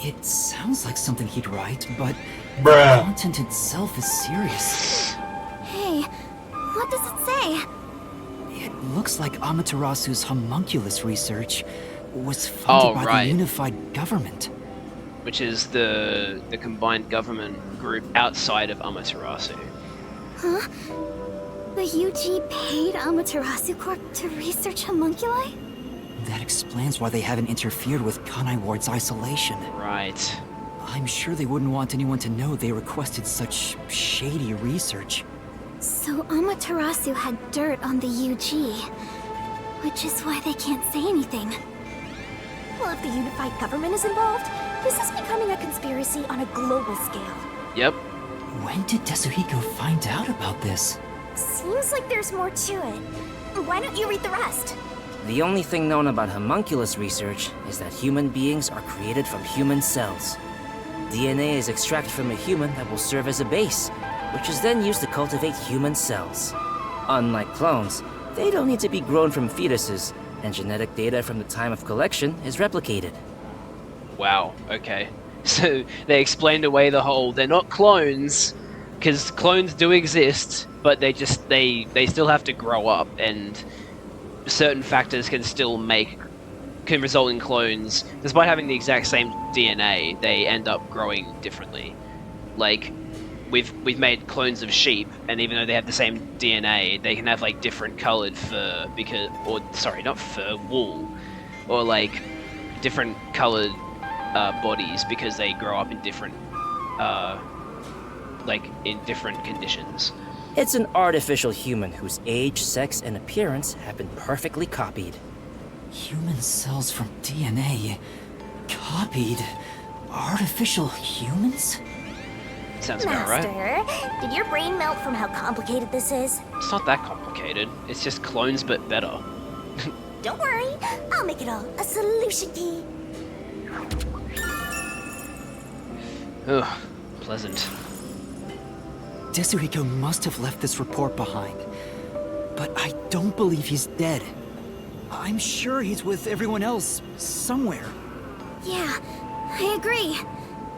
Speaker 2: It sounds like something he'd write, but the content itself is serious.
Speaker 4: Hey, what does it say?
Speaker 2: It looks like Amaterasu's homunculus research was funded by the unified government.
Speaker 1: Which is the combined government group outside of Amaterasu.
Speaker 4: Huh? The UG paid Amaterasu Corp to research homunculi?
Speaker 2: That explains why they haven't interfered with Kanai Ward's isolation.
Speaker 1: Right.
Speaker 2: I'm sure they wouldn't want anyone to know they requested such shady research.
Speaker 4: So Amaterasu had dirt on the UG, which is why they can't say anything. Well, if the unified government is involved, this is becoming a conspiracy on a global scale.
Speaker 1: Yep.
Speaker 2: When did Tetsuhiko find out about this?
Speaker 4: Seems like there's more to it. Why don't you read the rest?
Speaker 16: The only thing known about homunculus research is that human beings are created from human cells. DNA is extracted from a human that will serve as a base, which is then used to cultivate human cells. Unlike clones, they don't need to be grown from fetuses, and genetic data from the time of collection is replicated.
Speaker 1: Wow, okay. So they explained away the whole, they're not clones, because clones do exist, but they still have to grow up, and certain factors can result in clones. Despite having the exact same DNA, they end up growing differently. Like, we've made clones of sheep, and even though they have the same DNA, they can have like different colored fur not fur, wool, or like different colored bodies because they grow up in different different conditions.
Speaker 16: It's an artificial human whose age, sex, and appearance have been perfectly copied.
Speaker 2: Human cells from DNA copied artificial humans?
Speaker 1: Sounds about right.
Speaker 4: Master, did your brain melt from how complicated this is?
Speaker 1: It's not that complicated. It's just clones, but better.
Speaker 4: Don't worry, I'll make it all a solution key.
Speaker 1: Ugh, pleasant.
Speaker 2: Tetsuhiko must have left this report behind. But I don't believe he's dead. I'm sure he's with everyone else, somewhere.
Speaker 4: Yeah, I agree.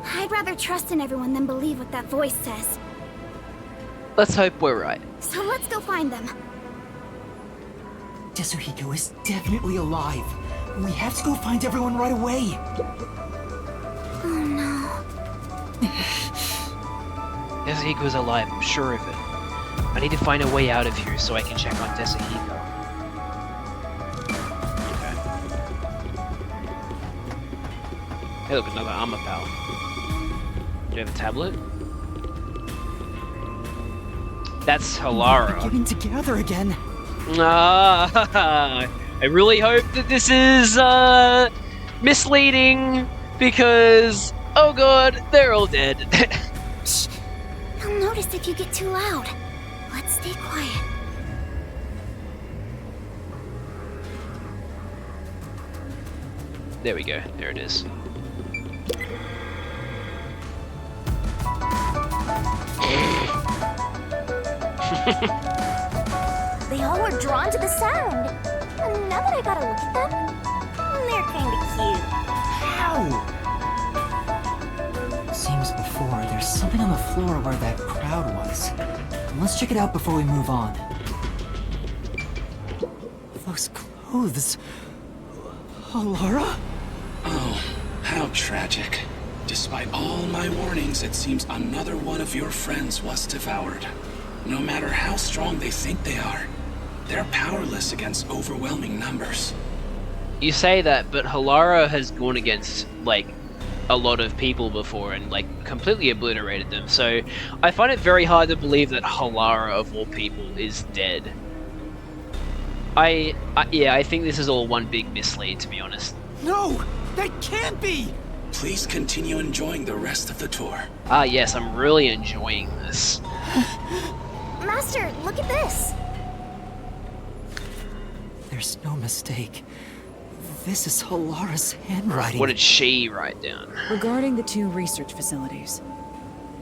Speaker 4: I'd rather trust in everyone than believe what that voice says.
Speaker 1: Let's hope we're right.
Speaker 4: So let's go find them.
Speaker 2: Tetsuhiko is definitely alive. We have to go find everyone right away.
Speaker 4: Oh no.
Speaker 1: Tetsuhiko's alive, I'm sure of it. I need to find a way out of here so I can check on Tetsuhiko. Okay. Hey look, another armor pal. Do you have a tablet? That's Halara.
Speaker 2: Getting together again.
Speaker 1: I really hope that this is misleading because, oh god, they're all dead.
Speaker 4: Shh. They'll notice if you get too loud. Let's stay quiet.
Speaker 1: There we go. There it is.
Speaker 4: They all were drawn to the sound. And now that I gotta look at them, they're kinda cute.
Speaker 2: How? Seems before, there's something on the floor where that crowd was. Let's check it out before we move on. Those clothes... Halara?
Speaker 18: Oh, how tragic. Despite all my warnings, it seems another one of your friends was devoured. No matter how strong they think they are, they're powerless against overwhelming numbers.
Speaker 1: You say that, but Halara has gone against, like, a lot of people before and, like, completely obliterated them, so I find it very hard to believe that Halara, of all people, is dead. Yeah, I think this is all one big mislead, to be honest.
Speaker 8: No! That can't be!
Speaker 18: Please continue enjoying the rest of the tour.
Speaker 1: Ah, yes, I'm really enjoying this.
Speaker 4: Master, look at this!
Speaker 2: There's no mistake. This is Halara's handwriting.
Speaker 1: What did she write down?
Speaker 14: Regarding the two research facilities,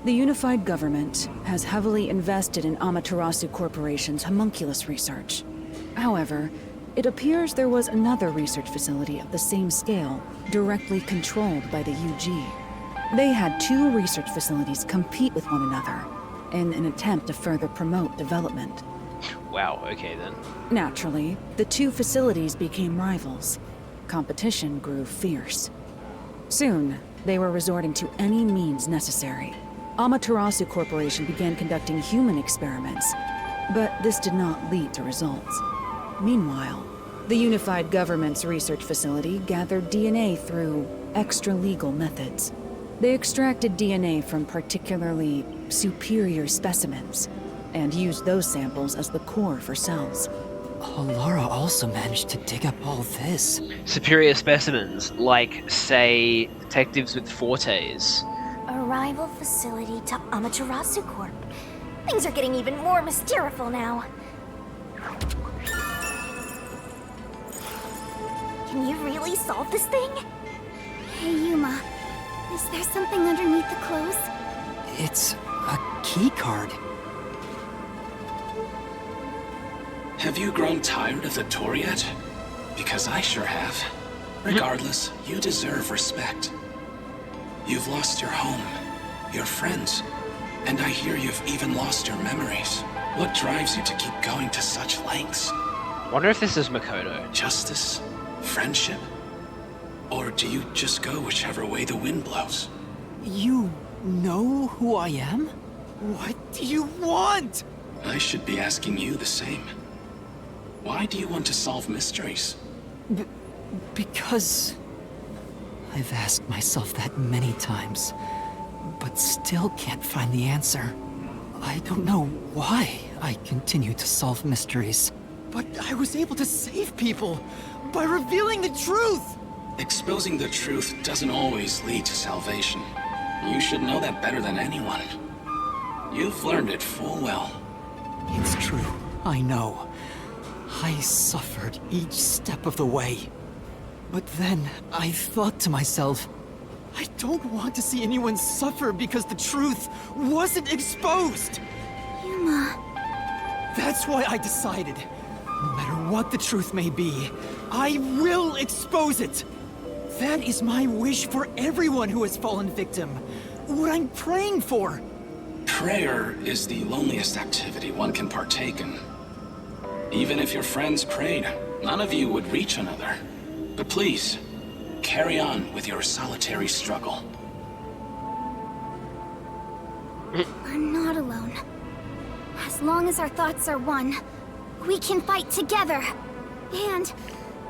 Speaker 14: the unified government has heavily invested in Amaterasu Corporation's homunculus research. However, It appears there was another research facility of the same scale, directly controlled by the UG. They had 2 research facilities compete with one another in an attempt to further promote development.
Speaker 1: Wow, okay then.
Speaker 14: Naturally, the 2 facilities became rivals. Competition grew fierce. Soon, they were resorting to any means necessary. Amaterasu Corporation began conducting human experiments, but this did not lead to results. Meanwhile, the Unified Government's research facility gathered DNA through extra-legal methods. They extracted DNA from particularly superior specimens, and used those samples as the core for cells.
Speaker 2: Laura also managed to dig up all this.
Speaker 1: Superior specimens, like, say, detectives with fortes.
Speaker 4: A rival facility to Amaterasu Corp. Things are getting even more mysterious now. Can you really solve this thing?
Speaker 19: Hey, Yuma. Is there something underneath the clothes?
Speaker 2: It's a key card.
Speaker 18: Have you grown tired of the tour yet? Because I sure have. Regardless, you deserve respect. You've lost your home, your friends, and I hear you've even lost your memories. What drives you to keep going to such lengths?
Speaker 1: Wonder if this is Makoto.
Speaker 18: Justice? Friendship? Or do you just go whichever way the wind blows?
Speaker 7: You know who I am? What do you want?
Speaker 18: I should be asking you the same. Why do you want to solve mysteries?
Speaker 2: Because I've asked myself that many times, but still can't find the answer. I don't know why I continue to solve mysteries.
Speaker 7: But I was able to save people by revealing the truth!
Speaker 18: Exposing the truth doesn't always lead to salvation. You should know that better than anyone. You've learned it full well.
Speaker 2: It's true, I know. I suffered each step of the way. But then I thought to myself,
Speaker 7: I don't want to see anyone suffer because the truth wasn't exposed!
Speaker 19: Yuma...
Speaker 7: That's why I decided, no matter what the truth may be, I will expose it! That is my wish for everyone who has fallen victim. What I'm praying for.
Speaker 18: Prayer is the loneliest activity one can partake in. Even if your friends prayed, none of you would reach another. But please, carry on with your solitary struggle.
Speaker 19: I'm not alone. As long as our thoughts are one, we can fight together. And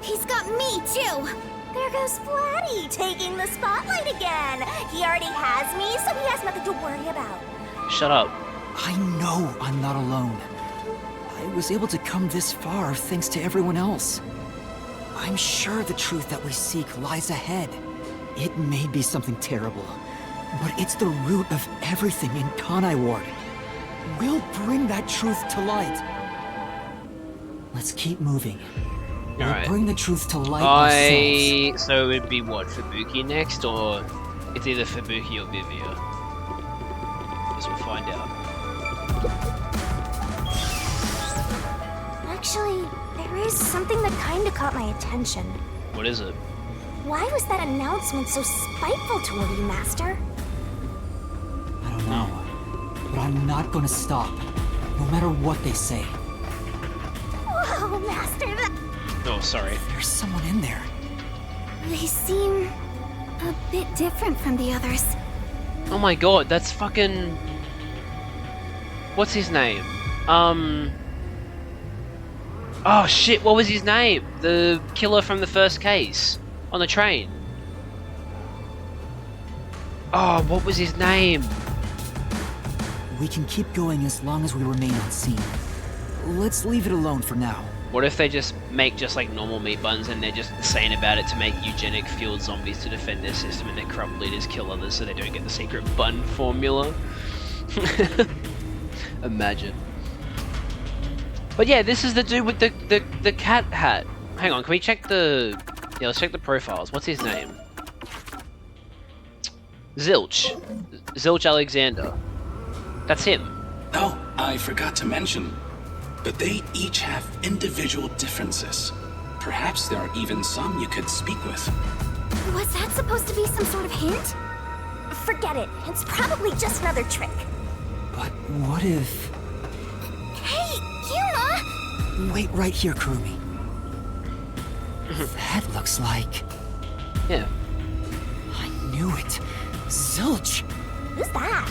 Speaker 19: he's got me too!
Speaker 4: There goes Flatty, taking the spotlight again. He already has me, so he has nothing to worry about.
Speaker 1: Shut up.
Speaker 2: I know I'm not alone. I was able to come this far thanks to everyone else. I'm sure the truth that we seek lies ahead. It may be something terrible, but it's the root of everything in Kanai Ward.
Speaker 7: We'll bring that truth to light.
Speaker 2: Let's keep moving. We'll
Speaker 1: Alright.
Speaker 2: bring the truth to light ourselves.
Speaker 1: So it would be what, Fubuki next, or it's either Fubuki or Vivia? Guess we'll find out.
Speaker 4: Actually, there is something that kinda caught my attention.
Speaker 1: What is it?
Speaker 4: Why was that announcement so spiteful toward you, Master?
Speaker 2: I don't know, but I'm not gonna stop, no matter what they say.
Speaker 4: Whoa, Master, that...
Speaker 1: Oh, sorry.
Speaker 2: There's someone in there.
Speaker 19: They seem a bit different from the others.
Speaker 1: Oh my god, that's fucking... What's his name? Oh shit, what was his name? The killer from the first case. On the train. Oh, what was his name?
Speaker 2: We can keep going as long as we remain unseen. Let's leave it alone for now.
Speaker 1: What if they just make just like normal meat buns and they're just saying about it to make eugenic fueled zombies to defend their system and their corrupt leaders kill others so they don't get the secret bun formula? Imagine. But yeah, this is the dude with the cat hat. Hang on, can we check the... Yeah, let's check the profiles. What's his name? Zilch. Zilch Alexander. That's him.
Speaker 18: Oh, I forgot to mention. But they each have individual differences. Perhaps there are even some you could speak with.
Speaker 4: Was that supposed to be some sort of hint? Forget it. It's probably just another trick.
Speaker 2: But what if...
Speaker 4: Hey, Yuma!
Speaker 2: Wait right here, Kurumi. That looks like...
Speaker 1: Yeah.
Speaker 2: I knew it. Zilch!
Speaker 4: Who's that?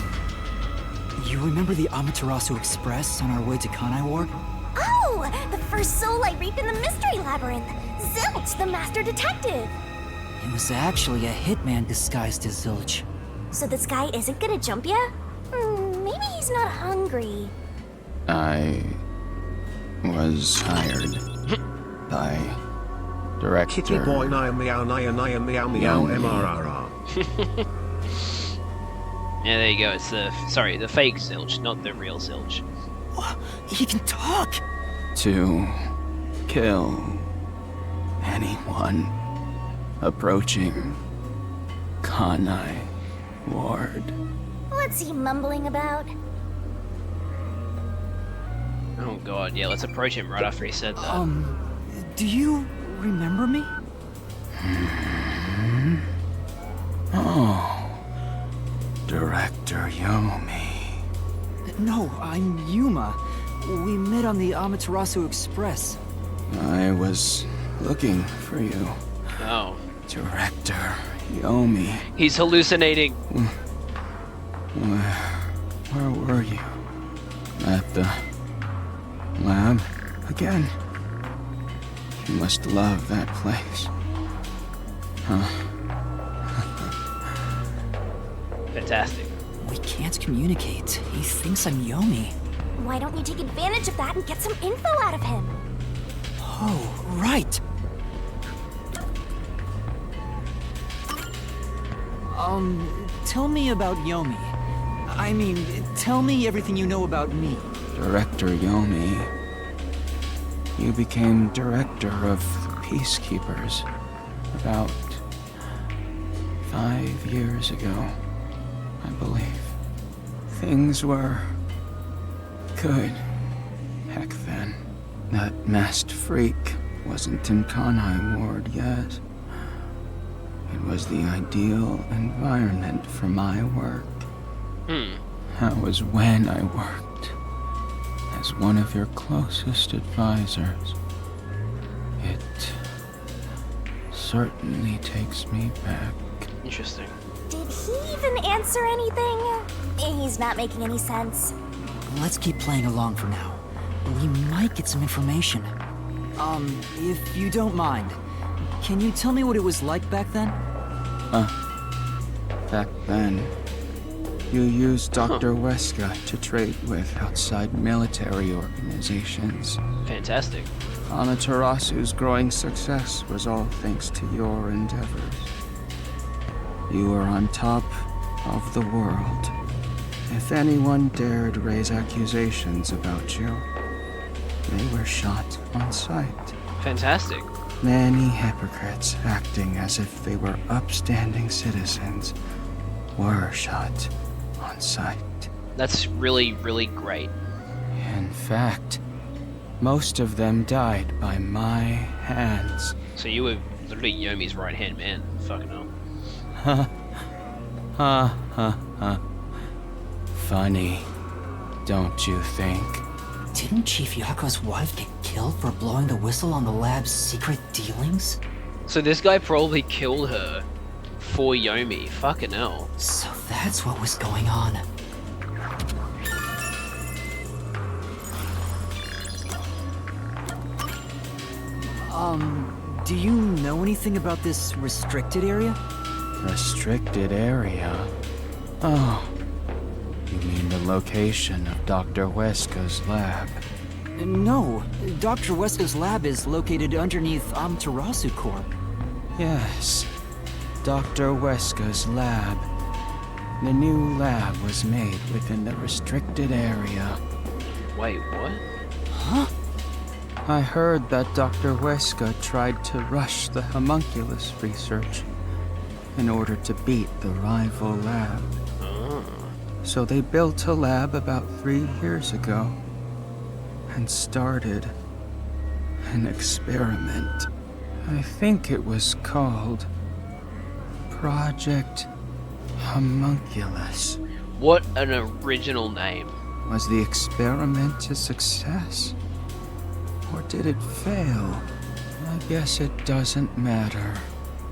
Speaker 2: You remember the Amaterasu Express on our way to Kanai Ward?
Speaker 4: Oh! The first soul I reaped in the Mystery Labyrinth! Zilch, the Master Detective!
Speaker 2: It was actually a hitman disguised as Zilch.
Speaker 4: So this guy isn't gonna jump ya? Maybe he's not hungry.
Speaker 20: I was hired by director.
Speaker 6: Kitty boy, meow meow meow meow meow MRRR.
Speaker 1: Yeah, there you go. It's the fake Zilch, not the real Zilch.
Speaker 2: He can talk!
Speaker 20: To kill anyone approaching Kanai Ward.
Speaker 4: What's he mumbling about?
Speaker 1: Oh god, yeah, let's approach him right after he said that.
Speaker 2: Do you remember me?
Speaker 20: Oh, Director Yomi.
Speaker 2: No, I'm Yuma. We met on the Amaterasu Express.
Speaker 20: I was looking for you.
Speaker 1: Oh.
Speaker 20: Director Yomi.
Speaker 1: He's hallucinating.
Speaker 20: Where were you? At the lab again? You must love that place. Huh?
Speaker 1: Fantastic.
Speaker 2: We can't communicate. He thinks I'm Yomi.
Speaker 4: Why don't you take advantage of that and get some info out of him?
Speaker 2: Oh, right. Tell me about Yomi. I mean, tell me everything you know about me.
Speaker 20: Director Yomi. You became director of the Peacekeepers about 5 years ago, I believe. Things were good back then. That masked freak wasn't in Kanai Ward yet. It was the ideal environment for my work. That was when I worked as one of your closest advisors. It certainly takes me back.
Speaker 1: Interesting.
Speaker 4: Did he even answer anything? He's not making any sense.
Speaker 2: Let's keep playing along for now. We might get some information. If you don't mind, can you tell me what it was like back then?
Speaker 20: Back then, you used Dr. Weska to trade with outside military organizations.
Speaker 1: Fantastic.
Speaker 20: Amaterasu's growing success was all thanks to your endeavors. You were on top of the world. If anyone dared raise accusations about you, they were shot on sight.
Speaker 1: Fantastic.
Speaker 20: Many hypocrites acting as if they were upstanding citizens were shot on sight.
Speaker 1: That's really, really great.
Speaker 20: In fact, most of them died by my hands.
Speaker 1: So you were literally Yomi's right-hand man. Fucking hell.
Speaker 20: Funny, don't you think?
Speaker 2: Didn't Chief Yako's wife get killed for blowing the whistle on the lab's secret dealings?
Speaker 1: So this guy probably killed her for Yomi. Fucking hell.
Speaker 2: So that's what was going on. Do you know anything about this restricted area?
Speaker 20: Restricted area? Oh, you mean the location of Dr. Weska's lab?
Speaker 2: No, Dr. Weska's lab is located underneath Amaterasu Corp.
Speaker 20: Yes, Dr. Weska's lab. The new lab was made within the restricted area.
Speaker 1: Wait, what?
Speaker 2: Huh?
Speaker 20: I heard that Dr. Weska tried to rush the homunculus research in order to beat the rival lab. So they built a lab about 3 years ago and started an experiment. I think it was called Project Homunculus.
Speaker 1: What an original name.
Speaker 20: Was the experiment a success? Or did it fail? I guess it doesn't matter.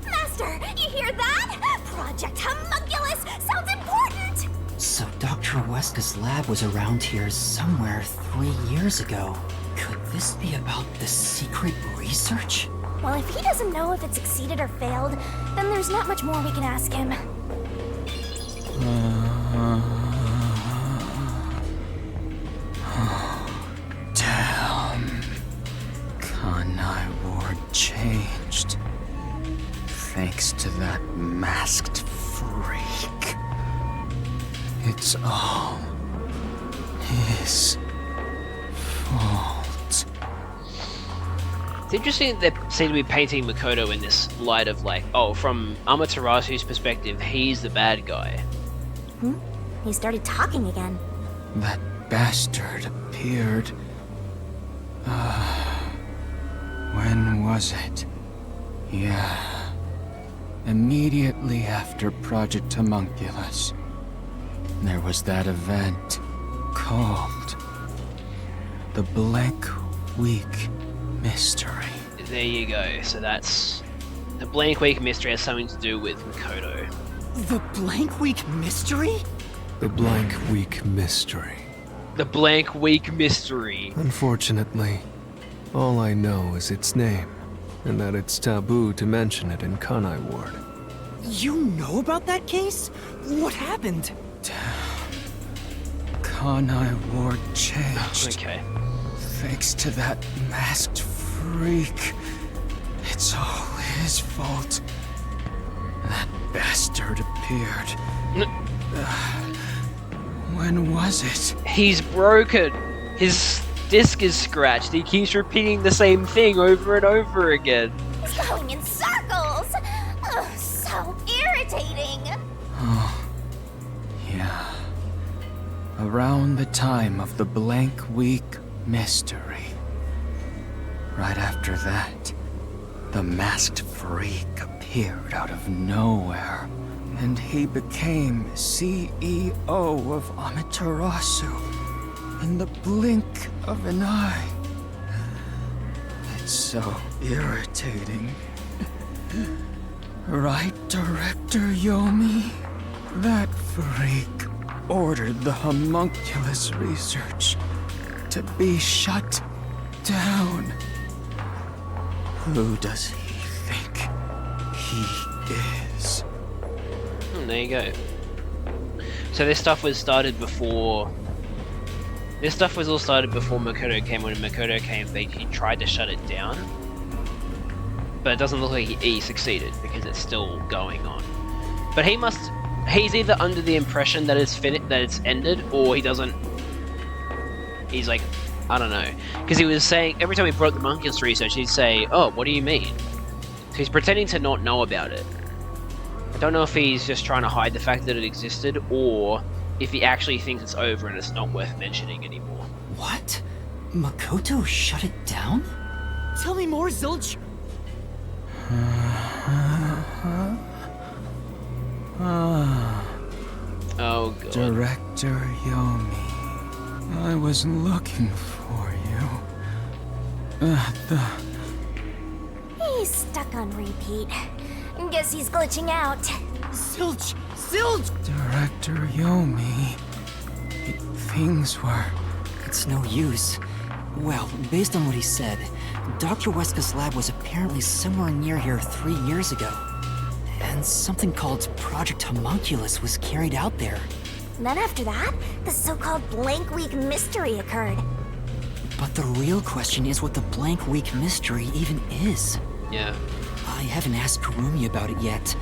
Speaker 4: Master, you hear that? Project Homunculus sounds important!
Speaker 2: So Dr. Weska's lab was around here somewhere 3 years ago. Could this be about the secret research?
Speaker 4: Well, if he doesn't know if it succeeded or failed, then there's not much more we can ask him.
Speaker 20: Damn. Kanai Ward changed. Thanks to that masked freak. It's all his fault.
Speaker 1: It's interesting that they seem to be painting Makoto in this light of like, oh, from Amaterasu's perspective, he's the bad guy.
Speaker 4: He started talking again.
Speaker 20: That bastard appeared. When was it? Yeah. Immediately after Project Homunculus. There was that event called the Blank Week Mystery.
Speaker 1: There you go. So that's the Blank Week Mystery has something to do with Makoto.
Speaker 7: The Blank Week Mystery?
Speaker 3: The Blank Week Mystery.
Speaker 1: The Blank Week Mystery.
Speaker 3: Unfortunately, all I know is its name, and that it's taboo to mention it in Kanai Ward.
Speaker 7: You know about that case? What happened?
Speaker 20: Kanai Ward changed.
Speaker 1: Okay.
Speaker 20: Thanks to that masked freak. It's all his fault. That bastard appeared. When was it?
Speaker 1: He's broken. His disc is scratched. He keeps repeating the same thing over and over again.
Speaker 4: He's going in circles! Ugh, so irritating!
Speaker 20: Oh, yeah. Around the time of the Blank Week Mystery. Right after that, the masked freak appeared out of nowhere, and he became CEO of Amaterasu in the blink of an eye. It's so irritating. Right, Director Yomi? That freak ordered the homunculus research to be shut down. Who does he think he is?
Speaker 1: There you go. So this stuff was started before... This stuff was all started before Makoto came. When Makoto came, he tried to shut it down. But it doesn't look like he succeeded, because it's still going on. But he must... He's either under the impression that it's that it's ended, or he doesn't... He's like... I don't know. Because he was saying... Every time he brought the homunculus research, he'd say, oh, what do you mean? So he's pretending to not know about it. I don't know if he's just trying to hide the fact that it existed, or if he actually thinks it's over and it's not worth mentioning anymore.
Speaker 2: What? Makoto shut it down?
Speaker 7: Tell me more, Zilch!
Speaker 1: Oh god.
Speaker 20: Director Yomi, I was looking for you.
Speaker 4: He's stuck on repeat. Guess he's glitching out.
Speaker 7: Zilch! Zilch!
Speaker 20: Director Yomi, things were...
Speaker 2: It's no use. Well, based on what he said, Dr. Weska's lab was apparently somewhere near here 3 years ago. And something called Project Homunculus was carried out there.
Speaker 4: Then after that, the so-called Blank Week Mystery occurred.
Speaker 2: But the real question is what the Blank Week Mystery even is.
Speaker 1: Yeah.
Speaker 2: I haven't asked Kurumi about it yet.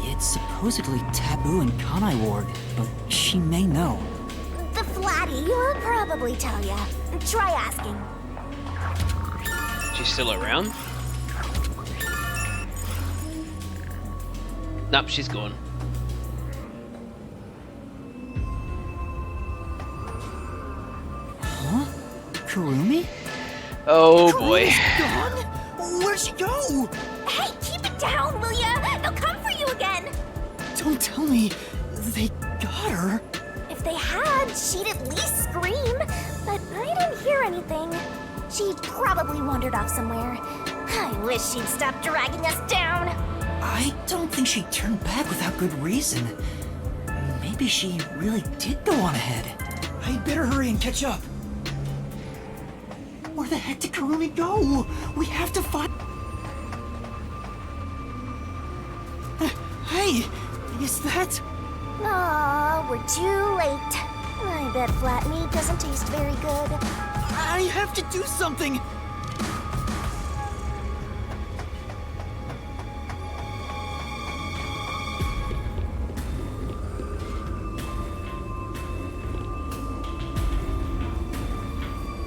Speaker 2: It's supposedly taboo in Kanai Ward, but she may know.
Speaker 4: The Flatty will probably tell ya. Try asking.
Speaker 1: She's still around? Nope, she's gone.
Speaker 2: Huh? Kurumi?
Speaker 1: Oh boy.
Speaker 7: Kurumi's gone? Where'd she go?
Speaker 4: Hey, keep it down, will ya? They'll come for you again.
Speaker 7: Don't tell me they got her.
Speaker 4: If they had, she'd at least scream. But I didn't hear anything. She probably wandered off somewhere. I wish she'd stop dragging us down.
Speaker 2: I don't think she turned back without good reason. Maybe she really did go on ahead.
Speaker 7: I'd better hurry and catch up. Where the heck did Kurumi go? We have to find... Hey, is that...
Speaker 4: Aw, we're too late. I bet flat meat doesn't taste very good.
Speaker 7: I have to do something!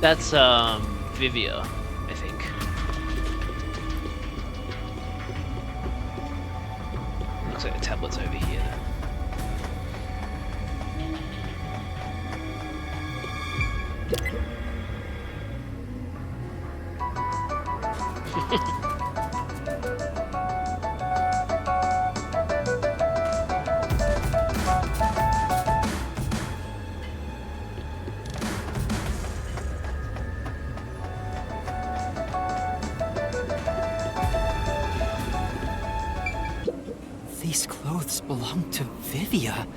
Speaker 1: That's, Vivia, I think. Looks like the tablet's over here.
Speaker 2: These clothes belong to Vivia.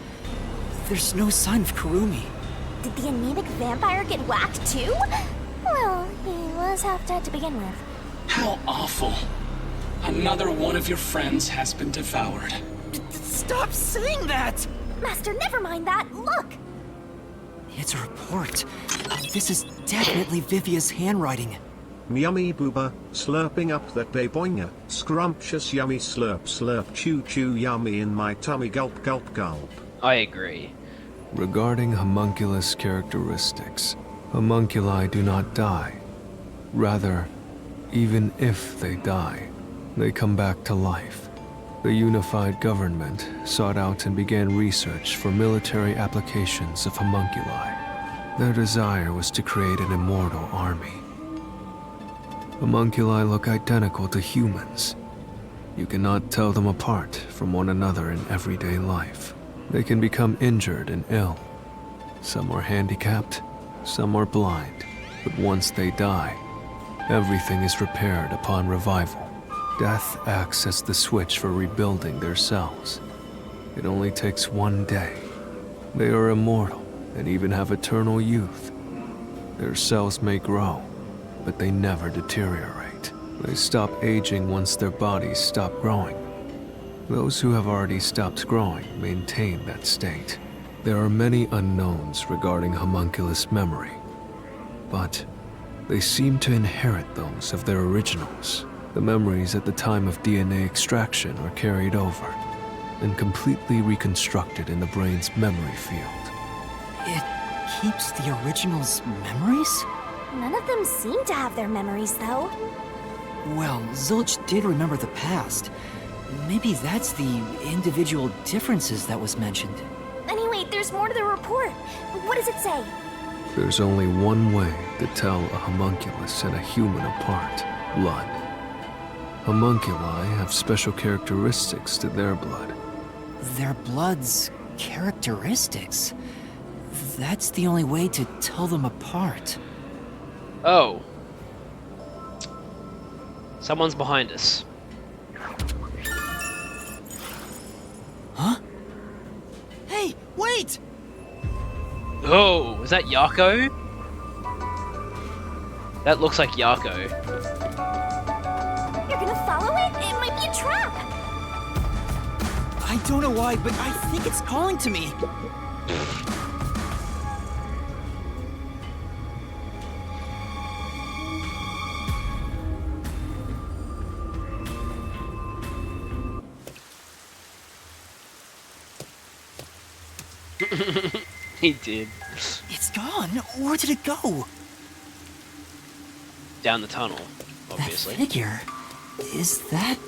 Speaker 2: There's no sign of Kurumi.
Speaker 4: Did the anemic vampire get whacked too? Well, he was half dead to begin with.
Speaker 18: How awful. Another one of your friends has been devoured.
Speaker 7: Stop saying that!
Speaker 4: Master, never mind that. Look!
Speaker 2: It's a report. This is definitely Vivia's handwriting.
Speaker 21: Yummy booba, slurping up that baboinga, scrumptious yummy slurp slurp chew chew yummy in my tummy gulp gulp gulp.
Speaker 1: I agree.
Speaker 3: Regarding homunculus characteristics, homunculi do not die. Rather, even if they die, they come back to life. The unified government sought out and began research for military applications of homunculi. Their desire was to create an immortal army. Homunculi look identical to humans. You cannot tell them apart from one another in everyday life. They can become injured and ill. Some are handicapped, some are blind, but once they die, everything is repaired upon revival. Death acts as the switch for rebuilding their cells. It only takes one day. They are immortal and even have eternal youth. Their cells may grow, but they never deteriorate. They stop aging once their bodies stop growing. Those who have already stopped growing maintain that state. There are many unknowns regarding homunculus memory, but they seem to inherit those of their originals. The memories at the time of DNA extraction are carried over and completely reconstructed in the brain's memory field.
Speaker 2: It keeps the original's memories?
Speaker 4: None of them seem to have their memories, though.
Speaker 2: Well, Zilch did remember the past. Maybe that's the individual differences that was mentioned.
Speaker 4: Anyway, there's more to the report. What does it say?
Speaker 3: There's only one way to tell a homunculus and a human apart: blood. Homunculi have special characteristics to their blood.
Speaker 2: Their blood's characteristics? That's the only way to tell them apart.
Speaker 1: Oh. Someone's behind us.
Speaker 2: Huh?
Speaker 7: Hey, wait!
Speaker 1: Oh, is that Yako? That looks like Yako.
Speaker 4: You're gonna follow it? It might be a trap!
Speaker 7: I don't know why, but I think it's calling to me.
Speaker 1: He did.
Speaker 7: It's gone. Where did it go?
Speaker 1: Down the tunnel, obviously.
Speaker 2: That figure? Is that...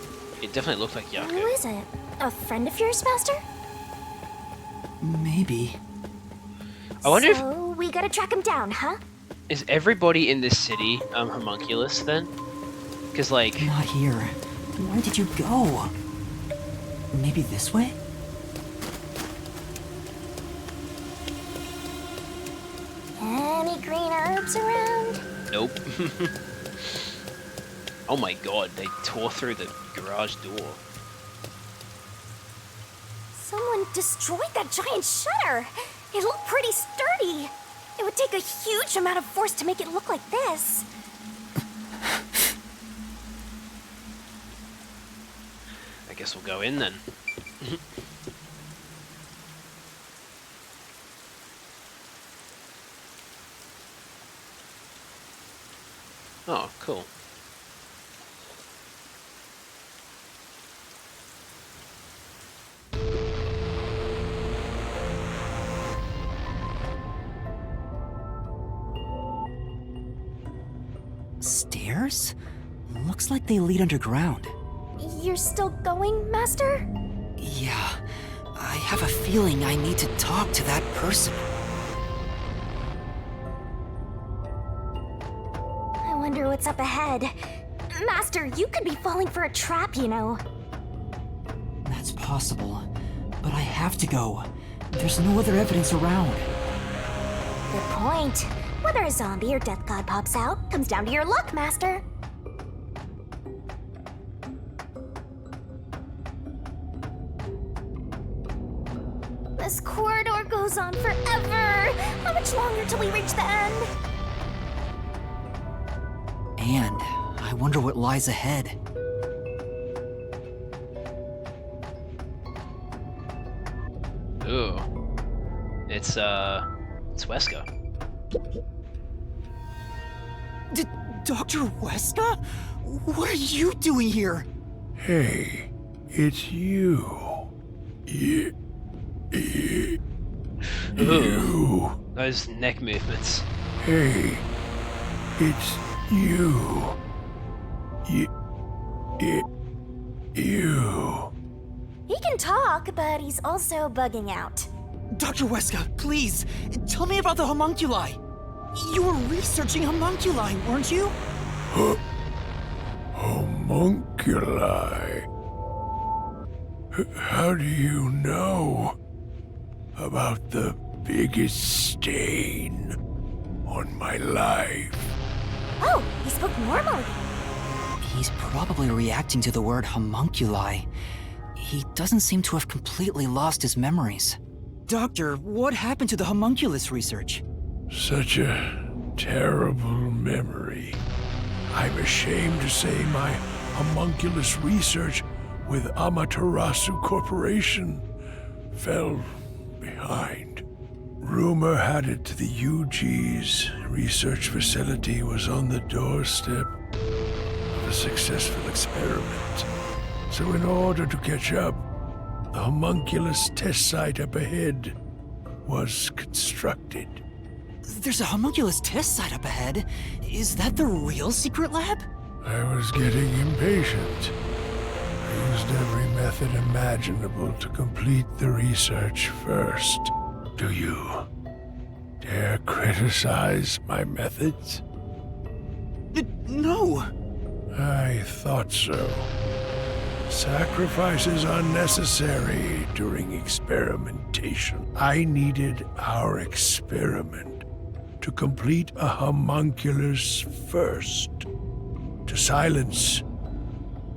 Speaker 1: It definitely looked like
Speaker 4: Who
Speaker 1: Yako.
Speaker 4: is it? A friend of yours, Master?
Speaker 2: Maybe.
Speaker 1: I wonder
Speaker 4: So, we gotta track him down, huh?
Speaker 1: Is everybody in this city homunculus then? Because, like...
Speaker 2: Not here. Where did you go? Maybe this way?
Speaker 4: Any green herbs around?
Speaker 1: Nope. Oh my god, they tore through the garage door.
Speaker 4: Someone destroyed that giant shutter. It looked pretty sturdy. It would take a huge amount of force to make it look like this.
Speaker 1: I guess we'll go in then. Oh, cool.
Speaker 2: Stairs? Looks like they lead underground.
Speaker 4: You're still going, Master?
Speaker 2: Yeah, I have a feeling I need to talk to that person.
Speaker 4: I wonder what's up ahead. Master, you could be falling for a trap, you know.
Speaker 2: That's possible, but I have to go. There's no other evidence around.
Speaker 4: Good point. Whether a zombie or death god pops out comes down to your luck, Master. This corridor goes on forever. How much longer till we reach the end?
Speaker 2: And I wonder what lies ahead.
Speaker 1: Ooh. It's Wesker.
Speaker 7: Dr. Wesker? What are you doing here?
Speaker 11: Hey, it's you. You.
Speaker 1: Those neck movements.
Speaker 11: Hey, it's you. You.
Speaker 4: He can talk, but he's also bugging out.
Speaker 7: Dr. Wesker, please, tell me about the homunculi. You were researching homunculi, weren't you?
Speaker 11: Homunculi? How do you know about the biggest stain on my life?
Speaker 4: Oh, he spoke normally.
Speaker 2: He's probably reacting to the word homunculi. He doesn't seem to have completely lost his memories.
Speaker 7: Doctor, what happened to the homunculus research?
Speaker 11: Such a terrible memory. I'm ashamed to say my homunculus research with Amaterasu Corporation fell behind. Rumor had it the UG's research facility was on the doorstep of a successful experiment. So in order to catch up, the homunculus test site up ahead was constructed.
Speaker 2: There's a homunculus test site up ahead. Is that the real secret lab?
Speaker 11: I was getting impatient. I used every method imaginable to complete the research first. Do you dare criticize my methods?
Speaker 7: No.
Speaker 11: I thought so. Sacrifices are necessary during experimentation. I needed our experiment to complete a homunculus first, to silence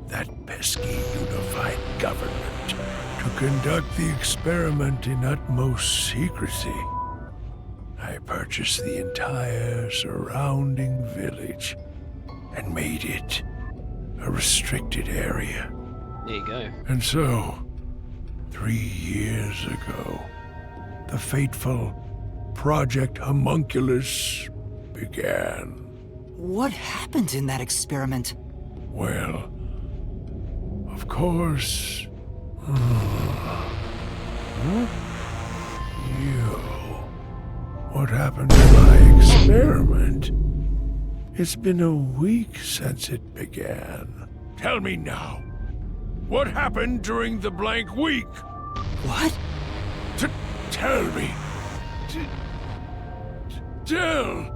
Speaker 11: that pesky unified government, to conduct the experiment in utmost secrecy. I purchased the entire surrounding village and made it a restricted area.
Speaker 1: There you go.
Speaker 11: And so, 3 years ago, the fateful Project Homunculus began.
Speaker 2: What happened in that experiment?
Speaker 11: Well, of course... You... What happened to my experiment? It's been a week since it began. Tell me now. What happened during the blank week?
Speaker 2: What?
Speaker 11: Tell me. Tell.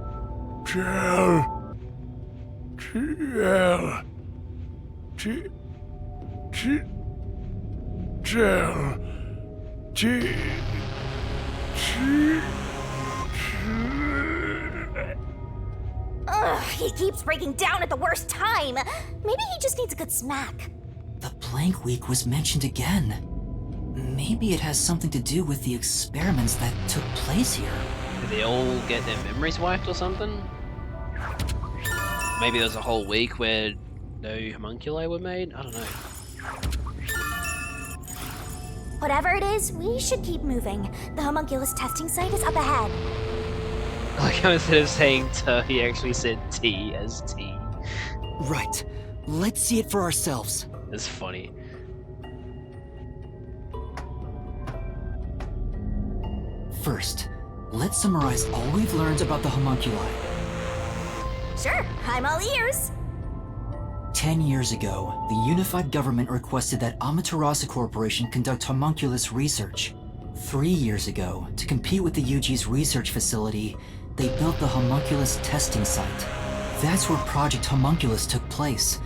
Speaker 4: Ugh, he keeps breaking down at the worst time. Maybe he just needs a good smack.
Speaker 2: The blank week was mentioned again. Maybe it has something to do with the experiments that took place here.
Speaker 1: Did they all get their memories wiped or something? Maybe there's a whole week where no homunculi were made? I don't know.
Speaker 4: Whatever it is, we should keep moving. The homunculus testing site is up ahead.
Speaker 1: Like how instead of saying T, he actually said T as T.
Speaker 7: Right. Let's see it for ourselves.
Speaker 1: That's funny.
Speaker 2: First, let's summarize all we've learned about the homunculi.
Speaker 4: Sure, I'm all ears.
Speaker 2: 10 years ago, the unified government requested that Amaterasu Corporation conduct homunculus research. 3 years ago, to compete with the UG's research facility, they built the homunculus testing site. That's where Project Homunculus took place.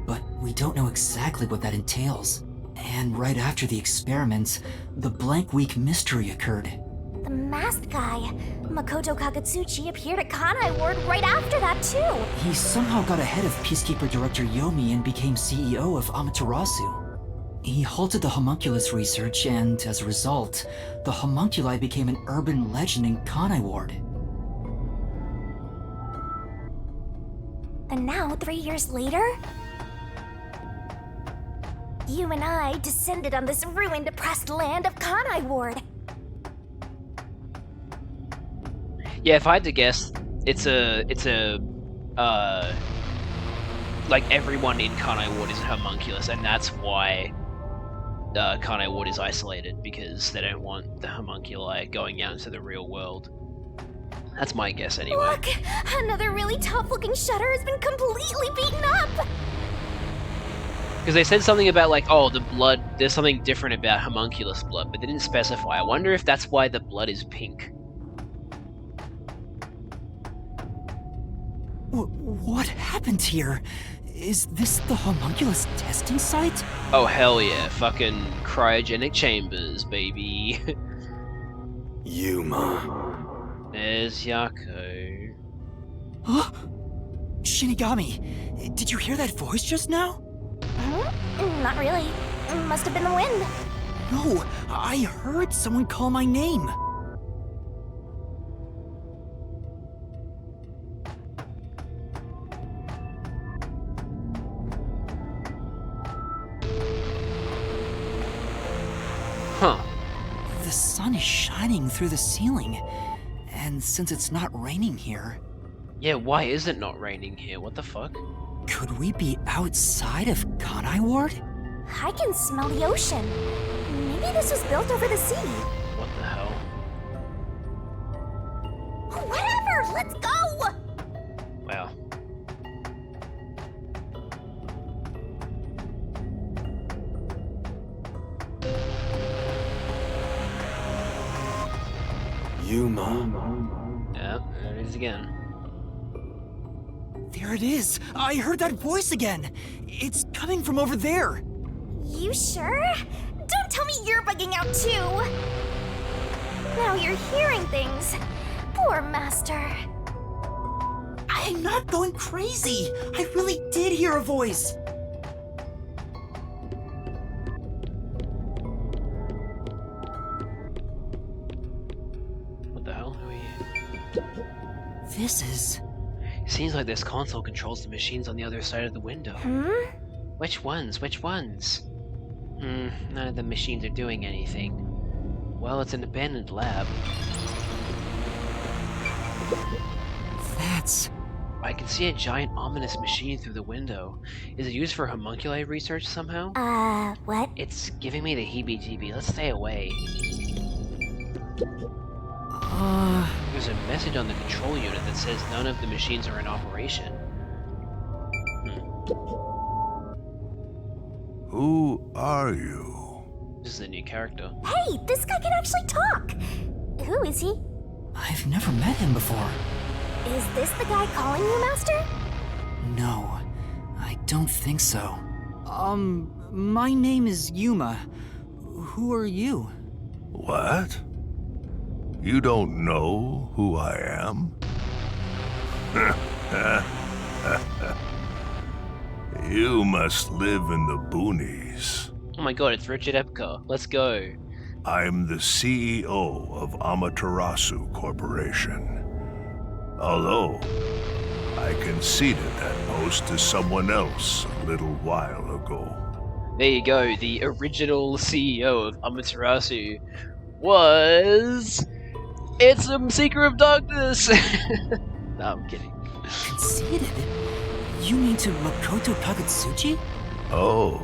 Speaker 2: But we don't know exactly what that entails. And right after the experiments, the blank week mystery occurred.
Speaker 4: The masked guy, Makoto Kakatsuchi, appeared at Kanai Ward right after that too.
Speaker 2: He somehow got ahead of Peacekeeper Director Yomi and became CEO of Amaterasu. He halted the homunculus research, and as a result, the homunculi became an urban legend in Kanai Ward.
Speaker 4: And now, 3 years later, you and I descended on this ruined, oppressed land of Kanai Ward.
Speaker 1: Yeah, if I had to guess, it's like everyone in Kanai Ward is a homunculus, and that's why Kanai Ward is isolated, because they don't want the homunculi going out into the real world. That's my guess anyway.
Speaker 4: Look! Another really tough-looking shutter has been completely beaten up!
Speaker 1: Because they said something about, like, oh, the blood, there's something different about homunculus blood, but they didn't specify. I wonder if that's why the blood is pink.
Speaker 2: What happened here? Is this the homunculus testing site?
Speaker 1: Oh, hell yeah. Fucking cryogenic chambers, baby.
Speaker 10: Yuma.
Speaker 1: There's Yako.
Speaker 2: Huh? Shinigami, did you hear that voice just now?
Speaker 4: Not really. Must have been the wind.
Speaker 2: No, I heard someone call my name.
Speaker 1: Huh.
Speaker 2: The sun is shining through the ceiling, and since it's not raining here...
Speaker 1: Yeah, why is it not raining here? What the fuck?
Speaker 2: Could we be outside of Kanai Ward?
Speaker 4: I can smell the ocean. Maybe this was built over the sea.
Speaker 1: What the hell?
Speaker 4: Whatever, let's go!
Speaker 1: Wow.
Speaker 10: Yuma.
Speaker 1: Yeah, there it is again.
Speaker 2: There it is! I heard that voice again! It's coming from over there!
Speaker 4: You sure? Don't tell me you're bugging out too! Now you're hearing things. Poor Master.
Speaker 2: I'm not going crazy! I really did hear a voice!
Speaker 1: What the hell? Who are you?
Speaker 2: This is...
Speaker 1: Seems like this console controls the machines on the other side of the window. Which ones? Which ones? None of the machines are doing anything. Well, it's an abandoned lab.
Speaker 2: That's...
Speaker 1: I can see a giant ominous machine through the window. Is it used for homunculi research somehow?
Speaker 4: What?
Speaker 1: It's giving me the heebie-jeebie. Let's stay away. There's a message on the control unit that says none of the machines are in operation.
Speaker 11: Who are you?
Speaker 1: This is a new character.
Speaker 4: Hey, this guy can actually talk! Who is he?
Speaker 2: I've never met him before.
Speaker 4: Is this the guy calling you, Master?
Speaker 2: No, I don't think so. My name is Yuma. Who are you?
Speaker 11: What? You don't know who I am? You must live in the boonies.
Speaker 1: Oh my god, it's Richard Epcar. Let's go.
Speaker 11: I'm the CEO of Amaterasu Corporation. Although, I conceded that post to someone else a little while ago.
Speaker 1: There you go, the original CEO of Amaterasu was... It's a Seeker of Darkness! No, I'm kidding.
Speaker 2: Conceded? You mean to Makoto Kagutsuchi?
Speaker 11: Oh,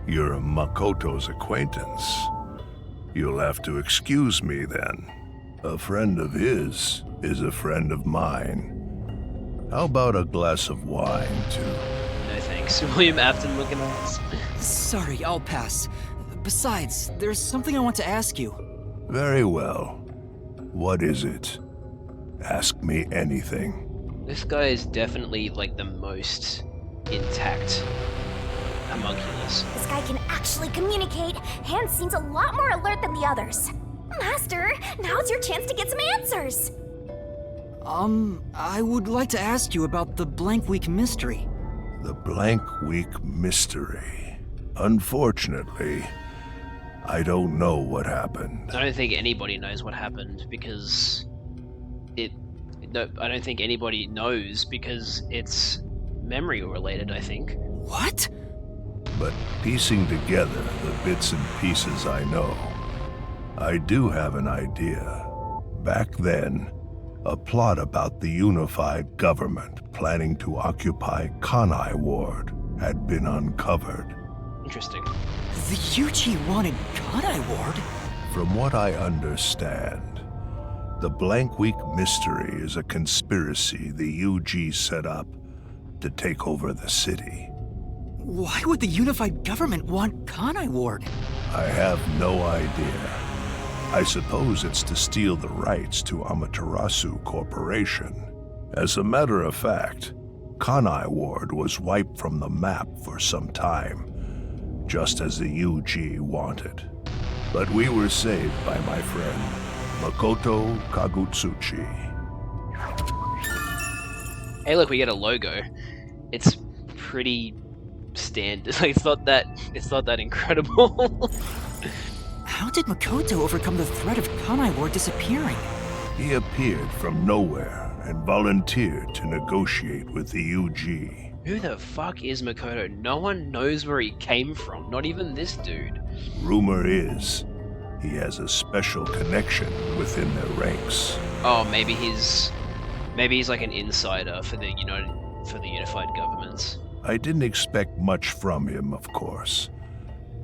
Speaker 11: you're a Makoto's acquaintance. You'll have to excuse me then. A friend of his is a friend of mine. How about a glass of wine, too?
Speaker 1: No thanks. William Afton looking at us.
Speaker 2: Sorry, I'll pass. Besides, there's something I want to ask you.
Speaker 11: Very well. What is it? Ask me anything.
Speaker 1: This guy is definitely, like, the most intact homunculus.
Speaker 4: This guy can actually communicate, and seems a lot more alert than the others. Master, now's your chance to get some answers!
Speaker 2: I would like to ask you about the Blank Week mystery.
Speaker 11: The Blank Week mystery. Unfortunately, I don't know what happened.
Speaker 1: I don't think anybody knows what happened because I don't think anybody knows because it's memory related, I think.
Speaker 2: What?
Speaker 11: But piecing together the bits and pieces I know, I do have an idea. Back then, a plot about the unified government planning to occupy Kanai Ward had been uncovered.
Speaker 1: Interesting.
Speaker 2: The UG wanted Kanai Ward?
Speaker 11: From what I understand, the Blank Week mystery is a conspiracy the UG set up to take over the city.
Speaker 2: Why would the unified government want Kanai Ward?
Speaker 11: I have no idea. I suppose it's to steal the rights to Amaterasu Corporation. As a matter of fact, Kanai Ward was wiped from the map for some time, just as the UG wanted. But we were saved by my friend, Makoto Kagutsuchi.
Speaker 1: Hey look, we get a logo. It's pretty standard. Like, it's not that incredible.
Speaker 2: How did Makoto overcome the threat of Kanai Ward disappearing?
Speaker 11: He appeared from nowhere and volunteered to negotiate with the UG.
Speaker 1: Who the fuck is Makoto? No one knows where he came from, not even this dude.
Speaker 11: Rumor is, he has a special connection within their ranks.
Speaker 1: Oh, maybe he's like an insider for the unified governments.
Speaker 11: I didn't expect much from him, of course.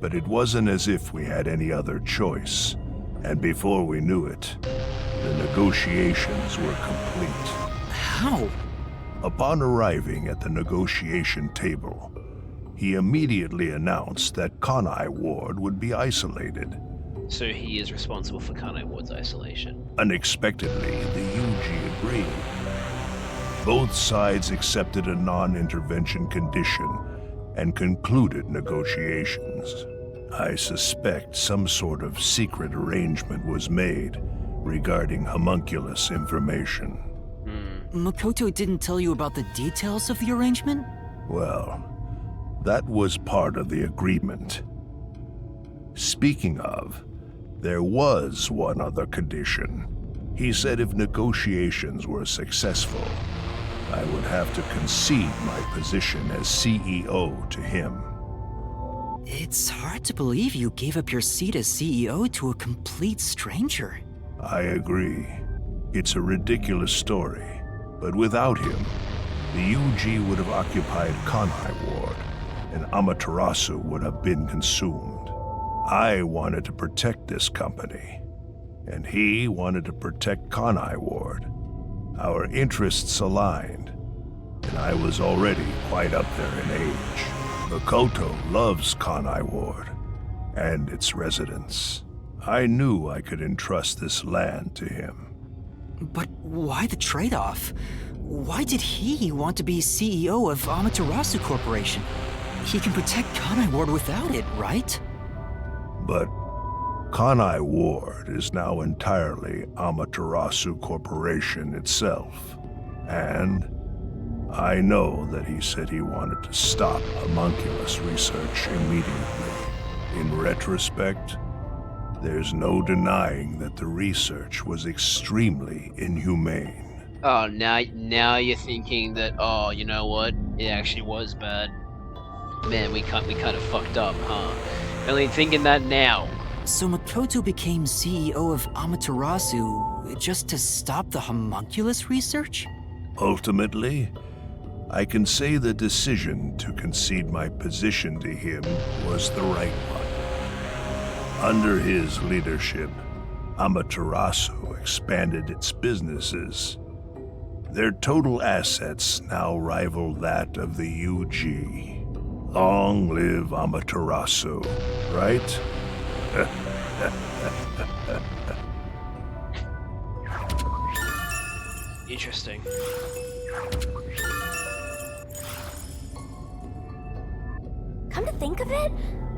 Speaker 11: But it wasn't as if we had any other choice. And before we knew it, the negotiations were complete.
Speaker 2: How?
Speaker 11: Upon arriving at the negotiation table, he immediately announced that Kanai Ward would be isolated.
Speaker 1: So he is responsible for Kanai Ward's isolation.
Speaker 11: Unexpectedly, the UG agreed. Both sides accepted a non-intervention condition and concluded negotiations. I suspect some sort of secret arrangement was made regarding homunculus information.
Speaker 2: Makoto didn't tell you about the details of the arrangement?
Speaker 11: Well, that was part of the agreement. Speaking of, there was one other condition. He said if negotiations were successful, I would have to concede my position as CEO to him.
Speaker 2: It's hard to believe you gave up your seat as CEO to a complete stranger.
Speaker 11: I agree. It's a ridiculous story, but without him, the UG would have occupied Kanai Ward, and Amaterasu would have been consumed. I wanted to protect this company, and he wanted to protect Kanai Ward. Our interests aligned, and I was already quite up there in age. Makoto loves Kanai Ward and its residents. I knew I could entrust this land to him.
Speaker 2: But why the trade-off? Why did he want to be CEO of Amaterasu Corporation? he can protect Kanai Ward without it, right?
Speaker 11: But Kanai Ward is now entirely Amaterasu Corporation itself. And I know that he said he wanted to stop homunculus research immediately. In retrospect, there's no denying that the research was extremely inhumane.
Speaker 1: Oh, now you're thinking that, oh, you know what? It actually was bad. Man, we kind of fucked up, huh? Only thinking that now.
Speaker 2: So Makoto became CEO of Amaterasu just to stop the homunculus research?
Speaker 11: Ultimately, I can say the decision to concede my position to him was the right one. Under his leadership, Amaterasu expanded its businesses. Their total assets now rival that of the UG. Long live Amaterasu, right?
Speaker 1: Interesting.
Speaker 4: Come to think of it,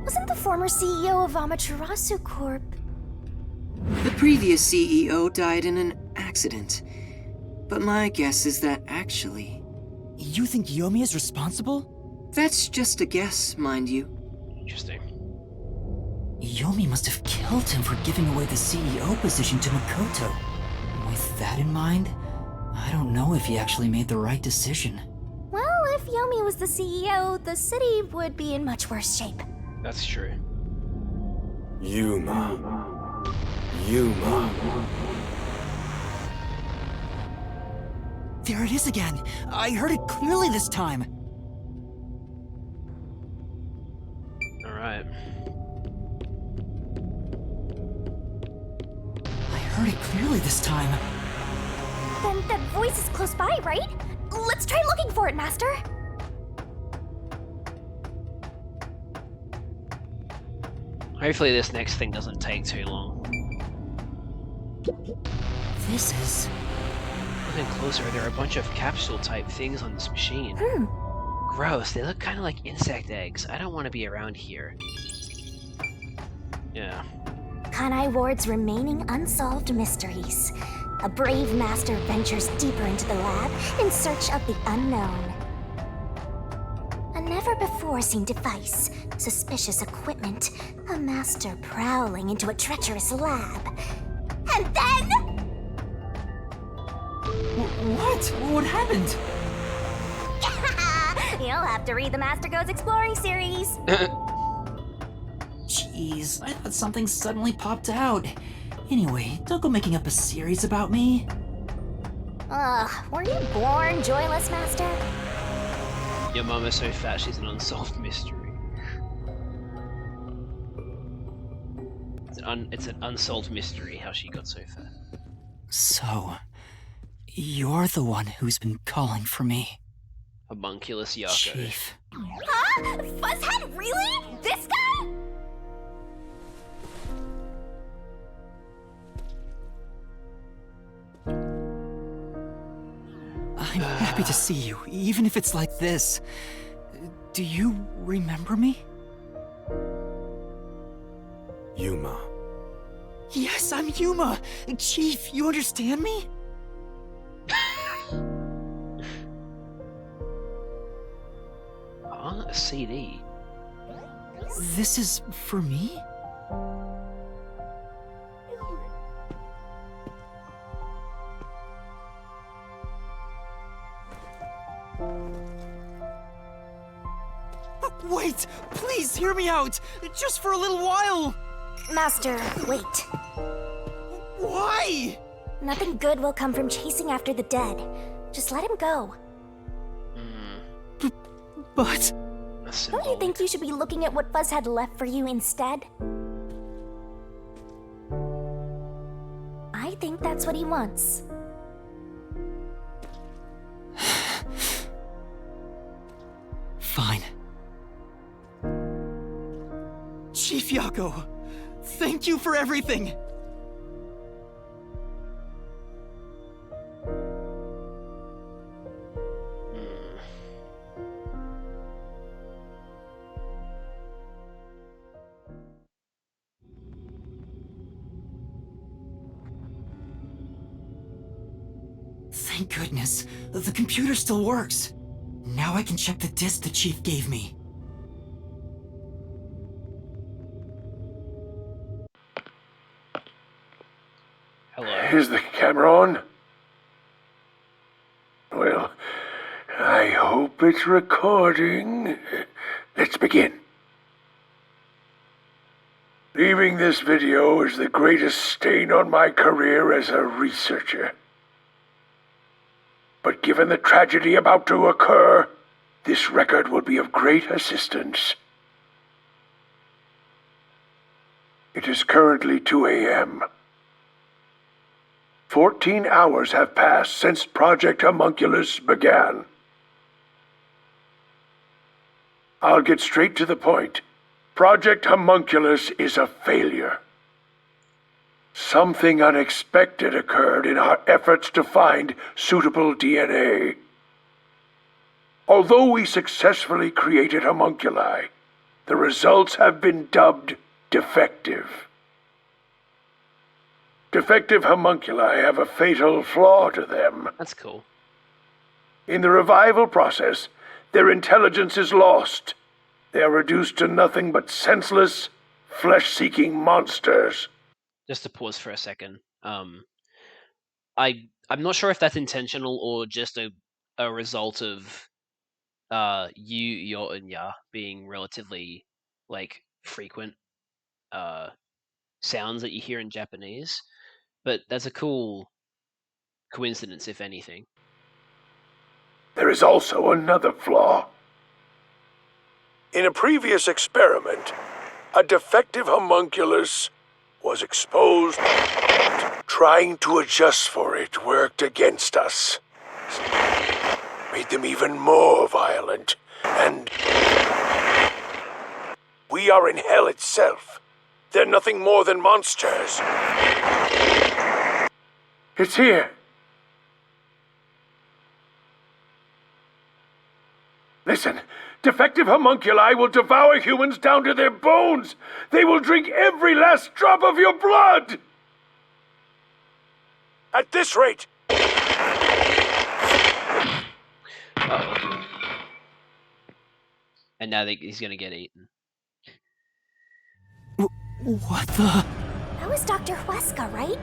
Speaker 4: wasn't the former CEO of Amaterasu Corp...
Speaker 12: The previous CEO died in an accident. But my guess is that actually...
Speaker 2: You think Yomi is responsible?
Speaker 12: That's just a guess, mind you.
Speaker 1: Interesting.
Speaker 2: Yomi must have killed him for giving away the CEO position to Makoto. With that in mind, I don't know if he actually made the right decision.
Speaker 4: Well, if Yomi was the CEO, the city would be in much worse shape.
Speaker 1: That's true.
Speaker 10: Yuma.
Speaker 2: There it is again! I heard it clearly this time!
Speaker 1: Alright.
Speaker 2: I heard it clearly this time.
Speaker 4: Then that voice is close by, right? Let's try looking for it, Master!
Speaker 1: Hopefully this next thing doesn't take too long.
Speaker 2: This is...
Speaker 1: Looking closer, there are a bunch of capsule-type things on this machine. Gross, they look kind of like insect eggs. I don't want to be around here. Yeah.
Speaker 4: Kanai Ward's remaining unsolved mysteries. A brave master ventures deeper into the lab in search of the unknown. A never-before-seen device, suspicious equipment, a master prowling into a treacherous lab. And then...
Speaker 2: What? What happened?
Speaker 4: You'll have to read the Master Goes Exploring series.
Speaker 2: Jeez, I thought something suddenly popped out. Anyway, don't go making up a series about me.
Speaker 4: Ugh, were you born joyless, Master?
Speaker 1: Your mom is so fat she's an unsolved mystery. It's an unsolved mystery how she got so fat.
Speaker 2: So, you're the one who's been calling for me.
Speaker 1: Homunculus Yako.
Speaker 2: Chief.
Speaker 4: Huh? Fuzzhead, really? This guy?
Speaker 2: I'm happy to see you, even if it's like this. Do you remember me?
Speaker 10: Yuma.
Speaker 2: Yes, I'm Yuma! Chief, you understand me?
Speaker 1: A CD?
Speaker 2: This is for me? Wait! Please hear me out! Just for a little while!
Speaker 4: Master, wait.
Speaker 2: Why?
Speaker 4: Nothing good will come from chasing after the dead. Just let him go.
Speaker 2: But...
Speaker 4: Don't you think you should be looking at what Fuzzhead left for you instead? I think that's what he wants.
Speaker 2: Fine. Chief Yako, thank you for everything! Thank goodness. The computer still works. Now I can check the disc the Chief gave me.
Speaker 1: Hello.
Speaker 6: Is the camera on? Well, I hope it's recording. Let's begin. Leaving this video is the greatest stain on my career as a researcher. But given the tragedy about to occur, this record will be of great assistance. It is currently 2 a.m. 14 hours have passed since Project Homunculus began. I'll get straight to the point. Project Homunculus is a failure. Something unexpected occurred in our efforts to find suitable DNA. Although we successfully created homunculi, the results have been dubbed defective. Defective homunculi have a fatal flaw to them.
Speaker 1: That's cool.
Speaker 6: In the revival process, their intelligence is lost. They are reduced to nothing but senseless, flesh-seeking monsters.
Speaker 1: Just to pause for a second. I'm not sure if that's intentional or just a result of your and ya being relatively like frequent sounds that you hear in Japanese. But that's a cool coincidence, if anything.
Speaker 6: There is also another flaw. In a previous experiment, a defective homunculus was exposed. Trying to adjust for it worked against us. Made them even more violent, and we are in hell itself. They're nothing more than monsters. It's here. Listen, defective homunculi will devour humans down to their bones. They will drink every last drop of your blood. At this rate...
Speaker 1: Uh-oh. And now he's gonna get eaten.
Speaker 2: What the?
Speaker 4: That was Dr. Huesca, right?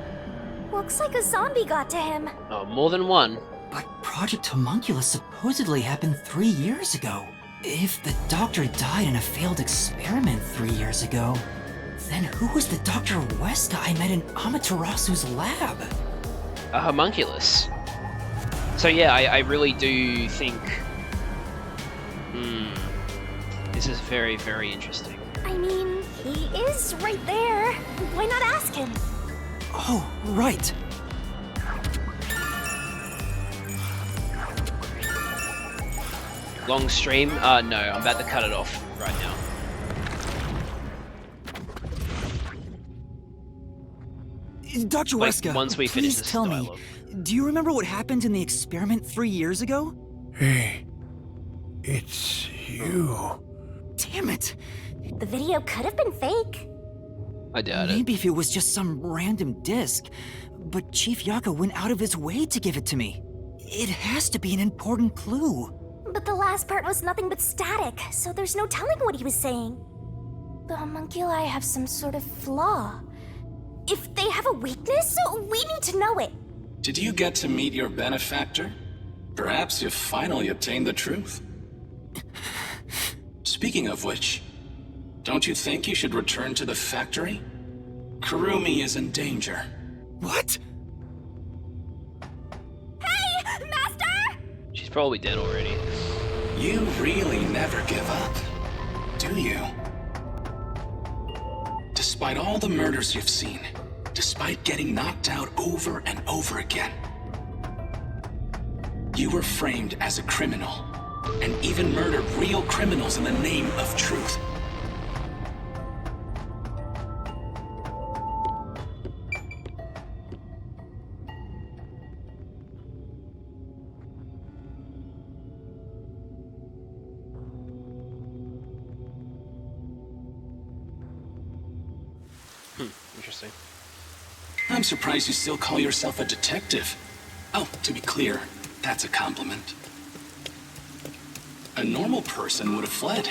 Speaker 4: Looks like a zombie got to him.
Speaker 1: Oh, more than one.
Speaker 2: But Project Homunculus supposedly happened 3 years ago. If the doctor died in a failed experiment 3 years ago, then who was the Dr. Huesca I met in Amaterasu's lab?
Speaker 1: A homunculus. So yeah, I really do think... this is very, very interesting.
Speaker 4: I mean, he is right there. Why not ask him?
Speaker 2: Oh, right.
Speaker 1: Long stream? No, I'm about to cut it off right now.
Speaker 2: Dr. Huesca,
Speaker 1: once we finish
Speaker 2: please
Speaker 1: this
Speaker 2: tell
Speaker 1: dialogue.
Speaker 2: me, do you remember what happened in the experiment 3 years ago?
Speaker 6: Hey, it's you.
Speaker 2: Damn it!
Speaker 4: The video could have been fake.
Speaker 1: I doubt it.
Speaker 2: Maybe if it was just some random disc, but Chief Yaka went out of his way to give it to me. It has to be an important clue.
Speaker 4: But the last part was nothing but static, so there's no telling what he was saying. The homunculi have some sort of flaw. If they have a weakness, we need to know it.
Speaker 18: Did you get to meet your benefactor? Perhaps you've finally obtained the truth. Speaking of which, don't you think you should return to the factory? Kurumi is in danger.
Speaker 2: What?
Speaker 4: Hey, Master!
Speaker 1: She's probably dead already.
Speaker 18: You really never give up, do you? Despite all the murders you've seen, despite getting knocked out over and over again, you were framed as a criminal, and even murdered real criminals in the name of truth.
Speaker 1: Interesting.
Speaker 18: I'm surprised you still call yourself a detective. Oh, to be clear, that's a compliment. A normal person would have fled.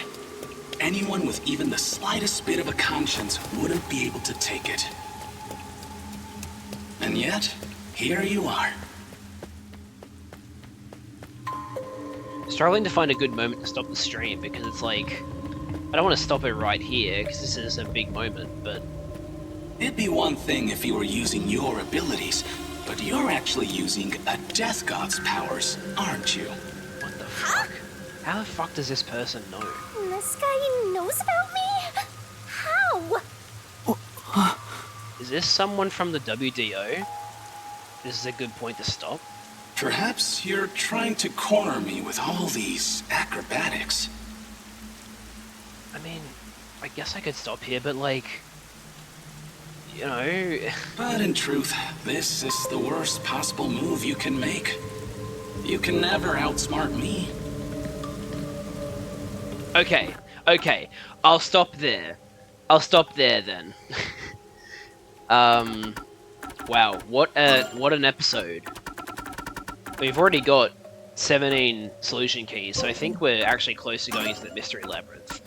Speaker 18: Anyone with even the slightest bit of a conscience wouldn't be able to take it. And yet, here you are.
Speaker 1: Struggling to find a good moment to stop the stream because it's like, I don't want to stop it right here because this is a big moment, but...
Speaker 18: It'd be one thing if you were using your abilities, but you're actually using a Death God's powers, aren't you?
Speaker 1: What the fuck? How the fuck does this person know?
Speaker 4: This guy knows about me? How?
Speaker 1: Is this someone from the WDO? This is a good point to stop.
Speaker 18: Perhaps you're trying to corner me with all these acrobatics.
Speaker 1: I mean, I guess I could stop here, but like... You know...
Speaker 18: But in truth, this is the worst possible move you can make. You can never outsmart me.
Speaker 1: Okay, okay. I'll stop there. I'll stop there then. Wow, what an episode. We've already got 17 solution keys, so I think we're actually close to going into the mystery labyrinth.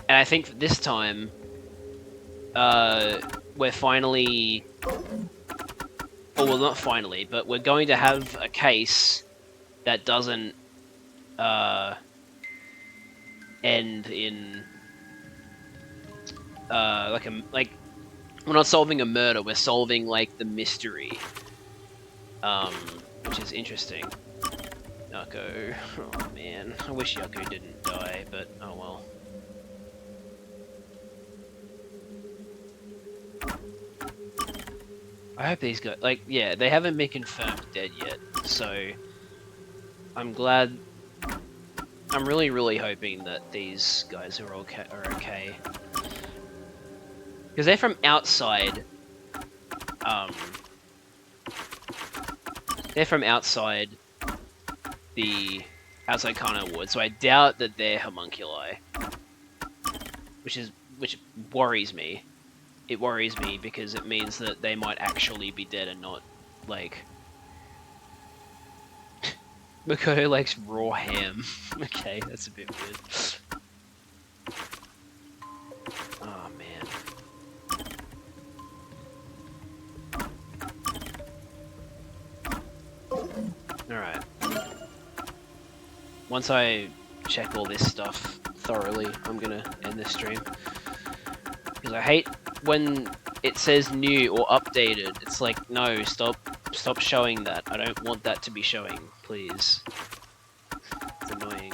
Speaker 1: And I think this time, we're finally... Or well, not finally, but we're going to have a case that doesn't, end in, like, we're not solving a murder, we're solving, like, the mystery. Which is interesting. Yucko. Oh, man. I wish Yucko didn't die, but oh well. I hope these guys, like, yeah, they haven't been confirmed dead yet, so I'm glad. I'm really, really hoping that these guys are okay. Because they're from outside, they're from outside Kana Ward, so I doubt that they're homunculi. Which worries me. It worries me because it means that they might actually be dead and not, like... Makoto likes raw ham. Okay, that's a bit weird. Oh, man. Alright. Once I check all this stuff thoroughly, I'm gonna end this stream. Because I hate when it says new or updated. It's like, no, stop showing that. I don't want that to be showing, please. It's annoying.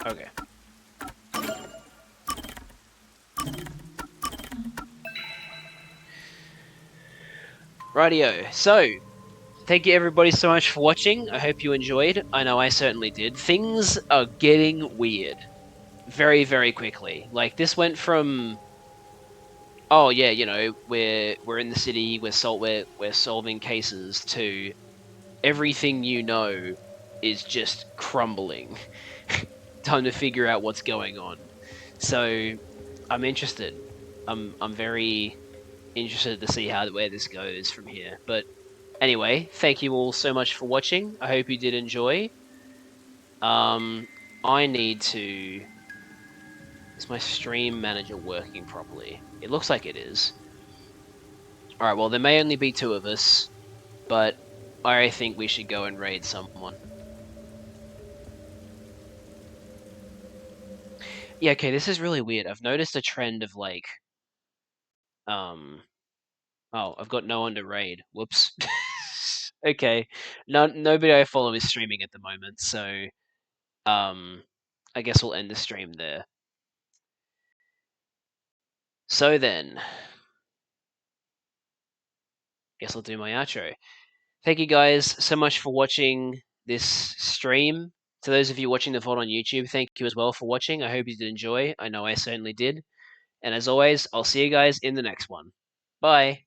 Speaker 1: Okay. Rightio, so, thank you everybody so much for watching. I hope you enjoyed. I know I certainly did. Things are getting weird. Very, very quickly. Like, this went from... Oh, yeah, you know, we're in the city, we're solving cases, to everything you know is just crumbling. Time to figure out what's going on. So, I'm interested. I'm very interested to see where this goes from here. But anyway, thank you all so much for watching. I hope you did enjoy. I need to... Is my stream manager working properly? It looks like it is. Alright, well there may only be 2 of us, but I think we should go and raid someone. Yeah, okay, this is really weird. I've noticed a trend of like... Oh, I've got no one to raid. Whoops. Okay. Nobody I follow is streaming at the moment, so... I guess we'll end the stream there. So then... Guess I'll do my outro. Thank you guys so much for watching this stream. To those of you watching the VOD on YouTube, thank you as well for watching. I hope you did enjoy. I know I certainly did. And as always, I'll see you guys in the next one. Bye.